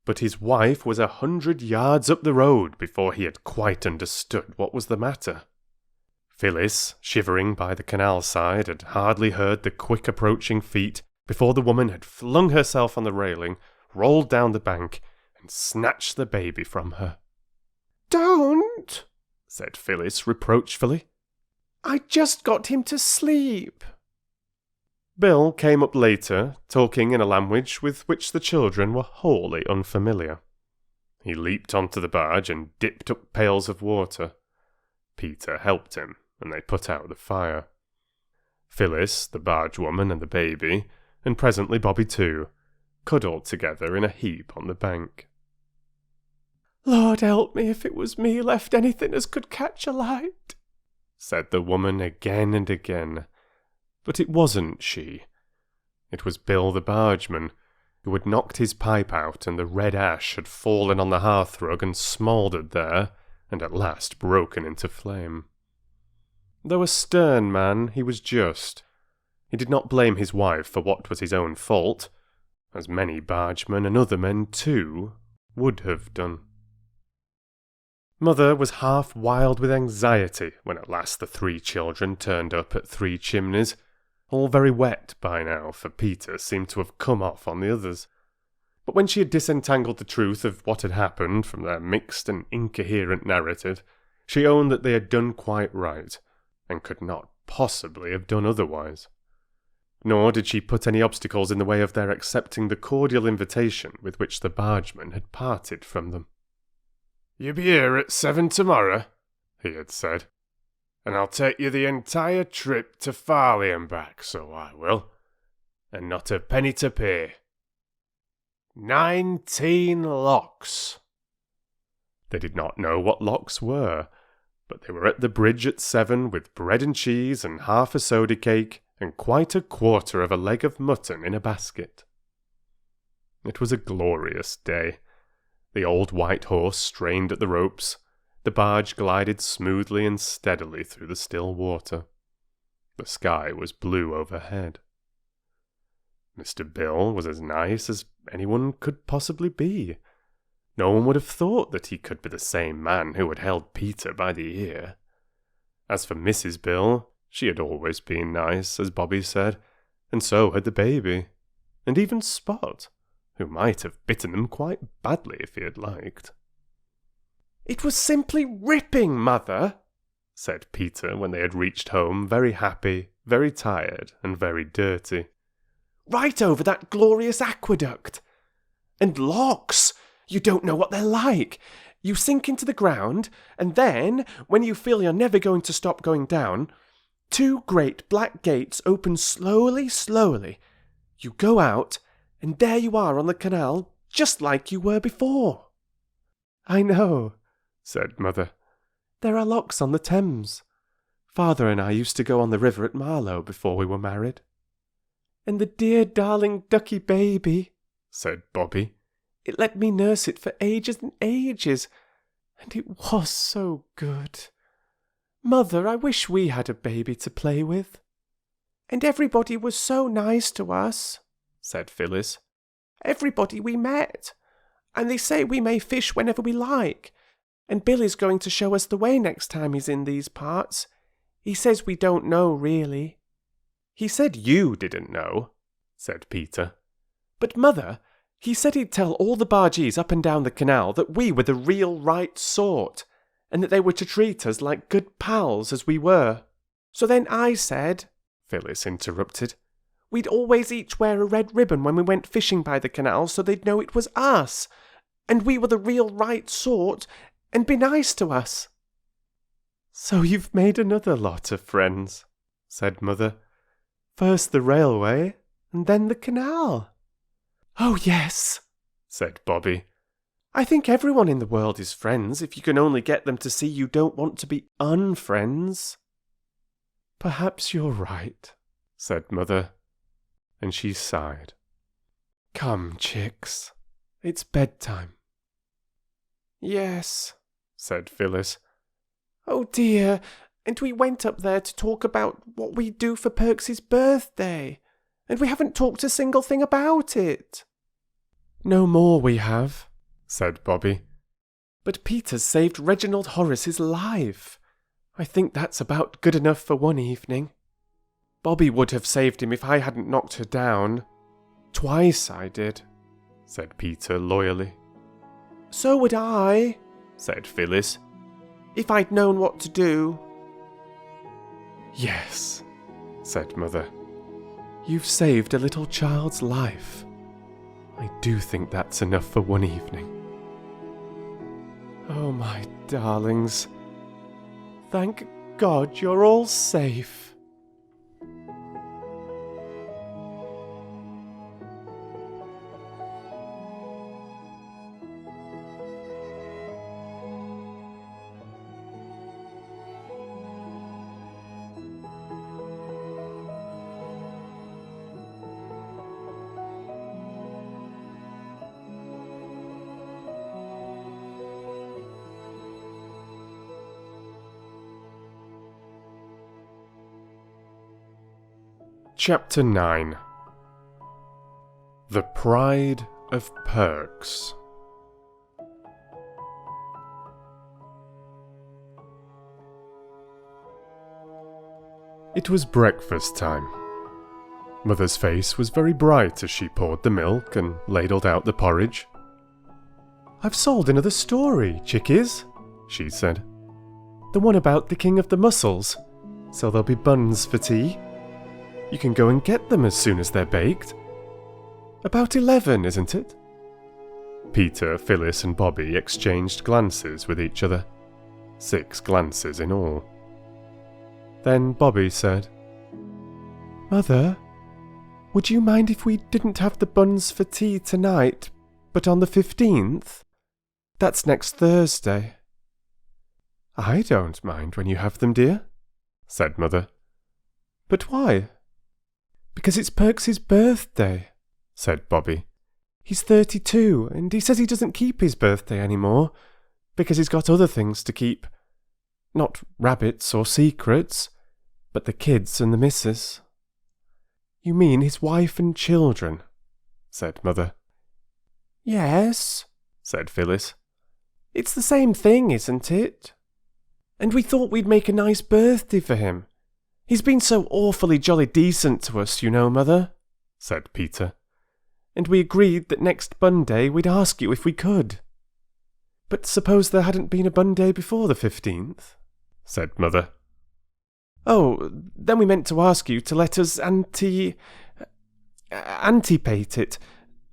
but his wife was 100 yards up the road before he had quite understood what was the matter. Phyllis, shivering by the canal side, had hardly heard the quick approaching feet before the woman had flung herself on the railing, rolled down the bank, and snatched the baby from her. "Don't," said Phyllis reproachfully. "I just got him to sleep." Bill came up later, talking in a language with which the children were wholly unfamiliar. He leaped onto the barge and dipped up pails of water. Peter helped him, and they put out the fire. Phyllis, the bargewoman, and the baby, and presently Bobbie too, cuddled together in a heap on the bank. "Lord help me if it was me left anything as could catch a light," said the woman again and again. But it wasn't she. It was Bill the bargeman, who had knocked his pipe out and the red ash had fallen on the hearthrug and smouldered there, and at last broken into flame. Though a stern man, he was just. He did not blame his wife for what was his own fault, as many bargemen and other men too would have done. Mother was half wild with anxiety when at last the 3 children turned up at 3 Chimneys, all very wet by now, for Peter seemed to have come off on the others. But when she had disentangled the truth of what had happened from their mixed and incoherent narrative, she owned that they had done quite right, and could not possibly have done otherwise. Nor did she put any obstacles in the way of their accepting the cordial invitation with which the bargeman had parted from them. "You be here at 7 tomorrow," he had said, "and I'll take you the entire trip to Farley and back, so I will, and not a penny to pay. 19 locks." They did not know what locks were, but they were at the bridge at 7 with bread and cheese and half a soda cake and quite a quarter of a leg of mutton in a basket. It was a glorious day. The old white horse strained at the ropes. The barge glided smoothly and steadily through the still water. The sky was blue overhead. Mr. Bill was as nice as anyone could possibly be. No one would have thought that he could be the same man who had held Peter by the ear. As for Mrs. Bill, she had always been nice, as Bobbie said, and so had the baby, and even Spot, who might have bitten them quite badly if he had liked. "It was simply ripping, Mother," said Peter when they had reached home, very happy, very tired, and very dirty. "Right over that glorious aqueduct. And locks! You don't know what they're like. You sink into the ground, and then, when you feel you're never going to stop going down, 2 great black gates open slowly, slowly. You go out, and there you are on the canal, just like you were before." "I know," said Mother. "There are locks on the Thames. Father and I used to go on the river at Marlow before we were married." "And the dear darling ducky baby," said Bobbie. "It let me nurse it for ages and ages, and it was so good. Mother, I wish we had a baby to play with." "And everybody was so nice to us," said Phyllis. "Everybody we met. And they say we may fish whenever we like. And Bill is going to show us the way next time he's in these parts. He says we don't know, really." "He said you didn't know," said Peter. "But, Mother, he said he'd tell all the bargees up and down the canal that we were the real right sort, and that they were to treat us like good pals as we were." "So then I said," Phyllis interrupted, "we'd always each wear a red ribbon when we went fishing by the canal so they'd know it was us, and we were the real right sort, and be nice to us." "So you've made another lot of friends," said Mother. "First the railway, and then the canal." "Oh, yes," said Bobbie. "I think everyone in the world is friends if you can only get them to see you don't want to be unfriends." "Perhaps you're right," said Mother, and she sighed. "Come, chicks, it's bedtime." "Yes," said Phyllis. "Oh dear, and we went up there to talk about what we do for Perks's birthday, and we haven't talked a single thing about it." "No more we have," said Bobbie. "But Peter's saved Reginald Horace's life. I think that's about good enough for one evening. Bobbie would have saved him if I hadn't knocked her down. Twice I did," said Peter loyally. "So would I," said Phyllis, "if I'd known what to do." "Yes," said Mother. "You've saved a little child's life. I do think that's enough for one evening. Oh, my darlings, thank God you're all safe." Chapter 9. The Pride of Perks. It was breakfast time. Mother's face was very bright as she poured the milk and ladled out the porridge. "I've sold another story, chickies," she said. "The one about the King of the Mussels. so there'll be buns for tea. You can go and get them as soon as they're baked. About 11, isn't it?" Peter, Phyllis and Bobbie exchanged glances with each other. 6 glances in all. Then Bobbie said, "Mother, would you mind if we didn't have the buns for tea tonight, but on the 15th? That's next Thursday." "I don't mind when you have them, dear," said Mother. "But why?" "Because it's Perks's birthday," said Bobbie. "He's 32, and he says he doesn't keep his birthday anymore, because he's got other things to keep. Not rabbits or secrets, but the kids and the missus." "You mean his wife and children?" said Mother. "Yes," said Phyllis. "It's the same thing, isn't it? And we thought we'd make a nice birthday for him. He's been so awfully jolly decent to us, you know, Mother," said Peter. "And we agreed that next Bun Day we'd ask you if we could." "But suppose there hadn't been a Bun Day before the 15th?" said Mother. "Oh, then we meant to ask you to let us antipate it,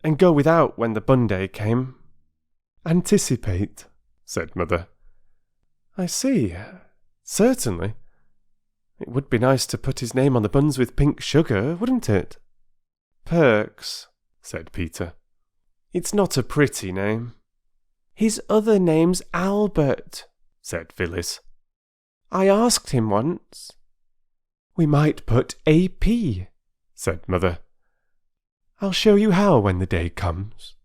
and go without when the Bun Day came." "Anticipate," said Mother. "I see. Certainly. It would be nice to put his name on the buns with pink sugar, wouldn't it?" "Perks," said Peter. "It's not a pretty name." "His other name's Albert," said Phyllis. "I asked him once." "We might put AP," said Mother. "I'll show you how when the day comes."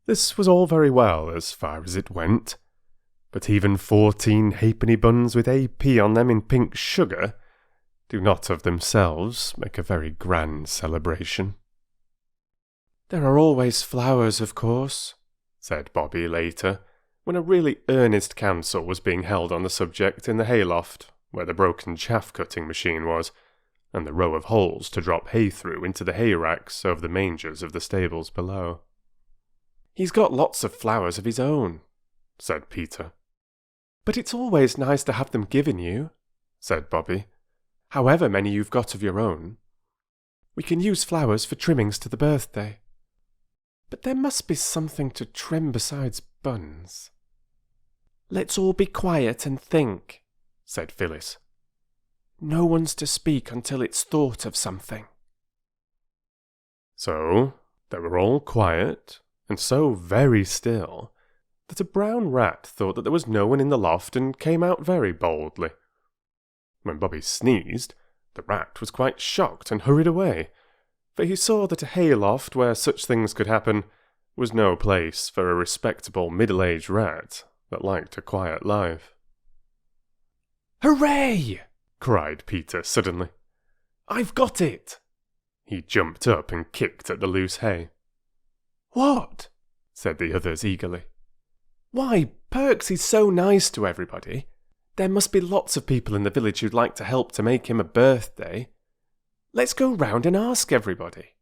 This was all very well as far as it went, but even 14 halfpenny buns with AP on them in pink sugar do not of themselves make a very grand celebration. "There are always flowers, of course," said Bobbie later, when a really earnest council was being held on the subject in the hayloft, where the broken chaff-cutting machine was, and the row of holes to drop hay through into the hay racks over the mangers of the stables below. "He's got lots of flowers of his own," said Peter. "But it's always nice to have them given you," said Bobbie, "however many you've got of your own. We can use flowers for trimmings to the birthday. But there must be something to trim besides buns." "Let's all be quiet and think," said Phyllis. "No one's to speak until it's thought of something." So they were all quiet, and so very still, that a brown rat thought that there was no one in the loft and came out very boldly. When Bobbie sneezed, the rat was quite shocked and hurried away, for he saw that a hayloft where such things could happen was no place for a respectable middle-aged rat that liked a quiet life. "Hooray!" cried Peter suddenly. "I've got it!" He jumped up and kicked at the loose hay. "What?" said the others eagerly. "Why, Perks is so nice to everybody. There must be lots of people in the village who'd like to help to make him a birthday. Let's go round and ask everybody."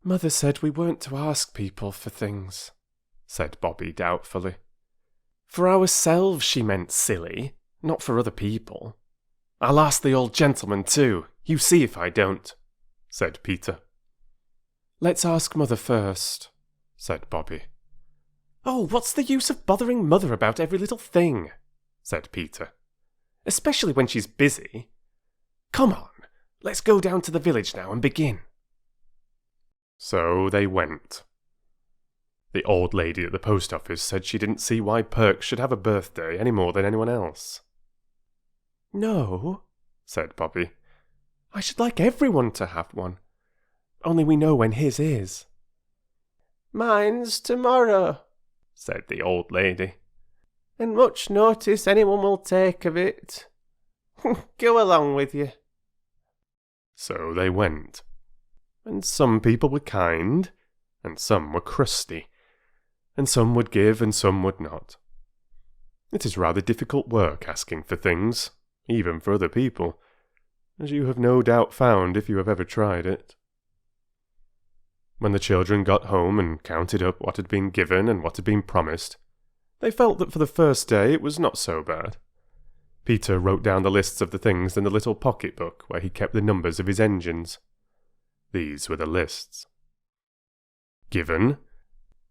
"Mother said we weren't to ask people for things," said Bobbie doubtfully. "For ourselves, she meant, silly, not for other people. I'll ask the old gentleman too, you see if I don't," said Peter. "Let's ask Mother first," said Bobbie. "Oh, what's the use of bothering Mother about every little thing?" said Peter. "Especially when she's busy. Come on, let's go down to the village now and begin." So they went. The old lady at the post office said she didn't see why Perks should have a birthday any more than anyone else. "No," said Bobbie. "I should like everyone to have one. Only we know when his is." "Mine's tomorrow," said the old lady. "And much notice anyone will take of it. Go along with you." So they went. And some people were kind, and some were crusty, and some would give and some would not. It is rather difficult work asking for things, even for other people, as you have no doubt found if you have ever tried it. When the children got home and counted up what had been given and what had been promised, they felt that for the first day it was not so bad. Peter wrote down the lists of the things in the little pocket-book where he kept the numbers of his engines. These were the lists. Given: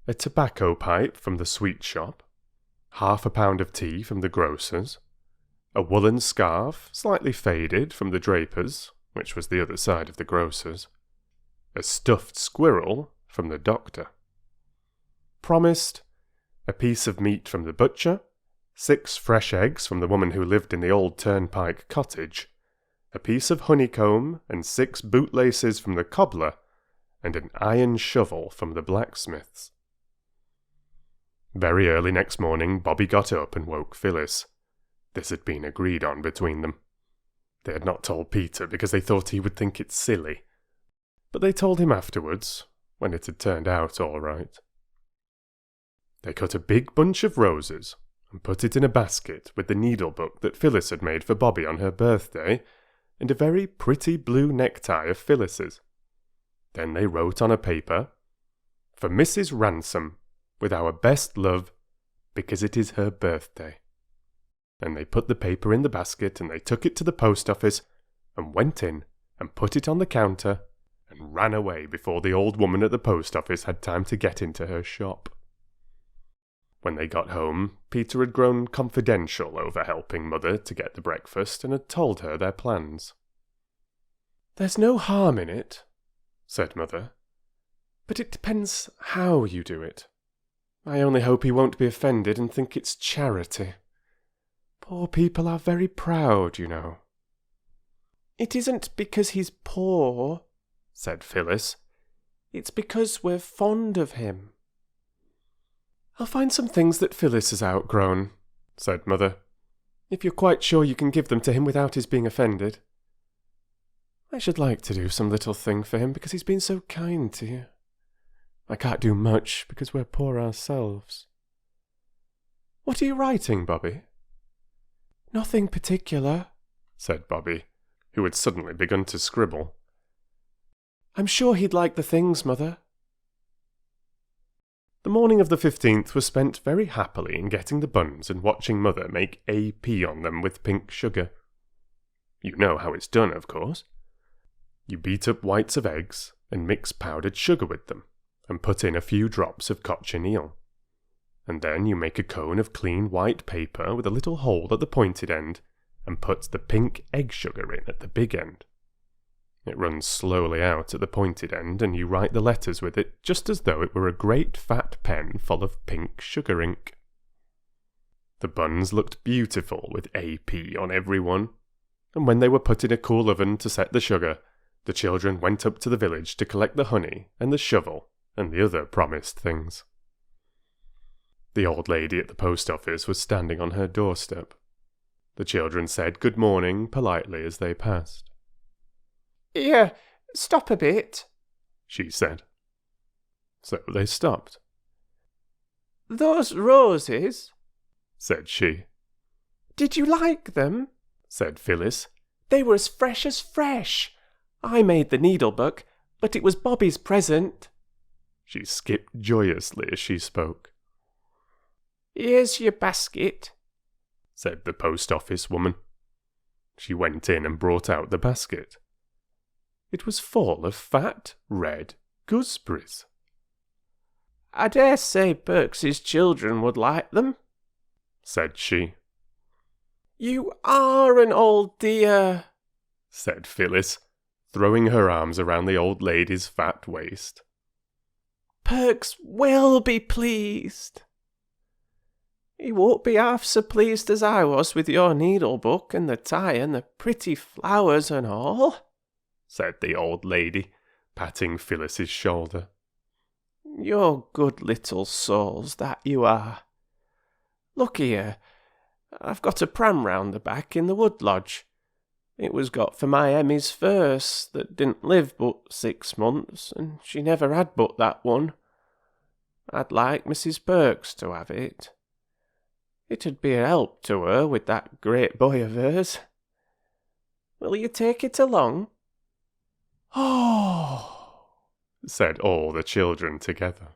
a tobacco pipe from the sweet shop, half a pound of tea from the grocer's, a woolen scarf, slightly faded, from the draper's, which was the other side of the grocer's, a stuffed squirrel from the doctor. Promised: a piece of meat from the butcher, 6 fresh eggs from the woman who lived in the old turnpike cottage, a piece of honeycomb and 6 bootlaces from the cobbler, and an iron shovel from the blacksmith's. Very early next morning, Bobbie got up and woke Phyllis. This had been agreed on between them. They had not told Peter because they thought he would think it silly, but they told him afterwards, when it had turned out all right. They cut a big bunch of roses and put it in a basket with the needle-book that Phyllis had made for Bobbie on her birthday, and a very pretty blue necktie of Phyllis's. Then they wrote on a paper, "For Mrs. Ransom, with our best love, because it is her birthday." And they put the paper in the basket, and they took it to the post office, and went in and put it on the counter, and ran away before the old woman at the post office had time to get into her shop. When they got home, Peter had grown confidential over helping Mother to get the breakfast, and had told her their plans. "There's no harm in it," said Mother, "but it depends how you do it. I only hope he won't be offended and think it's charity. Poor people are very proud, you know." "It isn't because he's poor," said Phyllis. "It's because we're fond of him." "I'll find some things that Phyllis has outgrown," said Mother, "if you're quite sure you can give them to him without his being offended. I should like to do some little thing for him because he's been so kind to you. I can't do much because we're poor ourselves." "What are you writing, Bobbie?" "Nothing particular," said Bobbie, who had suddenly begun to scribble. "I'm sure he'd like the things, Mother." The morning of the 15th was spent very happily in getting the buns and watching Mother make AP on them with pink sugar. You know how it's done, of course. You beat up whites of eggs and mix powdered sugar with them, and put in a few drops of cochineal. And then you make a cone of clean white paper with a little hole at the pointed end, and put the pink egg sugar in at the big end. It runs slowly out at the pointed end, and you write the letters with it just as though it were a great fat pen full of pink sugar ink. The buns looked beautiful with AP on every one, and when they were put in a cool oven to set the sugar, the children went up to the village to collect the honey and the shovel and the other promised things. The old lady at the post office was standing on her doorstep. The children said good morning politely as they passed. "Here, stop a bit," she said. So they stopped. "Those roses," said she. "Did you like them?" said Phyllis. "They were as fresh. I made the needle-book, but it was Bobbie's present." She skipped joyously as she spoke. "Here's your basket," said the post office woman. She went in and brought out the basket. It was full of fat, red gooseberries. "I dare say Perks's children would like them," said she. "You are an old dear," said Phyllis, throwing her arms around the old lady's fat waist. "Perks will be pleased." "He won't be half so pleased as I was with your needle-book and the tie and the pretty flowers and all," said the old lady, patting Phyllis's shoulder. "You're good little souls, that you are. Look here, I've got a pram round the back in the wood lodge. It was got for my Emmy's first, that didn't live but 6 months, and she never had but that one. I'd like Mrs. Perks to have it. It'd be a help to her with that great boy of hers. Will you take it along?" "Oh!" said all the children together.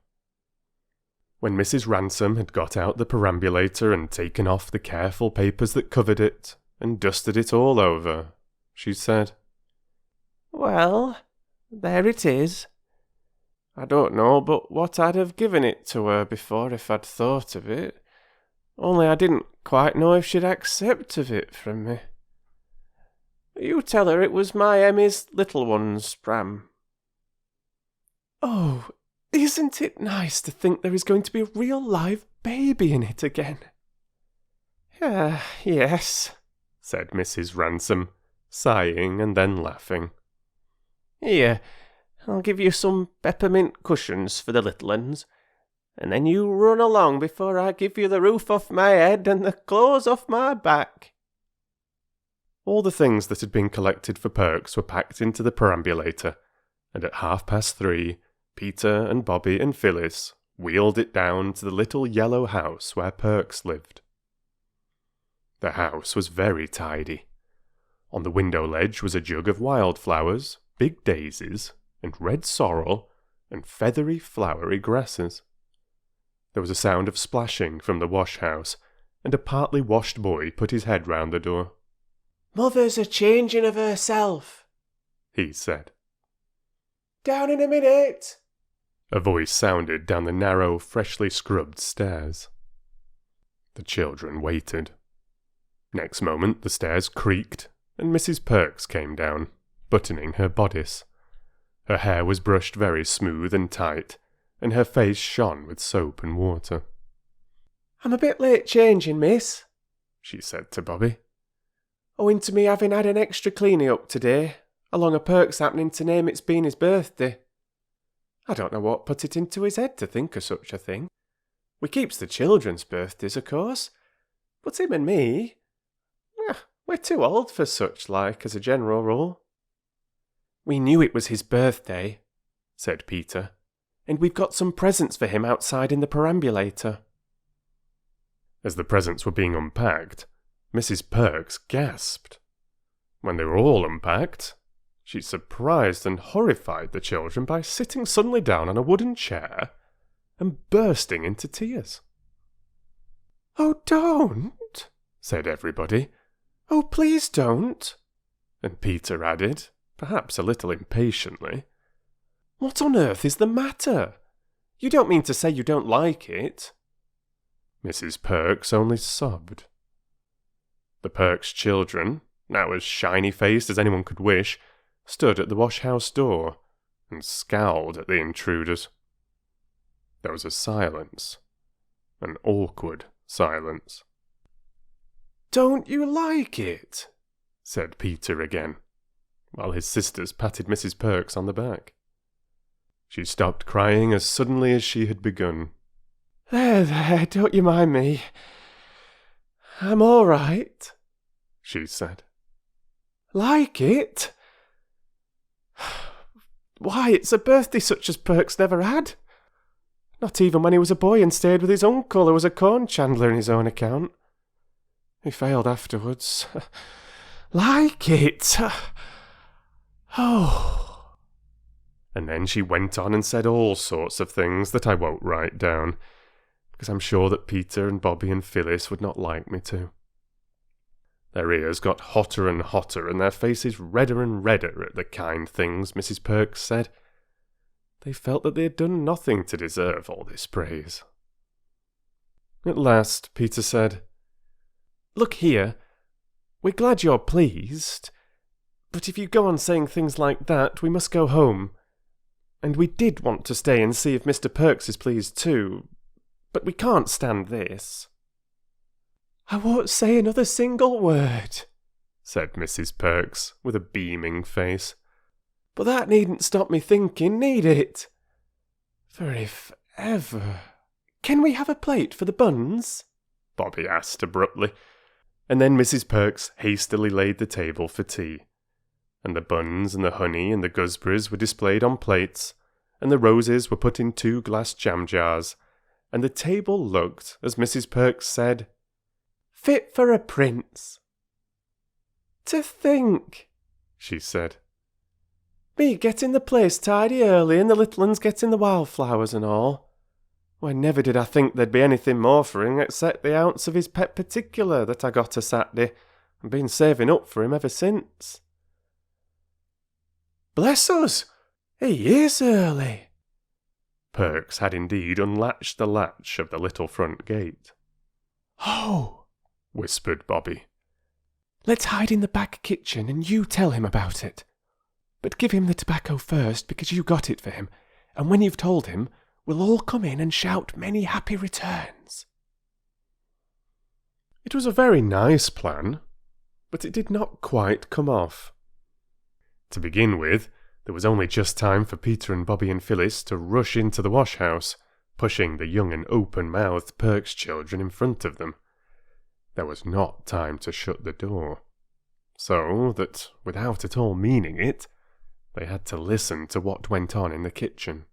When Mrs. Ransom had got out the perambulator and taken off the careful papers that covered it, and dusted it all over. She said, "Well, there it is. I don't know but what I'd have given it to her before if I'd thought of it, only I didn't quite know if she'd accept of it from me. You tell her it was my Emmy's little one's pram." "Oh, isn't it nice to think there is going to be a real live baby in it again?" "Yes," said Mrs. Ransom, sighing and then laughing. "Here, I'll give you some peppermint cushions for the little uns, and then you run along before I give you the roof off my head and the clothes off my back." All the things that had been collected for Perks were packed into the perambulator, and at 3:30, Peter and Bobbie and Phyllis wheeled it down to the little yellow house where Perks lived. The house was very tidy. On the window ledge was a jug of wildflowers, big daisies, and red sorrel, and feathery, flowery grasses. There was a sound of splashing from the wash-house, and a partly washed boy put his head round the door. "Mother's a changing of herself," he said. "Down in a minute." A voice sounded down the narrow, freshly scrubbed stairs. The children waited. Next moment the stairs creaked, and Mrs. Perks came down, buttoning her bodice. Her hair was brushed very smooth and tight, and her face shone with soap and water. "I'm a bit late changing, miss," she said to Bobbie. "Owing to me having had an extra cleaning up today, along of Perks happening to name it's been his birthday. I don't know what put it into his head to think of such a thing. We keeps the children's birthdays, of course, but him and me, we're too old for such like as a general rule." "We knew it was his birthday," said Peter, "and we've got some presents for him outside in the perambulator." As the presents were being unpacked, Mrs. Perks gasped. When they were all unpacked, she surprised and horrified the children by sitting suddenly down on a wooden chair and bursting into tears. "Oh, don't," said everybody. "Oh, please don't." And Peter added, perhaps a little impatiently, "What on earth is the matter? You don't mean to say you don't like it?" Mrs. Perks only sobbed. The Perks children, now as shiny-faced as anyone could wish, stood at the wash-house door and scowled at the intruders. There was a silence, an awkward silence. "Don't you like it?" said Peter again, while his sisters patted Mrs. Perks on the back. She stopped crying as suddenly as she had begun. There, don't you mind me. I'm all right," she said. "Like it? Why, it's a birthday such as Perks never had. Not even when he was a boy and stayed with his uncle, who was a corn chandler in his own account. He failed afterwards. Like it? Oh." And then she went on and said all sorts of things that I won't write down, because I'm sure that Peter and Bobbie and Phyllis would not like me to. Their ears got hotter and hotter, and their faces redder and redder at the kind things Mrs. Perks said. They felt that they had done nothing to deserve all this praise. At last, Peter said, "Look here, we're glad you're pleased, but if you go on saying things like that, we must go home. And we did want to stay and see if Mr. Perks is pleased too, but we can't stand this." "I won't say another single word," said Mrs. Perks, with a beaming face. "But that needn't stop me thinking, need it? For if ever... Can we have a plate for the buns?" Bobbie asked abruptly, and then Mrs. Perks hastily laid the table for tea, and the buns and the honey and the gooseberries were displayed on plates, and the roses were put in 2 glass jam jars, and the table looked, as Mrs. Perks said, "Fit for a prince." "To think," she said, "me getting the place tidy early and the little uns getting the wildflowers and all. Why, never did I think there'd be anything more for him except the ounce of his pet particular that I got a Saturday, and been saving up for him ever since. Bless us! He is early. Perks had indeed unlatched the latch of the little front gate. Oh, whispered Bobbie. Let's hide in the back kitchen and you tell him about it. But give him the tobacco first because you got it for him, and when you've told him, we'll all come in and shout many happy returns. It was a very nice plan, but it did not quite come off. To begin with, there was only just time for Peter and Bobbie and Phyllis to rush into the wash-house, pushing the young and open-mouthed Perks children in front of them. There was not time to shut the door, so that, without at all meaning it, they had to listen to what went on in the kitchen.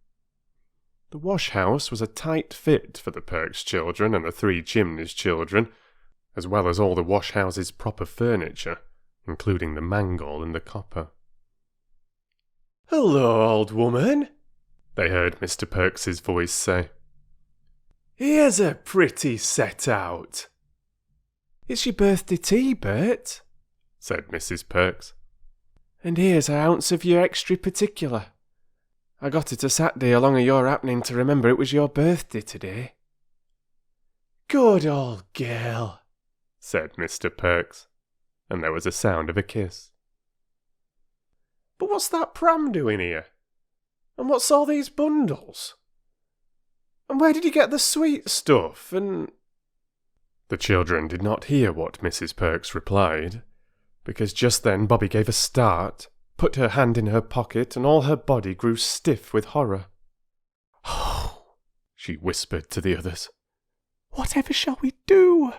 The wash-house was a tight fit for the Perks children and the Three Chimneys children, as well as all the wash-house's proper furniture, including the mangle and the copper. "Hello, old woman," they heard Mr. Perks's voice say. "Here's a pretty set-out." "It's your birthday tea, Bert," said Mrs. Perks. "And here's an ounce of your extra particular. I got it a Saturday along of your happening to remember it was your birthday today." "Good old girl," said Mr. Perks, and there was a sound of a kiss. "But what's that pram doing here? And what's all these bundles? And where did you get the sweet stuff, and—" The children did not hear what Mrs. Perks replied, because just then Bobbie gave a start, put her hand in her pocket, and all her body grew stiff with horror. "Oh," she whispered to the others. "Whatever shall we do?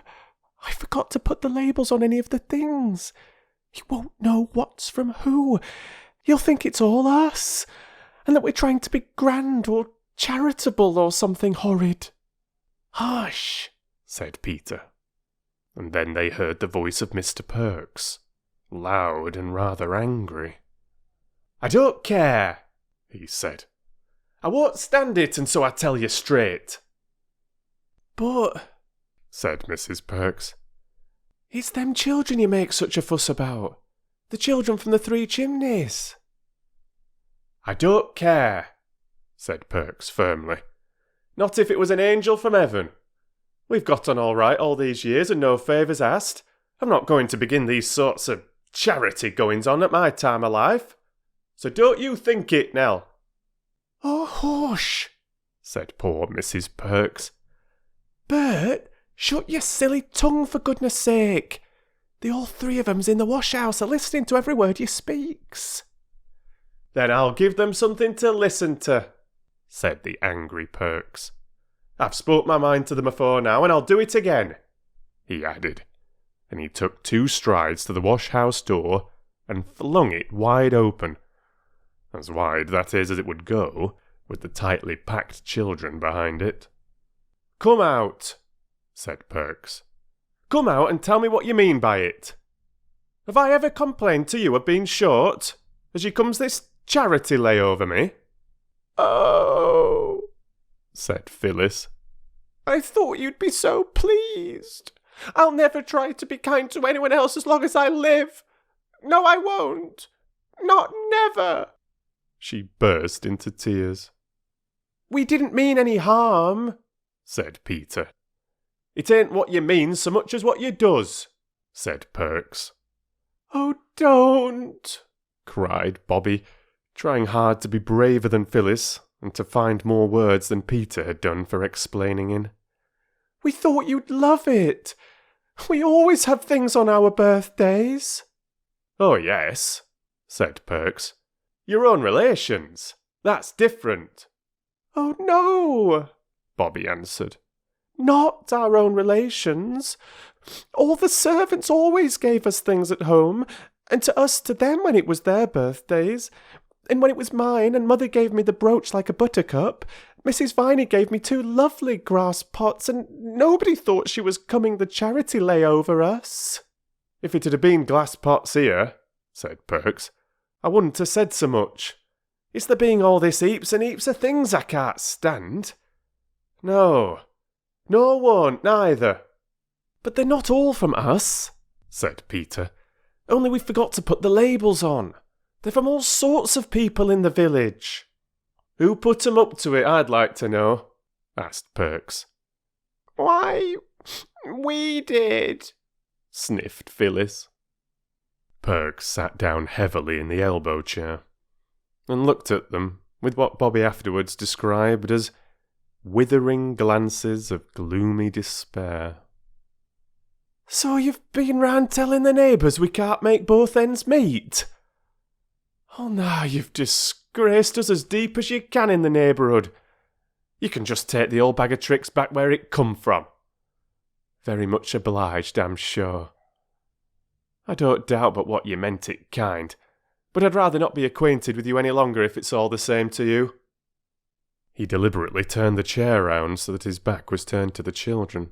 I forgot to put the labels on any of the things. He won't know what's from who. He'll think it's all us, and that we're trying to be grand or charitable or something horrid." "Hush," said Peter. And then they heard the voice of Mr. Perks, loud and rather angry. "I don't care," he said. "I won't stand it, and so I tell you straight." "But," said Mrs. Perks, "it's them children you make such a fuss about. The children from the Three Chimneys." "I don't care," said Perks firmly. "Not if it was an angel from heaven. We've got on all right all these years and no favours asked. I'm not going to begin these sorts of charity goings-on at my time of life. So don't you think it, Nell." "Oh, hush," said poor Mrs. Perks. "Bert, shut your silly tongue for goodness sake. The all three of 'em's in the wash-house are listening to every word you speaks." "Then I'll give them something to listen to," said the angry Perks. "I've spoke my mind to them afore now, and I'll do it again," he added, and he took 2 strides to the wash-house door and flung it wide open. As wide, that is, as it would go, with the tightly packed children behind it. "Come out," said Perks. "Come out and tell me what you mean by it. Have I ever complained to you of being short, as you comes this charity lay over me?" "Oh," said Phyllis. "I thought you'd be so pleased. I'll never try to be kind to anyone else as long as I live. No, I won't. Not never." She burst into tears. "We didn't mean any harm," said Peter. "It ain't what you means so much as what you does," said Perks. "Oh, don't," cried Bobbie, trying hard to be braver than Phyllis and to find more words than Peter had done for explaining in. "We thought you'd love it. We always have things on our birthdays." "Oh, yes," said Perks. "Your own relations. That's different." "Oh, no," Bobbie answered. "Not our own relations. All the servants always gave us things at home, and to us to them when it was their birthdays. And when it was mine, and Mother gave me the brooch like a buttercup, Mrs. Viney gave me 2 lovely grass pots, and nobody thought she was coming the charity lay over us." "If it had been glass pots here," said Perks, "I wouldn't have said so much. It's the being all this heaps and heaps of things I can't stand. No, won't neither." "But they're not all from us," said Peter. Only we forgot to put the labels on. They're from all sorts of people in the village. Who put 'em up to it, I'd like to know? Asked Perks. Why, we did, sniffed Phyllis. Perks sat down heavily in the elbow chair and looked at them with what Bobbie afterwards described as withering glances of gloomy despair. So you've been round telling the neighbours we can't make both ends meet? Oh, now you've disgraced us as deep as you can in the neighbourhood. You can just take the old bag of tricks back where it come from. Very much obliged, I'm sure. I don't doubt but what you meant it kind, but I'd rather not be acquainted with you any longer if it's all the same to you. He deliberately turned the chair round so that his back was turned to the children.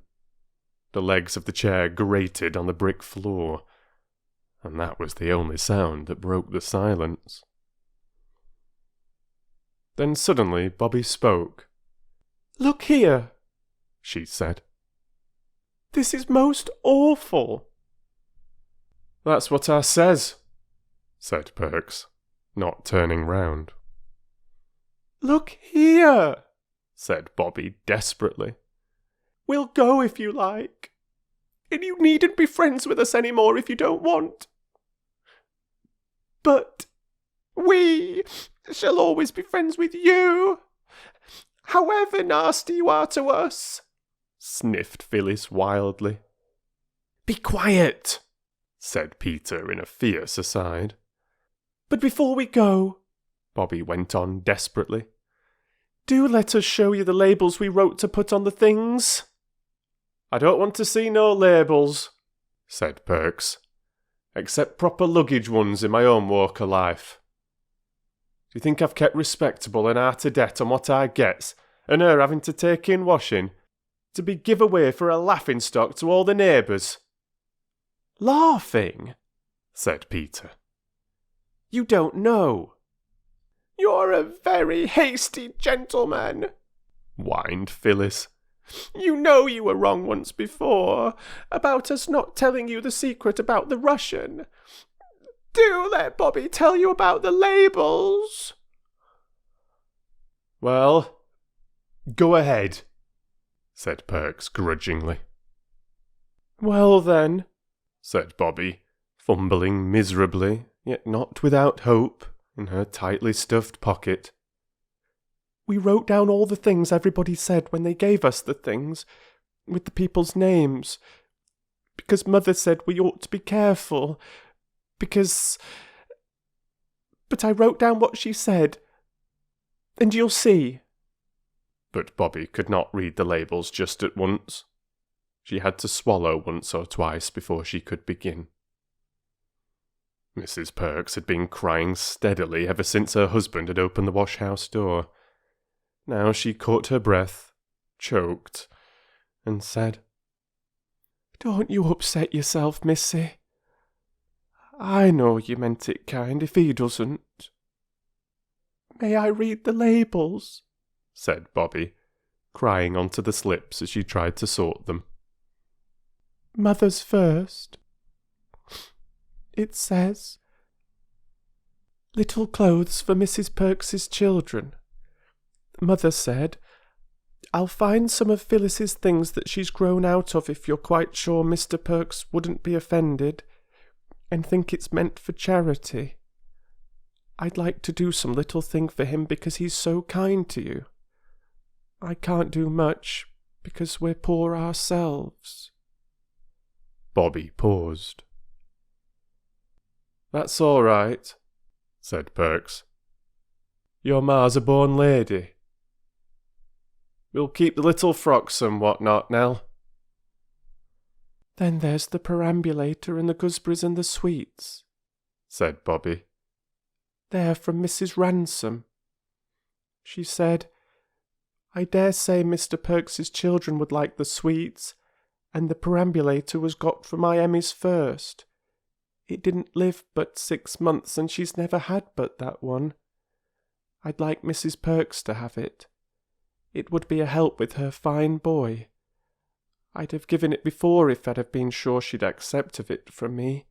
The legs of the chair grated on the brick floor, and that was the only sound that broke the silence. Then suddenly Bobbie spoke. Look here, she said. This is most awful. That's what I says, said Perks, not turning round. Look here, said Bobbie desperately. We'll go if you like, and you needn't be friends with us any more if you don't want. But we shall always be friends with you, however nasty you are to us, sniffed Phyllis wildly. Be quiet, said Peter in a fierce aside. But before we go, Bobbie went on desperately, do let us show you the labels we wrote to put on the things. I don't want to see no labels, said Perks, except proper luggage ones in my own walk of life. Do you think I've kept respectable and out of debt on what I gets, and her having to take in washing, to be give away for a laughing stock to all the neighbours? Laughing? said Peter. You don't know. You're a very hasty gentleman, whined Phyllis. You know you were wrong once before, about us not telling you the secret about the Russian. Do let Bobbie tell you about the labels. Well, go ahead, said Perks grudgingly. Well then, said Bobbie, fumbling miserably, yet not without hope, in her tightly stuffed pocket. We wrote down all the things everybody said when they gave us the things, with the people's names, because Mother said we ought to be careful, because... But I wrote down what she said, and you'll see. But Bobbie could not read the labels just at once. She had to swallow once or twice before she could begin. Mrs. Perks had been crying steadily ever since her husband had opened the wash-house door. Now she caught her breath, choked, and said, Don't you upset yourself, Missy. I know you meant it kind if he doesn't. May I read the labels? said Bobbie, crying onto the slips as she tried to sort them. Mother's first. It says, Little clothes for Mrs. Perks's children. Mother said, I'll find some of Phyllis's things that she's grown out of if you're quite sure Mr. Perks wouldn't be offended, and think it's meant for charity. I'd like to do some little thing for him because he's so kind to you. I can't do much because we're poor ourselves. Bobbie paused. That's all right, said Perks. Your ma's a born lady. We'll keep the little frocks and what not, Nell. Then there's the perambulator and the gooseberries and the sweets, said Bobbie. They're from Mrs. Ransom. She said, I dare say Mr. Perks's children would like the sweets, and the perambulator was got for my Emmy's first. It didn't live but 6 months, and she's never had but that one. I'd like Mrs. Perks to have it. It would be a help with her fine boy. I'd have given it before if I'd have been sure she'd accept of it from me.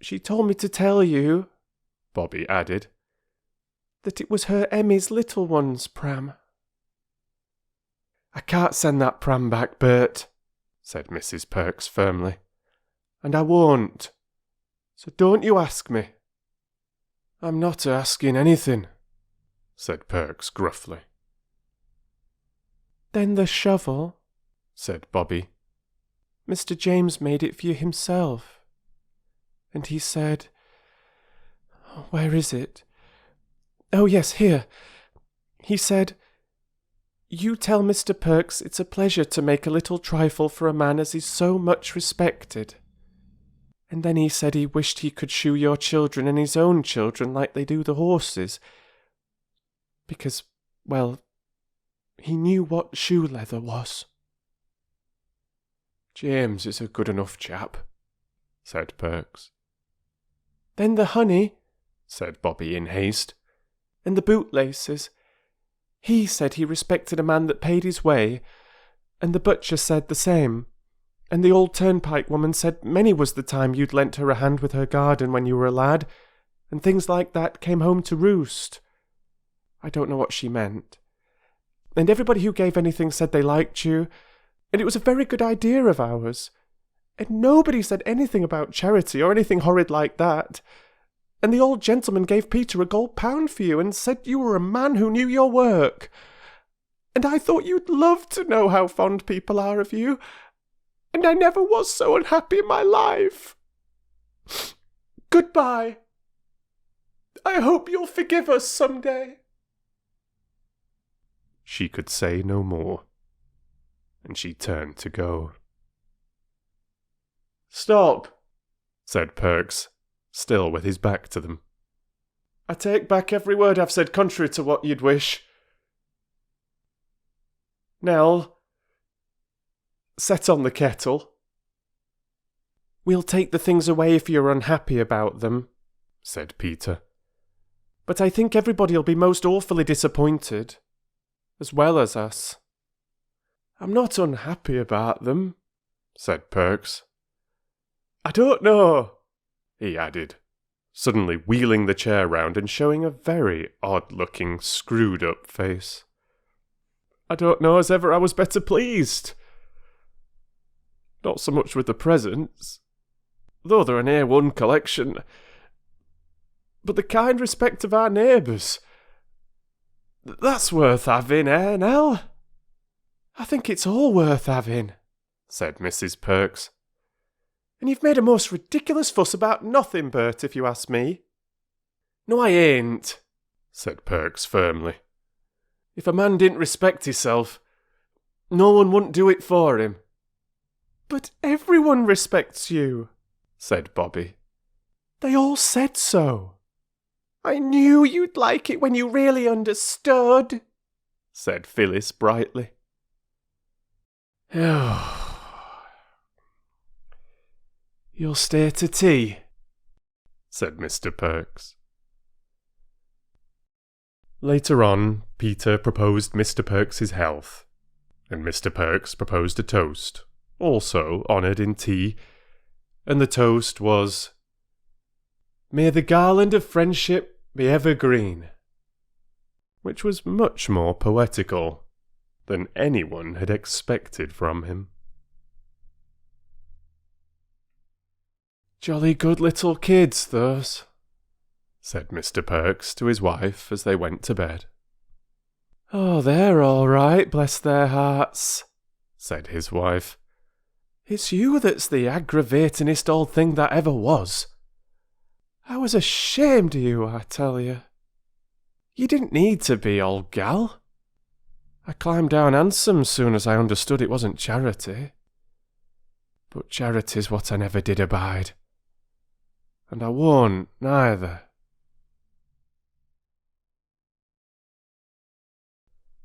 She told me to tell you," Bobbie added, "that it was her Emmy's little one's pram." "I can't send that pram back, Bert," said Mrs. Perks firmly, "and I won't. So don't you ask me." "I'm not asking anything," said Perks gruffly. "Then the shovel," said Bobbie. "Mr. James made it for you himself. And he said, where is it? Oh yes, here. He said, 'You tell Mr. Perks it's a pleasure to make a little trifle for a man as is so much respected.' And then he said he wished he could shoe your children and his own children like they do the horses. Because, well, he knew what shoe leather was." "James is a good enough chap," said Perks. "Then the honey," said Bobbie in haste. "and the bootlaces. He said he respected a man that paid his way, and the butcher said the same, and the old turnpike woman said many was the time you'd lent her a hand with her garden when you were a lad, and things like that came home to roost. I don't know what she meant. And everybody who gave anything said they liked you, and it was a very good idea of ours. And nobody said anything about charity or anything horrid like that. And the old gentleman gave Peter a gold pound for you and said you were a man who knew your work. And I thought you'd love to know how fond people are of you. And I never was so unhappy in my life. Goodbye. I hope you'll forgive us some day." She could say no more, and she turned to go. "Stop," said Perks, still with his back to them. "I take back every word I've said contrary to what you'd wish. Nell, set on the kettle." "We'll take the things away if you're unhappy about them," said Peter. "But I think everybody'll be most awfully disappointed, as well as us." "I'm not unhappy about them," said Perks. "I don't know," he added, suddenly wheeling the chair round and showing a very odd-looking, screwed-up face. "I don't know as ever I was better pleased. Not so much with the presents, though they're an A1 collection, but the kind respect of our neighbours. That's worth having, eh, Nell? I think it's all worth having," said Mrs. Perks. "And you've made a most ridiculous fuss about nothing, Bert, if you ask me." "No, I ain't," said Perks firmly. "If a man didn't respect himself, no one wouldn't do it for him." "But everyone respects you," said Bobbie. "They all said so." "I knew you'd like it when you really understood," said Phyllis brightly. "You'll stay to tea," said Mr. Perks. Later on, Peter proposed Mr. Perks's health, and Mr. Perks proposed a toast, also honoured in tea, and the toast was, "May the garland of friendship be ever green," which was much more poetical than anyone had expected from him. "Jolly good little kids, those," said Mr. Perks to his wife as they went to bed. "Oh, they're all right, bless their hearts," said his wife. "It's you that's the aggravatingest old thing that ever was. I was ashamed of you, I tell you. You didn't need to be, old gal. I climbed down handsome soon as I understood it wasn't charity. But charity's what I never did abide. And I won't, neither."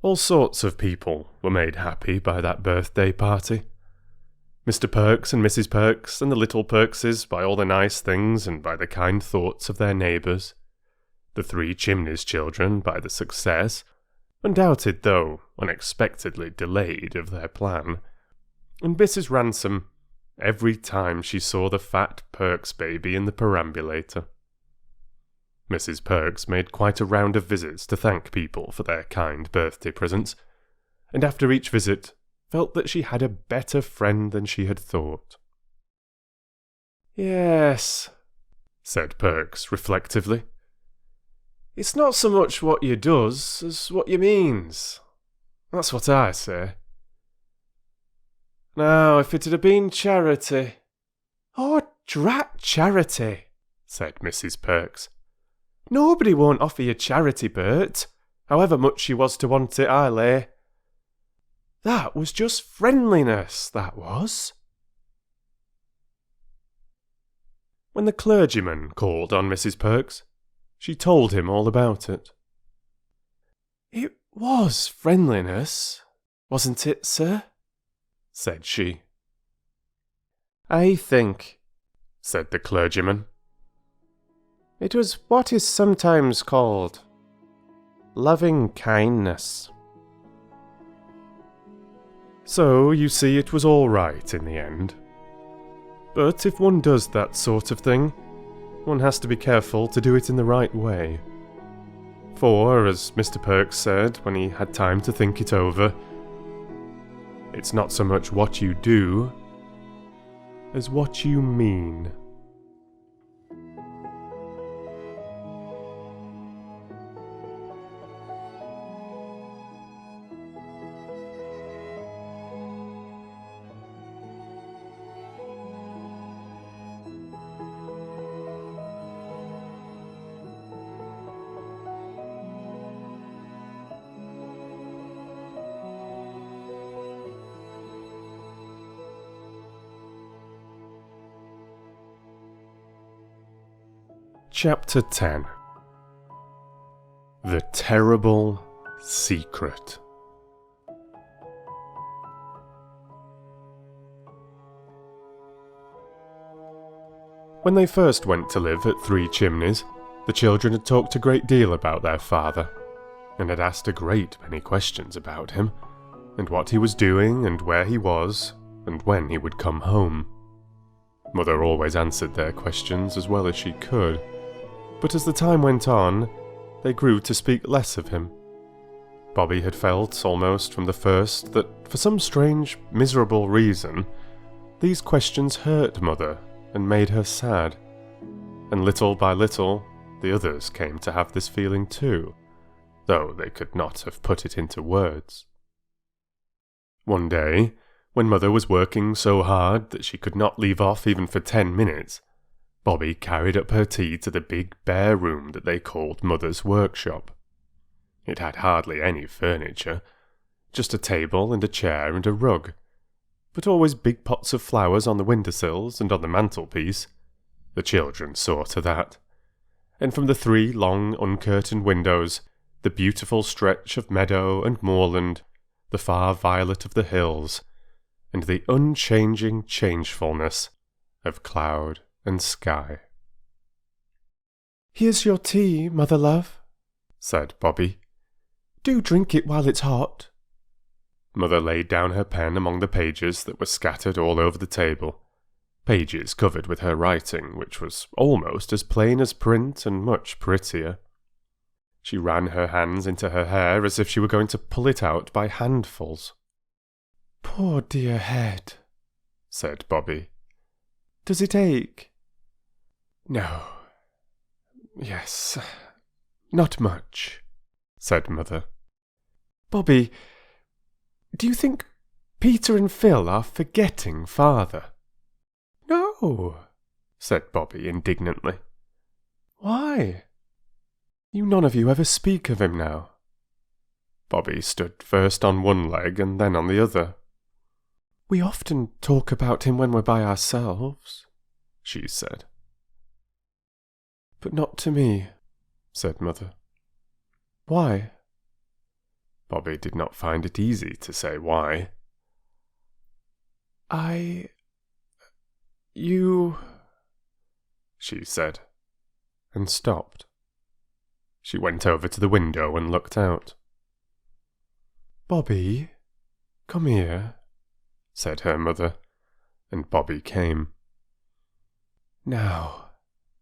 All sorts of people were made happy by that birthday party. Mr. Perks and Mrs. Perks and the little Perkses by all the nice things and by the kind thoughts of their neighbours, the Three Chimneys children by the success, undoubted though unexpectedly delayed of their plan, and Mrs. Ransom every time she saw the fat Perks baby in the perambulator. Mrs. Perks made quite a round of visits to thank people for their kind birthday presents, and after each visit felt that she had a better friend than she had thought. "Yes," said Perks reflectively. "It's not so much what you does as what you means. That's what I say. Now, if it had been charity—" "Oh, drat charity," said Mrs. Perks. "Nobody won't offer you charity, Bert, however much you was to want it, I lay. That was just friendliness, that was." When the clergyman called on Mrs. Perks, she told him all about it. "It was friendliness, wasn't it, sir?" said she. "I think," said the clergyman, "it was what is sometimes called loving kindness." So, you see, it was all right in the end. But if one does that sort of thing, one has to be careful to do it in the right way. For, as Mr. Perks said when he had time to think it over, it's not so much what you do as what you mean. Chapter 10. The Terrible Secret. When they first went to live at Three Chimneys, the children had talked a great deal about their father, and had asked a great many questions about him, and what he was doing, and where he was, and when he would come home. Mother always answered their questions as well as she could, but as the time went on, they grew to speak less of him. Bobbie had felt, almost from the first, that for some strange, miserable reason, these questions hurt Mother and made her sad, and little by little, the others came to have this feeling too, though they could not have put it into words. One day, when Mother was working so hard that she could not leave off even for 10 minutes, Bobbie carried up her tea to the big bare room that they called Mother's workshop. It had hardly any furniture, just a table and a chair and a rug, but always big pots of flowers on the windowsills and on the mantelpiece. The children saw to that. And from the 3 long uncurtained windows, the beautiful stretch of meadow and moorland, the far violet of the hills, and the unchanging changefulness of cloud and sky. "Here's your tea, mother love," said Bobbie. "Do drink it while it's hot." Mother laid down her pen among the pages that were scattered all over the table, pages covered with her writing, which was almost as plain as print and much prettier. She ran her hands into her hair as if she were going to pull it out by handfuls. "Poor dear head," said Bobbie. "Does it ache?" "No. Yes. Not much," said Mother. "Bobbie, do you think Peter and Phil are forgetting Father?" "No," said Bobbie indignantly. "Why? You none of you ever speak of him now." Bobbie stood first on one leg and then on the other. "We often talk about him when we're by ourselves," she said. "But not to me," said Mother. "Why?" Bobbie did not find it easy to say why. You, she said, and stopped. She went over to the window and looked out. "Bobbie, come here," said her mother, and Bobbie came. "Now,"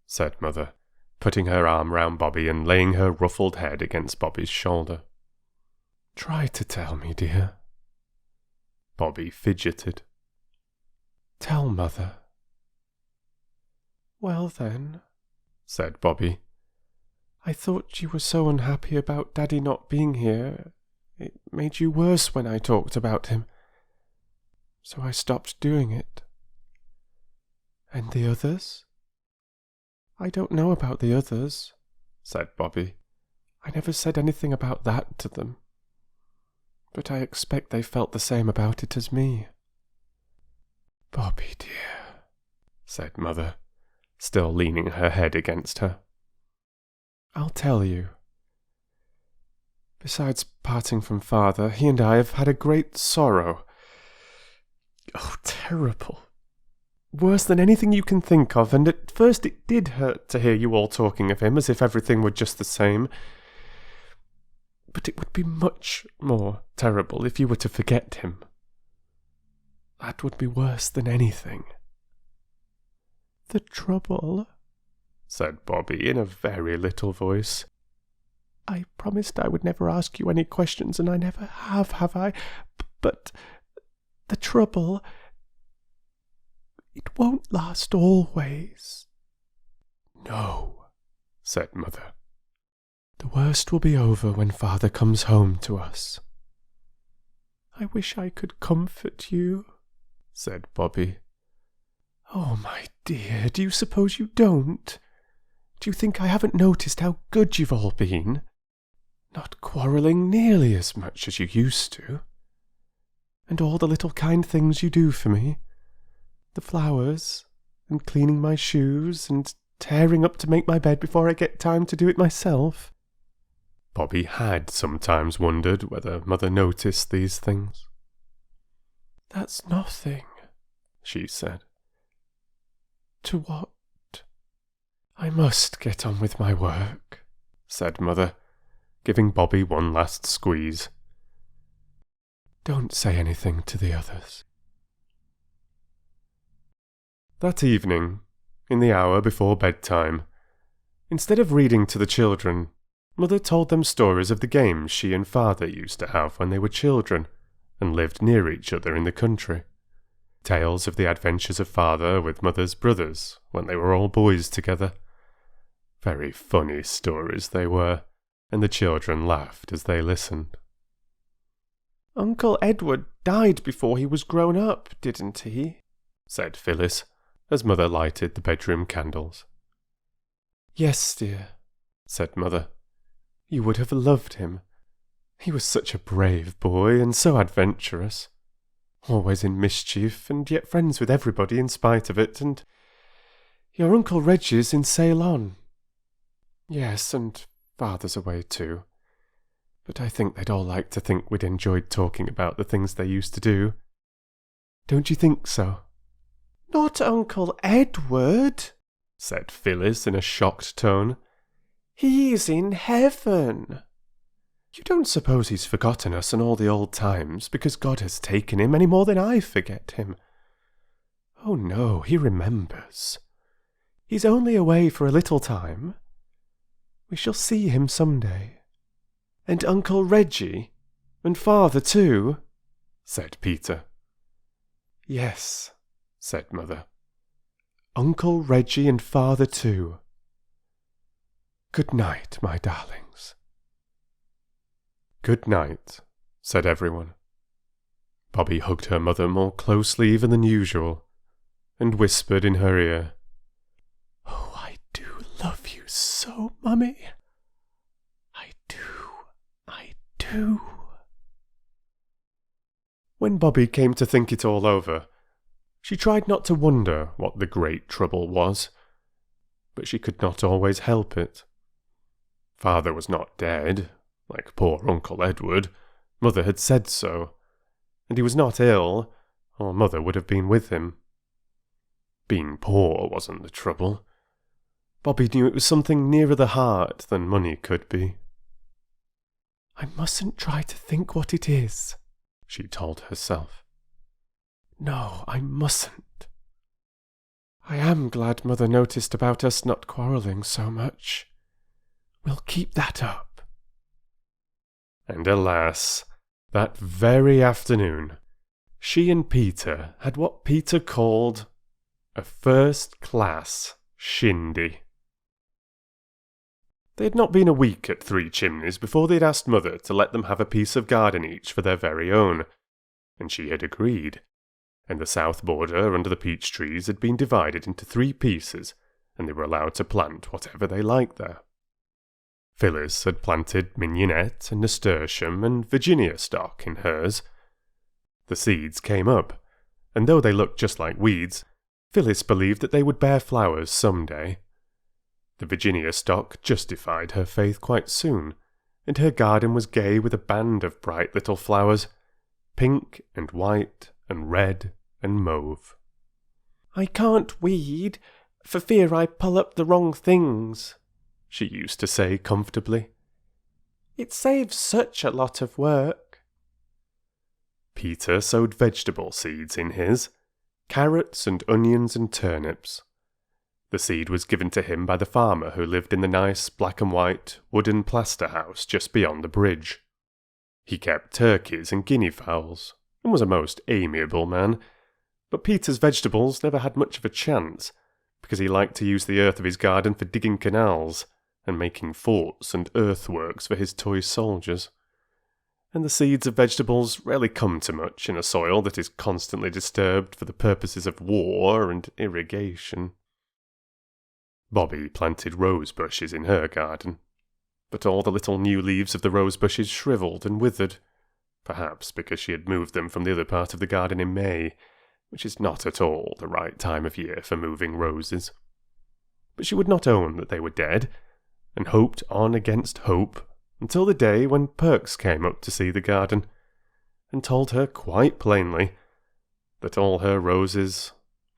said Mother, putting her arm round Bobbie and laying her ruffled head against Bobbie's shoulder. "Try to tell me, dear." Bobbie fidgeted. "Tell Mother." "Well then," said Bobbie, "I thought you were so unhappy about Daddy not being here, it made you worse when I talked about him. So I stopped doing it." "And the others?" "I don't know about the others," said Bobbie. "I never said anything about that to them. But I expect they felt the same about it as me." "Bobbie, dear," said Mother, still leaning her head against her. "I'll tell you. Besides parting from Father, he and I have had a great sorrow. Oh, terrible. Worse than anything you can think of, and at first it did hurt to hear you all talking of him as if everything were just the same. But it would be much more terrible if you were to forget him. That would be worse than anything." "The trouble," said Bobbie in a very little voice. "I promised I would never ask you any questions, and I never have I? But the trouble, it won't last always." "No," said Mother. "The worst will be over when Father comes home to us." "I wish I could comfort you," said Bobbie. "Oh, my dear, do you suppose you don't? Do you think I haven't noticed how good you've all been? Not quarrelling nearly as much as you used to. And all the little kind things you do for me. The flowers, and cleaning my shoes, and tearing up to make my bed before I get time to do it myself." Bobbie had sometimes wondered whether Mother noticed these things. "That's nothing," she said. "To what?" "I must get on with my work," said Mother, giving Bobbie one last squeeze. "Don't say anything to the others." That evening, in the hour before bedtime, instead of reading to the children, Mother told them stories of the games she and Father used to have when they were children and lived near each other in the country. Tales of the adventures of Father with Mother's brothers when they were all boys together. Very funny stories they were, and the children laughed as they listened. "Uncle Edward died before he was grown up, didn't he?" said Phyllis, as Mother lighted the bedroom candles. "Yes, dear," said Mother. "You would have loved him. He was such a brave boy and so adventurous. Always in mischief, and yet friends with everybody in spite of it, and your Uncle Reggie's in Ceylon. Yes, and Father's away too. But I think they'd all like to think we'd enjoyed talking about the things they used to do. Don't you think so?" "Not Uncle Edward," said Phyllis in a shocked tone. "He's in heaven." "You don't suppose he's forgotten us and all the old times because God has taken him any more than I forget him? Oh no, he remembers. He's only away for a little time. We shall see him some day." "And Uncle Reggie? And Father too?" said Peter. "Yes," said Mother. "Uncle Reggie and Father too. Good night, my darlings." "Good night," said everyone. Bobbie hugged her mother more closely even than usual, and whispered in her ear, "Oh, I do love you so, Mummy. I do. When Bobbie came to think it all over, she tried not to wonder what the great trouble was, but she could not always help it. Father was not dead, like poor Uncle Edward. Mother had said so, and he was not ill, or Mother would have been with him. Being poor wasn't the trouble. Bobbie knew it was something nearer the heart than money could be. I mustn't try to think what it is, she told herself. No, I mustn't. I am glad Mother noticed about us not quarrelling so much. We'll keep that up. And alas, that very afternoon, she and Peter had what Peter called a first-class shindy. They had not been a week at Three Chimneys before they'd asked Mother to let them have a piece of garden each for their very own, and she had agreed, and the south border under the peach trees had been divided into 3 pieces, and they were allowed to plant whatever they liked there. Phyllis had planted mignonette and nasturtium and Virginia stock in hers. The seeds came up, and though they looked just like weeds, Phyllis believed that they would bear flowers some day. The Virginia stock justified her faith quite soon, and her garden was gay with a band of bright little flowers, pink and white and red and mauve. I can't weed, for fear I pull up the wrong things, she used to say comfortably. It saves such a lot of work. Peter sowed vegetable seeds in his, carrots and onions and turnips. The seed was given to him by the farmer who lived in the nice black and white wooden plaster house just beyond the bridge. He kept turkeys and guinea fowls, and was a most amiable man, but Peter's vegetables never had much of a chance, because he liked to use the earth of his garden for digging canals, and making forts and earthworks for his toy soldiers. And the seeds of vegetables rarely come to much in a soil that is constantly disturbed for the purposes of war and irrigation. Bobbie planted rose bushes in her garden, but all the little new leaves of the rose bushes shriveled and withered, perhaps because she had moved them from the other part of the garden in May, which is not at all the right time of year for moving roses. But she would not own that they were dead, and hoped on against hope until the day when Perks came up to see the garden, and told her quite plainly that all her roses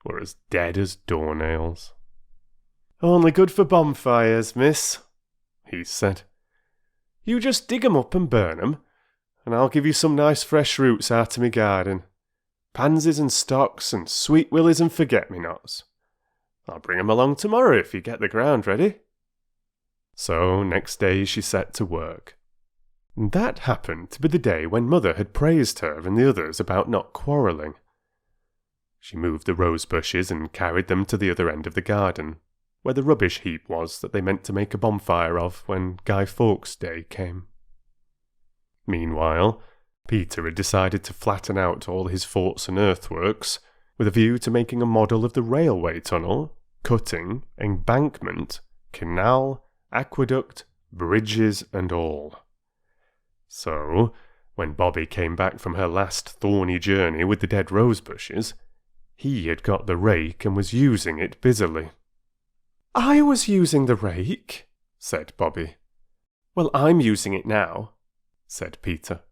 were as dead as doornails. "Only good for bonfires, miss," he said. "You just dig 'em up and burn 'em, and I'll give you some nice fresh roots out of me garden. Pansies and stocks and sweet willies and forget-me-nots. I'll bring 'em along tomorrow if you get the ground ready." So next day she set to work. And that happened to be the day when Mother had praised her and the others about not quarrelling. She moved the rose bushes and carried them to the other end of the garden, where the rubbish heap was that they meant to make a bonfire of when Guy Fawkes' Day came. Meanwhile, Peter had decided to flatten out all his forts and earthworks, with a view to making a model of the railway tunnel, cutting, embankment, canal, aqueduct, bridges and all. So, when Bobbie came back from her last thorny journey with the dead rose bushes, he had got the rake and was using it busily. "I was using the rake," said Bobbie. "Well, I'm using it now," said Peter.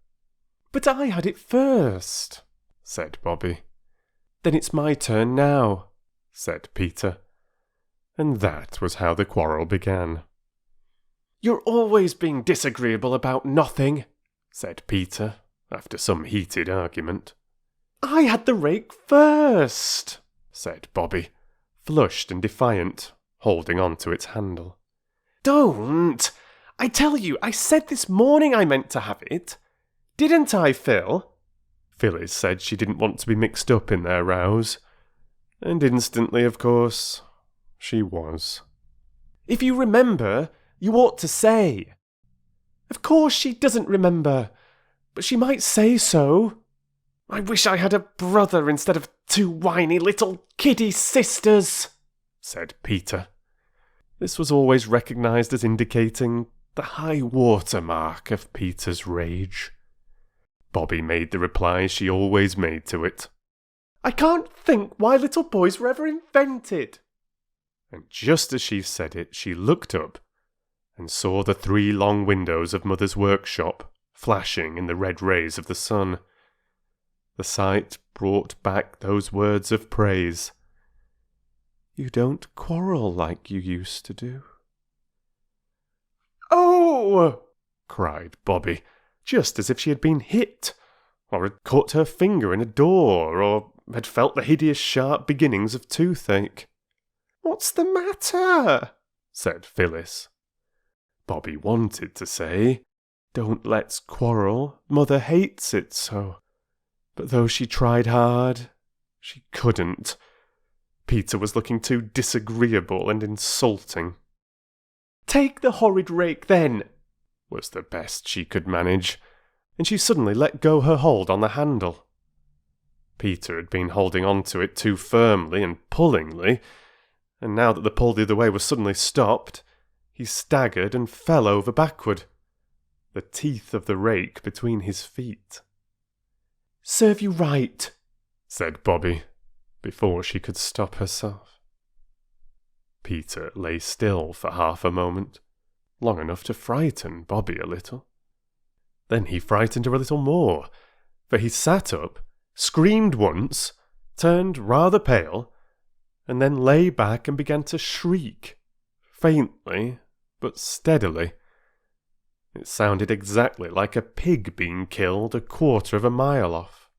"But I had it first," said Bobbie. "Then it's my turn now," said Peter. And that was how the quarrel began. "You're always being disagreeable about nothing," said Peter, after some heated argument. "I had the rake first," said Bobbie, flushed and defiant, holding on to its handle. "Don't! I tell you, I said this morning I meant to have it. Didn't I, Phil?" Phyllis said she didn't want to be mixed up in their rows, and instantly, of course, she was. "If you remember, you ought to say." "Of course she doesn't remember, but she might say so. I wish I had a brother instead of 2 whiny little kiddie sisters," said Peter. This was always recognised as indicating the high water mark of Peter's rage. Bobbie made the reply she always made to it. "I can't think why little boys were ever invented." And just as she said it, she looked up and saw the 3 long windows of Mother's workshop flashing in the red rays of the sun. The sight brought back those words of praise. "You don't quarrel like you used to do." "Oh!" cried Bobbie, just as if she had been hit, or had cut her finger in a door, or had felt the hideous sharp beginnings of toothache. "What's the matter?" said Phyllis. Bobbie wanted to say, "Don't let's quarrel, Mother hates it so." But though she tried hard, she couldn't. Peter was looking too disagreeable and insulting. "Take the horrid rake, then," was the best she could manage, and she suddenly let go her hold on the handle. Peter had been holding on to it too firmly and pullingly, and now that the pull the other way was suddenly stopped, he staggered and fell over backward, the teeth of the rake between his feet. "Serve you right," said Bobbie, before she could stop herself. Peter lay still for half a moment, long enough to frighten Bobbie a little. Then he frightened her a little more, for he sat up, screamed once, turned rather pale, and then lay back and began to shriek, faintly but steadily. It sounded exactly like a pig being killed a quarter of a mile off.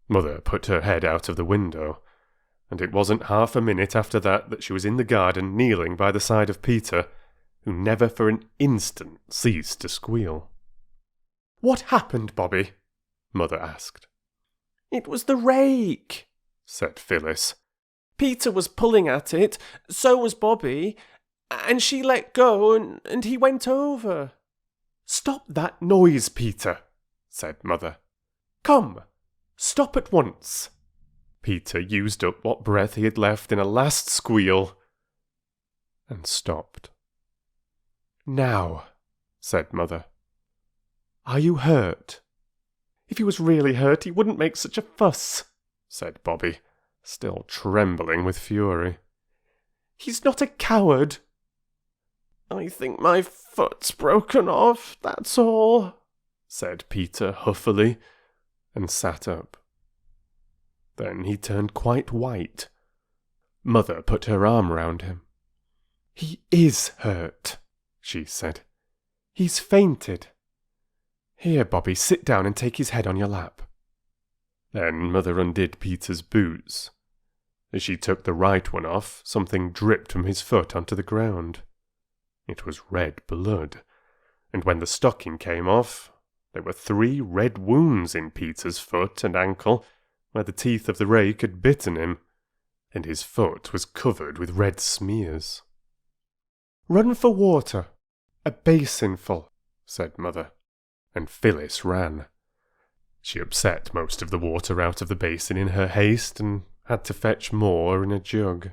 Mother put her head out of the window, and it wasn't half a minute after that she was in the garden kneeling by the side of Peter, who never for an instant ceased to squeal. "What happened, Bobbie?" Mother asked. "It was the rake," said Phyllis. "Peter was pulling at it, so was Bobbie, and she let go, and he went over." "Stop that noise, Peter," said Mother. "Come, stop at once." Peter used up what breath he had left in a last squeal, and stopped. "Now," said Mother, "are you hurt?" "If he was really hurt, he wouldn't make such a fuss," said Bobbie, still trembling with fury. "He's not a coward." "I think my foot's broken off, that's all," said Peter huffily, and sat up. Then he turned quite white. Mother put her arm round him. "He is hurt," she said. "He's fainted. Here, Bobbie, sit down and take his head on your lap." Then Mother undid Peter's boots. As she took the right one off, something dripped from his foot onto the ground. It was red blood, and when the stocking came off, there were 3 red wounds in Peter's foot and ankle, where the teeth of the rake had bitten him, and his foot was covered with red smears. "Run for water, a basinful," said Mother, and Phyllis ran. She upset most of the water out of the basin in her haste, and had to fetch more in a jug.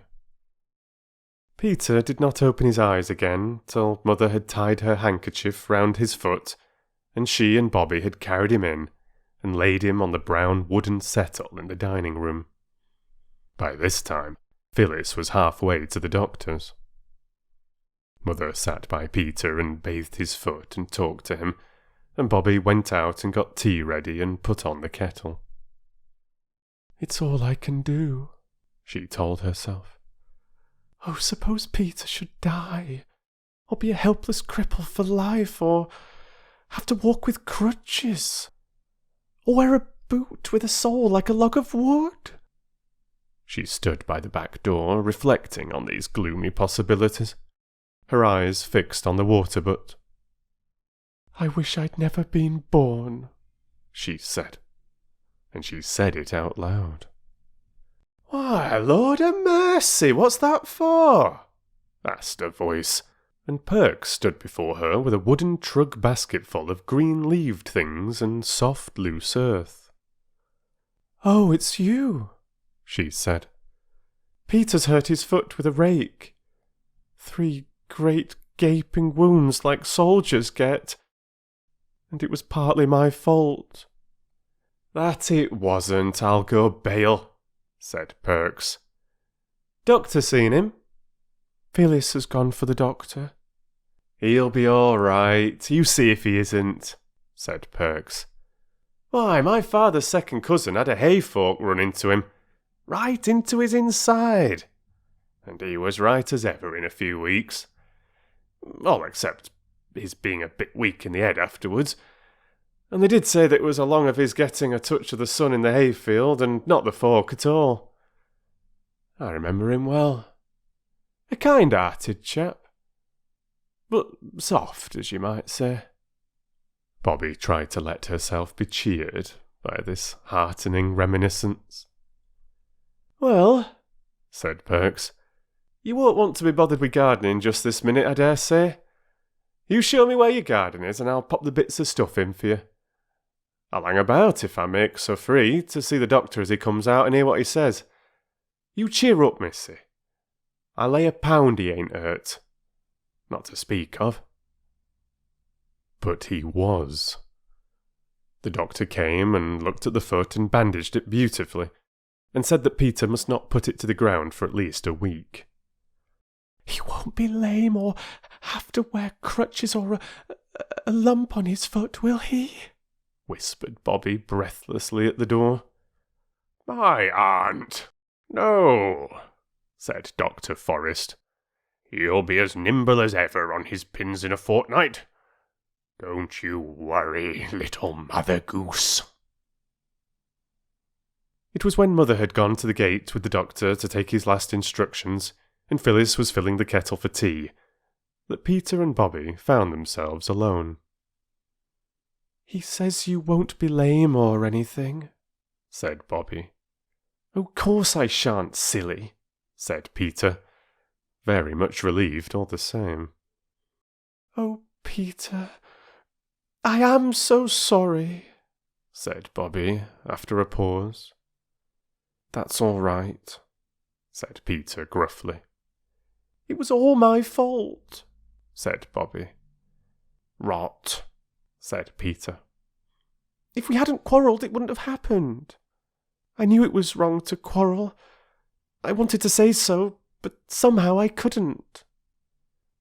Peter did not open his eyes again till Mother had tied her handkerchief round his foot, and she and Bobbie had carried him in and laid him on the brown wooden settle in the dining room. By this time, Phyllis was halfway to the doctor's. Mother sat by Peter and bathed his foot and talked to him, and Bobbie went out and got tea ready and put on the kettle. "It's all I can do," she told herself. "Oh, suppose Peter should die, or be a helpless cripple for life, or have to walk with crutches, or wear a boot with a sole like a log of wood." She stood by the back door, reflecting on these gloomy possibilities, her eyes fixed on the water butt. "I wish I'd never been born," she said, and she said it out loud. "Why, Lord a mercy, what's that for?" asked a voice, and Perks stood before her with a wooden trug basketful of green-leaved things and soft, loose earth. "Oh, it's you," she said. "Peter's hurt his foot with a rake. 3 great gaping wounds like soldiers get, and it was partly my fault." "That it wasn't, I'll go bail," said Perks. "Doctor seen him?" "Phyllis has gone for the doctor." "He'll be all right, you see if he isn't," said Perks. "Why, my father's second cousin had a hayfork run into him, right into his inside, and he was right as ever in a few weeks. All except his being a bit weak in the head afterwards, And they did say that it was along of his getting a touch of the sun in the hayfield and not the fork at all. I remember him well. A kind-hearted chap. But soft, as you might say. Bobbie tried to let herself be cheered by this heartening reminiscence. Well, said Perks, you won't want to be bothered with gardening just this minute, I dare say. You show me where your garden is and I'll pop the bits of stuff in for you. I'll hang about if I make so free to see the doctor as he comes out and hear what he says. You cheer up, missy. I lay £1 he ain't hurt. Not to speak of. But he was. The doctor came and looked at the foot and bandaged it beautifully, and said that Peter must not put it to the ground for at least a week. He won't be lame or have to wear crutches or a lump on his foot, will he? Whispered Bobbie breathlessly at the door. My aunt, no, said Dr. Forrest. He'll be as nimble as ever on his pins in a fortnight. Don't you worry, little Mother Goose. It was when Mother had gone to the gate with the doctor to take his last instructions, and Phyllis was filling the kettle for tea, that Peter and Bobbie found themselves alone. He says you won't be lame or anything, said Bobbie. Of course I shan't, silly, said Peter, very much relieved all the same. Oh, Peter, I am so sorry, said Bobbie after a pause. That's all right, said Peter gruffly. It was all my fault, said Bobbie. Rot, said Peter. If we hadn't quarrelled, it wouldn't have happened. I knew it was wrong to quarrel. I wanted to say so, but somehow I couldn't.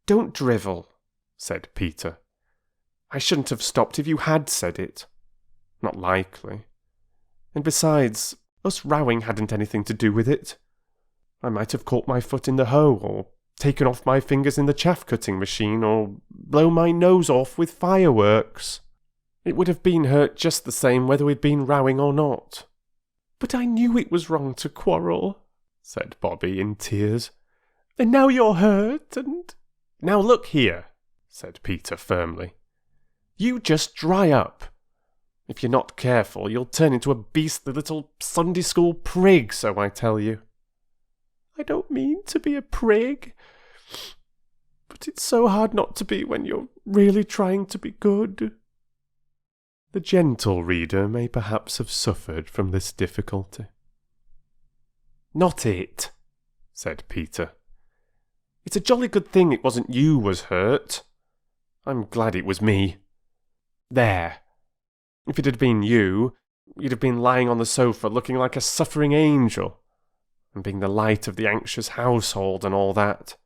Don't drivel, said Peter. I shouldn't have stopped if you had said it. Not likely. And besides, us rowing hadn't anything to do with it. I might have caught my foot in the hoe, or taken off my fingers in the chaff-cutting machine, or blown my nose off with fireworks. It would have been hurt just the same whether we'd been rowing or not. But I knew it was wrong to quarrel, said Bobbie in tears. And now you're hurt, and... Now look here, said Peter firmly. You just dry up. If you're not careful, you'll turn into a beastly little Sunday school prig, so I tell you. I don't mean to be a prig, but it's so hard not to be when you're really trying to be good. The gentle reader may perhaps have suffered from this difficulty. Not it, said Peter. It's a jolly good thing it wasn't you was hurt. I'm glad it was me. There. If it had been you, you'd have been lying on the sofa looking like a suffering angel, and being the light of the anxious household and all that.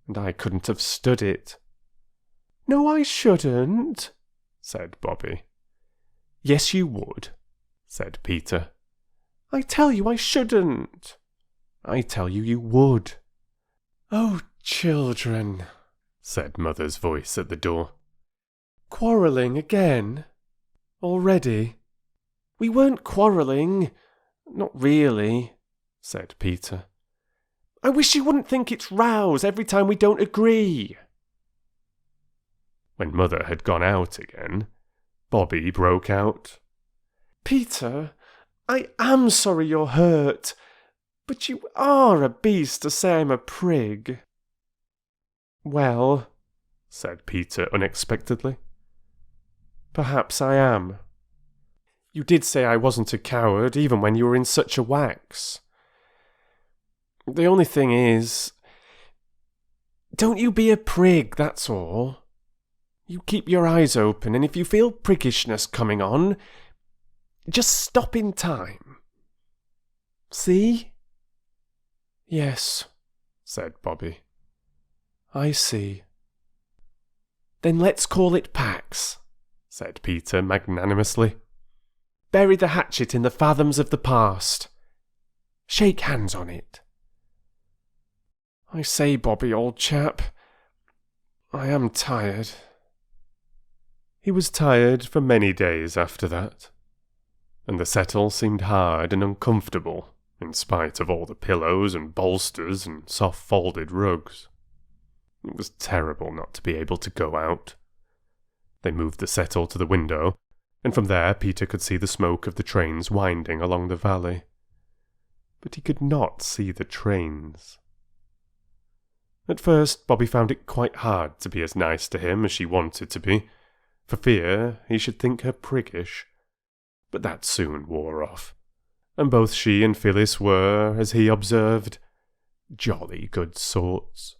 And I couldn't have stood it. No, I shouldn't, said Bobbie. Yes, you would, said Peter. I tell you I shouldn't. I tell you you would. Oh, children, said Mother's voice at the door. Quarrelling again? Already? We weren't quarrelling. Not really, said Peter. I wish you wouldn't think it's rows every time we don't agree. When Mother had gone out again, Bobbie broke out. Peter, I am sorry you're hurt, but you are a beast to say I'm a prig. Well, said Peter unexpectedly. Perhaps I am. You did say I wasn't a coward, even when you were in such a wax. The only thing is, don't you be a prig, that's all. You keep your eyes open, and if you feel priggishness coming on, just stop in time. See? Yes, said Bobbie. I see. Then let's call it Pax, said Peter magnanimously. Bury the hatchet in the fathoms of the past. Shake hands on it. I say, Bobbie, old chap, I am tired. He was tired for many days after that, and the settle seemed hard and uncomfortable in spite of all the pillows and bolsters and soft-folded rugs. It was terrible not to be able to go out. They moved the settle to the window, and from there Peter could see the smoke of the trains winding along the valley. But he could not see the trains. At first, Bobbie found it quite hard to be as nice to him as she wanted to be, for fear he should think her priggish. But that soon wore off, and both she and Phyllis were, as he observed, jolly good sorts.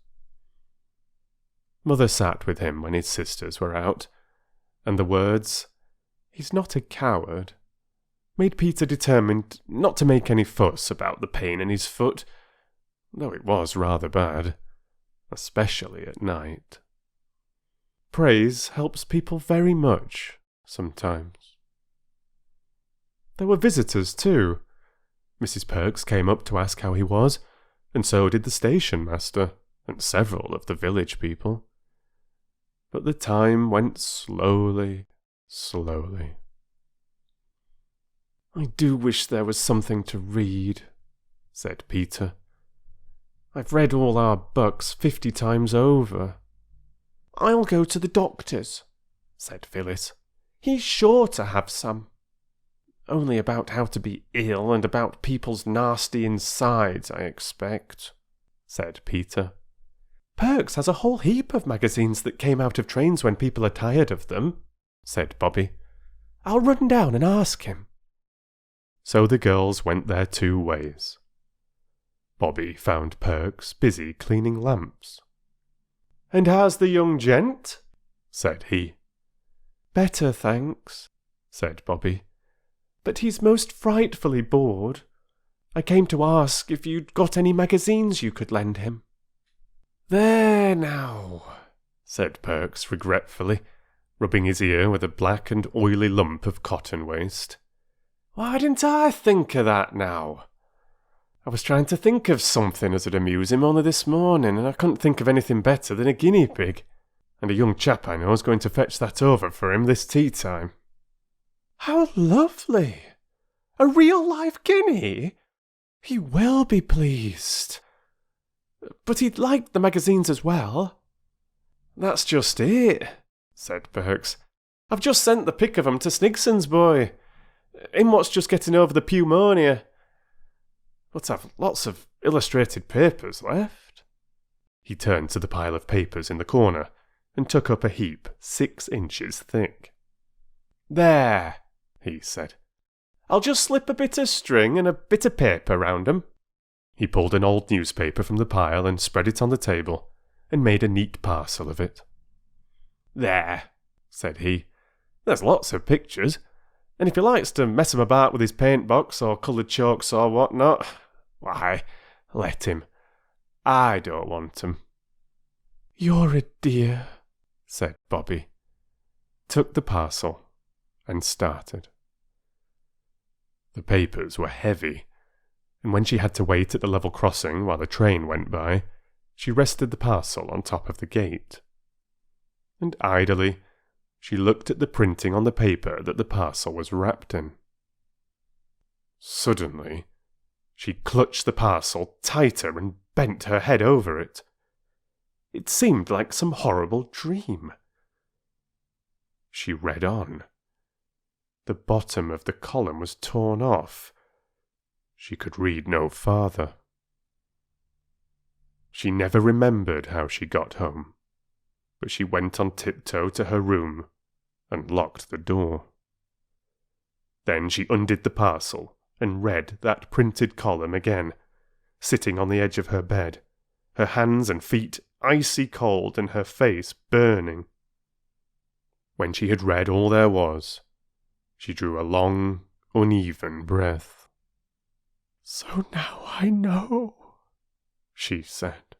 Mother sat with him when his sisters were out, and the words, "He's not a coward," made Peter determined not to make any fuss about the pain in his foot, though it was rather bad, especially at night. Praise helps people very much, sometimes. There were visitors, too. Mrs. Perks came up to ask how he was, and so did the station master, and several of the village people. But the time went slowly. "I do wish there was something to read," said Peter. "I've read all our books 50 times over." "I'll go to the doctor's," said Phyllis. "He's sure to have some." "Only about how to be ill and about people's nasty insides, I expect," said Peter. "Perks has a whole heap of magazines that came out of trains when people are tired of them," said Bobbie. "I'll run down and ask him." So the girls went their 2 ways. Bobbie found Perks busy cleaning lamps. "And how's the young gent?" said he. "Better, thanks," said Bobbie. "But he's most frightfully bored. I came to ask if you'd got any magazines you could lend him." "There now," said Perks regretfully, rubbing his ear with a black and oily lump of cotton waste. "Why didn't I think of that now? I was trying to think of something as would amuse him only this morning, and I couldn't think of anything better than a guinea pig, and a young chap I know is going to fetch that over for him this tea time." "How lovely! A real live guinea? He will be pleased. But he'd like the magazines as well." "That's just it," said Perks. "I've just sent the pick of 'em to Snigson's boy. Him what's just getting over the pneumonia. But I've lots of illustrated papers left." He turned to the pile of papers in the corner and took up a heap 6 inches thick. "There," he said. "I'll just slip a bit of string and a bit of paper round 'em." He pulled an old newspaper from the pile and spread it on the table, and made a neat parcel of it. "There," said he. "There's lots of pictures, and if he likes to mess 'em about with his paint box or coloured chalks or what not, why, let him. I don't want 'em." "You're a dear," said Bobbie, took the parcel, and started. The papers were heavy, and when she had to wait at the level crossing while the train went by, she rested the parcel on top of the gate. And idly, she looked at the printing on the paper that the parcel was wrapped in. Suddenly, she clutched the parcel tighter and bent her head over it. It seemed like some horrible dream. She read on. The bottom of the column was torn off. She could read no farther. She never remembered how she got home, but she went on tiptoe to her room and locked the door. Then she undid the parcel and read that printed column again, sitting on the edge of her bed, her hands and feet icy cold and her face burning. When she had read all there was, she drew a long, uneven breath. "So now I know," she said.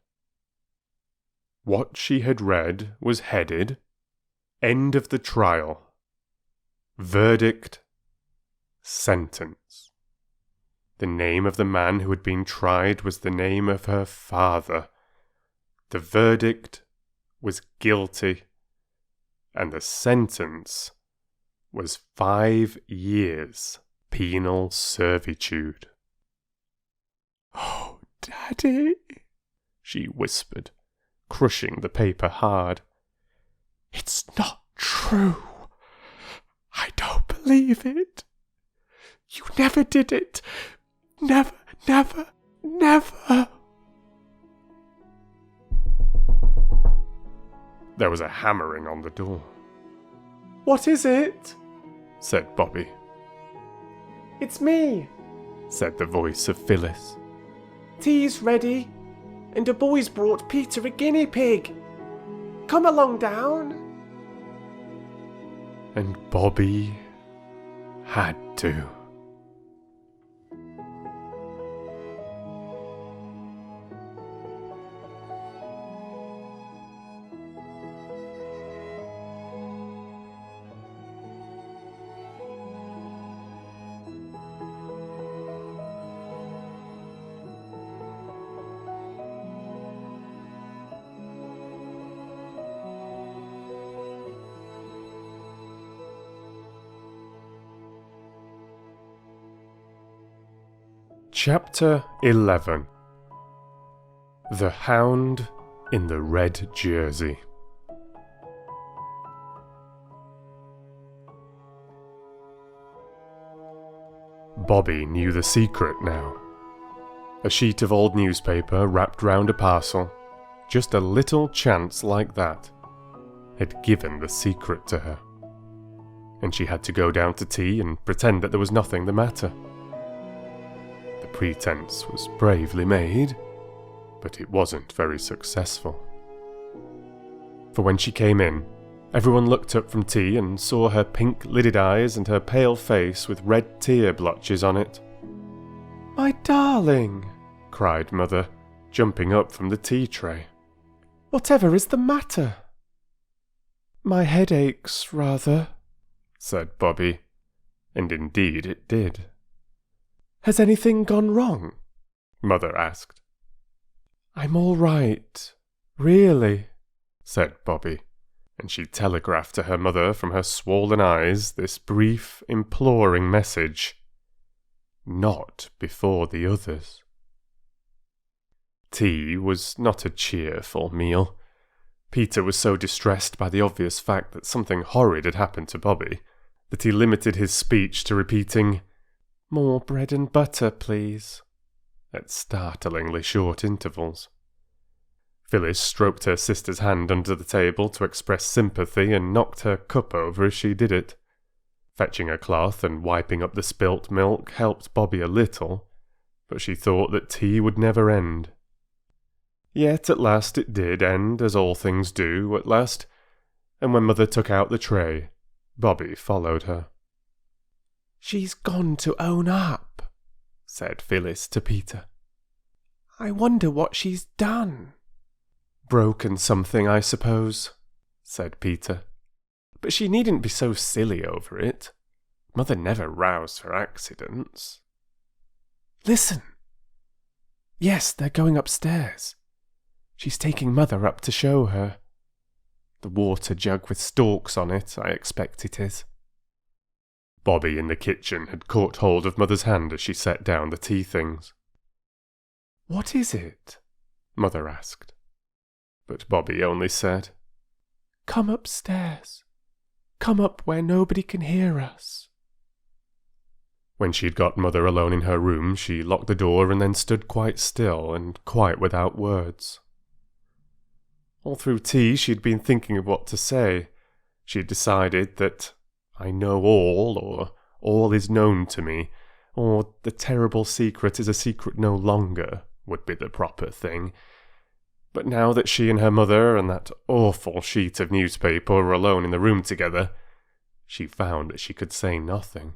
What she had read was headed, "End of the trial. Verdict. Sentence." The name of the man who had been tried was the name of her father. The verdict was guilty, and the sentence was 5 years penal servitude. "Oh, Daddy," she whispered, crushing the paper hard. "It's not true. I don't believe it. You never did it. Never, never, never." There was a hammering on the door. "What is it?" said Bobbie. "It's me," said the voice of Phyllis. "Tea's ready, and a boy's brought Peter a guinea pig. Come along down." And Bobbie had to. Chapter 11. The Hound in the Red Jersey. Bobbie knew the secret now. A sheet of old newspaper wrapped round a parcel, just a little chance like that, had given the secret to her. And she had to go down to tea and pretend that there was nothing the matter. The pretense was bravely made, but it wasn't very successful. For when she came in, everyone looked up from tea and saw her pink-lidded eyes and her pale face with red tear blotches on it. "My darling," cried Mother, jumping up from the tea tray. "Whatever is the matter?" "My head aches, rather," said Bobbie, and indeed it did. "Has anything gone wrong?" Mother asked. "I'm all right, really," said Bobbie, and she telegraphed to her mother from her swollen eyes this brief, imploring message: "Not before the others." Tea was not a cheerful meal. Peter was so distressed by the obvious fact that something horrid had happened to Bobbie that he limited his speech to repeating, "More bread and butter, please," at startlingly short intervals. Phyllis stroked her sister's hand under the table to express sympathy and knocked her cup over as she did it. Fetching a cloth and wiping up the spilt milk helped Bobbie a little, but she thought that tea would never end. Yet at last it did end, as all things do, at last, and when Mother took out the tray, Bobbie followed her. "She's gone to own up," said Phyllis to Peter. "I wonder what she's done." "Broken something, I suppose," said Peter. "But she needn't be so silly over it. Mother never roused for accidents." "Listen! Yes, they're going upstairs. She's taking Mother up to show her. The water jug with stalks on it, I expect it is." Bobbie in the kitchen had caught hold of Mother's hand as she set down the tea things. "What is it?" Mother asked. But Bobbie only said, "Come upstairs. Come up where nobody can hear us." When she'd got Mother alone in her room, she locked the door and then stood quite still and quite without words. All through tea she'd been thinking of what to say. She had decided that "I know all," or "all is known to me," or "the terrible secret is a secret no longer," would be the proper thing. But now that she and her mother and that awful sheet of newspaper were alone in the room together, she found that she could say nothing.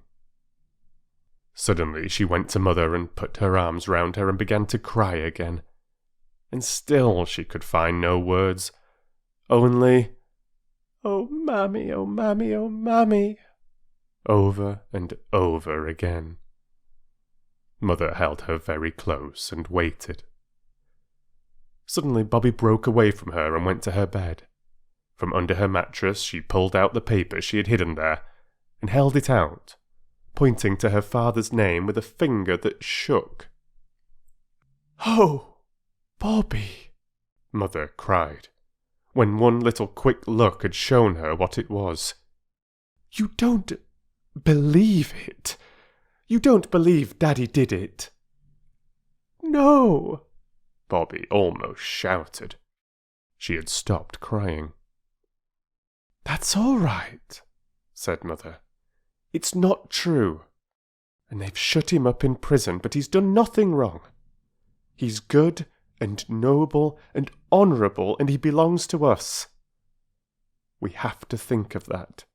Suddenly she went to Mother and put her arms round her and began to cry again. And still she could find no words, only, "Oh, Mammy, oh, Mammy, oh, Mammy," over and over again. Mother held her very close and waited. Suddenly Bobbie broke away from her and went to her bed. From under her mattress she pulled out the paper she had hidden there, and held it out, pointing to her father's name with a finger that shook. "Oh, Bobbie!" Mother cried, when one little quick look had shown her what it was. "You don't believe it? You don't believe Daddy did it?" "No!" Bobbie almost shouted. She had stopped crying. "That's all right," said Mother. "It's not true. And they've shut him up in prison, but he's done nothing wrong. He's good and noble and honourable, and he belongs to us. We have to think of that,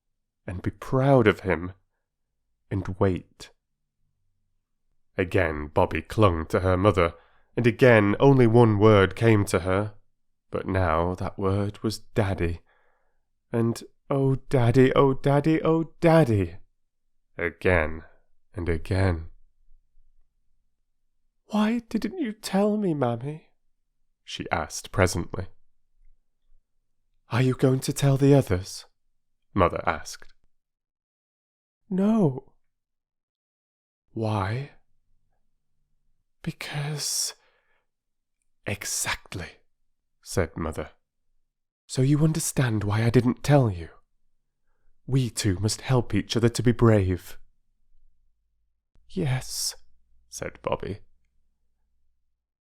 and be proud of him, and wait." Again Bobbie clung to her mother, and again only one word came to her, but now that word was Daddy, and "Oh, Daddy, oh, Daddy, oh, Daddy," again and again. "Why didn't you tell me, Mammy?" she asked presently. "Are you going to tell the others?" Mother asked. "No." "Why?" "Because—" "Exactly," said Mother. "So you understand why I didn't tell you? We two must help each other to be brave." "Yes," said Bobbie.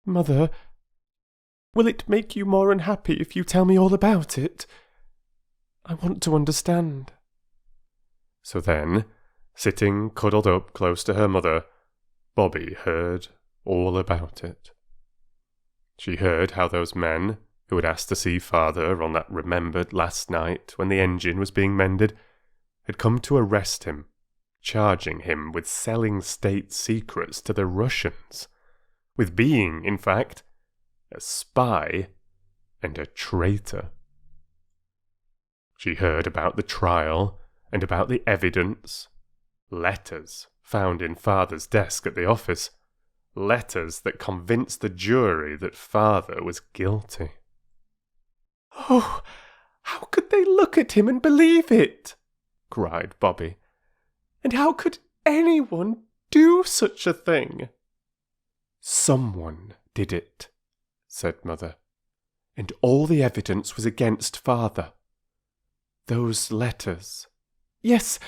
"Mother, will it make you more unhappy if you tell me all about it? I want to understand." So then, sitting cuddled up close to her mother, Bobbie heard all about it. She heard how those men, who had asked to see Father on that remembered last night when the engine was being mended, had come to arrest him, charging him with selling state secrets to the Russians, with being, in fact, a spy and a traitor. She heard about the trial and about the evidence, letters found in Father's desk at the office, letters that convinced the jury that Father was guilty. "Oh, how could they look at him and believe it?" cried Bobbie. "And how could anyone do such a thing?" "Someone did it," said Mother, "and all the evidence was against Father. Those letters—" "Yes,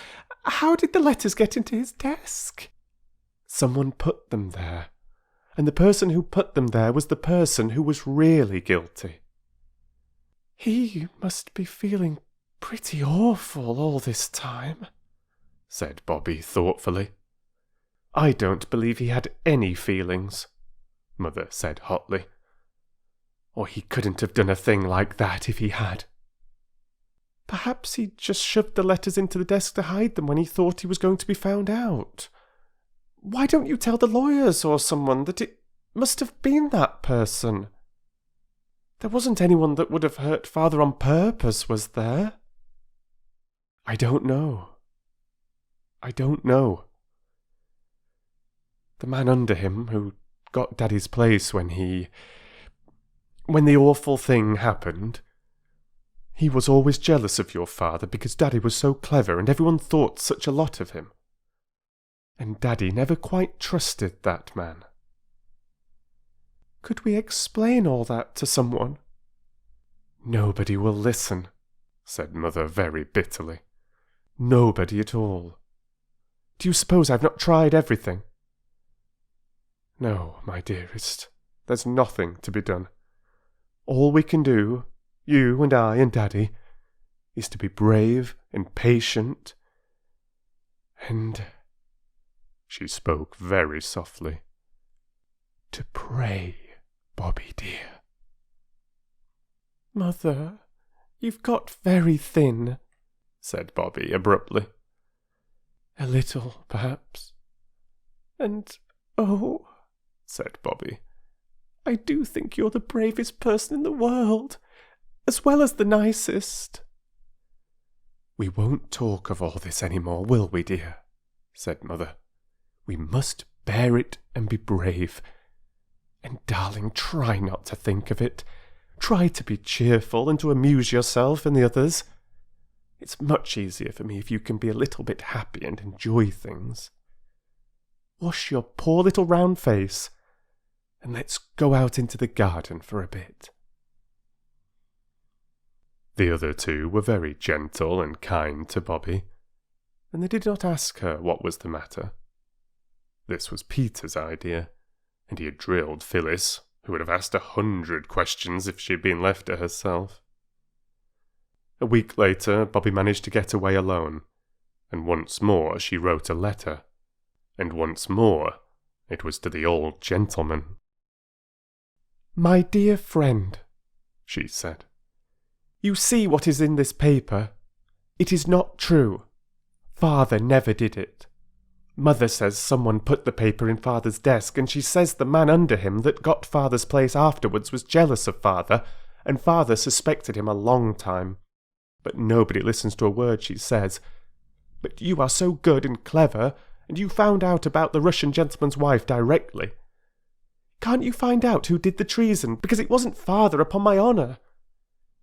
how did the letters get into his desk?" "Someone put them there, and the person who put them there was the person who was really guilty." "He must be feeling pretty awful all this time," said Bobbie thoughtfully. "I don't believe he had any feelings," Mother said hotly. "Or he couldn't have done a thing like that if he had. Perhaps he just shoved the letters into the desk to hide them when he thought he was going to be found out. Why don't you tell the lawyers or someone that it must have been that person? There wasn't anyone that would have hurt Father on purpose, was there?" "I don't know. I don't know. The man under him who got Daddy's place when the awful thing happened, he was always jealous of your father because Daddy was so clever and everyone thought such a lot of him. And Daddy never quite trusted that man." "Could we explain all that to someone?" "Nobody will listen," said Mother very bitterly. "Nobody at all. Do you suppose I've not tried everything?" "No, my dearest, there's nothing to be done. All we can do, you and I and Daddy, is to be brave and patient, and," she spoke very softly, "to pray, Bobbie dear." "Mother, you've got very thin," said Bobbie abruptly. "A little, perhaps. And, oh," said Bobbie, "I do think you're the bravest person in the world, as well as the nicest." "We won't talk of all this any more, will we, dear?" said Mother. "We must bear it and be brave. And, darling, try not to think of it. Try to be cheerful and to amuse yourself and the others. It's much easier for me if you can be a little bit happy and enjoy things. Wash your poor little round face, and let's go out into the garden for a bit." The other two were very gentle and kind to Bobbie, and they did not ask her what was the matter. This was Peter's idea, and he had drilled Phyllis, who would have asked 100 questions if she had been left to herself. A week later, Bobbie managed to get away alone, and once more she wrote a letter, and once more it was to the old gentleman. "My dear friend," she said, "you see what is in this paper. It is not true. Father never did it. Mother says someone put the paper in Father's desk, and she says the man under him that got Father's place afterwards was jealous of Father, and Father suspected him a long time. But nobody listens to a word she says. But you are so good and clever, and you found out about the Russian gentleman's wife directly. Can't you find out who did the treason, because it wasn't Father, upon my honour?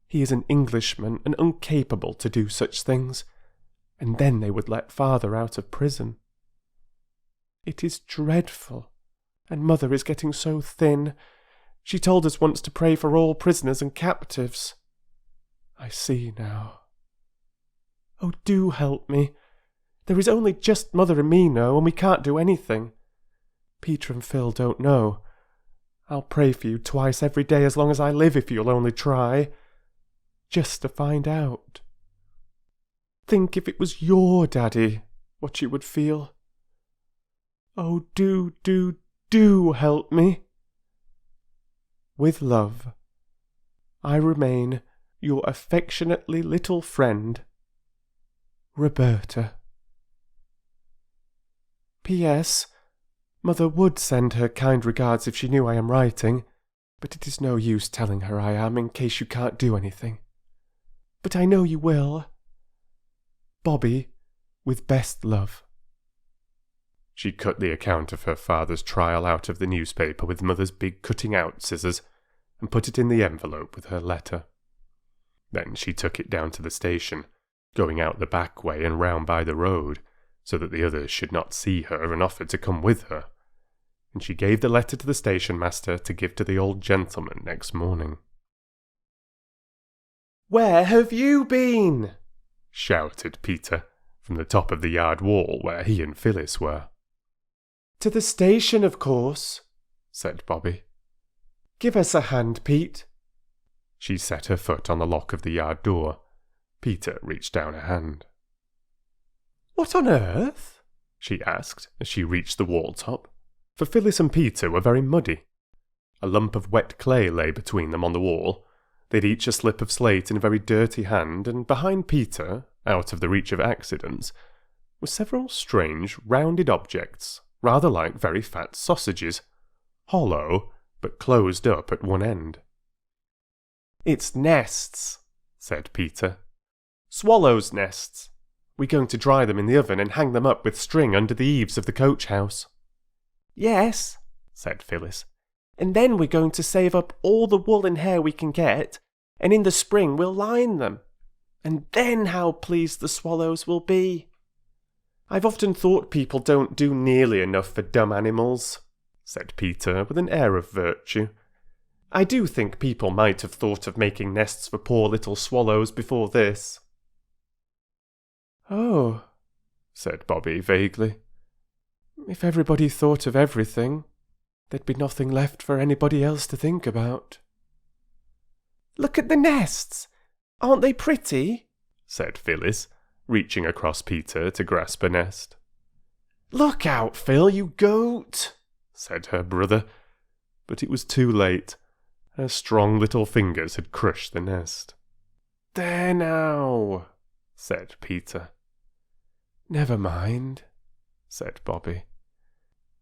He is an Englishman and incapable to do such things, and then they would let Father out of prison. It is dreadful, and Mother is getting so thin. She told us once to pray for all prisoners and captives. I see now. Oh, do help me. There is only just Mother and me know, and we can't do anything. Peter and Phil don't know. I'll pray for you twice every day as long as I live if you'll only try. Just to find out. Think if it was your daddy, what you would feel. Oh, do help me. With love, I remain your affectionately little friend, Roberta. P.S. Mother would send her kind regards if she knew I am writing, but it is no use telling her I am in case you can't do anything. But I know you will. Bobbie, with best love. She cut the account of her father's trial out of the newspaper with Mother's big cutting-out scissors and put it in the envelope with her letter. Then she took it down to the station, going out the back way and round by the road, so that the others should not see her, and offered to come with her, and she gave the letter to the station master to give to the old gentleman next morning. "Where have you been?" shouted Peter from the top of the yard wall where he and Phyllis were. "To the station, of course," said Bobbie. "Give us a hand, Pete." She set her foot on the lock of the yard door. Peter reached down a hand. "What on earth?" she asked as she reached the wall top, for Phyllis and Peter were very muddy. A lump of wet clay lay between them on the wall. They'd each a slip of slate in a very dirty hand, and behind Peter, out of the reach of accidents, were several strange rounded objects, rather like very fat sausages, hollow, but closed up at one end. "It's nests," said Peter. "Swallows' nests. We're going to dry them in the oven and hang them up with string under the eaves of the coach house." "Yes," said Phyllis. "And then we're going to save up all the wool and hair we can get, and in the spring we'll line them. And then how pleased the swallows will be." "I've often thought people don't do nearly enough for dumb animals," said Peter with an air of virtue. "I do think people might have thought of making nests for poor little swallows before this." "Oh," said Bobbie vaguely. "If everybody thought of everything, there'd be nothing left for anybody else to think about." "Look at the nests! Aren't they pretty?" said Phyllis, reaching across Peter to grasp a nest. "Look out, Phil, you goat!" said her brother, but it was too late. Her strong little fingers had crushed the nest. "There now," said Peter. "Never mind," said Bobbie.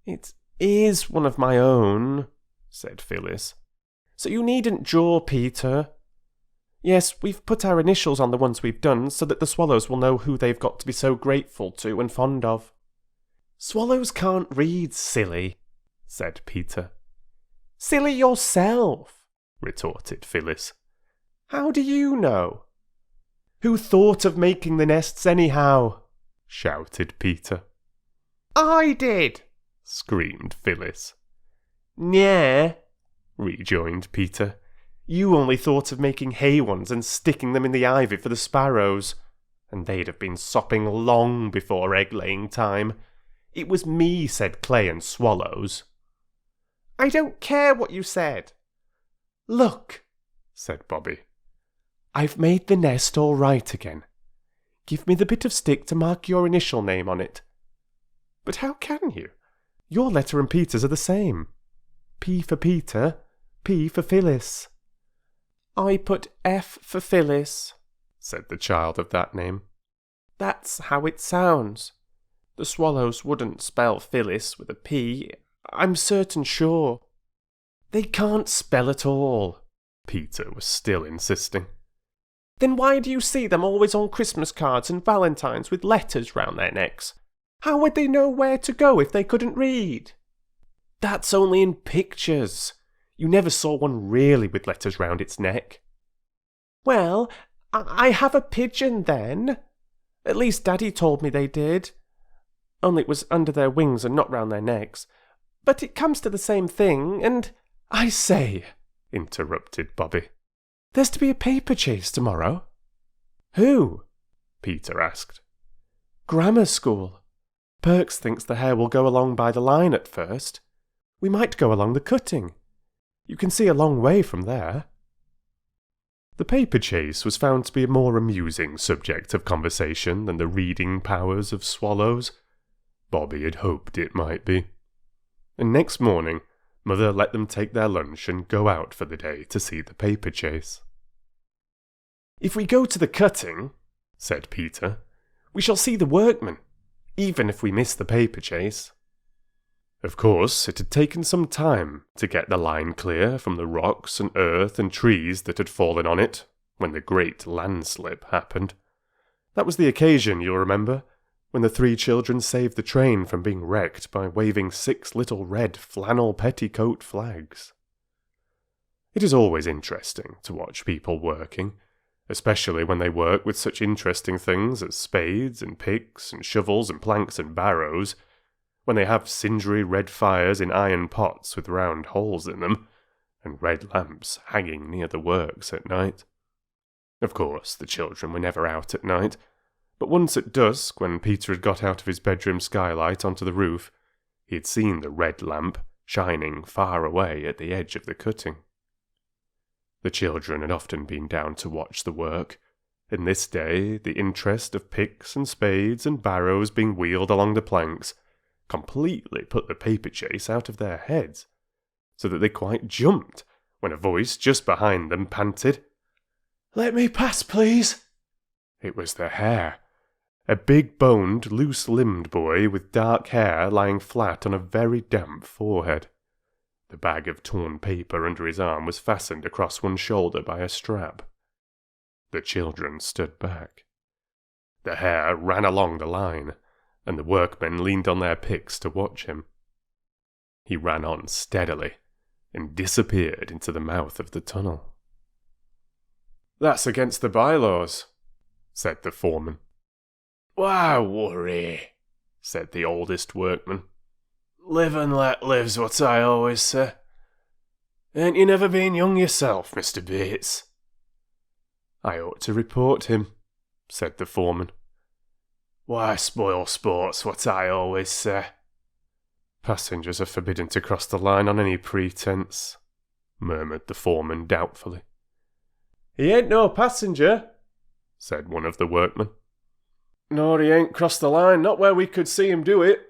"It is one of my own," said Phyllis. "So you needn't jaw, Peter. Yes, we've put our initials on the ones we've done, so that the swallows will know who they've got to be so grateful to and fond of." "Swallows can't read, silly," said Peter. "Silly yourself. retorted Phyllis. How do you know? Who thought of making the nests anyhow? Shouted Peter. I did, screamed Phyllis. Nyeh, rejoined Peter. You only thought of making hay ones and sticking them in the ivy for the sparrows, and they'd have been sopping long before egg-laying time. It was me said clay and swallows. I don't care what you said. Look, said Bobbie. I've made the nest all right again. Give me the bit of stick to mark your initial name on it. But how can you? Your letter and Peter's are the same. P for Peter, P for Phyllis. I put F for Phyllis, said the child of that name. That's how it sounds. The swallows wouldn't spell Phyllis with a P, I'm certain sure. They can't spell at all. Peter was still insisting. Then why do you see them always on Christmas cards and Valentines with letters round their necks? How would they know where to go if they couldn't read? That's only in pictures. You never saw one really with letters round its neck. Well, I have a pigeon then. At least Daddy told me they did. Only it was under their wings and not round their necks. But it comes to the same thing, and... I say, interrupted Bobbie. There's to be a paper chase tomorrow. Who? Peter asked. Grammar school. Perks thinks the hare will go along by the line at first. We might go along the cutting. You can see a long way from there. The paper chase was found to be a more amusing subject of conversation than the reading powers of swallows. Bobbie had hoped it might be. And next morning, Mother let them take their lunch and go out for the day to see the paper chase. If we go to the cutting, said Peter, we shall see the workmen, even if we miss the paper chase. Of course, it had taken some time to get the line clear from the rocks and earth and trees that had fallen on it when the great landslip happened. That was the occasion, you'll remember, when the 3 children saved the train from being wrecked by waving 6 little red flannel petticoat flags. It is always interesting to watch people working, especially when they work with such interesting things as spades and picks and shovels and planks and barrows, when they have cindery red fires in iron pots with round holes in them, and red lamps hanging near the works at night. Of course, the children were never out at night, but once at dusk, when Peter had got out of his bedroom skylight onto the roof, he had seen the red lamp shining far away at the edge of the cutting. The children had often been down to watch the work, and this day the interest of picks and spades and barrows being wheeled along the planks completely put the paper chase out of their heads, so that they quite jumped when a voice just behind them panted, "Let me pass, please." It was the hare, a big-boned, loose-limbed boy with dark hair lying flat on a very damp forehead. The bag of torn paper under his arm was fastened across one shoulder by a strap. The children stood back. The hare ran along the line, and the workmen leaned on their picks to watch him. He ran on steadily, and disappeared into the mouth of the tunnel. "That's against the bylaws," said the foreman. "Why worry?" said the oldest workman. "Live and let live's what I always say. Ain't you never been young yourself, Mr. Bates?" "I ought to report him," said the foreman. "Why spoil sport's what I always say." "Passengers are forbidden to cross the line on any pretence," murmured the foreman doubtfully. "He ain't no passenger," said one of the workmen. "Nor he ain't crossed the line, not where we could see him do it,"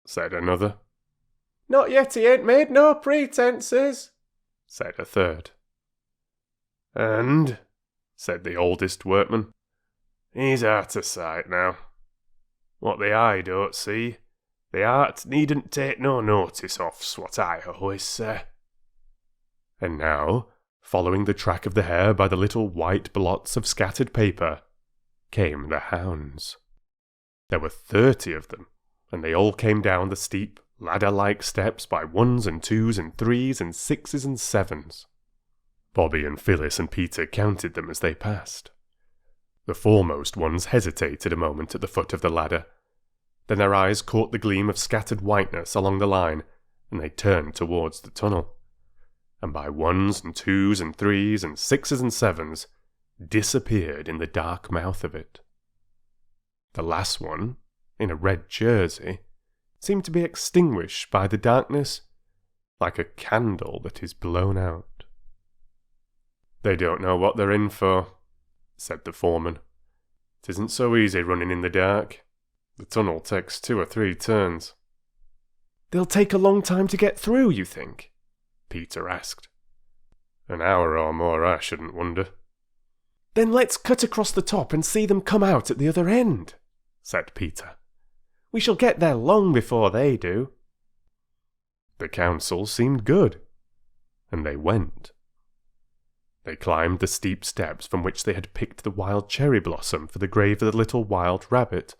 said another. "Not yet he ain't made no pretences," said a third. "And," said the oldest workman, "he's out of sight now. What the eye don't see, the heart needn't take no notice of's what I always say." And now, following the track of the hare by the little white blots of scattered paper, came the hounds. There were 30 of them, and they all came down the steep, ladder-like steps by 1s and 2s and 3s and 6s and 7s. Bobbie and Phyllis and Peter counted them as they passed. The foremost ones hesitated a moment at the foot of the ladder. Then their eyes caught the gleam of scattered whiteness along the line, and they turned towards the tunnel. And by ones and twos and threes and sixes and sevens, disappeared in the dark mouth of it. The last one, in a red jersey, seemed to be extinguished by the darkness, like a candle that is blown out. "They don't know what they're in for," said the foreman. "It isn't so easy running in the dark. The tunnel takes 2 or 3 turns." "They'll take a long time to get through, you think?" Peter asked. "An hour or more, I shouldn't wonder." "Then let's cut across the top and see them come out at the other end," said Peter. "We shall get there long before they do." The counsel seemed good, and they went. They climbed the steep steps from which they had picked the wild cherry blossom for the grave of the little wild rabbit,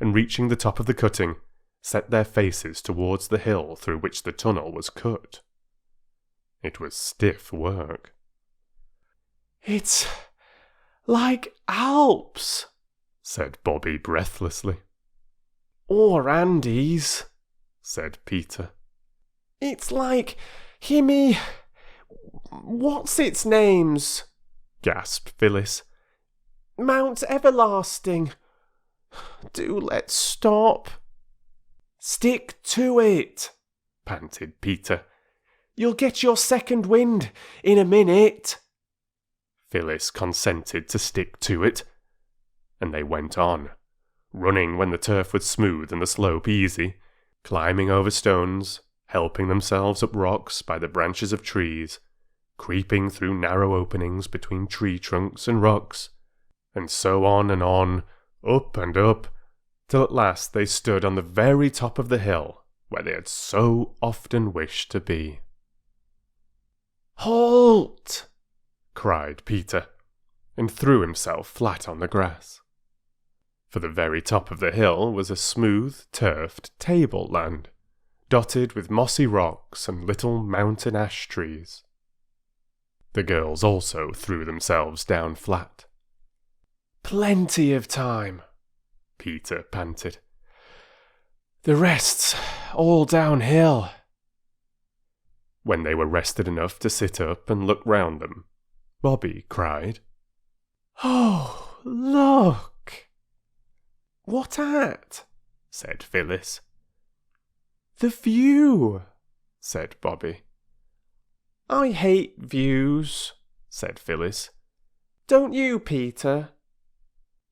and reaching the top of the cutting, set their faces towards the hill through which the tunnel was cut. It was stiff work. "It's like Alps," said Bobbie breathlessly. "Or Andes," said Peter. "It's like Himmy... What's its names?" gasped Phyllis. "Mount Everlasting. Do let's stop." "Stick to it," panted Peter. "You'll get your second wind in a minute." Phyllis consented to stick to it, and they went on, running when the turf was smooth and the slope easy, climbing over stones, helping themselves up rocks by the branches of trees, creeping through narrow openings between tree trunks and rocks, and so on and on, up and up, till at last they stood on the very top of the hill where they had so often wished to be. "Halt!" cried Peter, and threw himself flat on the grass. For the very top of the hill was a smooth, turfed tableland, dotted with mossy rocks and little mountain ash trees. The girls also threw themselves down flat. "Plenty of time," Peter panted. "The rest's all downhill." When they were rested enough to sit up and look round them, Bobbie cried, "Oh, look!" "What at?" said Phyllis. "The view," said Bobbie. "I hate views," said Phyllis. "Don't you, Peter?"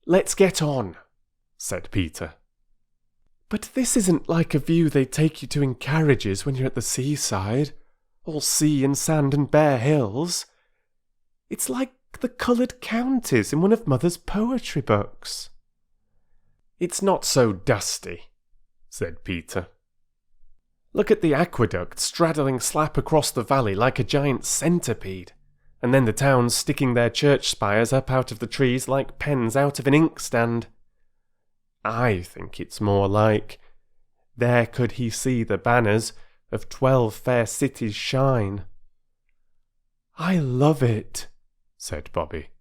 "Let's get on," said Peter. "But this isn't like a view they take you to in carriages when you're at the seaside, all sea and sand and bare hills. It's like the coloured counties in one of Mother's poetry books." "It's not so dusty," said Peter. "Look at the aqueduct straddling slap across the valley like a giant centipede, and then the towns sticking their church spires up out of the trees like pens out of an inkstand. I think it's more like, there could he see the banners of 12 fair cities shine." "I love it," said Bobbie.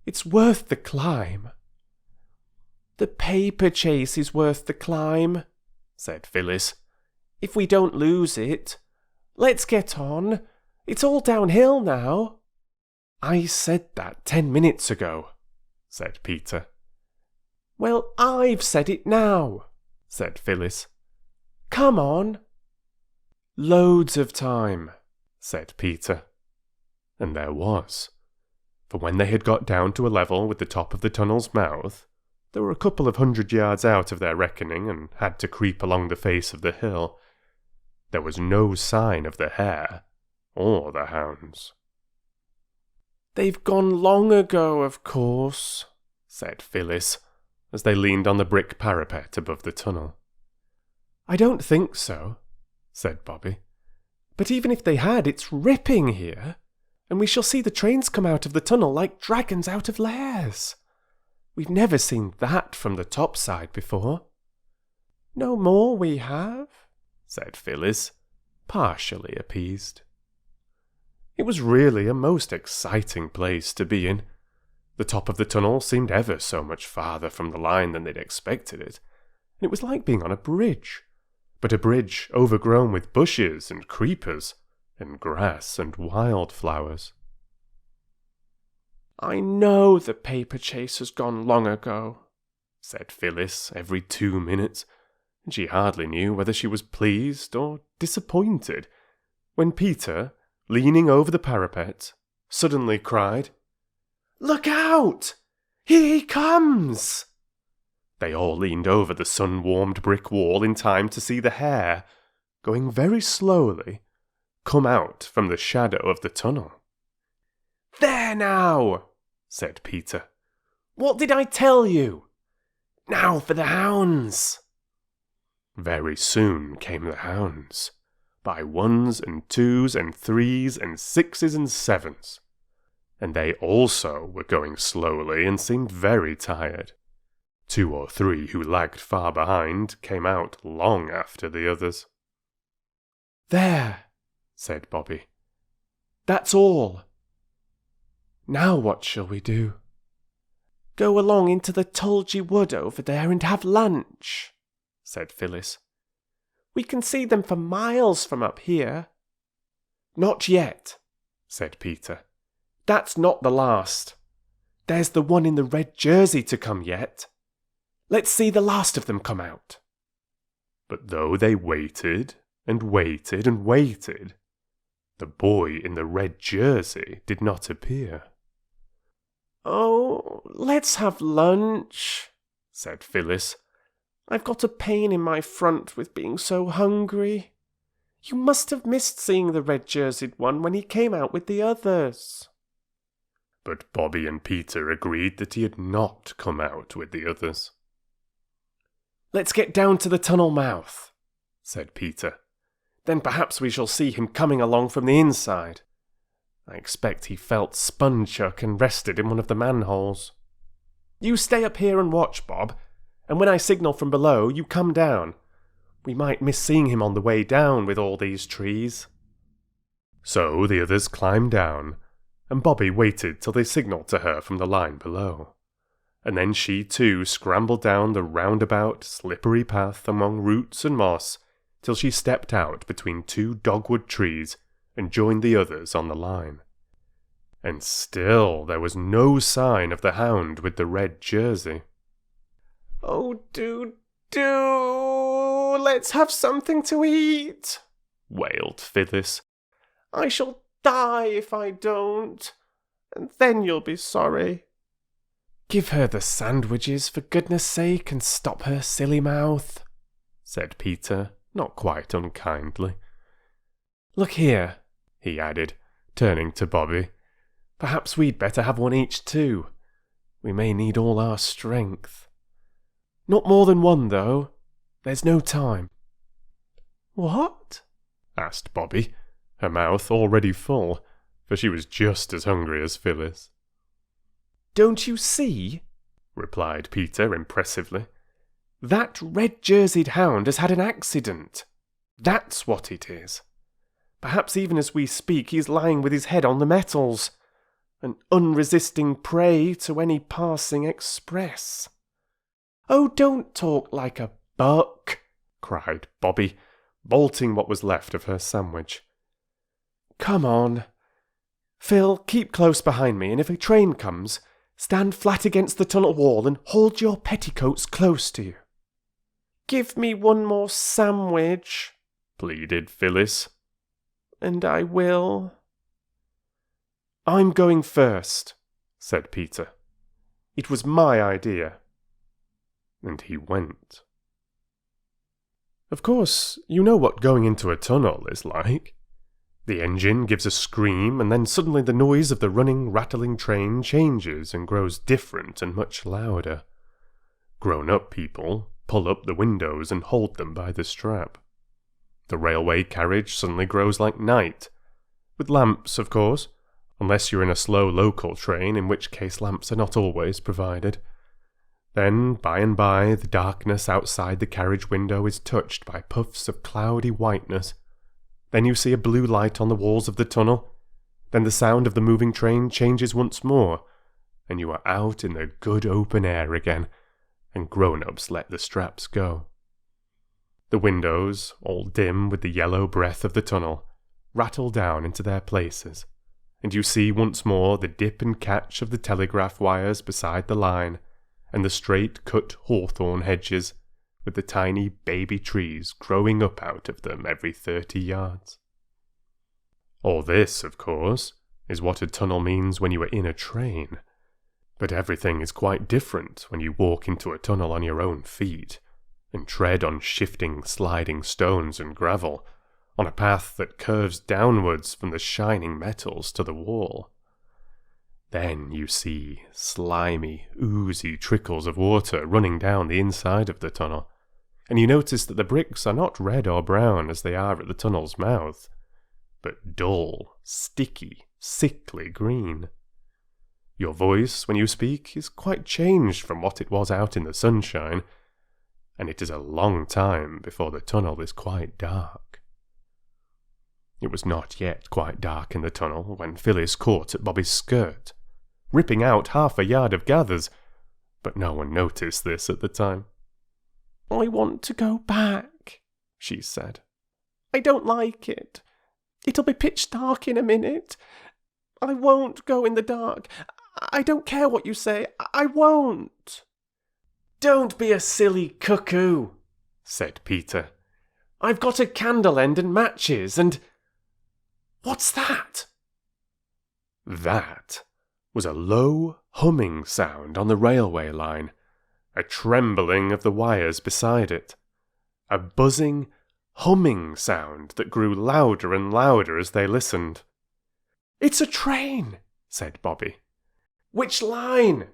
"It's worth the climb." "The paper chase is worth the climb," said Phyllis. "If we don't lose it. Let's get on. It's all downhill now." "I said that 10 minutes ago," said Peter. "Well, I've said it now," said Phyllis. "Come on." "Loads of time," said Peter. And there was. For when they had got down to a level with the top of the tunnel's mouth, they were a couple of 100 yards out of their reckoning and had to creep along the face of the hill. There was no sign of the hare or the hounds. "They've gone long ago, of course," said Phyllis, as they leaned on the brick parapet above the tunnel. "I don't think so," said Bobbie. "But even if they had, it's ripping here, and we shall see the trains come out of the tunnel like dragons out of lairs. We've never seen that from the top side before." "No more we have," said Phyllis, partially appeased. It was really a most exciting place to be in. The top of the tunnel seemed ever so much farther from the line than they'd expected it, and it was like being on a bridge, but a bridge overgrown with bushes and creepers, and grass and wildflowers. "I know the paper chase has gone long ago," said Phyllis every 2 minutes, and she hardly knew whether she was pleased or disappointed, when Peter, leaning over the parapet, suddenly cried, "Look out! Here he comes!" They all leaned over the sun-warmed brick wall in time to see the hare, going very slowly, come out from the shadow of the tunnel. "There now!" said Peter. "What did I tell you? Now for the hounds!" Very soon came the hounds, by 1s and 2s and 3s and 6s and 7s, and they also were going slowly and seemed very tired. 2 or 3 who lagged far behind came out long after the others. "There," said Bobbie. "That's all. Now what shall we do?" "Go along into the Tulgey Wood over there and have lunch," said Phyllis. "We can see them for miles from up here." "Not yet," said Peter. "That's not the last. There's the one in the red jersey to come yet. Let's see the last of them come out." But though they waited and waited and waited, the boy in the red jersey did not appear. "Oh, let's have lunch," said Phyllis. "I've got a pain in my front with being so hungry. You must have missed seeing the red-jerseyed one when he came out with the others." But Bobbie and Peter agreed that he had not come out with the others. "Let's get down to the tunnel mouth," said Peter. "Then perhaps we shall see him coming along from the inside. I expect he felt sponge chuck and rested in one of the manholes. You stay up here and watch, Bob, and when I signal from below, you come down. We might miss seeing him on the way down with all these trees." So the others climbed down, and Bobbie waited till they signalled to her from the line below. And then she too scrambled down the roundabout, slippery path among roots and moss till she stepped out between 2 dogwood trees and joined the others on the line. And still there was no sign of the hound with the red jersey. "Oh, do, let's have something to eat," wailed Phyllis. "I shall die if I don't, and then you'll be sorry." "Give her the sandwiches, for goodness sake, and stop her silly mouth," said Peter, not quite unkindly. "Look here," he added, turning to Bobbie. "Perhaps we'd better have one each too. We may need all our strength. Not more than one, though. There's no time." "What?" asked Bobbie, her mouth already full, for she was just as hungry as Phyllis. "Don't you see?" replied Peter impressively. "That red-jerseyed hound has had an accident. That's what it is. Perhaps even as we speak he's lying with his head on the metals, an unresisting prey to any passing express." "Oh, don't talk like a buck," cried Bobbie, bolting what was left of her sandwich. "Come on. Phil, keep close behind me, and if a train comes, stand flat against the tunnel wall and hold your petticoats close to you." "Give me one more sandwich," pleaded Phyllis. "And I will." "I'm going first," said Peter. "It was my idea." And he went. Of course, you know what going into a tunnel is like. The engine gives a scream, and then suddenly the noise of the running, rattling train changes and grows different and much louder. Grown-up people pull up the windows and hold them by the strap. The railway carriage suddenly grows like night, with lamps, of course, unless you're in a slow local train, in which case lamps are not always provided. Then, by and by, the darkness outside the carriage window is touched by puffs of cloudy whiteness. Then you see a blue light on the walls of the tunnel, Then the sound of the moving train changes once more, and you are out in the good open air again, and grown-ups let the straps go. The windows, all dim with the yellow breath of the tunnel, rattle down into their places, and you see once more the dip and catch of the telegraph wires beside the line, and the straight-cut hawthorn hedges, with the tiny baby trees growing up out of them every 30 yards. All this, of course, is what a tunnel means when you are in a train, but everything is quite different when you walk into a tunnel on your own feet, and tread on shifting, sliding stones and gravel, on a path that curves downwards from the shining metals to the wall. Then you see slimy, oozy trickles of water running down the inside of the tunnel, and you notice that the bricks are not red or brown as they are at the tunnel's mouth, but dull, sticky, sickly green. Your voice, when you speak, is quite changed from what it was out in the sunshine, and it is a long time before the tunnel is quite dark. It was not yet quite dark in the tunnel when Phyllis caught at Bobbie's skirt, ripping out half a yard of gathers, but no one noticed this at the time. "I want to go back," she said. "I don't like it. It'll be pitch dark in a minute. I won't go in the dark. I don't care what you say. I won't." "Don't be a silly cuckoo," said Peter. "I've got a candle end and matches, and... What's that?" That was a low humming sound on the railway line, a trembling of the wires beside it, a buzzing, humming sound that grew louder and louder as they listened. "It's a train," said Bobbie. "Which line?"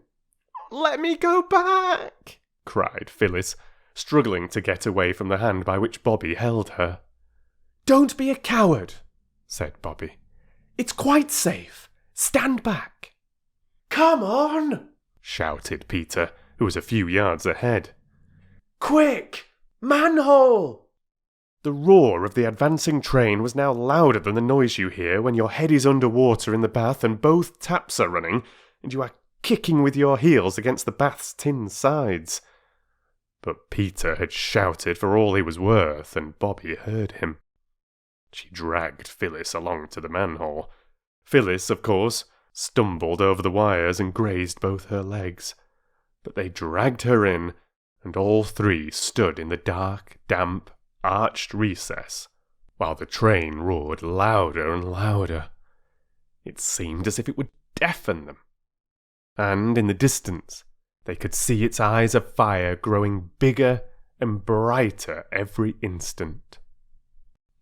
"Let me go back," cried Phyllis, struggling to get away from the hand by which Bobbie held her. "Don't be a coward," said Bobbie. "It's quite safe. Stand back." "Come on," shouted Peter, who was a few yards ahead. "Quick! Manhole!" The roar of the advancing train was now louder than the noise you hear when your head is under water in the bath and both taps are running, and you are kicking with your heels against the bath's tin sides. But Peter had shouted for all he was worth, and Bobbie heard him. She dragged Phyllis along to the manhole. Phyllis, of course, stumbled over the wires and grazed both her legs. But they dragged her in, and all three stood in the dark, damp, arched recess, while the train roared louder and louder. It seemed as if it would deafen them. And in the distance, they could see its eyes of fire growing bigger and brighter every instant.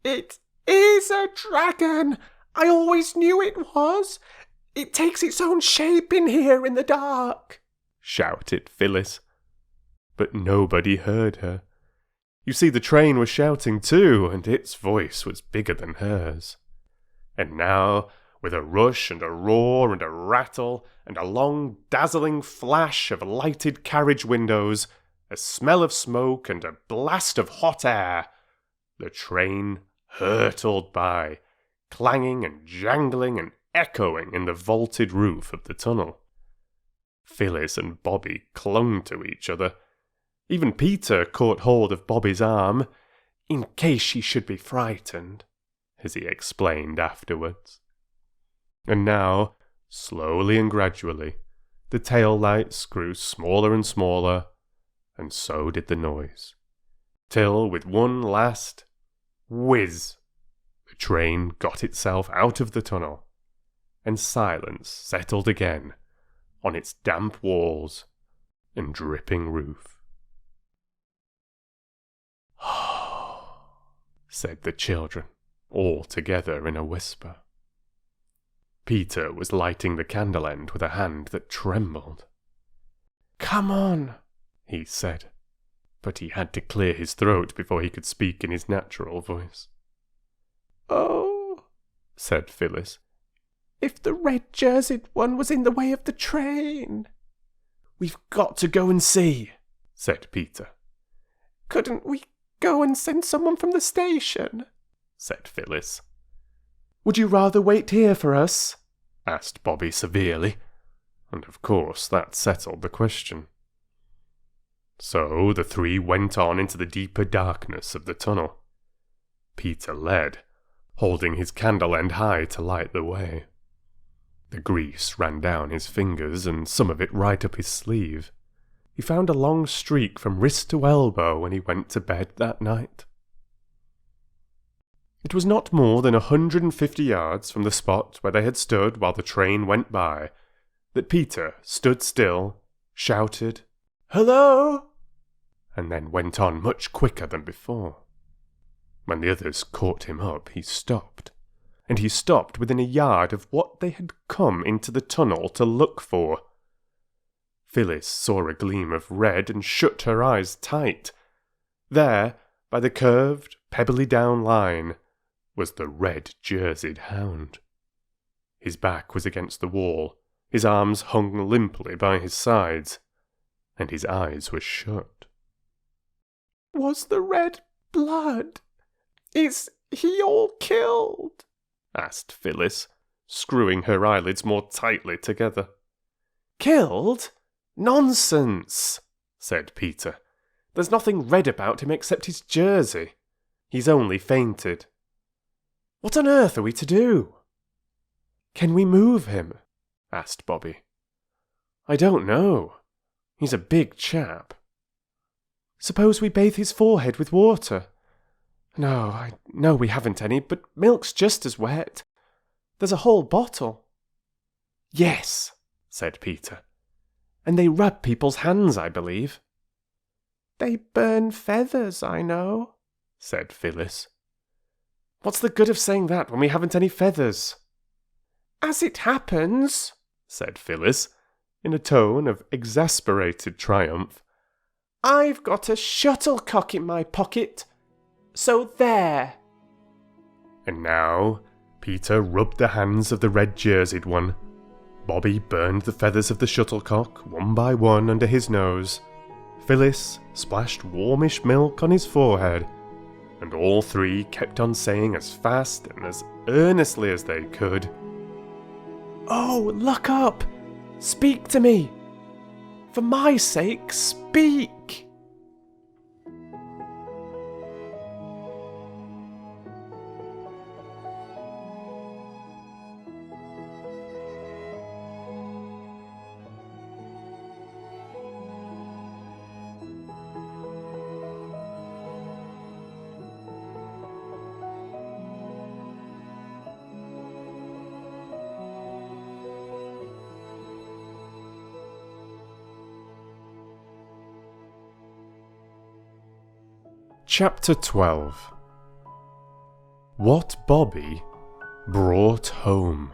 "It is a dragon! I always knew it was! It takes its own shape in here in the dark!" shouted Phyllis. But nobody heard her. You see, the train was shouting too, and its voice was bigger than hers. And now, with a rush and a roar and a rattle and a long dazzling flash of lighted carriage windows, a smell of smoke and a blast of hot air, the train hurtled by, clanging and jangling and echoing in the vaulted roof of the tunnel. Phyllis and Bobbie clung to each other. Even Peter caught hold of Bobbie's arm, in case she should be frightened, as he explained afterwards. And now, slowly and gradually, the tail lights grew smaller and smaller, and so did the noise, till with one last whiz, the train got itself out of the tunnel, and silence settled again on its damp walls and dripping roof. Said the children, all together in a whisper. Peter was lighting the candle end with a hand that trembled. "Come on," he said, but he had to clear his throat before he could speak in his natural voice. "Oh," said Phyllis, "if the red-jerseyed one was in the way of the train." "We've got to go and see," said Peter. "Couldn't we go and send someone from the station?" said Phyllis. Would you rather wait here for us?" asked Bobbie severely, and of course that settled the question. So the three went on into the deeper darkness of the tunnel. Peter led, holding his candle end high to light the way. The grease ran down his fingers and some of it right up his sleeve. He found a long streak from wrist to elbow when he went to bed that night. It was not more than 150 yards from the spot where they had stood while the train went by that Peter stood still, shouted, "Hello!" and then went on much quicker than before. When the others caught him up, he stopped, and he stopped within a yard of what they had come into the tunnel to look for. Phyllis saw a gleam of red and shut her eyes tight. There, by the curved, pebbly down line, was the red-jerseyed hound. His back was against the wall, his arms hung limply by his sides, and his eyes were shut. "Was the red blood? Is he all killed?" asked Phyllis, screwing her eyelids more tightly together. "Killed? Nonsense," said Peter. "There's nothing red about him except his jersey. He's only fainted." "What on earth are we to do?" "Can we move him?" asked Bobbie. "I don't know. He's a big chap." "Suppose we bathe his forehead with water?" "No, I know we haven't any, but milk's just as wet. There's a whole bottle." "Yes," said Peter. "And they rub people's hands, I believe." "They burn feathers, I know," said Phyllis. "What's the good of saying that when we haven't any feathers?" "As it happens," said Phyllis, in a tone of exasperated triumph, "I've got a shuttlecock in my pocket. So there." And now Peter rubbed the hands of the red-jerseyed one. Bobbie burned the feathers of the shuttlecock one by one under his nose. Phyllis splashed warmish milk on his forehead, and all three kept on saying as fast and as earnestly as they could, "Oh, look up! Speak to me! For my sake, speak!" Chapter 12. What Bobbie Brought Home.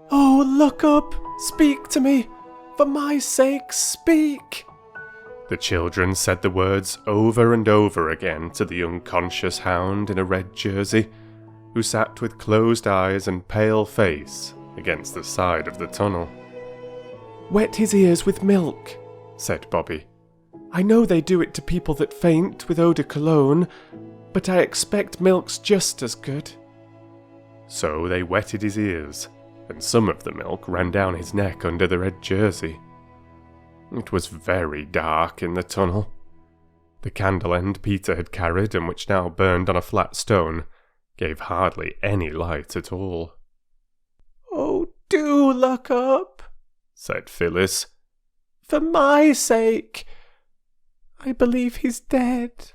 "Oh, look up! Speak to me! For my sake, speak!" The children said the words over and over again to the unconscious hound in a red jersey, who sat with closed eyes and pale face against the side of the tunnel. "Wet his ears with milk," said Bobbie. "I know they do it to people that faint with eau de cologne, but I expect milk's just as good." So they wetted his ears, and some of the milk ran down his neck under the red jersey. It was very dark in the tunnel. The candle end Peter had carried, and which now burned on a flat stone, gave hardly any light at all. "Oh, do look up," said Phyllis. "For my sake. I believe he's dead."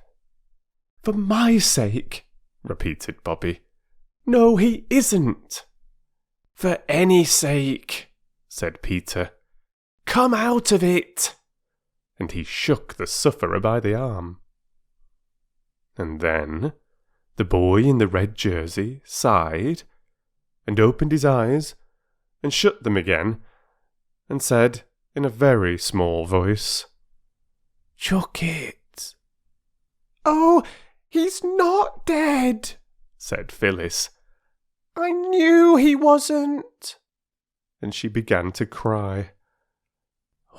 "For my sake," repeated Bobbie. "No, he isn't." "For any sake," said Peter. "Come out of it." And he shook the sufferer by the arm. And then the boy in the red jersey sighed, and opened his eyes, and shut them again, and said in a very small voice, "Chuck it." "Oh, he's not dead," said Phyllis. "I knew he wasn't." And she began to cry.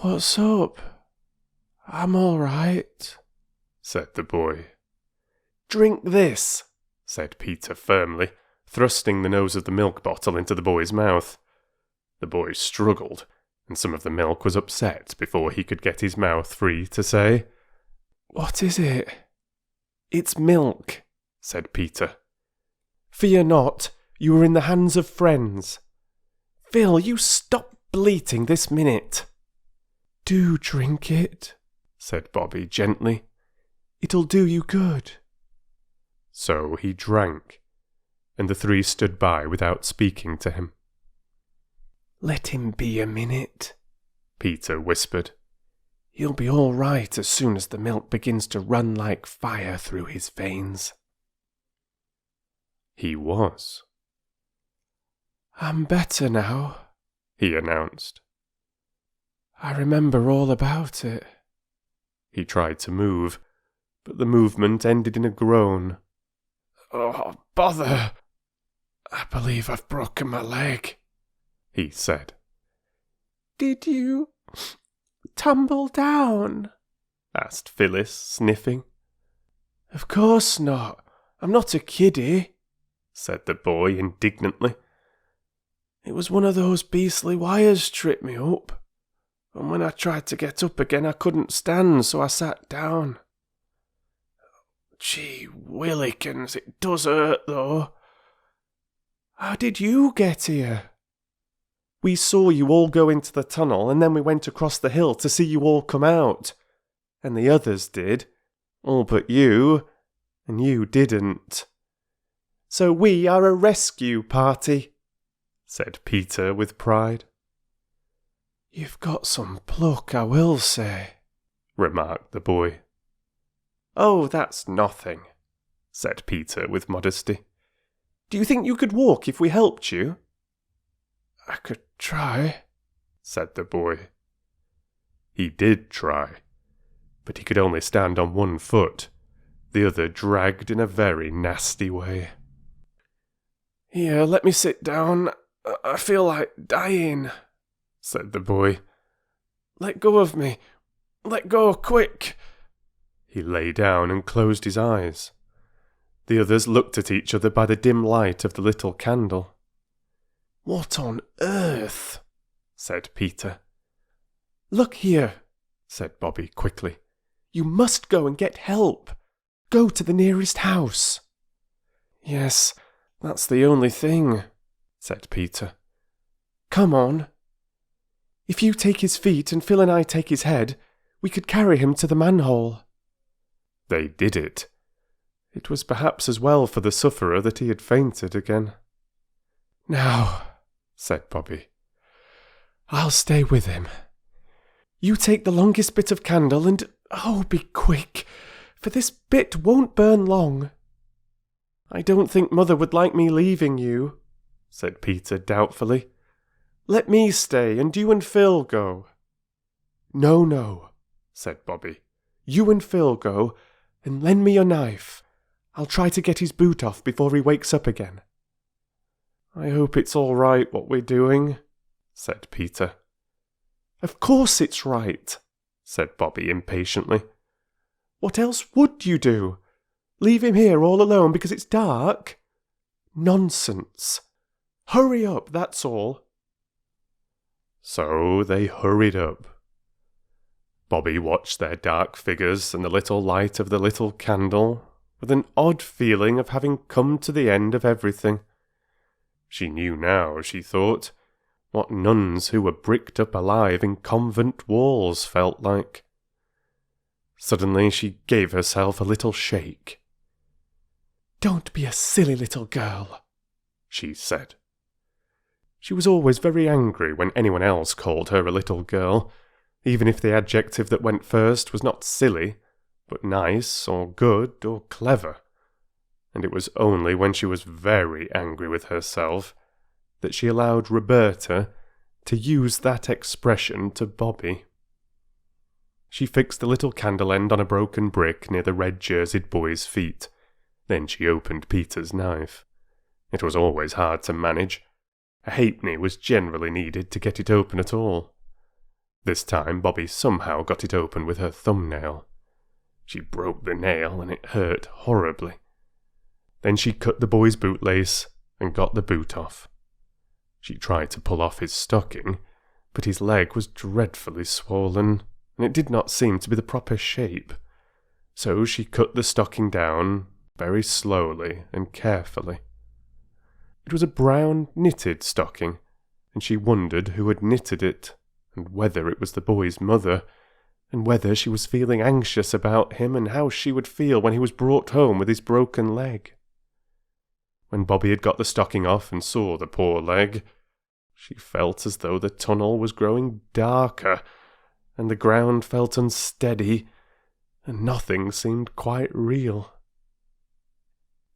"What's up? I'm all right," said the boy. Drink this, said Peter firmly, thrusting the nose of the milk bottle into the boy's mouth. The boy struggled, and some of the milk was upset before he could get his mouth free to say, "What is it?" "It's milk," said Peter. "Fear not, you are in the hands of friends." "Phil, you stop bleating this minute." "Do drink it," said Bobbie gently. "It'll do you good." So he drank, and the three stood by without speaking to him. "Let him be a minute," Peter whispered. "He'll be all right as soon as the milk begins to run like fire through his veins." He was. "I'm better now," he announced. "I remember all about it." He tried to move, but the movement ended in a groan. "Oh, bother! I believe I've broken my leg," he said. "Did you tumble down?" asked Phyllis, sniffing. "Of course not. I'm not a kiddie," said the boy indignantly. "It was one of those beastly wires tripped me up, and when I tried to get up again I couldn't stand, so I sat down. Gee willikins, it does hurt though. How did you get here?" "We saw you all go into the tunnel, and then we went across the hill to see you all come out. And the others did, all but you, and you didn't. So we are a rescue party," said Peter with pride. "You've got some pluck, I will say," remarked the boy. "Oh, that's nothing," said Peter with modesty. "Do you think you could walk if we helped you?" "I could try," said the boy. He did try, but he could only stand on one foot. The other dragged in a very nasty way. "Here, let me sit down. I feel like dying," said the boy. "Let go of me. Let go, quick." He lay down and closed his eyes. The others looked at each other by the dim light of the little candle. "What on earth?" said Peter. "Look here," said Bobbie quickly. "You must go and get help. Go to the nearest house." "Yes, that's the only thing," said Peter. "Come on. If you take his feet and Phil and I take his head, we could carry him to the manhole." They did it. It was perhaps as well for the sufferer that he had fainted again. "Now," said Bobbie, "I'll stay with him. You take the longest bit of candle and, oh, be quick, for this bit won't burn long." "I don't think Mother would like me leaving you," said Peter doubtfully. "Let me stay, and you and Phil go." No, said Bobbie. "You and Phil go, and lend me your knife. I'll try to get his boot off before he wakes up again." "I hope it's all right what we're doing," said Peter. "Of course it's right," said Bobbie impatiently. "What else would you do? Leave him here all alone because it's dark? Nonsense. Hurry up, that's all." So they hurried up. Bobbie watched their dark figures and the little light of the little candle with an odd feeling of having come to the end of everything. She knew now, she thought, what nuns who were bricked up alive in convent walls felt like. Suddenly she gave herself a little shake. "Don't be a silly little girl," she said. She was always very angry when anyone else called her a little girl, even if the adjective that went first was not silly, but nice or good or clever. And it was only when she was very angry with herself that she allowed Roberta to use that expression to Bobbie. She fixed the little candle end on a broken brick near the red-jerseyed boy's feet. Then she opened Peter's knife. It was always hard to manage. A halfpenny was generally needed to get it open at all. This time Bobbie somehow got it open with her thumbnail. She broke the nail and it hurt horribly. Then she cut the boy's bootlace and got the boot off. She tried to pull off his stocking, but his leg was dreadfully swollen, and it did not seem to be the proper shape. So she cut the stocking down very slowly and carefully. It was a brown knitted stocking, and she wondered who had knitted it, and whether it was the boy's mother, and whether she was feeling anxious about him, and how she would feel when he was brought home with his broken leg. When Bobbie had got the stocking off and saw the poor leg, she felt as though the tunnel was growing darker, and the ground felt unsteady, and nothing seemed quite real.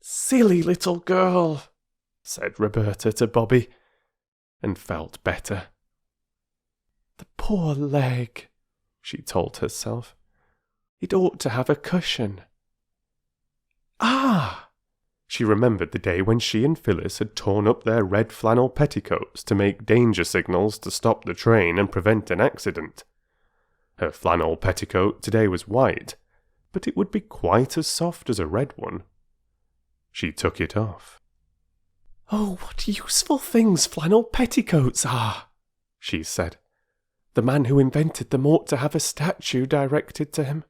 "Silly little girl," said Roberta to Bobbie, and felt better. "The poor leg," she told herself. "It ought to have a cushion." Ah! She remembered the day when she and Phyllis had torn up their red flannel petticoats to make danger signals to stop the train and prevent an accident. Her flannel petticoat today was white, but it would be quite as soft as a red one. She took it off. "Oh, what useful things flannel petticoats are," she said. "The man who invented them ought to have a statue directed to him."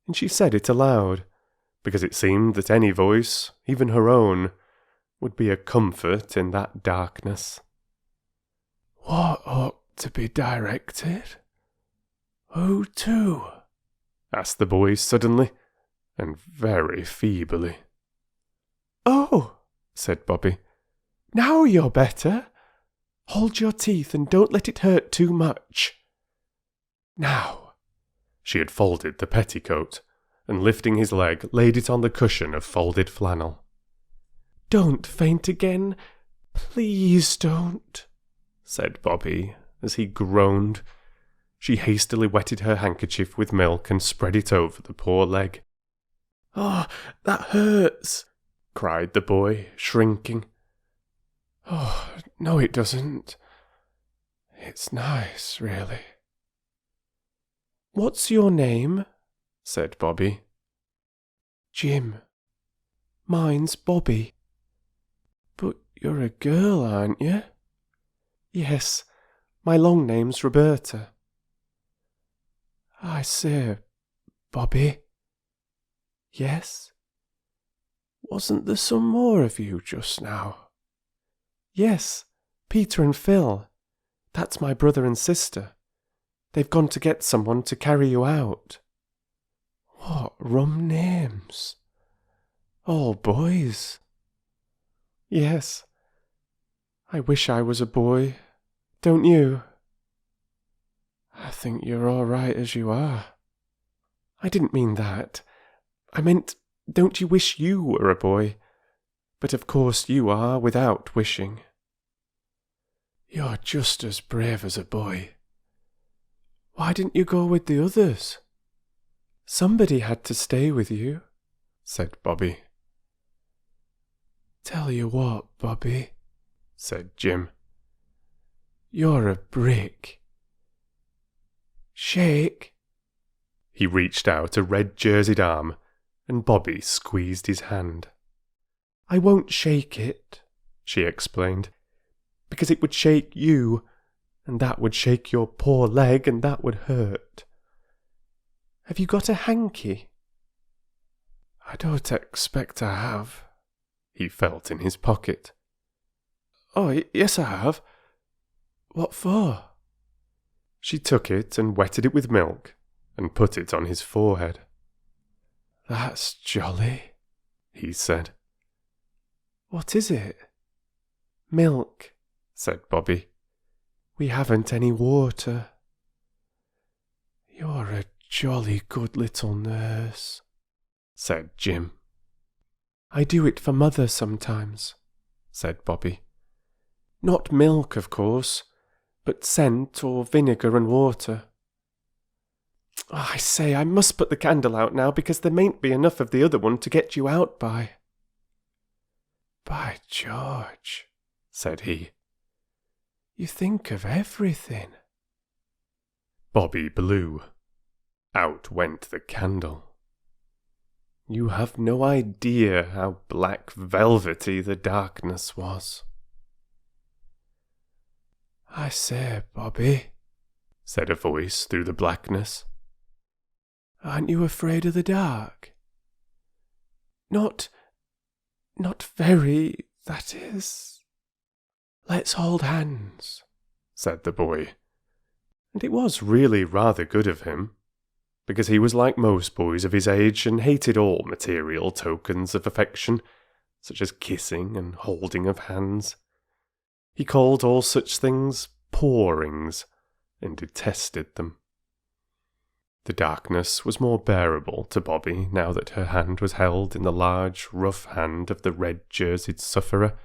And she said it aloud, because it seemed that any voice, even her own, would be a comfort in that darkness. "What ought to be directed? Who to?" asked the boy suddenly, and very feebly. "Oh," said Bobbie, "now you're better. Hold your teeth and don't let it hurt too much. Now." She had folded the petticoat, and lifting his leg, laid it on the cushion of folded flannel. "Don't faint again. Please don't," said Bobbie, as he groaned. She hastily wetted her handkerchief with milk and spread it over the poor leg. "Oh, that hurts," cried the boy, shrinking. "Oh, no it doesn't. It's nice, really." "What's your name?" said Bobbie. "Jim. Mine's Bobbie." "But you're a girl, aren't you?" "Yes, my long name's Roberta." "I say, Bobbie." "Yes?" "Wasn't there some more of you just now?" "Yes, Peter and Phil. That's my brother and sister. They've gone to get someone to carry you out." "What rum names. All boys." "Yes. I wish I was a boy. Don't you?" "I think you're all right as you are." "I didn't mean that. I meant, don't you wish you were a boy? But of course you are without wishing." "You're just as brave as a boy. Why didn't you go with the others?" "Somebody had to stay with you," said Bobbie. "Tell you what, Bobbie," said Jim. "You're a brick. Shake." He reached out a red jerseyed arm, and Bobbie squeezed his hand. "I won't shake it," she explained, "because it would shake you, and that would shake your poor leg, and that would hurt. Have you got a hanky?" "I don't expect I have." He felt in his pocket. "Oh, yes I have. What for?" She took it and wetted it with milk, and put it on his forehead. "That's jolly," he said. "What is it?" "Milk," said Bobbie. "We haven't any water." "You're a jolly good little nurse," said Jim. "I do it for Mother sometimes," said Bobbie. "Not milk, of course, but scent or vinegar and water. Oh, I say, I must put the candle out now because there mayn't be enough of the other one to get you out by." "By George," said he, "you think of everything." Bobbie blew. Out went the candle. You have no idea how black velvety the darkness was. "I say, Bobbie," said a voice through the blackness. "Aren't you afraid of the dark?" Not very, that is. Let's hold hands," said the boy. And it was really rather good of him, because he was like most boys of his age and hated all material tokens of affection, such as kissing and holding of hands. He called all such things pawings, and detested them. The darkness was more bearable to Bobbie now that her hand was held in the large, rough hand of the red-jerseyed sufferer,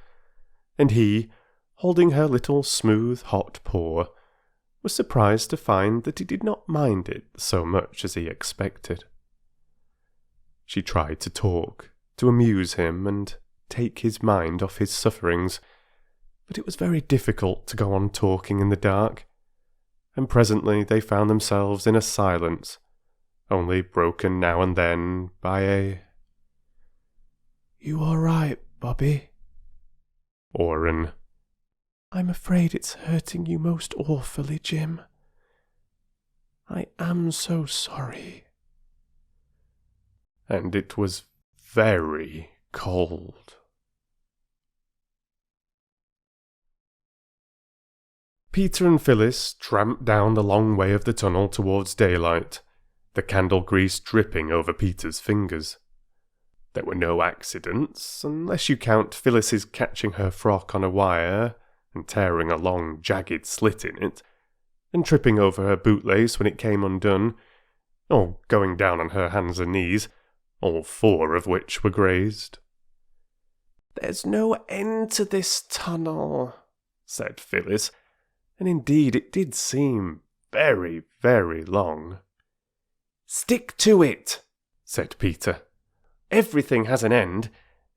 and he, holding her little smooth, hot paw, was surprised to find that he did not mind it so much as he expected. She tried to talk, to amuse him and take his mind off his sufferings, but it was very difficult to go on talking in the dark, and presently they found themselves in a silence, only broken now and then by a "You all right, Bobbie?" or an "I'm afraid it's hurting you most awfully, Jim. I am so sorry." And it was very cold. Peter and Phyllis tramped down the long way of the tunnel towards daylight, the candle grease dripping over Peter's fingers. There were no accidents, unless you count Phyllis's catching her frock on a wire and tearing a long, jagged slit in it, and tripping over her bootlace when it came undone, or going down on her hands and knees, all 4 of which were grazed. "There's no end to this tunnel," said Phyllis, and indeed it did seem very, very long. "Stick to it," said Peter. "Everything has an end,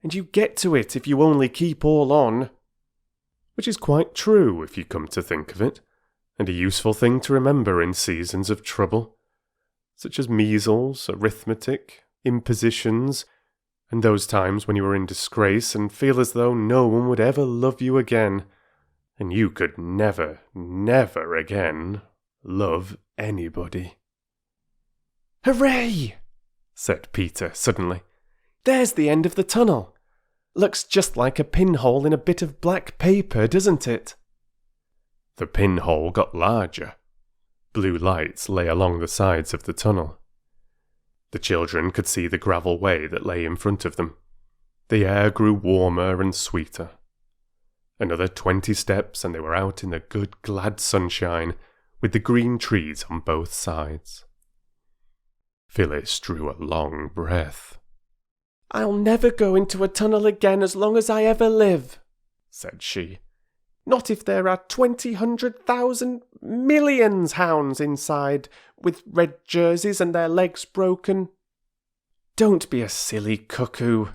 and you get to it if you only keep all on." Which is quite true if you come to think of it, and a useful thing to remember in seasons of trouble, such as measles, arithmetic, impositions, and those times when you are in disgrace and feel as though no one would ever love you again, and you could never, never again love anybody. "Hooray!" said Peter suddenly. "There's the end of the tunnel. Looks just like a pinhole in a bit of black paper, doesn't it?" The pinhole got larger. Blue lights lay along the sides of the tunnel. The children could see the gravel way that lay in front of them. The air grew warmer and sweeter. Another 20 steps and they were out in the good, glad sunshine, with the green trees on both sides. Phyllis drew a long breath. "I'll never go into a tunnel again as long as I ever live," said she. "Not if there are 200,000 millions hounds inside, with red jerseys and their legs broken." "Don't be a silly cuckoo,"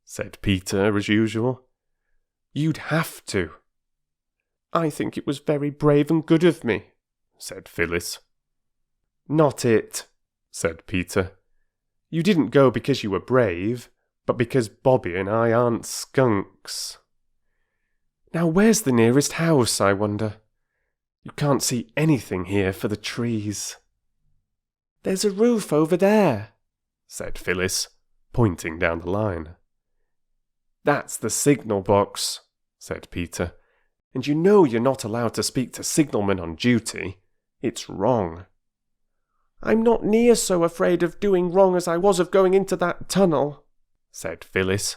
said Peter as usual. "You'd have to." "I think it was very brave and good of me," said Phyllis. "Not it," said Peter. "You didn't go because you were brave, but because Bobbie and I aren't skunks. Now where's the nearest house, I wonder? You can't see anything here for the trees." "There's a roof over there," said Phyllis, pointing down the line. "That's the signal box," said Peter. "And you know you're not allowed to speak to signalmen on duty. It's wrong." "I'm not near so afraid of doing wrong as I was of going into that tunnel," said Phyllis.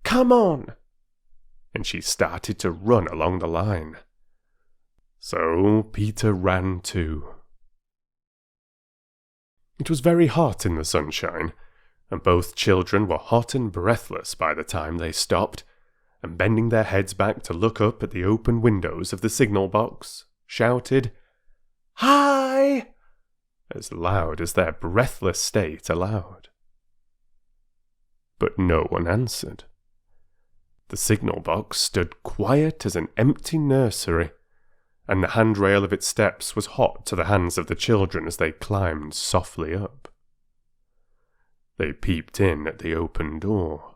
"Come on." And she started to run along the line. So Peter ran too. It was very hot in the sunshine, and both children were hot and breathless by the time they stopped, and bending their heads back to look up at the open windows of the signal box, shouted, "Hi!" as loud as their breathless state allowed. But no one answered. The signal box stood quiet as an empty nursery, and the handrail of its steps was hot to the hands of the children as they climbed softly up. They peeped in at the open door.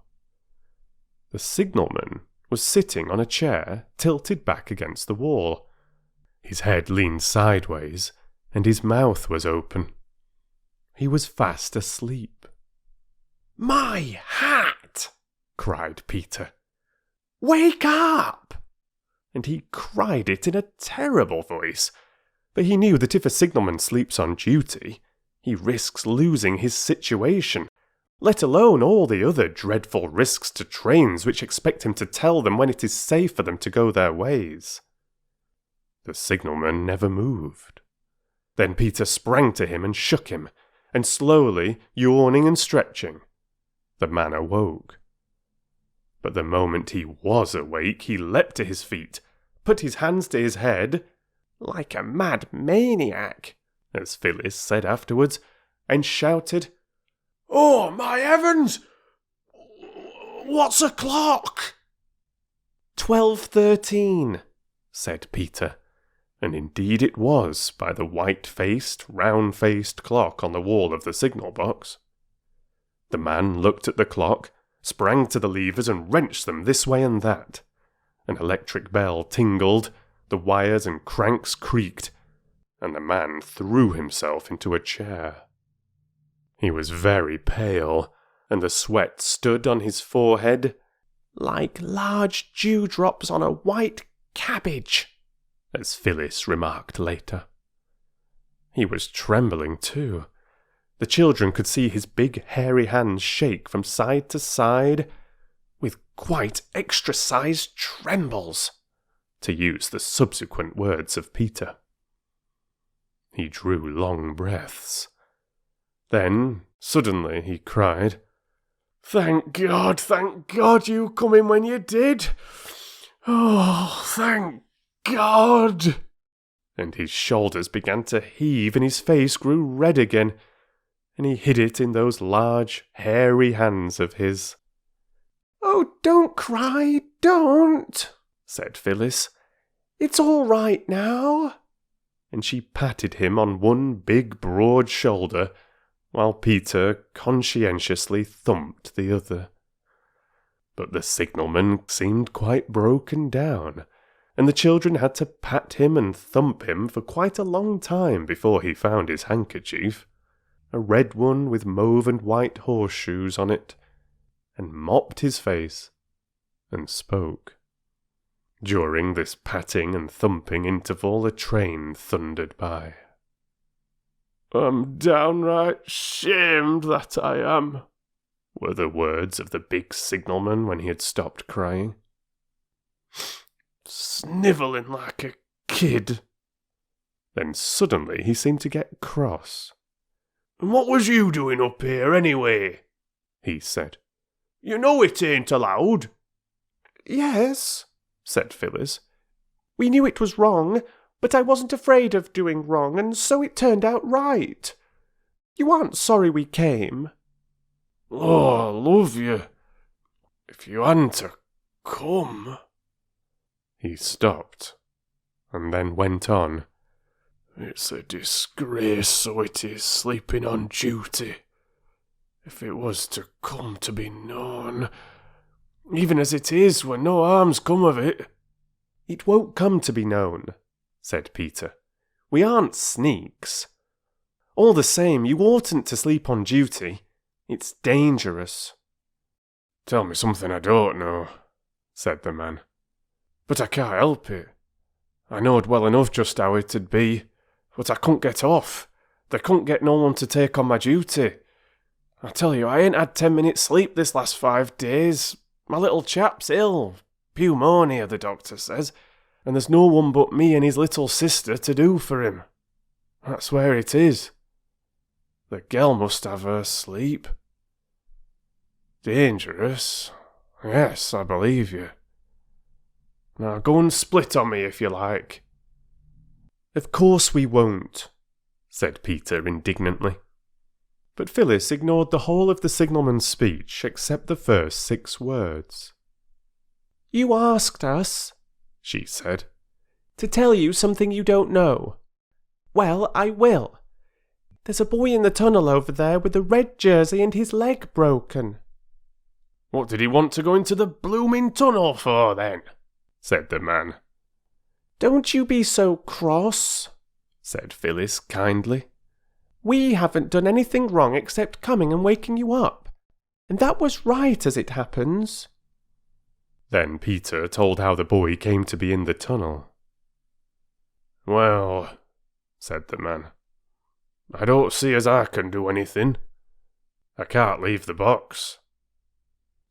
The signalman was sitting on a chair tilted back against the wall. His head leaned sideways, and his mouth was open. He was fast asleep. "My hat!" cried Peter. "Wake up!" And he cried it in a terrible voice, for he knew that if a signalman sleeps on duty, he risks losing his situation, let alone all the other dreadful risks to trains which expect him to tell them when it is safe for them to go their ways. The signalman never moved. Then Peter sprang to him and shook him, and slowly, yawning and stretching, the man awoke. But the moment he was awake, he leapt to his feet, put his hands to his head, like a mad maniac, as Phyllis said afterwards, and shouted, "Oh, my heavens! What's o'clock?" 12:13, said Peter, and indeed it was by the white-faced, round-faced clock on the wall of the signal box. The man looked at the clock, sprang to the levers and wrenched them this way and that. An electric bell tingled, the wires and cranks creaked, and the man threw himself into a chair. He was very pale, and the sweat stood on his forehead like large dewdrops on a white cabbage, as Phyllis remarked later. He was trembling too. The children could see his big hairy hands shake from side to side, with quite extra-sized trembles, to use the subsequent words of Peter. He drew long breaths. Then, suddenly, he cried, thank God you come in when you did. Oh, thank God!" And his shoulders began to heave and his face grew red again, and he hid it in those large, hairy hands of his. "Oh, don't cry, don't," said Phyllis. "It's all right now." And she patted him on one big broad shoulder, while Peter conscientiously thumped the other. But the signalman seemed quite broken down, and the children had to pat him and thump him for quite a long time before he found his handkerchief, a red one with mauve and white horseshoes on it, and mopped his face, and spoke. During this patting and thumping interval, a train thundered by. "I'm downright shamed, that I am," were the words of the big signalman when he had stopped crying. "Snivelling like a kid." Then suddenly he seemed to get cross. "And what was you doing up here, anyway?" he said. "You know it ain't allowed." "Yes," said Phyllis. "We knew it was wrong, but I wasn't afraid of doing wrong, and so it turned out right. You aren't sorry we came?" "Oh, I love you. If you hadn't come." He stopped, and then went on. "It's a disgrace, so it is, sleeping on duty. If it was to come to be known, even as it is, when no harm's come of it." "It won't come to be known," said Peter. "We aren't sneaks. All the same, you oughtn't to sleep on duty. It's dangerous." "Tell me something I don't know," said the man. "But I can't help it. I knowed well enough just how it'd be, but I couldn't get off. They couldn't get no one to take on my duty. I tell you, I ain't had 10 minutes sleep this last 5 days. My little chap's ill. Pneumonia, the doctor says, and there's no one but me and his little sister to do for him. That's where it is. The girl must have her sleep. Dangerous? Yes, I believe you. Now go and split on me if you like." "Of course we won't," said Peter indignantly. But Phyllis ignored the whole of the signalman's speech except the first 6 words. "You asked us," she said, "to tell you something you don't know. Well, I will. There's a boy in the tunnel over there with a red jersey and his leg broken." "What did he want to go into the blooming tunnel for, then?" said the man. "Don't you be so cross," said Phyllis kindly. "We haven't done anything wrong except coming and waking you up. And that was right as it happens." Then Peter told how the boy came to be in the tunnel. "Well," said the man, "I don't see as I can do anything. I can't leave the box."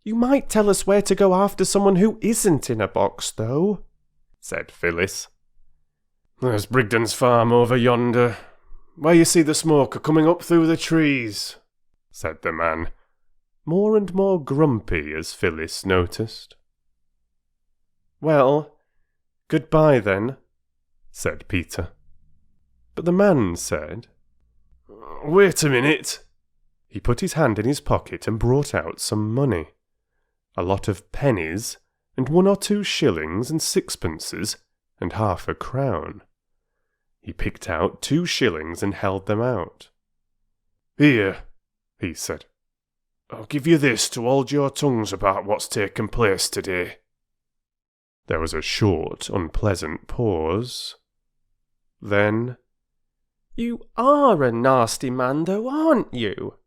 "You might tell us where to go after someone who isn't in a box, though," said Phyllis. "There's Brigden's farm over yonder, where you see the smoke coming up through the trees," said the man, more and more grumpy as Phyllis noticed. "Well, goodbye then," said Peter. But the man said, "Wait a minute." He put his hand in his pocket and brought out some money. A lot of pennies, and 1 or 2 shillings and sixpences, and half a crown. He picked out 2 shillings and held them out. "Here," he said. "I'll give you this to hold your tongues about what's taken place today." There was a short, unpleasant pause. Then, "You are a nasty man, though, aren't you?"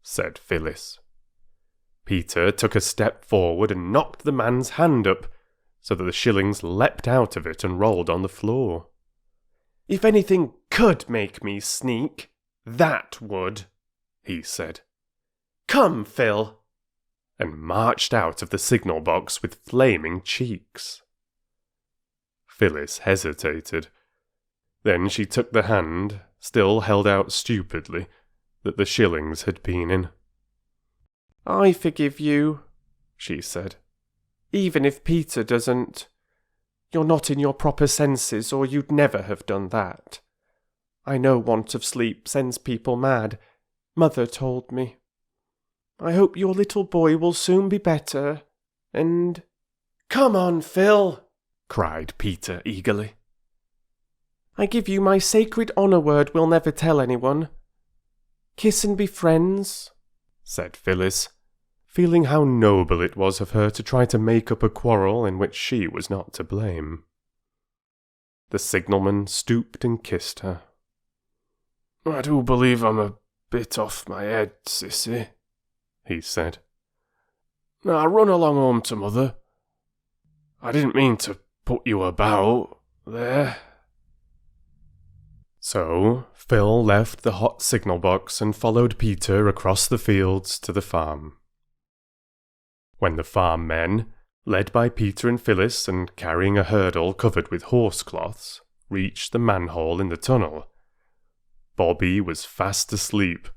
said Phyllis. Peter took a step forward and knocked the man's hand up, so that the shillings leapt out of it and rolled on the floor. "If anything could make me sneak, that would," he said. "Come, Phil," and marched out of the signal box with flaming cheeks. Phyllis hesitated. Then she took the hand, still held out stupidly, that the shillings had been in. "I forgive you," she said. "Even if Peter doesn't. You're not in your proper senses, or you'd never have done that. I know want of sleep sends people mad. Mother told me. I hope your little boy will soon be better, and—" "Come on, Phil!" cried Peter eagerly. "I give you my sacred honour word we'll never tell anyone. Kiss and be friends," said Phyllis, feeling how noble it was of her to try to make up a quarrel in which she was not to blame. The signalman stooped and kissed her. "I do believe I'm a bit off my head, sissy," he said. "Now run along home to mother. I didn't mean to put you about, there." So Phil left the hot signal box and followed Peter across the fields to the farm. When the farm men, led by Peter and Phyllis and carrying a hurdle covered with horsecloths, reached the manhole in the tunnel, Bobbie was fast asleep,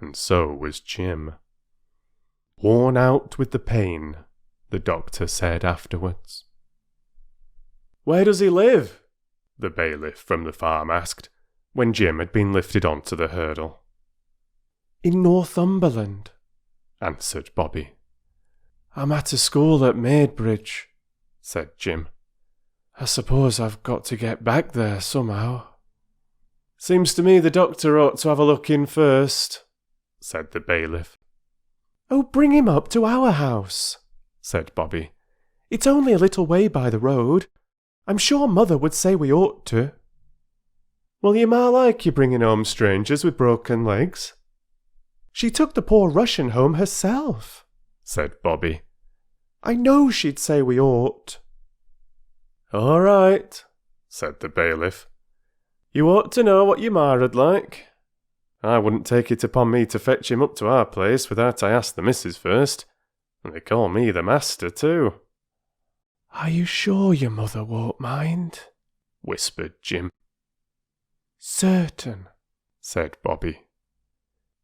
and so was Jim. Worn out with the pain, the doctor said afterwards. "Where does he live?" the bailiff from the farm asked, when Jim had been lifted onto the hurdle. "In Northumberland," answered Bobbie. "I'm at a school at Maidbridge," said Jim. "I suppose I've got to get back there somehow." "Seems to me the doctor ought to have a look in first," said the bailiff. "Oh, bring him up to our house," said Bobbie. "It's only a little way by the road. I'm sure Mother would say we ought to." "Well, you ma like you bringing home strangers with broken legs?" "She took the poor Russian home herself," said Bobbie. "I know she'd say we ought." "All right," said the bailiff. "You ought to know what your ma'd like. I wouldn't take it upon me to fetch him up to our place without I asked the missus first, and they call me the master too." "Are you sure your mother won't mind?" whispered Jim. "Certain," said Bobbie.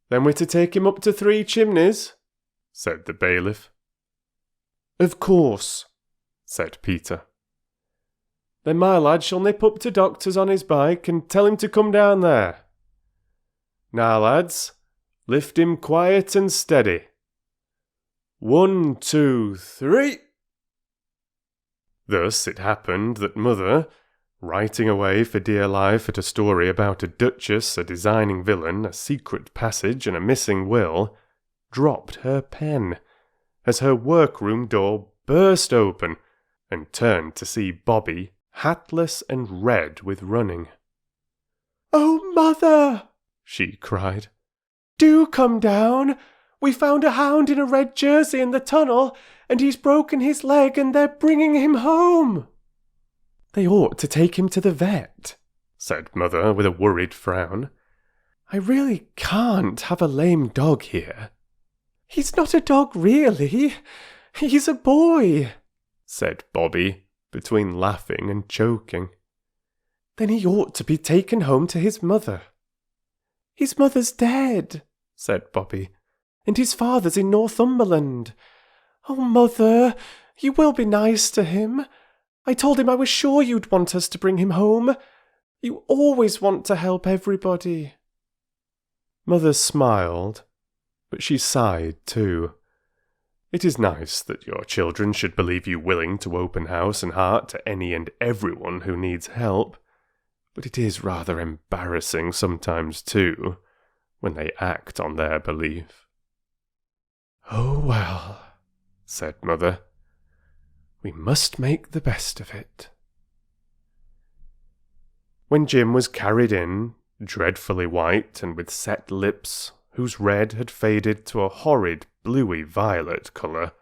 "Then we're to take him up to Three Chimneys?" said the bailiff. "Of course," said Peter. "Then my lad shall nip up to Doctor's on his bike and tell him to come down there. Now, lads, lift him quiet and steady. 1, 2, 3. Thus it happened that Mother, writing away for dear life at a story about a duchess, a designing villain, a secret passage, and a missing will, dropped her pen as her workroom door burst open and turned to see Bobbie, hatless and red with running. "Oh, Mother!" she cried. "Do come down! We found a hound in a red jersey in the tunnel, and he's broken his leg and they're bringing him home." "They ought to take him to the vet," said Mother with a worried frown. "I really can't have a lame dog here." "He's not a dog, really. He's a boy," said Bobbie, between laughing and choking. "Then he ought to be taken home to his mother." "His mother's dead," said Bobbie, "and his father's in Northumberland. Oh, Mother, you will be nice to him. I told him I was sure you'd want us to bring him home. You always want to help everybody." Mother smiled, but she sighed too. It is nice that your children should believe you willing to open house and heart to any and everyone who needs help, but it is rather embarrassing sometimes too, when they act on their belief. "Oh, well," said Mother, "we must make the best of it." When Jim was carried in, dreadfully white and with set lips, whose red had faded to a horrid bluey-violet colour,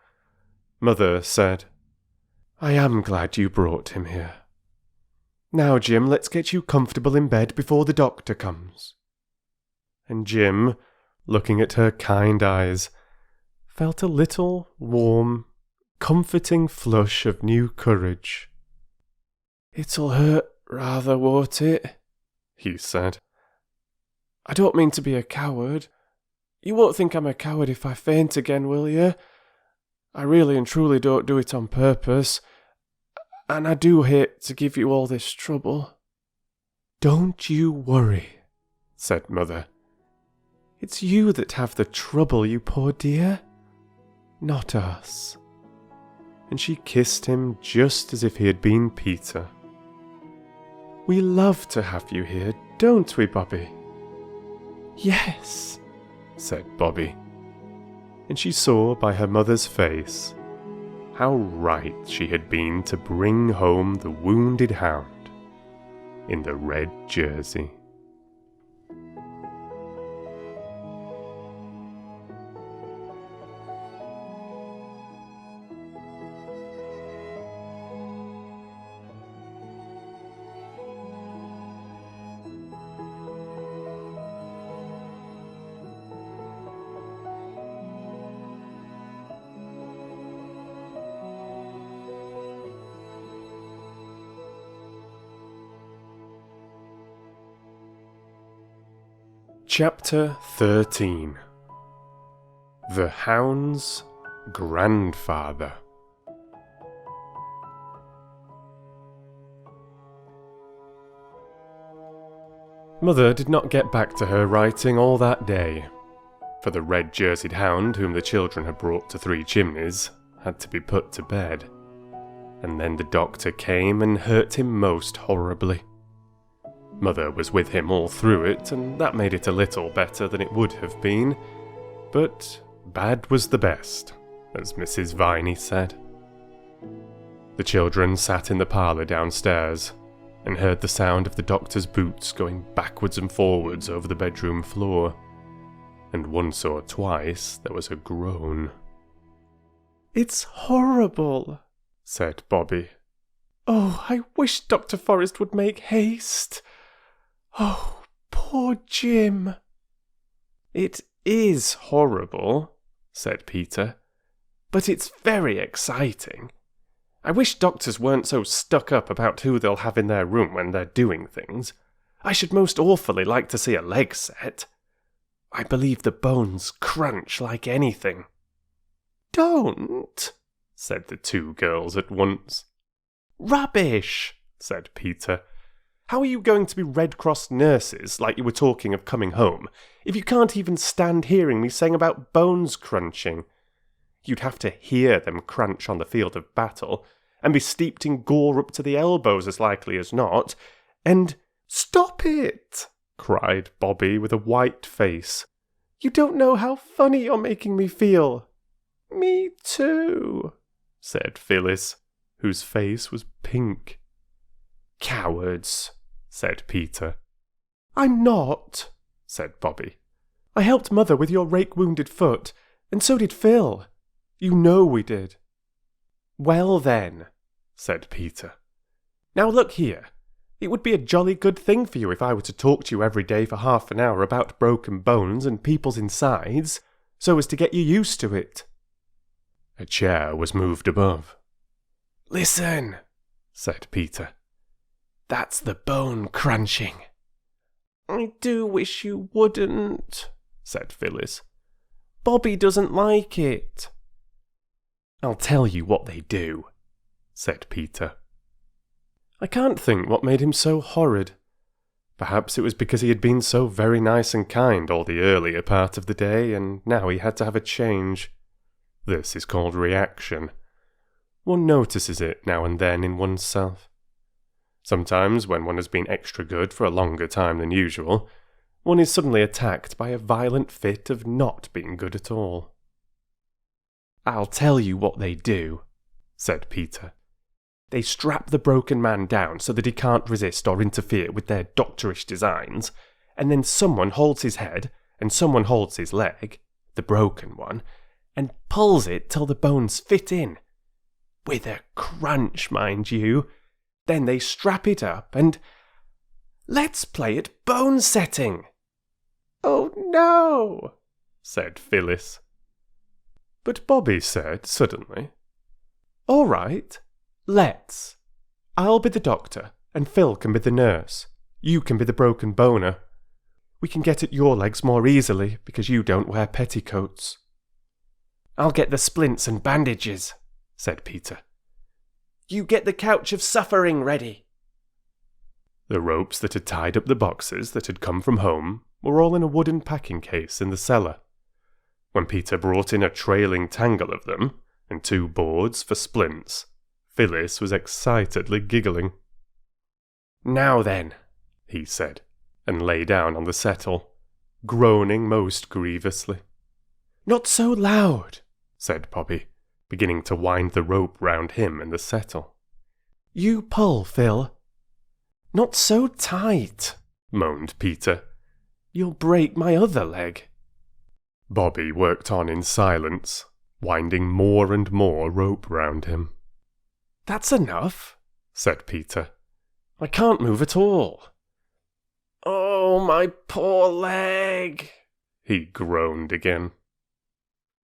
Mother said, "I am glad you brought him here. Now, Jim, let's get you comfortable in bed before the doctor comes." And Jim, looking at her kind eyes, felt a little warm, comforting flush of new courage. "It'll hurt rather, won't it?" he said. "I don't mean to be a coward. You won't think I'm a coward if I faint again, will you? I really and truly don't do it on purpose, and I do hate to give you all this trouble." "Don't you worry," said Mother. "It's you that have the trouble, you poor dear, not us." And she kissed him just as if he had been Peter. "We love to have you here, don't we, Bobbie?" "Yes," said Bobbie, and she saw by her mother's face how right she had been to bring home the wounded hound in the red jersey. Chapter 13. The Hound's Grandfather. Mother did not get back to her writing all that day, for the red-jerseyed hound whom the children had brought to Three Chimneys had to be put to bed, and then the doctor came and hurt him most horribly. Mother was with him all through it, and that made it a little better than it would have been, but bad was the best, as Mrs. Viney said. The children sat in the parlour downstairs, and heard the sound of the doctor's boots going backwards and forwards over the bedroom floor, and once or twice there was a groan. "It's horrible," said Bobbie. "Oh, I wish Dr. Forrest would make haste. Oh, poor Jim." "It is horrible," said Peter, "but it's very exciting. I wish doctors weren't so stuck up about who they'll have in their room when they're doing things. I should most awfully like to see a leg set. I believe the bones crunch like anything." "Don't," said the two girls at once. "Rubbish," said Peter. "How are you going to be Red Cross nurses, like you were talking of coming home, if you can't even stand hearing me saying about bones crunching? You'd have to hear them crunch on the field of battle, and be steeped in gore up to the elbows as likely as not, and— "Stop it!" cried Bobbie with a white face. "You don't know how funny you're making me feel." "Me too," said Phyllis, whose face was pink. "Cowards," said Peter. "I'm not," said Bobbie. "I helped Mother with your rake-wounded foot, and so did Phil. You know we did." "Well then," said Peter. "Now look here. It would be a jolly good thing for you if I were to talk to you every day for half an hour about broken bones and people's insides, so as to get you used to it." A chair was moved above. "Listen," said Peter. "That's the bone crunching." "I do wish you wouldn't," said Phyllis. "Bobbie doesn't like it." "I'll tell you what they do," said Peter. I can't think what made him so horrid. Perhaps it was because he had been so very nice and kind all the earlier part of the day, and now he had to have a change. This is called reaction. One notices it now and then in oneself. Sometimes, when one has been extra good for a longer time than usual, one is suddenly attacked by a violent fit of not being good at all. "I'll tell you what they do," said Peter. "They strap the broken man down so that he can't resist or interfere with their doctorish designs, and then someone holds his head, and someone holds his leg, the broken one, and pulls it till the bones fit in. With a crunch, mind you. Then they strap it up and— let's play at bone setting." "Oh no," said Phyllis. But Bobbie said suddenly, "All right, let's. I'll be the doctor, and Phil can be the nurse. You can be the broken boner. We can get at your legs more easily because you don't wear petticoats." "I'll get the splints and bandages," said Peter. "You get the couch of suffering ready." The ropes that had tied up the boxes that had come from home were all in a wooden packing case in the cellar. When Peter brought in a trailing tangle of them, and 2 boards for splints, Phyllis was excitedly giggling. "Now then," he said, and lay down on the settle, groaning most grievously. "Not so loud," said Bobbie, beginning to wind the rope round him and the settle. "You pull, Phil." "Not so tight," moaned Peter. "You'll break my other leg." Bobbie worked on in silence, winding more and more rope round him. "That's enough," said Peter. "I can't move at all." "Oh, my poor leg," he groaned again.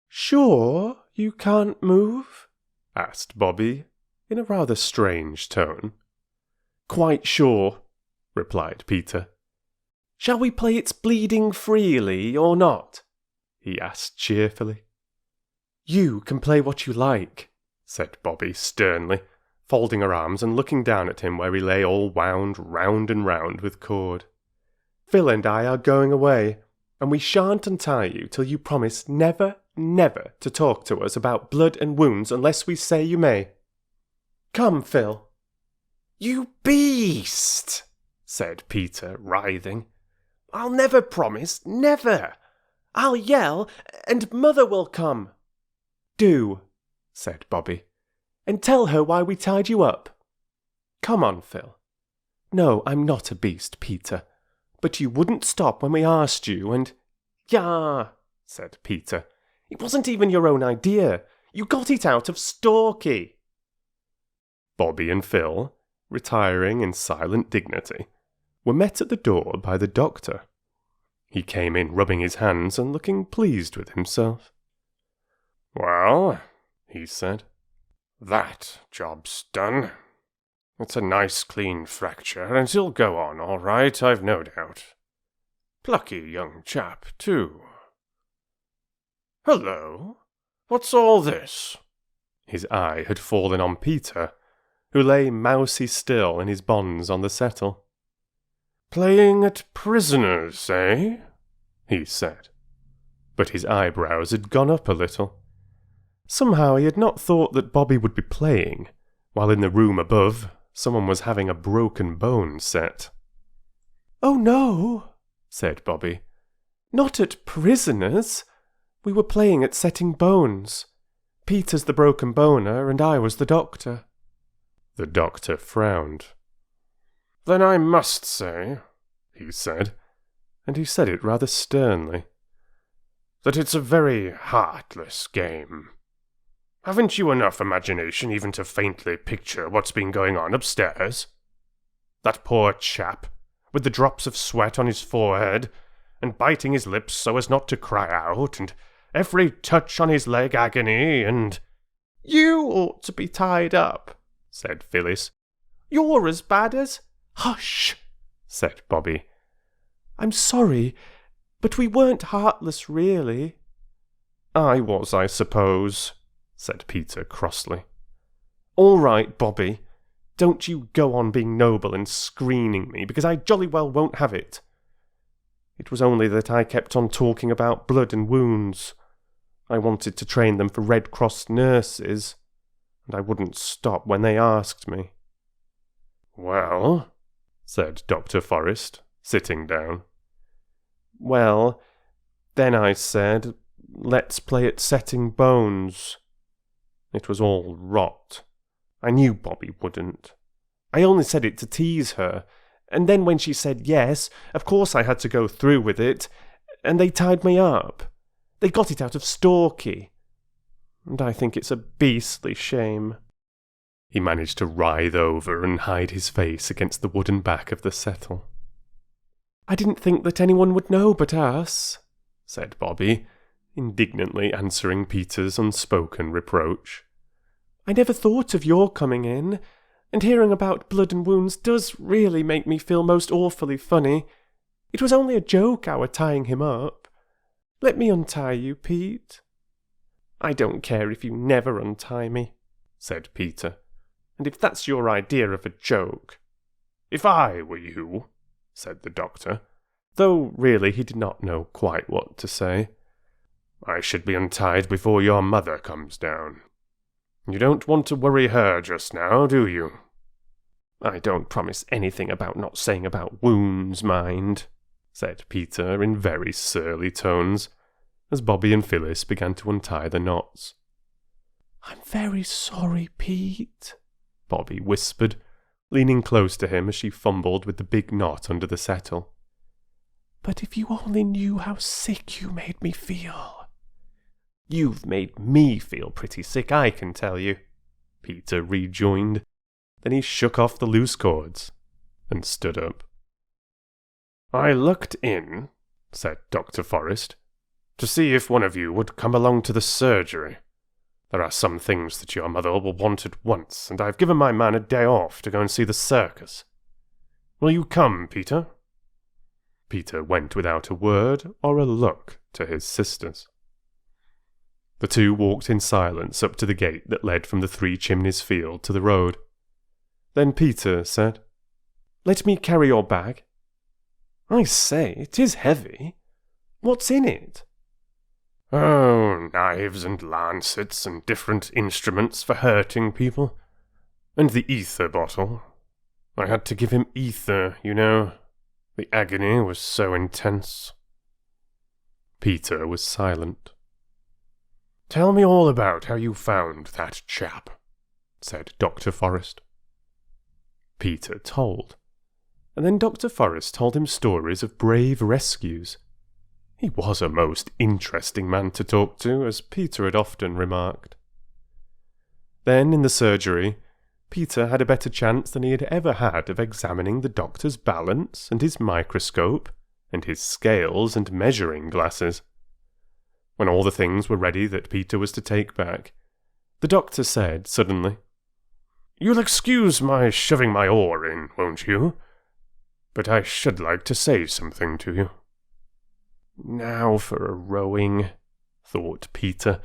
"Sure you can't move?" asked Bobbie, in a rather strange tone. "Quite sure," replied Peter. "Shall we play It's Bleeding Freely or not?" he asked cheerfully. "You can play what you like," said Bobbie sternly, folding her arms and looking down at him where he lay all wound round and round with cord. "Phil and I are going away, and we shan't untie you till you promise never, never to talk to us about blood and wounds unless we say you may. Come, Phil." "You beast," said Peter, writhing. "I'll never promise, never. I'll yell, and Mother will come." "Do," said Bobbie, "and tell her why we tied you up. Come on, Phil. No, I'm not a beast, Peter, but you wouldn't stop when we asked you, and—" "Yah," said Peter. "It wasn't even your own idea. You got it out of Storky." Bobbie and Phil, retiring in silent dignity, were met at the door by the doctor. He came in rubbing his hands and looking pleased with himself. "Well," he said, "that job's done. It's a nice clean fracture, and he'll go on all right, I've no doubt. Plucky young chap, too. Hullo, what's all this?" His eye had fallen on Peter, who lay mousy still in his bonds on the settle. "Playing at prisoners, eh?" he said. But his eyebrows had gone up a little. Somehow he had not thought that Bobbie would be playing, while in the room above, someone was having a broken bone set. "Oh no," said Bobbie. "Not at prisoners. We were playing at setting bones. Peter's the broken boner, and I was the doctor." The doctor frowned. "Then I must say," he said, and he said it rather sternly, "that it's a very heartless game. Haven't you enough imagination even to faintly picture what's been going on upstairs? That poor chap, with the drops of sweat on his forehead, and biting his lips so as not to cry out, and every touch on his leg agony, and—" "You ought to be tied up," said Phyllis. "You're as bad as—" "Hush!" said Bobbie. "I'm sorry, but we weren't heartless, really." "I was, I suppose," said Peter crossly. "All right, Bobbie. Don't you go on being noble and screening me, because I jolly well won't have it. It was only that I kept on talking about blood and wounds. I wanted to train them for Red Cross nurses, and I wouldn't stop when they asked me." "Well?" said Dr. Forrest, sitting down. "Well, then I said, let's play at setting bones. It was all rot. I knew Bobbie wouldn't. I only said it to tease her, and then when she said yes, of course I had to go through with it, and they tied me up. They got it out of Storky. And I think it's a beastly shame." He managed to writhe over and hide his face against the wooden back of the settle. "I didn't think that anyone would know but us," said Bobbie, indignantly answering Peter's unspoken reproach. "I never thought of your coming in, and hearing about blood and wounds does really make me feel most awfully funny. It was only a joke, our tying him up. Let me untie you, Pete." "I don't care if you never untie me," said Peter. "And if that's your idea of a joke—" "If I were you," said the doctor, though really he did not know quite what to say, "I should be untied before your mother comes down. You don't want to worry her just now, do you?" "I don't promise anything about not saying about wounds, mind," said Peter in very surly tones, as Bobbie and Phyllis began to untie the knots. "I'm very sorry, Pete," Bobbie whispered, leaning close to him as she fumbled with the big knot under the settle. "But if you only knew how sick you made me feel." "You've made me feel pretty sick, I can tell you," Peter rejoined. Then he shook off the loose cords and stood up. "I looked in," said Dr. Forrest, "to see if one of you would come along to the surgery. There are some things that your mother will want at once, and I've given my man a day off to go and see the circus. Will you come, Peter?" Peter went without a word or a look to his sisters. The two walked in silence up to the gate that led from the Three Chimneys field to the road. Then Peter said, "Let me carry your bag." "I say, it is heavy. What's in it?" "Oh, knives and lancets and different instruments for hurting people. And the ether bottle. I had to give him ether, you know. The agony was so intense." Peter was silent. "Tell me all about how you found that chap," said Dr. Forrest. Peter told, and then Dr. Forrest told him stories of brave rescues. He was a most interesting man to talk to, as Peter had often remarked. Then, in the surgery, Peter had a better chance than he had ever had of examining the doctor's balance and his microscope and his scales and measuring glasses. When all the things were ready that Peter was to take back, the doctor said suddenly, "You'll excuse my shoving my oar in, won't you? But I should like to say something to you." Now for a rowing, thought Peter,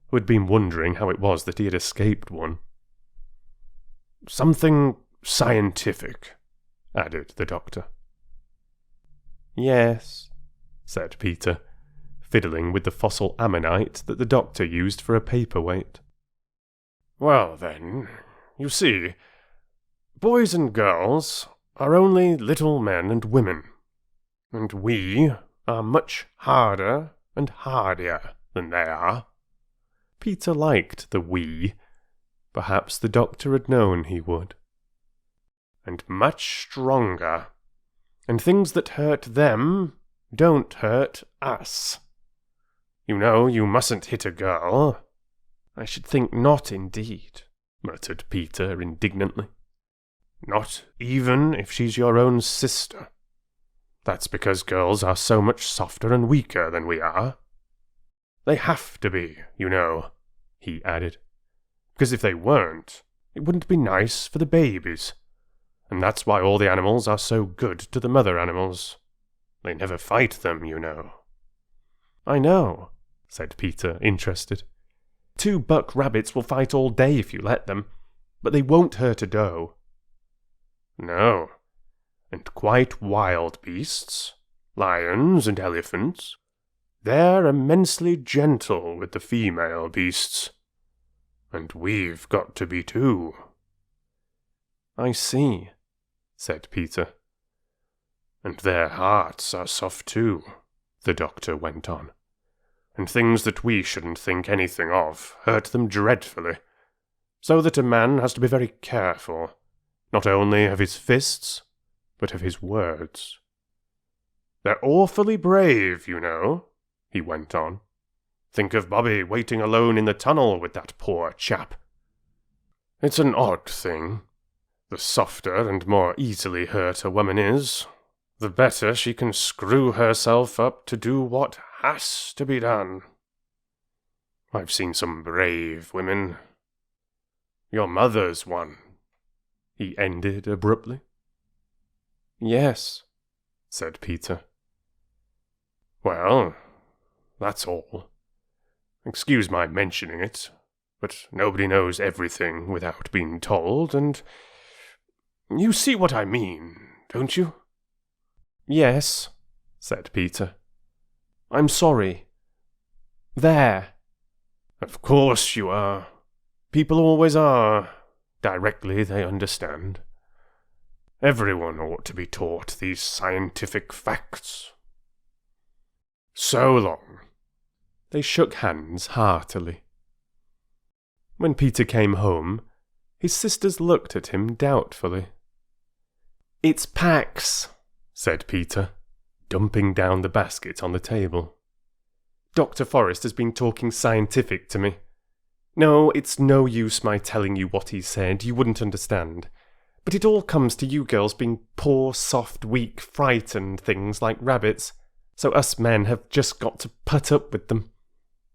who had been wondering how it was that he had escaped one. "Something scientific," added the doctor. "Yes," said Peter, fiddling with the fossil ammonite that the doctor used for a paperweight. "Well then, You see, boys and girls are only little men and women, and we are much harder and hardier than they are." Peter liked the "we." Perhaps the doctor had known he would. "And much stronger, and things that hurt them don't hurt us. You know you mustn't hit a girl." "I should think not, indeed," muttered Peter indignantly. "Not even if she's your own sister. That's because girls are so much softer and weaker than we are. They have to be, you know," he added, "because if they weren't, it wouldn't be nice for the babies. And that's why all the animals are so good to the mother animals. They never fight them, you know." "I know," said Peter, interested. "2 buck rabbits will fight all day if you let them, but they won't hurt a doe." "No, and quite wild beasts, lions and elephants, they're immensely gentle with the female beasts. And we've got to be too." "I see," said Peter. "And their hearts are soft too," the doctor went on. "And things that we shouldn't think anything of hurt them dreadfully, so that a man has to be very careful, not only of his fists, but of his words. They're awfully brave, you know," he went on. "Think of Bobbie waiting alone in the tunnel with that poor chap. It's an odd thing. The softer and more easily hurt a woman is, the better she can screw herself up to do what has to be done. I've seen some brave women. Your mother's one," he ended abruptly. "Yes," said Peter. "Well, that's all. Excuse my mentioning it, but nobody knows everything without being told, and you see what I mean, don't you?" "Yes," said Peter. "I'm sorry. There." "Of course you are. People always are, directly they understand. Everyone ought to be taught these scientific facts. So long." They shook hands heartily. When Peter came home, his sisters looked at him doubtfully. "It's Pax," said Peter, dumping down the basket on the table. "Dr. Forrest has been talking scientific to me. No, it's no use my telling you what he said, you wouldn't understand. But it all comes to you girls being poor, soft, weak, frightened things like rabbits, so us men have just got to put up with them.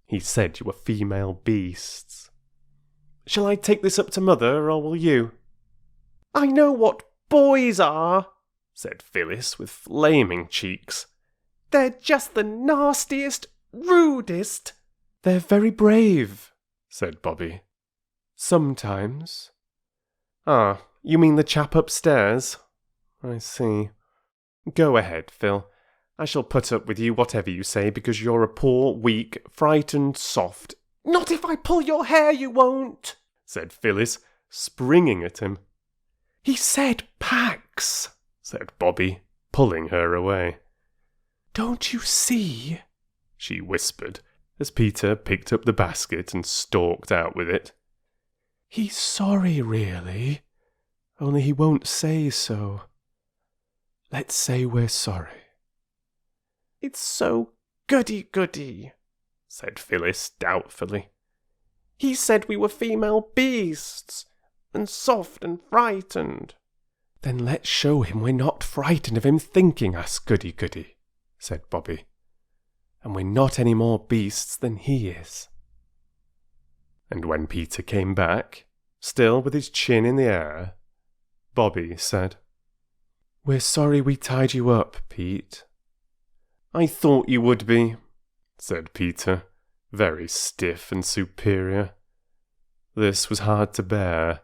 He said you were female beasts. Shall I take this up to Mother, or will you?" "I know what boys are," said Phyllis with flaming cheeks. "They're just the nastiest, rudest." "They're very brave," said Bobbie. "Sometimes." "Ah, you mean the chap upstairs? I see. Go ahead, Phil. I shall put up with you whatever you say, because you're a poor, weak, frightened, soft—" "Not if I pull your hair, you won't," said Phyllis, springing at him. "He said Pax," said Bobbie, pulling her away. "Don't you see?" she whispered, as Peter picked up the basket and stalked out with it. "He's sorry, really, only he won't say so. Let's say we're sorry." "It's so goody-goody," said Phyllis doubtfully. "He said we were female beasts, and soft and frightened." "Then let's show him we're not frightened of him thinking us goody-goody," said Bobbie. "And we're not any more beasts than he is." And when Peter came back, still with his chin in the air, Bobbie said, "We're sorry we tied you up, Pete." "I thought you would be," said Peter, very stiff and superior. This was hard to bear.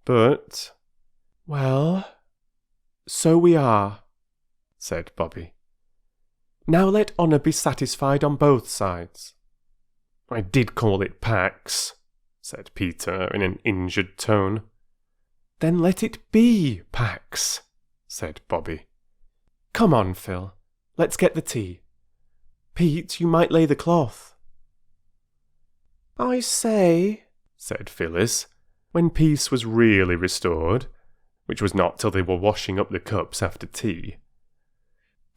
But, "Well, so we are," said Bobbie. "Now let honour be satisfied on both sides." "I did call it Pax," said Peter in an injured tone. Then let it be, Pax, said Bobbie. Come on, Phil, let's get the tea. Pete, you might lay the cloth. I say, said Phyllis, when peace was really restored, which was not till they were washing up the cups after tea.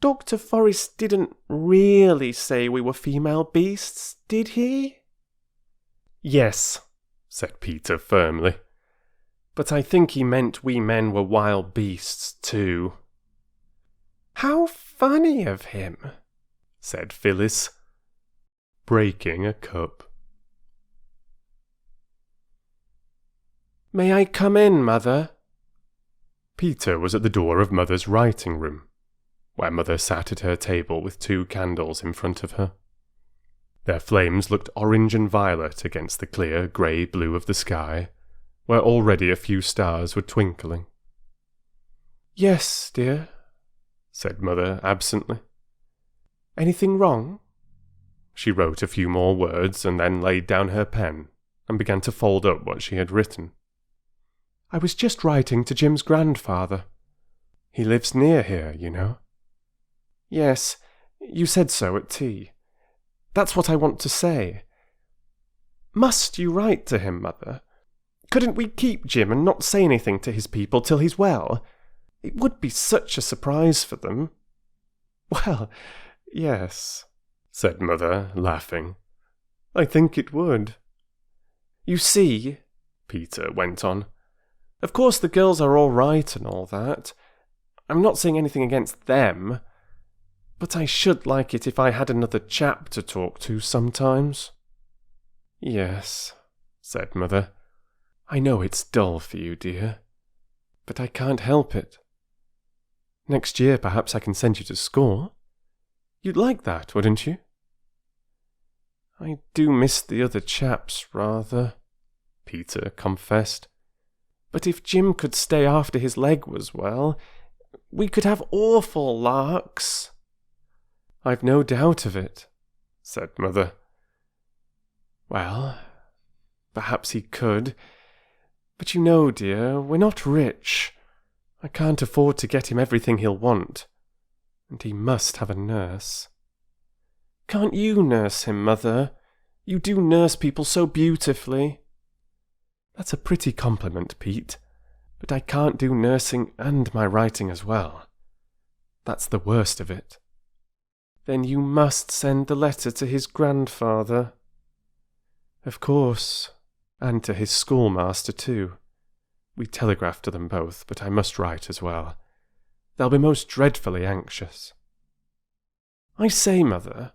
Dr. Forrest didn't really say we were female beasts, did he? Yes, said Peter firmly. But I think he meant we men were wild beasts too. How funny of him, said Phyllis, breaking a cup. May I come in, Mother? Peter was at the door of Mother's writing room, where Mother sat at her table with 2 candles in front of her. Their flames looked orange and violet against the clear grey blue of the sky, where already a few stars were twinkling. Yes, dear, said Mother absently. Anything wrong? She wrote a few more words and then laid down her pen and began to fold up what she had written. I was just writing to Jim's grandfather. He lives near here, you know. Yes, you said so at tea. That's what I want to say. Must you write to him, Mother? Couldn't we keep Jim and not say anything to his people till he's well? It would be such a surprise for them. Well, yes, said Mother, laughing. I think it would. You see, Peter went on, of course the girls are all right and all that. I'm not saying anything against them. But I should like it if I had another chap to talk to sometimes. Yes, said Mother. I know it's dull for you, dear, but I can't help it. Next year perhaps I can send you to school. You'd like that, wouldn't you? I do miss the other chaps, rather, Peter confessed. But if Jim could stay after his leg was well, we could have awful larks. I've no doubt of it, said Mother. Well, perhaps he could. But you know, dear, we're not rich. I can't afford to get him everything he'll want. And he must have a nurse. Can't you nurse him, Mother? You do nurse people so beautifully. That's a pretty compliment, Pete. But I can't do nursing and my writing as well. That's the worst of it. Then you must send the letter to his grandfather. Of course, and to his schoolmaster too. We telegraphed to them both, but I must write as well. They'll be most dreadfully anxious. I say, Mother,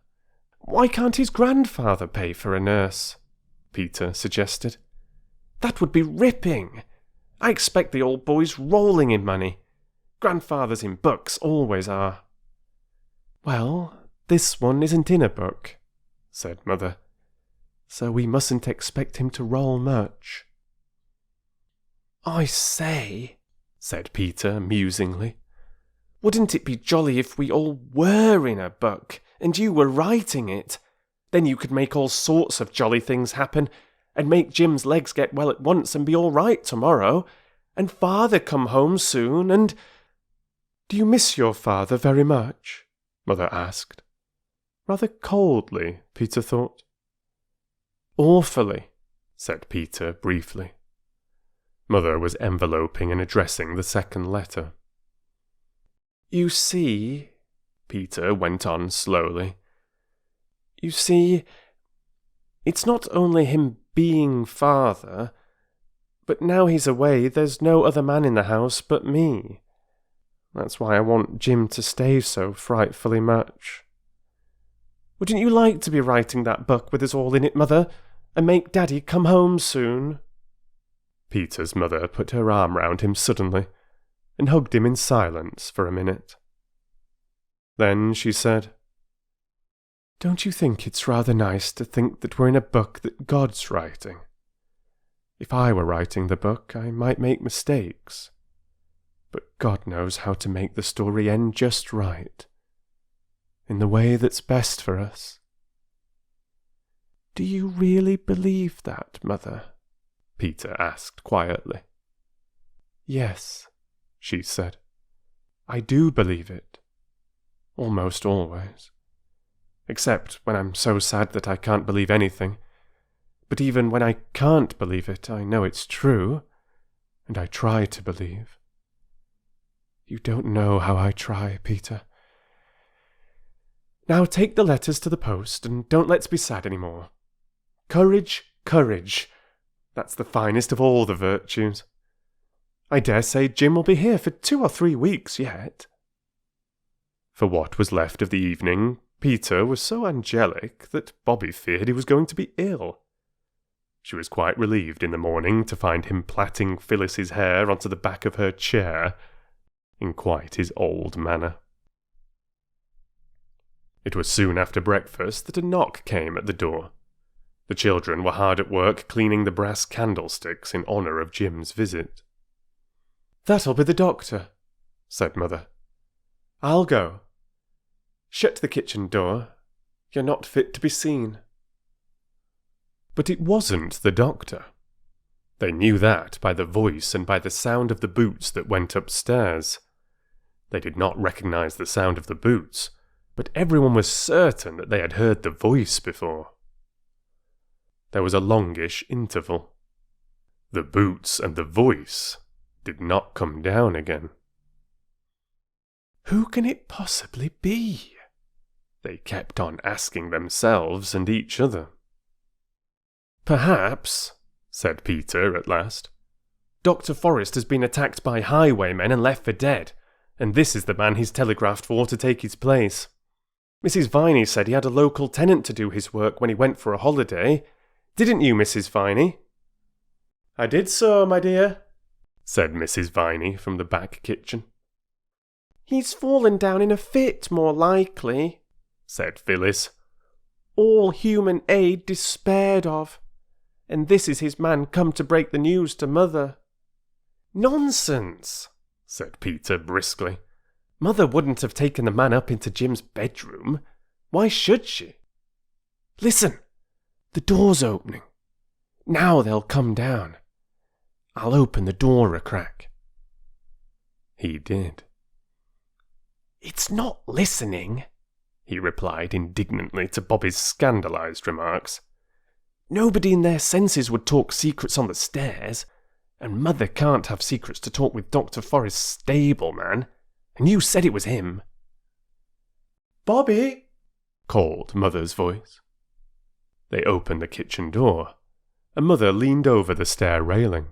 why can't his grandfather pay for a nurse? Peter suggested. That would be ripping. I expect the old boy's rolling in money. Grandfathers in books always are. Well, this one isn't in a book, said Mother, so we mustn't expect him to roll much. I say, said Peter musingly, wouldn't it be jolly if we all were in a book, and you were writing it? Then you could make all sorts of jolly things happen, and make Jim's legs get well at once and be all right tomorrow, and Father come home soon, and... Do you miss your father very much? Mother asked. Rather coldly, Peter thought. Awfully, said Peter briefly. Mother was enveloping and addressing the second letter. You see, Peter went on slowly. You see, it's not only him being father, but now he's away, there's no other man in the house but me. That's why I want Jim to stay so frightfully much. Wouldn't you like to be writing that book with us all in it, Mother, and make Daddy come home soon? Peter's mother put her arm round him suddenly, and hugged him in silence for a minute. Then she said, Don't you think it's rather nice to think that we're in a book that God's writing? If I were writing the book, I might make mistakes. But God knows how to make the story end just right, in the way that's best for us. Do you really believe that, Mother? Peter asked quietly. Yes, she said. I do believe it. Almost always. Except when I'm so sad that I can't believe anything. But even when I can't believe it, I know it's true, and I try to believe. You don't know how I try, Peter. Now take the letters to the post, and don't let's be sad any more. Courage, courage. That's the finest of all the virtues. I dare say Jim will be here for 2 or 3 weeks yet. For what was left of the evening, Peter was so angelic that Bobbie feared he was going to be ill. She was quite relieved in the morning to find him plaiting Phyllis's hair onto the back of her chair, in quite his old manner. It was soon after breakfast that a knock came at the door. The children were hard at work cleaning the brass candlesticks in honour of Jim's visit. That'll be the doctor, said Mother. I'll go. Shut the kitchen door. You're not fit to be seen. But it wasn't the doctor. They knew that by the voice and by the sound of the boots that went upstairs. They did not recognise the sound of the boots, but everyone was certain that they had heard the voice before. There was a longish interval. The boots and the voice did not come down again. Who can it possibly be? They kept on asking themselves and each other. Perhaps, said Peter at last, Dr. Forrest has been attacked by highwaymen and left for dead, and this is the man he's telegraphed for to take his place. Mrs. Viney said he had a local tenant to do his work when he went for a holiday. Didn't you, Mrs. Viney? I did so, my dear, said Mrs. Viney from the back kitchen. He's fallen down in a fit, more likely, said Phyllis. All human aid despaired of. And this is his man come to break the news to Mother. Nonsense, said Peter briskly. Mother wouldn't have taken the man up into Jim's bedroom. Why should she? Listen, the door's opening. Now they'll come down. I'll open the door a crack. He did. It's not listening, he replied indignantly to Bobbie's scandalised remarks. Nobody in their senses would talk secrets on the stairs, and Mother can't have secrets to talk with Dr. Forrest's stableman, and you said it was him. Bobbie, called Mother's voice. They opened the kitchen door, and Mother leaned over the stair railing.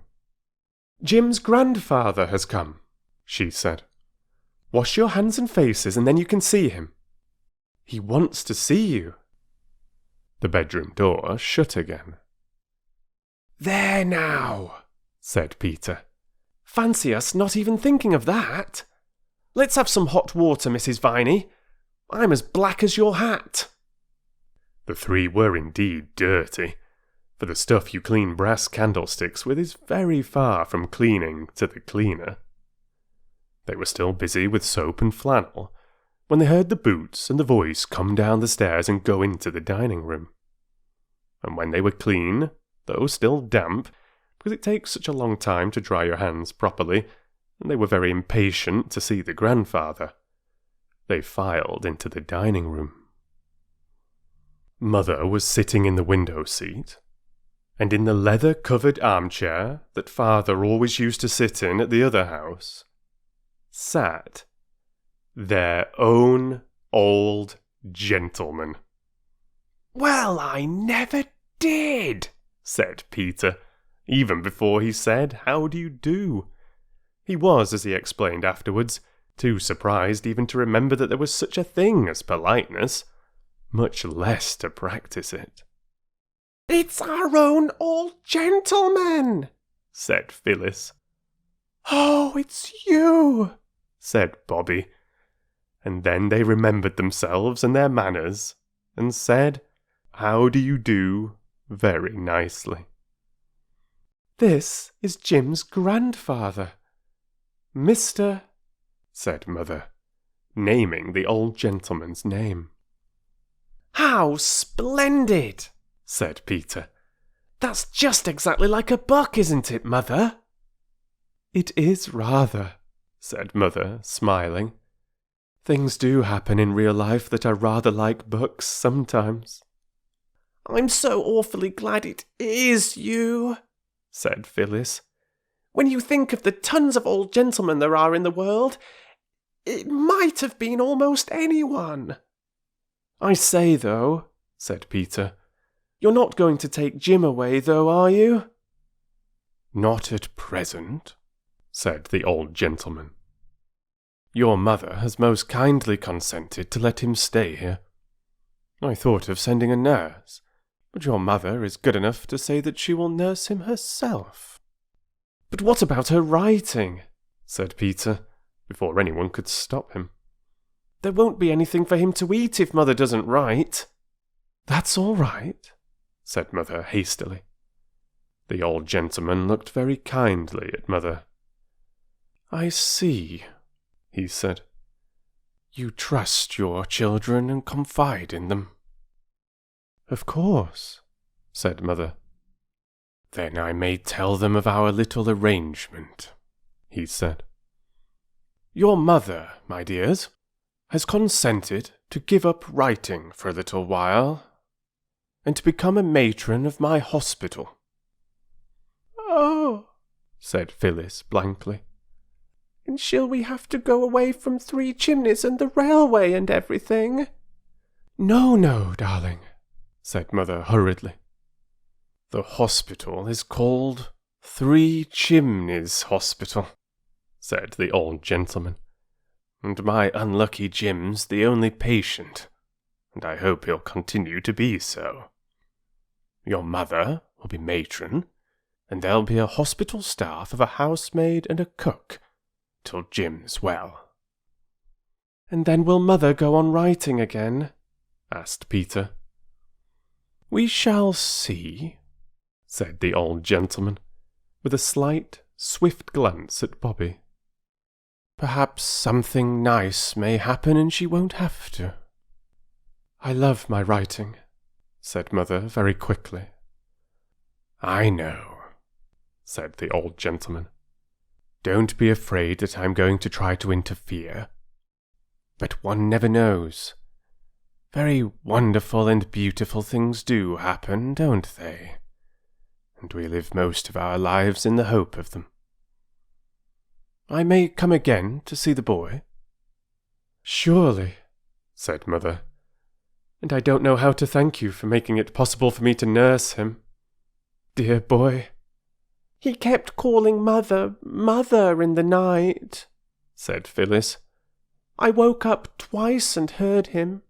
Jim's grandfather has come, she said. Wash your hands and faces, and then you can see him. He wants to see you. The bedroom door shut again. There now, said Peter. Fancy us not even thinking of that. Let's have some hot water, Mrs. Viney. I'm as black as your hat. The three were indeed dirty, for the stuff you clean brass candlesticks with is very far from cleaning to the cleaner. They were still busy with soap and flannel when they heard the boots and the voice come down the stairs and go into the dining room. And when they were clean, though still damp, because it takes such a long time to dry your hands properly, and they were very impatient to see the grandfather, they filed into the dining room. Mother was sitting in the window seat, and in the leather-covered armchair that Father always used to sit in at the other house, sat their own old gentleman. Well, I never did, said Peter, even before he said, "How do you do?" He was, as he explained afterwards, too surprised even to remember that there was such a thing as politeness, much less to practice it. "It's our own old gentleman," said Phyllis. "Oh, it's you," said Bobbie. And then they remembered themselves and their manners, and said, "How do you do?" very nicely. "This is Jim's grandfather. Mr. said Mother, naming the old gentleman's name. "How splendid!" said Peter. That's just exactly like a book, isn't it, Mother? It is rather, said Mother, smiling. Things do happen in real life that are rather like books sometimes. I'm so awfully glad it is you, said Phyllis. When you think of the tons of old gentlemen there are in the world, it might have been almost anyone. I say, though, said Peter, you're not going to take Jim away, though, are you? Not at present, said the old gentleman. Your mother has most kindly consented to let him stay here. I thought of sending a nurse, but your mother is good enough to say that she will nurse him herself. But what about her writing? Said Peter, before anyone could stop him. There won't be anything for him to eat if Mother doesn't write. That's all right, said Mother hastily. The old gentleman looked very kindly at Mother. I see, he said. You trust your children and confide in them. Of course, said Mother. Then I may tell them of our little arrangement, he said. Your mother, my dears, has consented to give up writing for a little while, and to become a matron of my hospital. Oh, said Phyllis blankly. And shall we have to go away from Three Chimneys and the railway and everything? No, no, darling, said Mother hurriedly. The hospital is called Three Chimneys Hospital, said the old gentleman, and my unlucky Jim's the only patient, and I hope he'll continue to be so. Your mother will be matron, and there'll be a hospital staff of a housemaid and a cook, till Jim's well. And then will Mother go on writing again? Asked Peter. We shall see, said the old gentleman, with a slight, swift glance at Bobbie. Perhaps something nice may happen and she won't have to. I love my writing, said Mother very quickly. I know, said the old gentleman. Don't be afraid that I'm going to try to interfere. But one never knows. Very wonderful and beautiful things do happen, don't they? And we live most of our lives in the hope of them. I may come again to see the boy? Surely, said Mother. And I don't know how to thank you for making it possible for me to nurse him. Dear boy. He kept calling Mother, Mother in the night, said Phyllis. I woke up twice and heard him.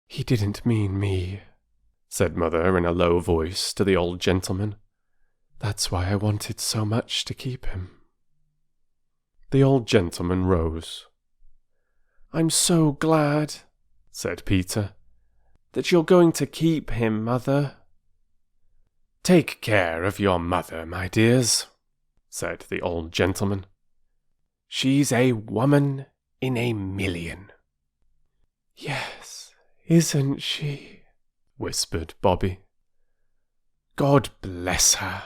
He didn't mean me, said Mother in a low voice to the old gentleman. That's why I wanted so much to keep him. The old gentleman rose. I'm so glad, said Peter, that you're going to keep him, Mother. Take care of your mother, my dears, said the old gentleman. She's a woman in a million. Yes, isn't she? Whispered Bobbie. God bless her,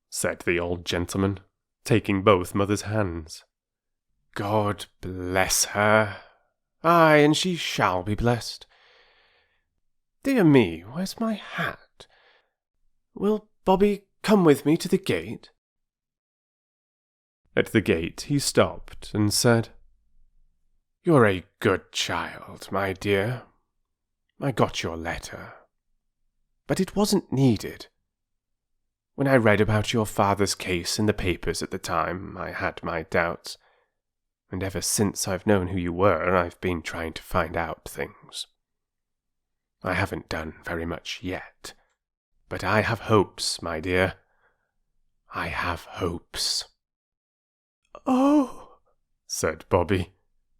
said the old gentleman, taking both Mother's hands. God bless her. Aye, and she shall be blessed. Dear me, where's my hat? Will Bobbie come with me to the gate? At the gate he stopped and said, You're a good child, my dear. I got your letter. But it wasn't needed. When I read about your father's case in the papers at the time, I had my doubts. And ever since I've known who you were, I've been trying to find out things. I haven't done very much yet. But I have hopes, my dear. I have hopes. Oh, said Bobbie,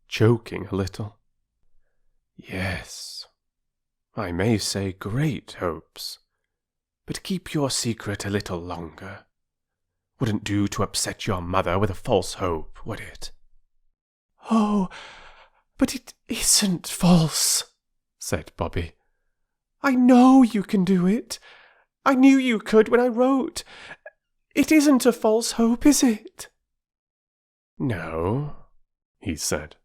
choking a little. Yes, I may say great hopes. But keep your secret a little longer. Wouldn't do to upset your mother with a false hope, would it? Oh, but it isn't false, said Bobbie. I know you can do it. I knew you could when I wrote. It isn't a false hope, is it?" "No," he said.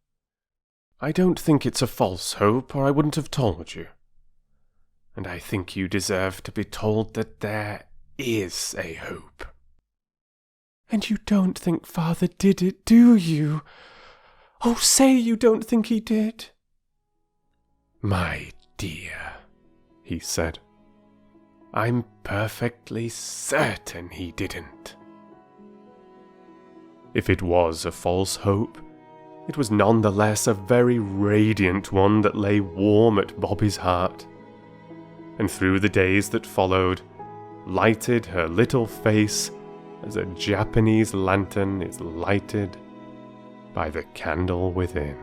"I don't think it's a false hope, or I wouldn't have told you. And I think you deserve to be told that there is a hope." "And you don't think Father did it, do you? Oh, say you don't think he did." "My dear," he said, "I'm perfectly certain he didn't." If it was a false hope, it was none the less a very radiant one that lay warm at Bobbie's heart, and through the days that followed, lighted her little face as a Japanese lantern is lighted by the candle within.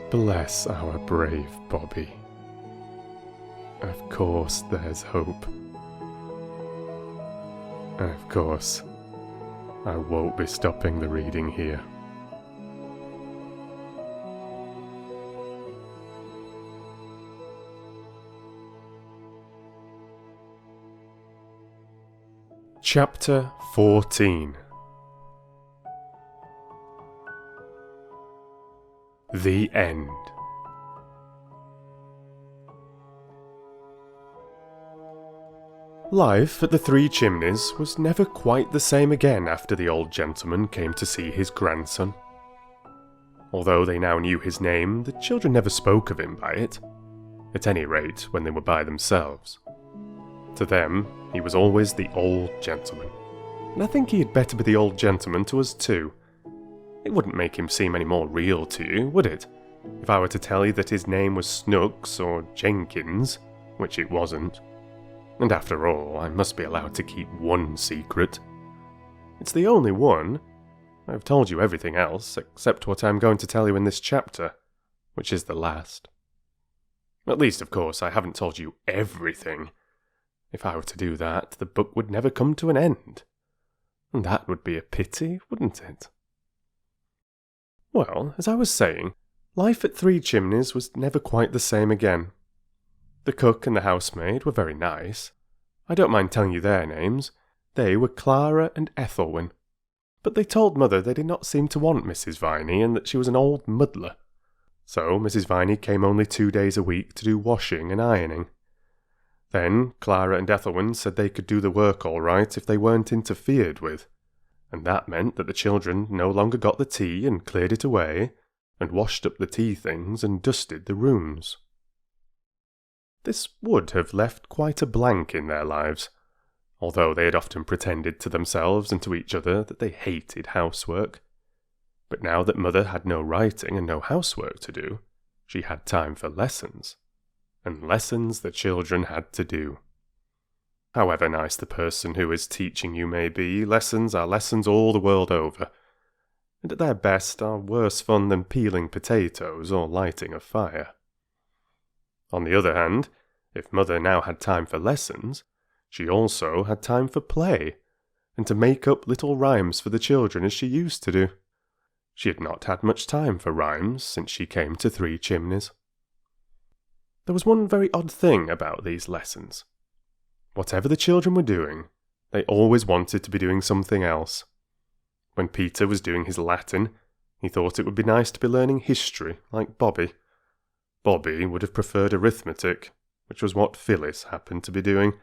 Bless our brave Bobbie. Of course there's hope. And of course, I won't be stopping the reading here. Chapter 14. The End. Life at the Three Chimneys was never quite the same again after the old gentleman came to see his grandson. Although they now knew his name, the children never spoke of him by it, at any rate when they were by themselves. To them, he was always the old gentleman, and I think he had better be the old gentleman to us too. It wouldn't make him seem any more real to you, would it, if I were to tell you that his name was Snooks or Jenkins, which it wasn't. And after all, I must be allowed to keep one secret. It's the only one. I've told you everything else, except what I'm going to tell you in this chapter, which is the last. At least, of course, I haven't told you everything. If I were to do that, the book would never come to an end. And that would be a pity, wouldn't it? Well, as I was saying, life at Three Chimneys was never quite the same again. The cook and the housemaid were very nice. I don't mind telling you their names. They were Clara and Ethelwyn. But they told Mother they did not seem to want Mrs. Viney and that she was an old muddler. So Mrs. Viney came only 2 days a week to do washing and ironing. Then Clara and Ethelwyn said they could do the work all right if they weren't interfered with, and that meant that the children no longer got the tea and cleared it away, and washed up the tea things and dusted the rooms. This would have left quite a blank in their lives, although they had often pretended to themselves and to each other that they hated housework. But now that Mother had no writing and no housework to do, she had time for lessons, and lessons the children had to do. However nice the person who is teaching you may be, lessons are lessons all the world over, and at their best are worse fun than peeling potatoes or lighting a fire. On the other hand, if Mother now had time for lessons, she also had time for play, and to make up little rhymes for the children as she used to do. She had not had much time for rhymes since she came to Three Chimneys. There was one very odd thing about these lessons. Whatever the children were doing, they always wanted to be doing something else. When Peter was doing his Latin, he thought it would be nice to be learning history, like Bobbie. Bobbie would have preferred arithmetic, which was what Phyllis happened to be doing,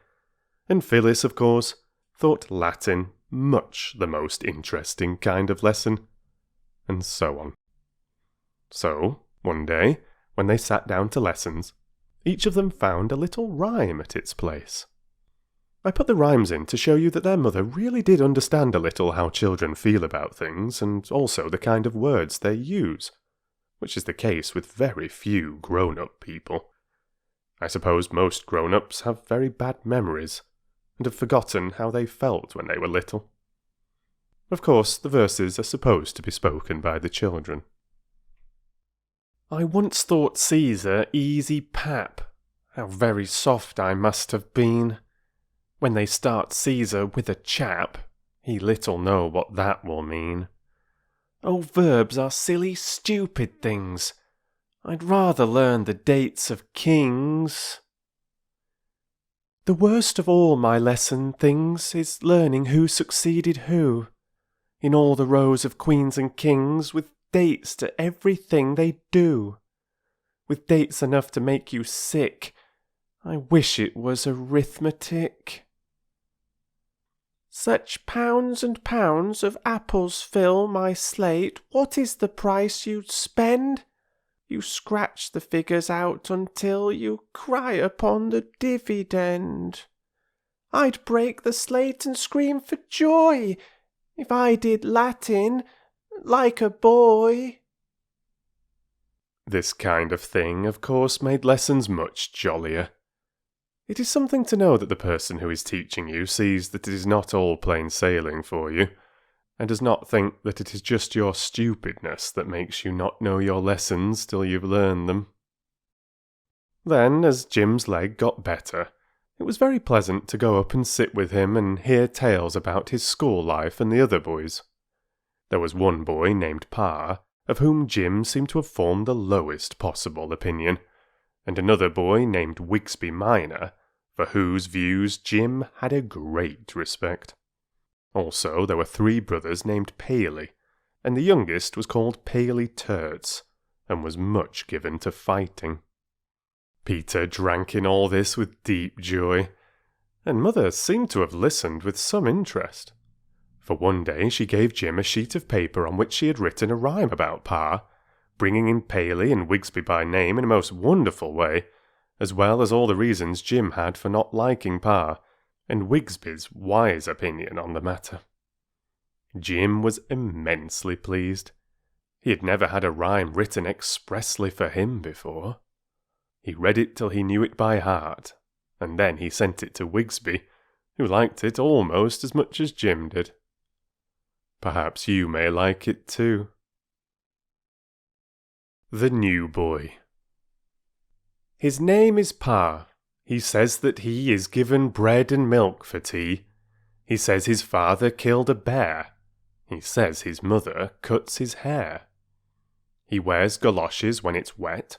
and Phyllis, of course, thought Latin much the most interesting kind of lesson, and so on. So, one day, when they sat down to lessons, each of them found a little rhyme at its place. I put the rhymes in to show you that their mother really did understand a little how children feel about things, and also the kind of words they use, which is the case with very few grown-up people. I suppose most grown-ups have very bad memories, and have forgotten how they felt when they were little. Of course, the verses are supposed to be spoken by the children. I once thought Caesar easy pap. How very soft I must have been. When they start Caesar with a chap, he little know what that will mean. Oh, verbs are silly, stupid things. I'd rather learn the dates of kings. The worst of all my lesson things is learning who succeeded who, in all the rows of queens and kings, with dates to everything they do, with dates enough to make you sick. I wish it was arithmetic. Such pounds and pounds of apples fill my slate. What is the price you'd spend? You scratch the figures out until you cry upon the dividend. I'd break the slate and scream for joy if I did Latin like a boy. This kind of thing, of course, made lessons much jollier. It is something to know that the person who is teaching you sees that it is not all plain sailing for you, and does not think that it is just your stupidness that makes you not know your lessons till you've learned them. Then, as Jim's leg got better, it was very pleasant to go up and sit with him and hear tales about his school life and the other boys. There was one boy named Pa, of whom Jim seemed to have formed the lowest possible opinion, and another boy named Wigsby Minor, for whose views Jim had a great respect. Also, there were 3 brothers named Paley, and the youngest was called Paley Turts, and was much given to fighting. Peter drank in all this with deep joy, and Mother seemed to have listened with some interest. For one day she gave Jim a sheet of paper on which she had written a rhyme about Pa, bringing in Paley and Wigsby by name in a most wonderful way, as well as all the reasons Jim had for not liking Pa, and Wigsby's wise opinion on the matter. Jim was immensely pleased. He had never had a rhyme written expressly for him before. He read it till he knew it by heart, and then he sent it to Wigsby, who liked it almost as much as Jim did. Perhaps you may like it too. The New Boy. His name is Pa. He says that he is given bread and milk for tea. He says his father killed a bear. He says his mother cuts his hair. He wears goloshes when it's wet.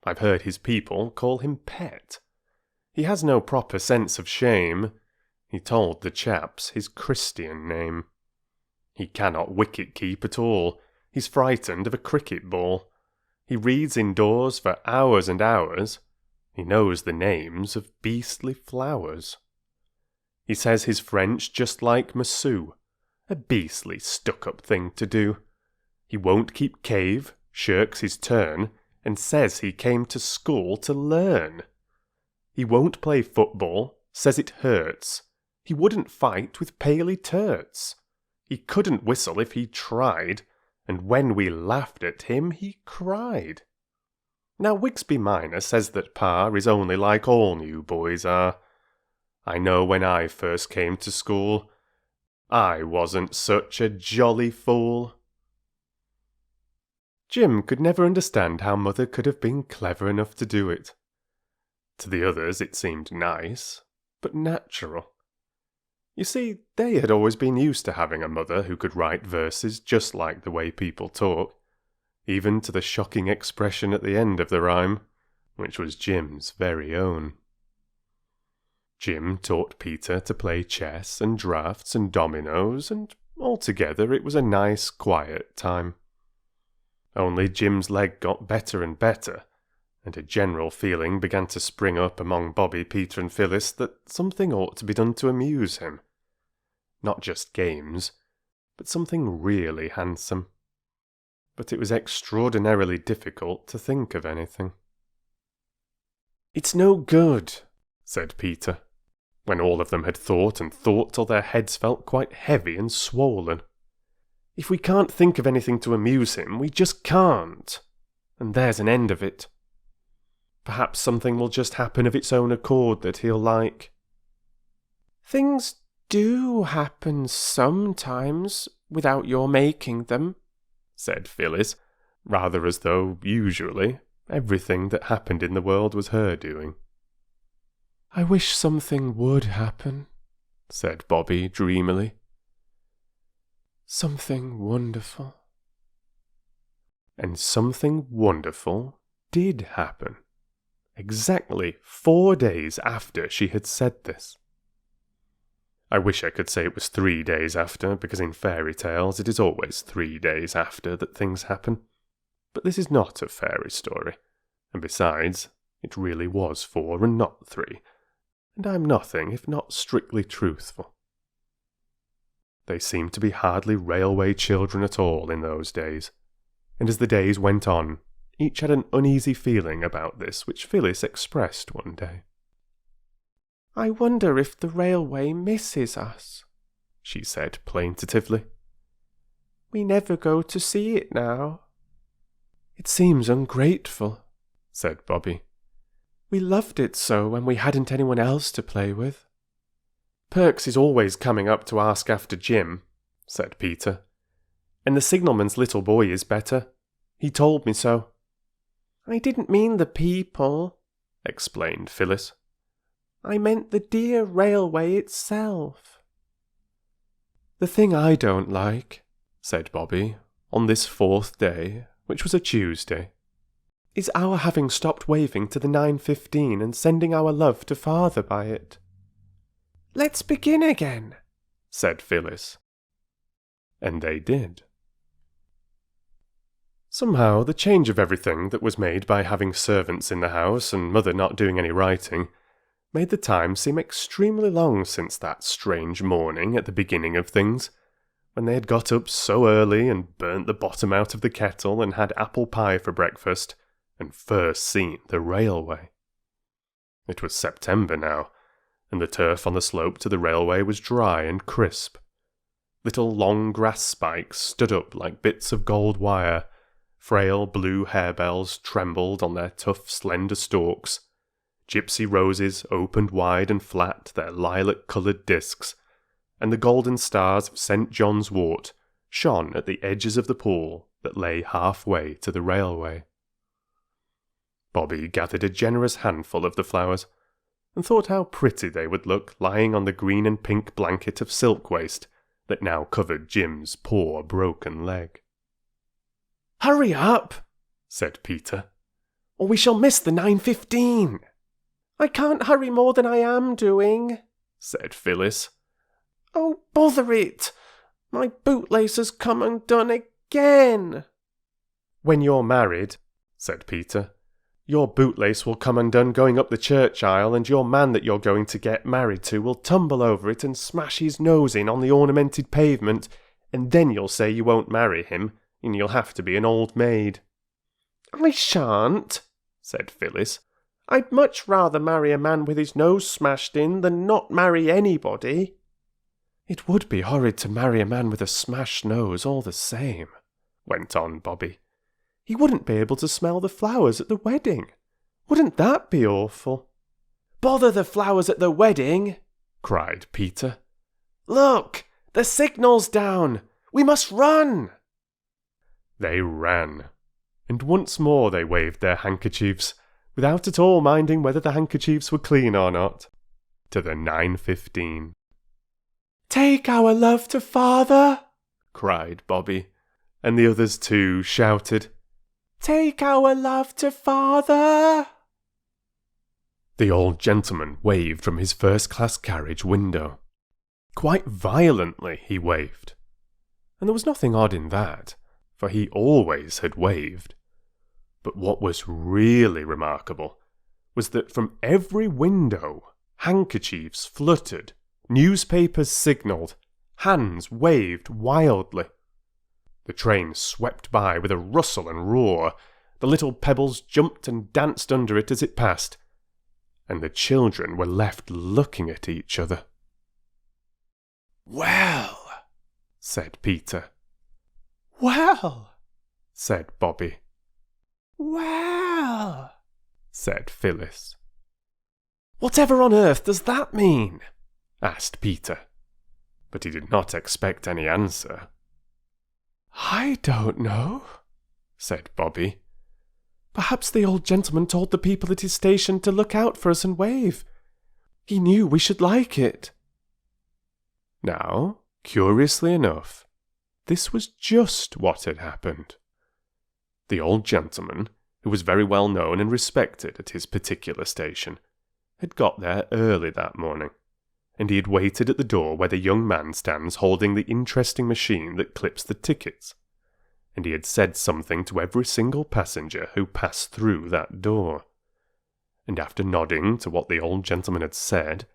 I've heard his people call him Pet. He has no proper sense of shame. He told the chaps his Christian name. He cannot wicket keep at all. He's frightened of a cricket ball. He reads indoors for hours and hours. He knows the names of beastly flowers. He says his French just like Massou, a beastly stuck-up thing to do. He won't keep cave, shirks his turn, and says he came to school to learn. He won't play football, says it hurts. He wouldn't fight with Paley Turts. He couldn't whistle if he tried, and when we laughed at him he cried. Now Wigsby Minor says that Pa is only like all new boys are. I know when I first came to school, I wasn't such a jolly fool. Jim could never understand how Mother could have been clever enough to do it. To the others it seemed nice, but natural. You see, they had always been used to having a mother who could write verses just like the way people talk, even to the shocking expression at the end of the rhyme, which was Jim's very own. Jim taught Peter to play chess and draughts and dominoes, and altogether it was a nice, quiet time. Only Jim's leg got better and better, and a general feeling began to spring up among Bobbie, Peter and Phyllis that something ought to be done to amuse him. Not just games, but something really handsome. But it was extraordinarily difficult to think of anything. "It's no good," said Peter, when all of them had thought and thought till their heads felt quite heavy and swollen. "If we can't think of anything to amuse him, we just can't, and there's an end of it. Perhaps something will just happen of its own accord that he'll like." "Things do happen sometimes without your making them," said Phyllis, rather as though, usually, everything that happened in the world was her doing. "I wish something would happen," said Bobbie dreamily. "Something wonderful, And something wonderful did happen. Exactly 4 days after she had said this. I wish I could say it was 3 days after, because in fairy tales it is always 3 days after that things happen. But this is not a fairy story, and besides, it really was 4 and not 3, and I'm nothing if not strictly truthful. They seemed to be hardly railway children at all in those days, and as the days went on, each had an uneasy feeling about this which Phyllis expressed one day. "I wonder if the railway misses us," she said plaintively. "We never go to see it now." "It seems ungrateful," said Bobbie. "We loved it so when we hadn't anyone else to play with." "Perks is always coming up to ask after Jim," said Peter. "And the signalman's little boy is better. He told me so." "I didn't mean the people," explained Phyllis. "I meant the dear railway itself." "The thing I don't like," said Bobbie, on this 4th day, which was a Tuesday, "is our having stopped waving to the 9:15 and sending our love to father by it." "Let's begin again," said Phyllis. And they did. Somehow the change of everything that was made by having servants in the house and Mother not doing any writing made the time seem extremely long since that strange morning at the beginning of things, when they had got up so early and burnt the bottom out of the kettle and had apple pie for breakfast, and first seen the railway. It was September now, and the turf on the slope to the railway was dry and crisp. Little long grass spikes stood up like bits of gold wire, frail blue harebells trembled on their tough slender stalks, gypsy roses opened wide and flat their lilac-coloured discs, and the golden stars of St. John's wort shone at the edges of the pool that lay halfway to the railway. Bobbie gathered a generous handful of the flowers, and thought how pretty they would look lying on the green and pink blanket of silk waste that now covered Jim's poor broken leg. "Hurry up," said Peter, "or we shall miss the 9:15. "I can't hurry more than I am doing," said Phyllis. "Oh, bother it! My bootlace has come undone again." "When you're married," said Peter, "your bootlace will come undone going up the church aisle, and your man that you're going to get married to will tumble over it and smash his nose in on the ornamented pavement, and then you'll say you won't marry him, and you'll have to be an old maid." "I shan't," said Phyllis. "I'd much rather marry a man with his nose smashed in than not marry anybody." "It would be horrid to marry a man with a smashed nose all the same," went on Bobbie. "He wouldn't be able to smell the flowers at the wedding. Wouldn't that be awful?" "Bother the flowers at the wedding!" cried Peter. "Look! The signal's down! We must run!" They ran, and once more they waved their handkerchiefs, without at all minding whether the handkerchiefs were clean or not, to the 9:15. "Take our love to father!" cried Bobbie, and the others too shouted, "Take our love to father!" The old gentleman waved from his first-class carriage window. Quite violently he waved, and there was nothing odd in that, for he always had waved. But what was really remarkable was that from every window handkerchiefs fluttered, newspapers signalled, hands waved wildly. The train swept by with a rustle and roar, the little pebbles jumped and danced under it as it passed, and the children were left looking at each other. "Well," said Peter. "Well," said Bobbie. "Well," said Phyllis. "Whatever on earth does that mean?" asked Peter, but he did not expect any answer. "I don't know," said Bobbie. "Perhaps the old gentleman told the people at his station to look out for us and wave. He knew we should like it." Now, curiously enough, this was just what had happened. The old gentleman, who was very well known and respected at his particular station, had got there early that morning, and he had waited at the door where the young man stands holding the interesting machine that clips the tickets, and he had said something to every single passenger who passed through that door. And after nodding to what the old gentleman had said,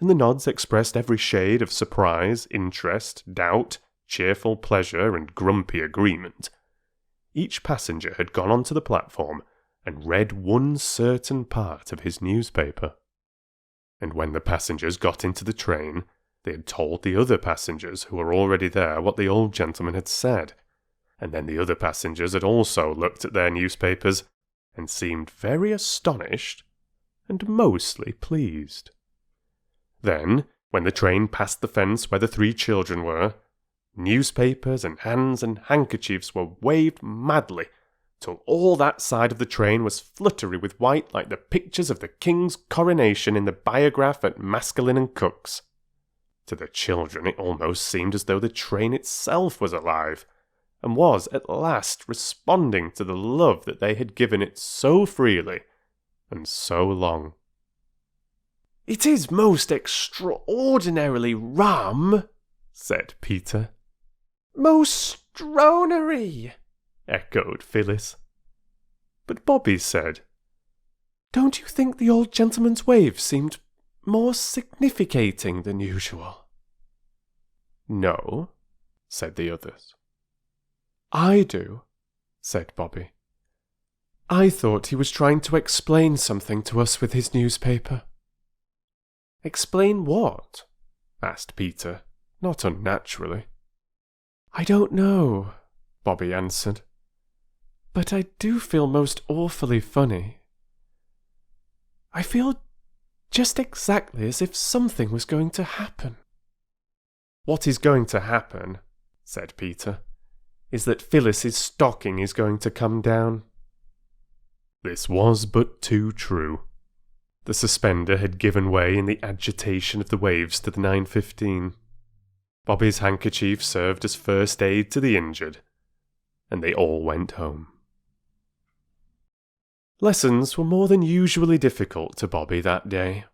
and the nods expressed every shade of surprise, interest, doubt, cheerful pleasure, and grumpy agreement, each passenger had gone onto the platform and read one certain part of his newspaper. And when the passengers got into the train, they had told the other passengers who were already there what the old gentleman had said, and then the other passengers had also looked at their newspapers and seemed very astonished and mostly pleased. Then, when the train passed the fence where the 3 children were, newspapers and hands and handkerchiefs were waved madly, till all that side of the train was fluttery with white like the pictures of the king's coronation in the biograph at Maskelyne and Cook's. To the children it almost seemed as though the train itself was alive, and was at last responding to the love that they had given it so freely and so long. "It is most extraordinarily rum," said Peter. "Most stronery," echoed Phyllis. But Bobbie said, "Don't you think the old gentleman's wave seemed more significating than usual?" "No," said the others. "I do," said Bobbie. "I thought he was trying to explain something to us with his newspaper." "Explain what?" asked Peter, not unnaturally. "I don't know," Bobbie answered. "But I do feel most awfully funny. I feel just exactly as if something was going to happen." "What is going to happen," said Peter, "is that Phyllis's stocking is going to come down." This was but too true. The suspender had given way in the agitation of the waves to the 9:15. Bobbie's handkerchief served as first aid to the injured, and they all went home. Lessons were more than usually difficult to Bobbie that day.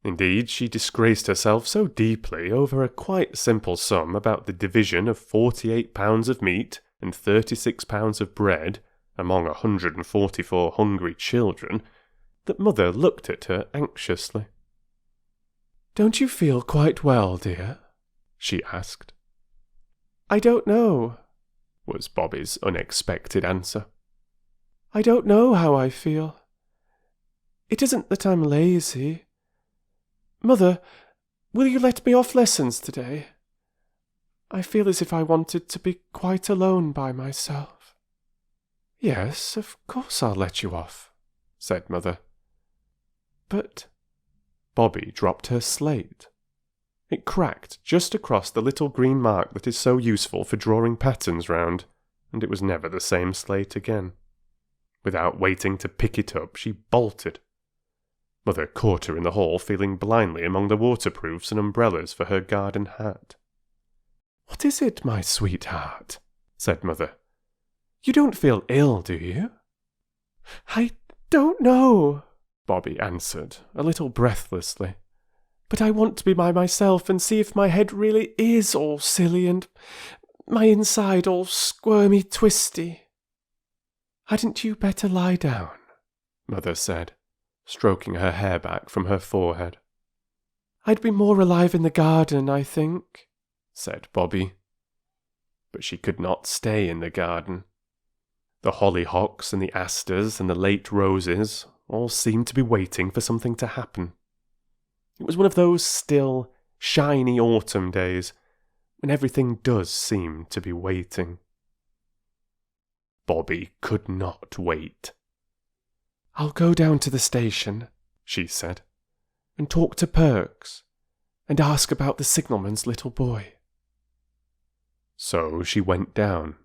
Indeed, she disgraced herself so deeply over a quite simple sum about the division of 48 pounds of meat and 36 pounds of bread among 144 hungry children that Mother looked at her anxiously. "Don't you feel quite well, dear?" she asked. "I don't know," was Bobbie's unexpected answer. "I don't know how I feel. It isn't that I'm lazy. Mother, will you let me off lessons today? I feel as if I wanted to be quite alone by myself." "Yes, of course I'll let you off," said Mother. "But—" Bobbie dropped her slate. It cracked just across the little green mark that is so useful for drawing patterns round, and it was never the same slate again. Without waiting to pick it up, she bolted. Mother caught her in the hall feeling blindly among the waterproofs and umbrellas for her garden hat. "What is it, my sweetheart?" said Mother. "You don't feel ill, do you?" "I don't know," Bobbie answered, a little breathlessly. "But I want to be by myself and see if my head really is all silly and my inside all squirmy twisty." "Hadn't you better lie down?" Mother said, stroking her hair back from her forehead. "I'd be more alive in the garden, I think," said Bobbie. But she could not stay in the garden. The hollyhocks and the asters and the late roses all seemed to be waiting for something to happen. It was one of those still, shiny autumn days when everything does seem to be waiting. Bobbie could not wait. "I'll go down to the station," she said, "and talk to Perks, and ask about the signalman's little boy." So she went down.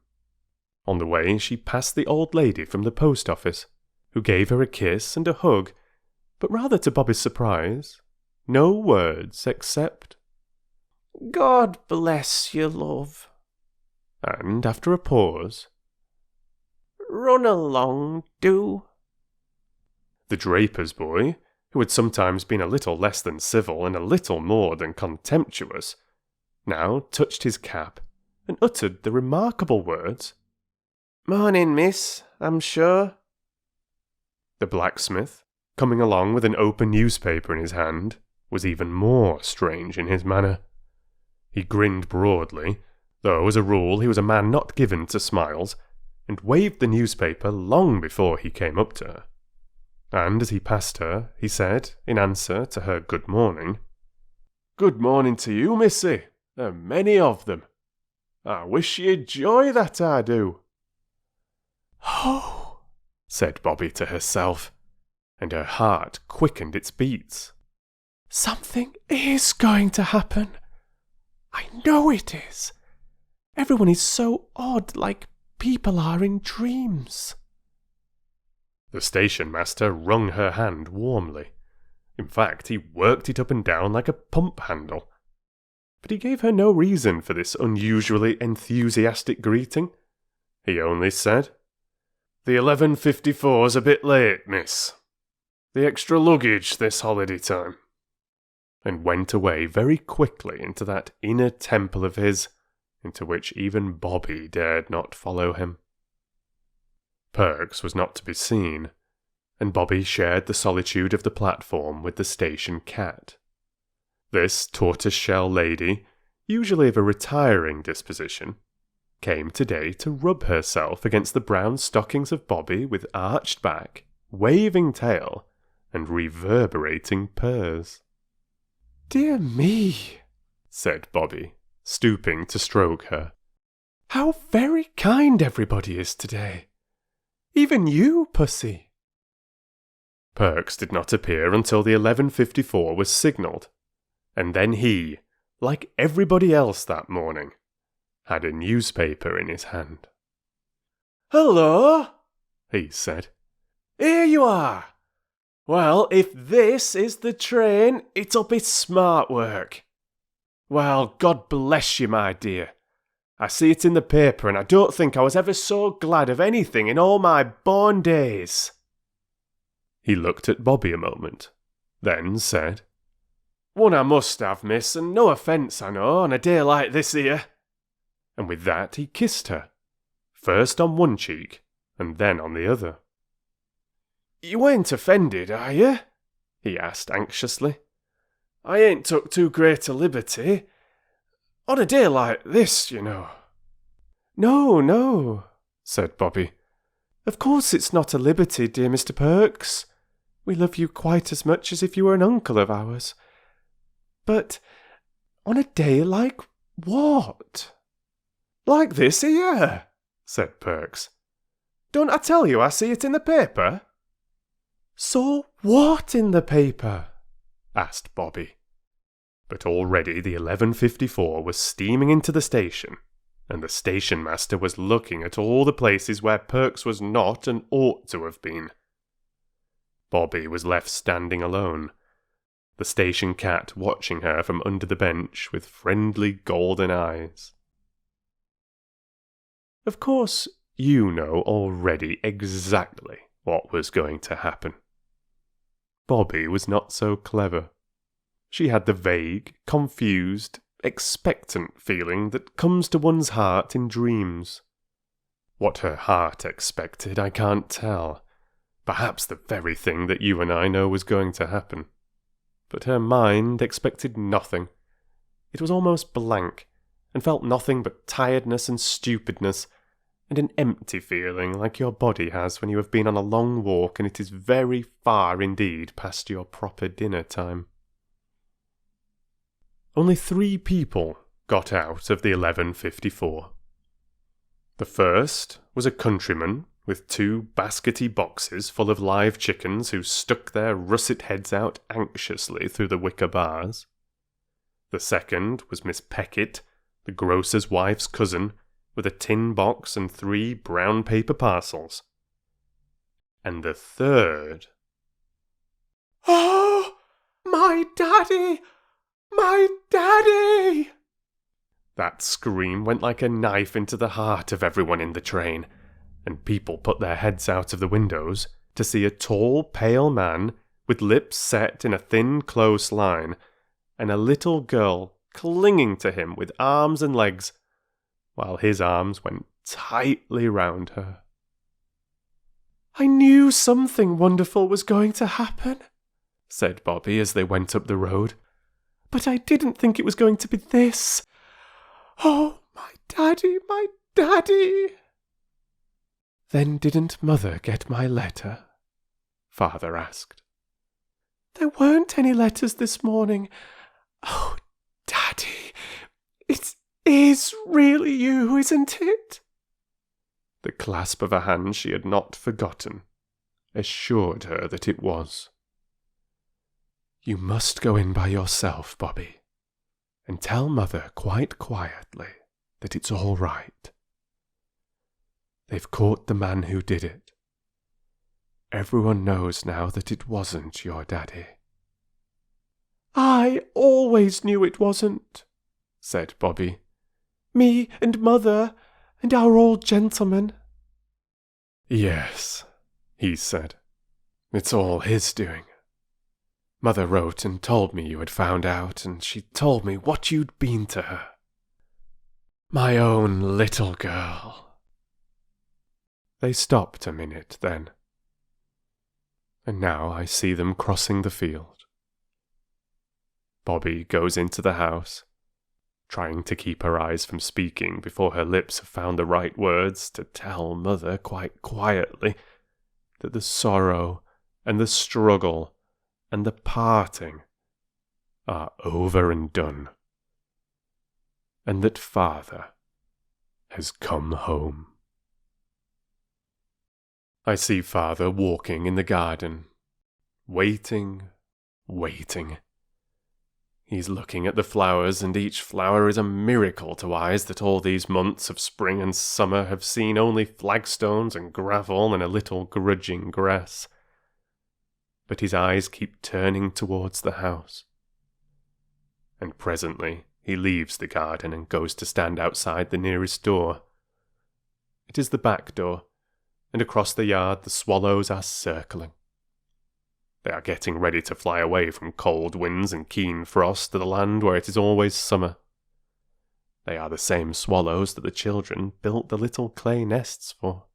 On the way she passed the old lady from the post office, who gave her a kiss and a hug, but rather to Bobbie's surprise, no words except, "God bless you, love." And after a pause, run along, do." The draper's boy, who had sometimes been a little less than civil and a little more than contemptuous, now touched his cap and uttered the remarkable words, "Morning, miss, I'm sure." The blacksmith, coming along with an open newspaper in his hand, was even more strange in his manner. He grinned broadly, though as a rule he was a man not given to smiles, and waved the newspaper long before he came up to her. And as he passed her, he said, in answer to her good morning, "Good morning to you, missy. There are many of them. I wish you'd joy, that I do." "Oh," said Bobbie to herself, and her heart quickened its beats. "Something is going to happen. I know it is. Everyone is so odd, like people are in dreams." The station master wrung her hand warmly. In fact, he worked it up and down like a pump handle. But he gave her no reason for this unusually enthusiastic greeting. He only said, "The 11:54's a bit late, miss. The extra luggage this holiday time." and went away very quickly into that inner temple of his, into which even Bobbie dared not follow him. Perks was not to be seen, and Bobbie shared the solitude of the platform with the station cat. This tortoise-shell lady, usually of a retiring disposition, came today to rub herself against the brown stockings of Bobbie with arched back, waving tail, and reverberating purrs. "Dear me," said Bobbie, stooping to stroke her. "How very kind everybody is today. Even you, pussy." Perks did not appear until the 11:54 was signalled, and then he, like everybody else that morning, had a newspaper in his hand. "Hello," he said. "Here you are. Well, if this is the train, it'll be smart work. Well, God bless you, my dear. I see it in the paper, and I don't think I was ever so glad of anything in all my born days." He looked at Bobbie a moment, then said, "One I must have, miss, and no offence, I know, on a day like this here." And with that he kissed her, first on one cheek, and then on the other. "You ain't offended, are you?" he asked anxiously. "I ain't took too great a liberty. On a day like this, you know." "No, no," said Bobbie. "Of course it's not a liberty, dear Mr. Perks. We love you quite as much as if you were an uncle of ours. But on a day like what?" "Like this here," said Perks. "Don't I tell you I see it in the paper?" "Saw what in the paper?" asked Bobbie. But already the 11:54 was steaming into the station, and the station master was looking at all the places where Perks was not and ought to have been. Bobbie was left standing alone, the station cat watching her from under the bench with friendly golden eyes. Of course, you know already exactly what was going to happen. Bobbie was not so clever. She had the vague, confused, expectant feeling that comes to one's heart in dreams. What her heart expected, I can't tell. Perhaps the very thing that you and I know was going to happen. But her mind expected nothing. It was almost blank, and felt nothing but tiredness and stupidness, and an empty feeling like your body has when you have been on a long walk and it is very far indeed past your proper dinner time. Only 3 people got out of the 11:54. The first was a countryman with 2 baskety boxes full of live chickens who stuck their russet heads out anxiously through the wicker bars. The second was Miss Peckett, the grocer's wife's cousin, with a tin box and 3 brown paper parcels. And the third... "Oh, my daddy! My daddy!" That scream went like a knife into the heart of everyone in the train, and people put their heads out of the windows to see a tall, pale man with lips set in a thin, close line, and a little girl clinging to him with arms and legs, while his arms went tightly round her. "I knew something wonderful was going to happen," said Bobbie as they went up the road. "But I didn't think it was going to be this. Oh, my daddy, my daddy!" "Then didn't Mother get my letter?" Father asked. "There weren't any letters this morning. Oh, Daddy, it is really you, isn't it?" The clasp of a hand she had not forgotten assured her that it was. "You must go in by yourself, Bobbie, and tell Mother quite quietly that it's all right. They've caught the man who did it. Everyone knows now that it wasn't your daddy." "I always knew it wasn't," said Bobbie. "Me and Mother and our old gentleman." "Yes," he said. "It's all his doing. Mother wrote and told me you had found out, and she told me what you'd been to her. My own little girl." They stopped a minute then, and now I see them crossing the field. Bobbie goes into the house, trying to keep her eyes from speaking before her lips have found the right words to tell Mother quite quietly that the sorrow and the struggle and the parting are over and done, and that Father has come home. I see Father walking in the garden, waiting. He's looking at the flowers, and each flower is a miracle to eyes that all these months of spring and summer have seen only flagstones and gravel and a little grudging grass. But his eyes keep turning towards the house, and presently he leaves the garden and goes to stand outside the nearest door. It is the back door, and across the yard the swallows are circling. They are getting ready to fly away from cold winds and keen frost to the land where it is always summer. They are the same swallows that the children built the little clay nests for.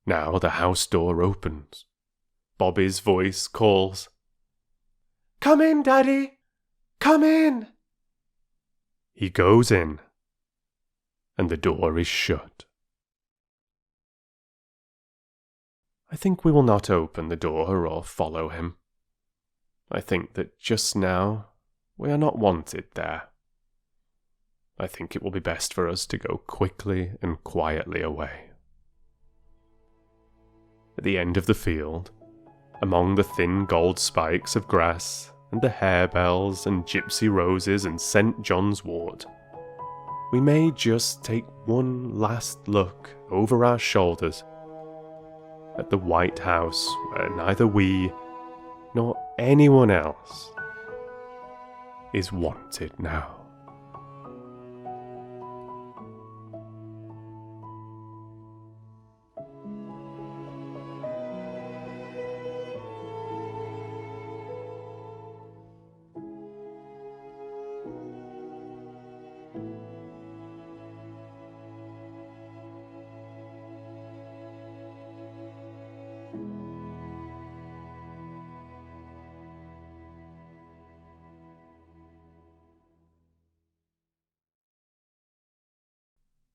Now the house door opens. Bobbie's voice calls, "Come in, Daddy! Come in!" He goes in, and the door is shut. I think we will not open the door or follow him. I think that just now we are not wanted there. I think it will be best for us to go quickly and quietly away. At the end of the field, among the thin gold spikes of grass and the harebells and gypsy roses and St. John's wort, we may just take one last look over our shoulders at the white house where neither we nor anyone else is wanted now.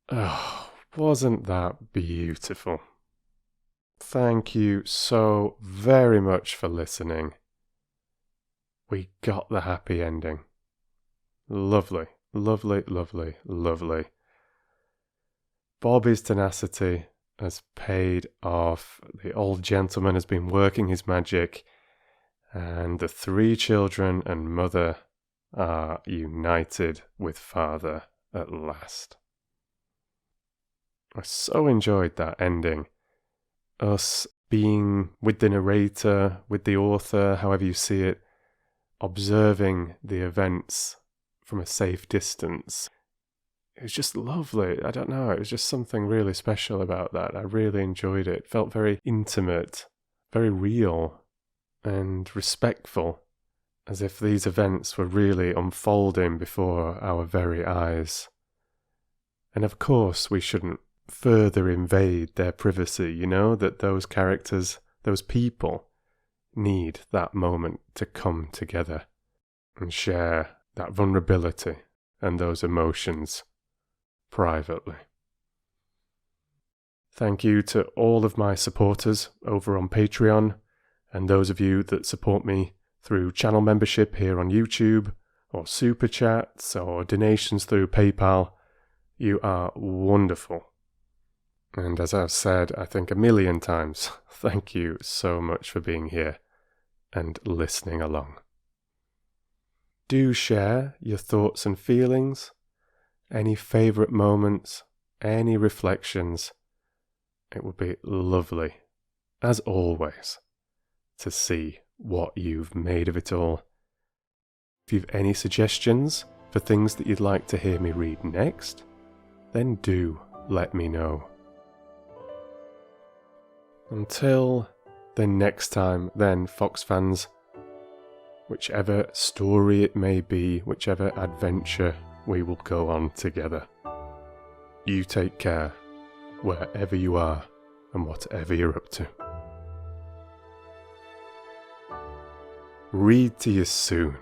Oh, wasn't that beautiful? Thank you so very much for listening. We got the happy ending. Lovely, lovely, lovely, lovely. Bobbie's tenacity has paid off. The old gentleman has been working his magic, and the three children and Mother are united with Father at last. I so enjoyed that ending. Us being with the narrator, with the author, however you see it, observing the events from a safe distance. it was just lovely. I don't know, it was just something really special about that. I really enjoyed it. It felt very intimate, very real, and respectful, as if these events were really unfolding before our very eyes. And of course we shouldn't further invade their privacy, you know, that those characters, those people, need that moment to come together and share that vulnerability and those emotions privately. Thank you to all of my supporters over on Patreon, and those of you that support me through channel membership here on YouTube, or super chats, or donations through PayPal. You are wonderful. And as I've said, I think 1,000,000 times, thank you so much for being here and listening along. Do share your thoughts and feelings, any favourite moments, any reflections. It would be lovely, as always, to see what you've made of it all. If you've any suggestions for things that you'd like to hear me read next, then do let me know. Until the next time, then, Fox fans, whichever story it may be, whichever adventure we will go on together, you take care wherever you are and whatever you're up to. Read to you soon.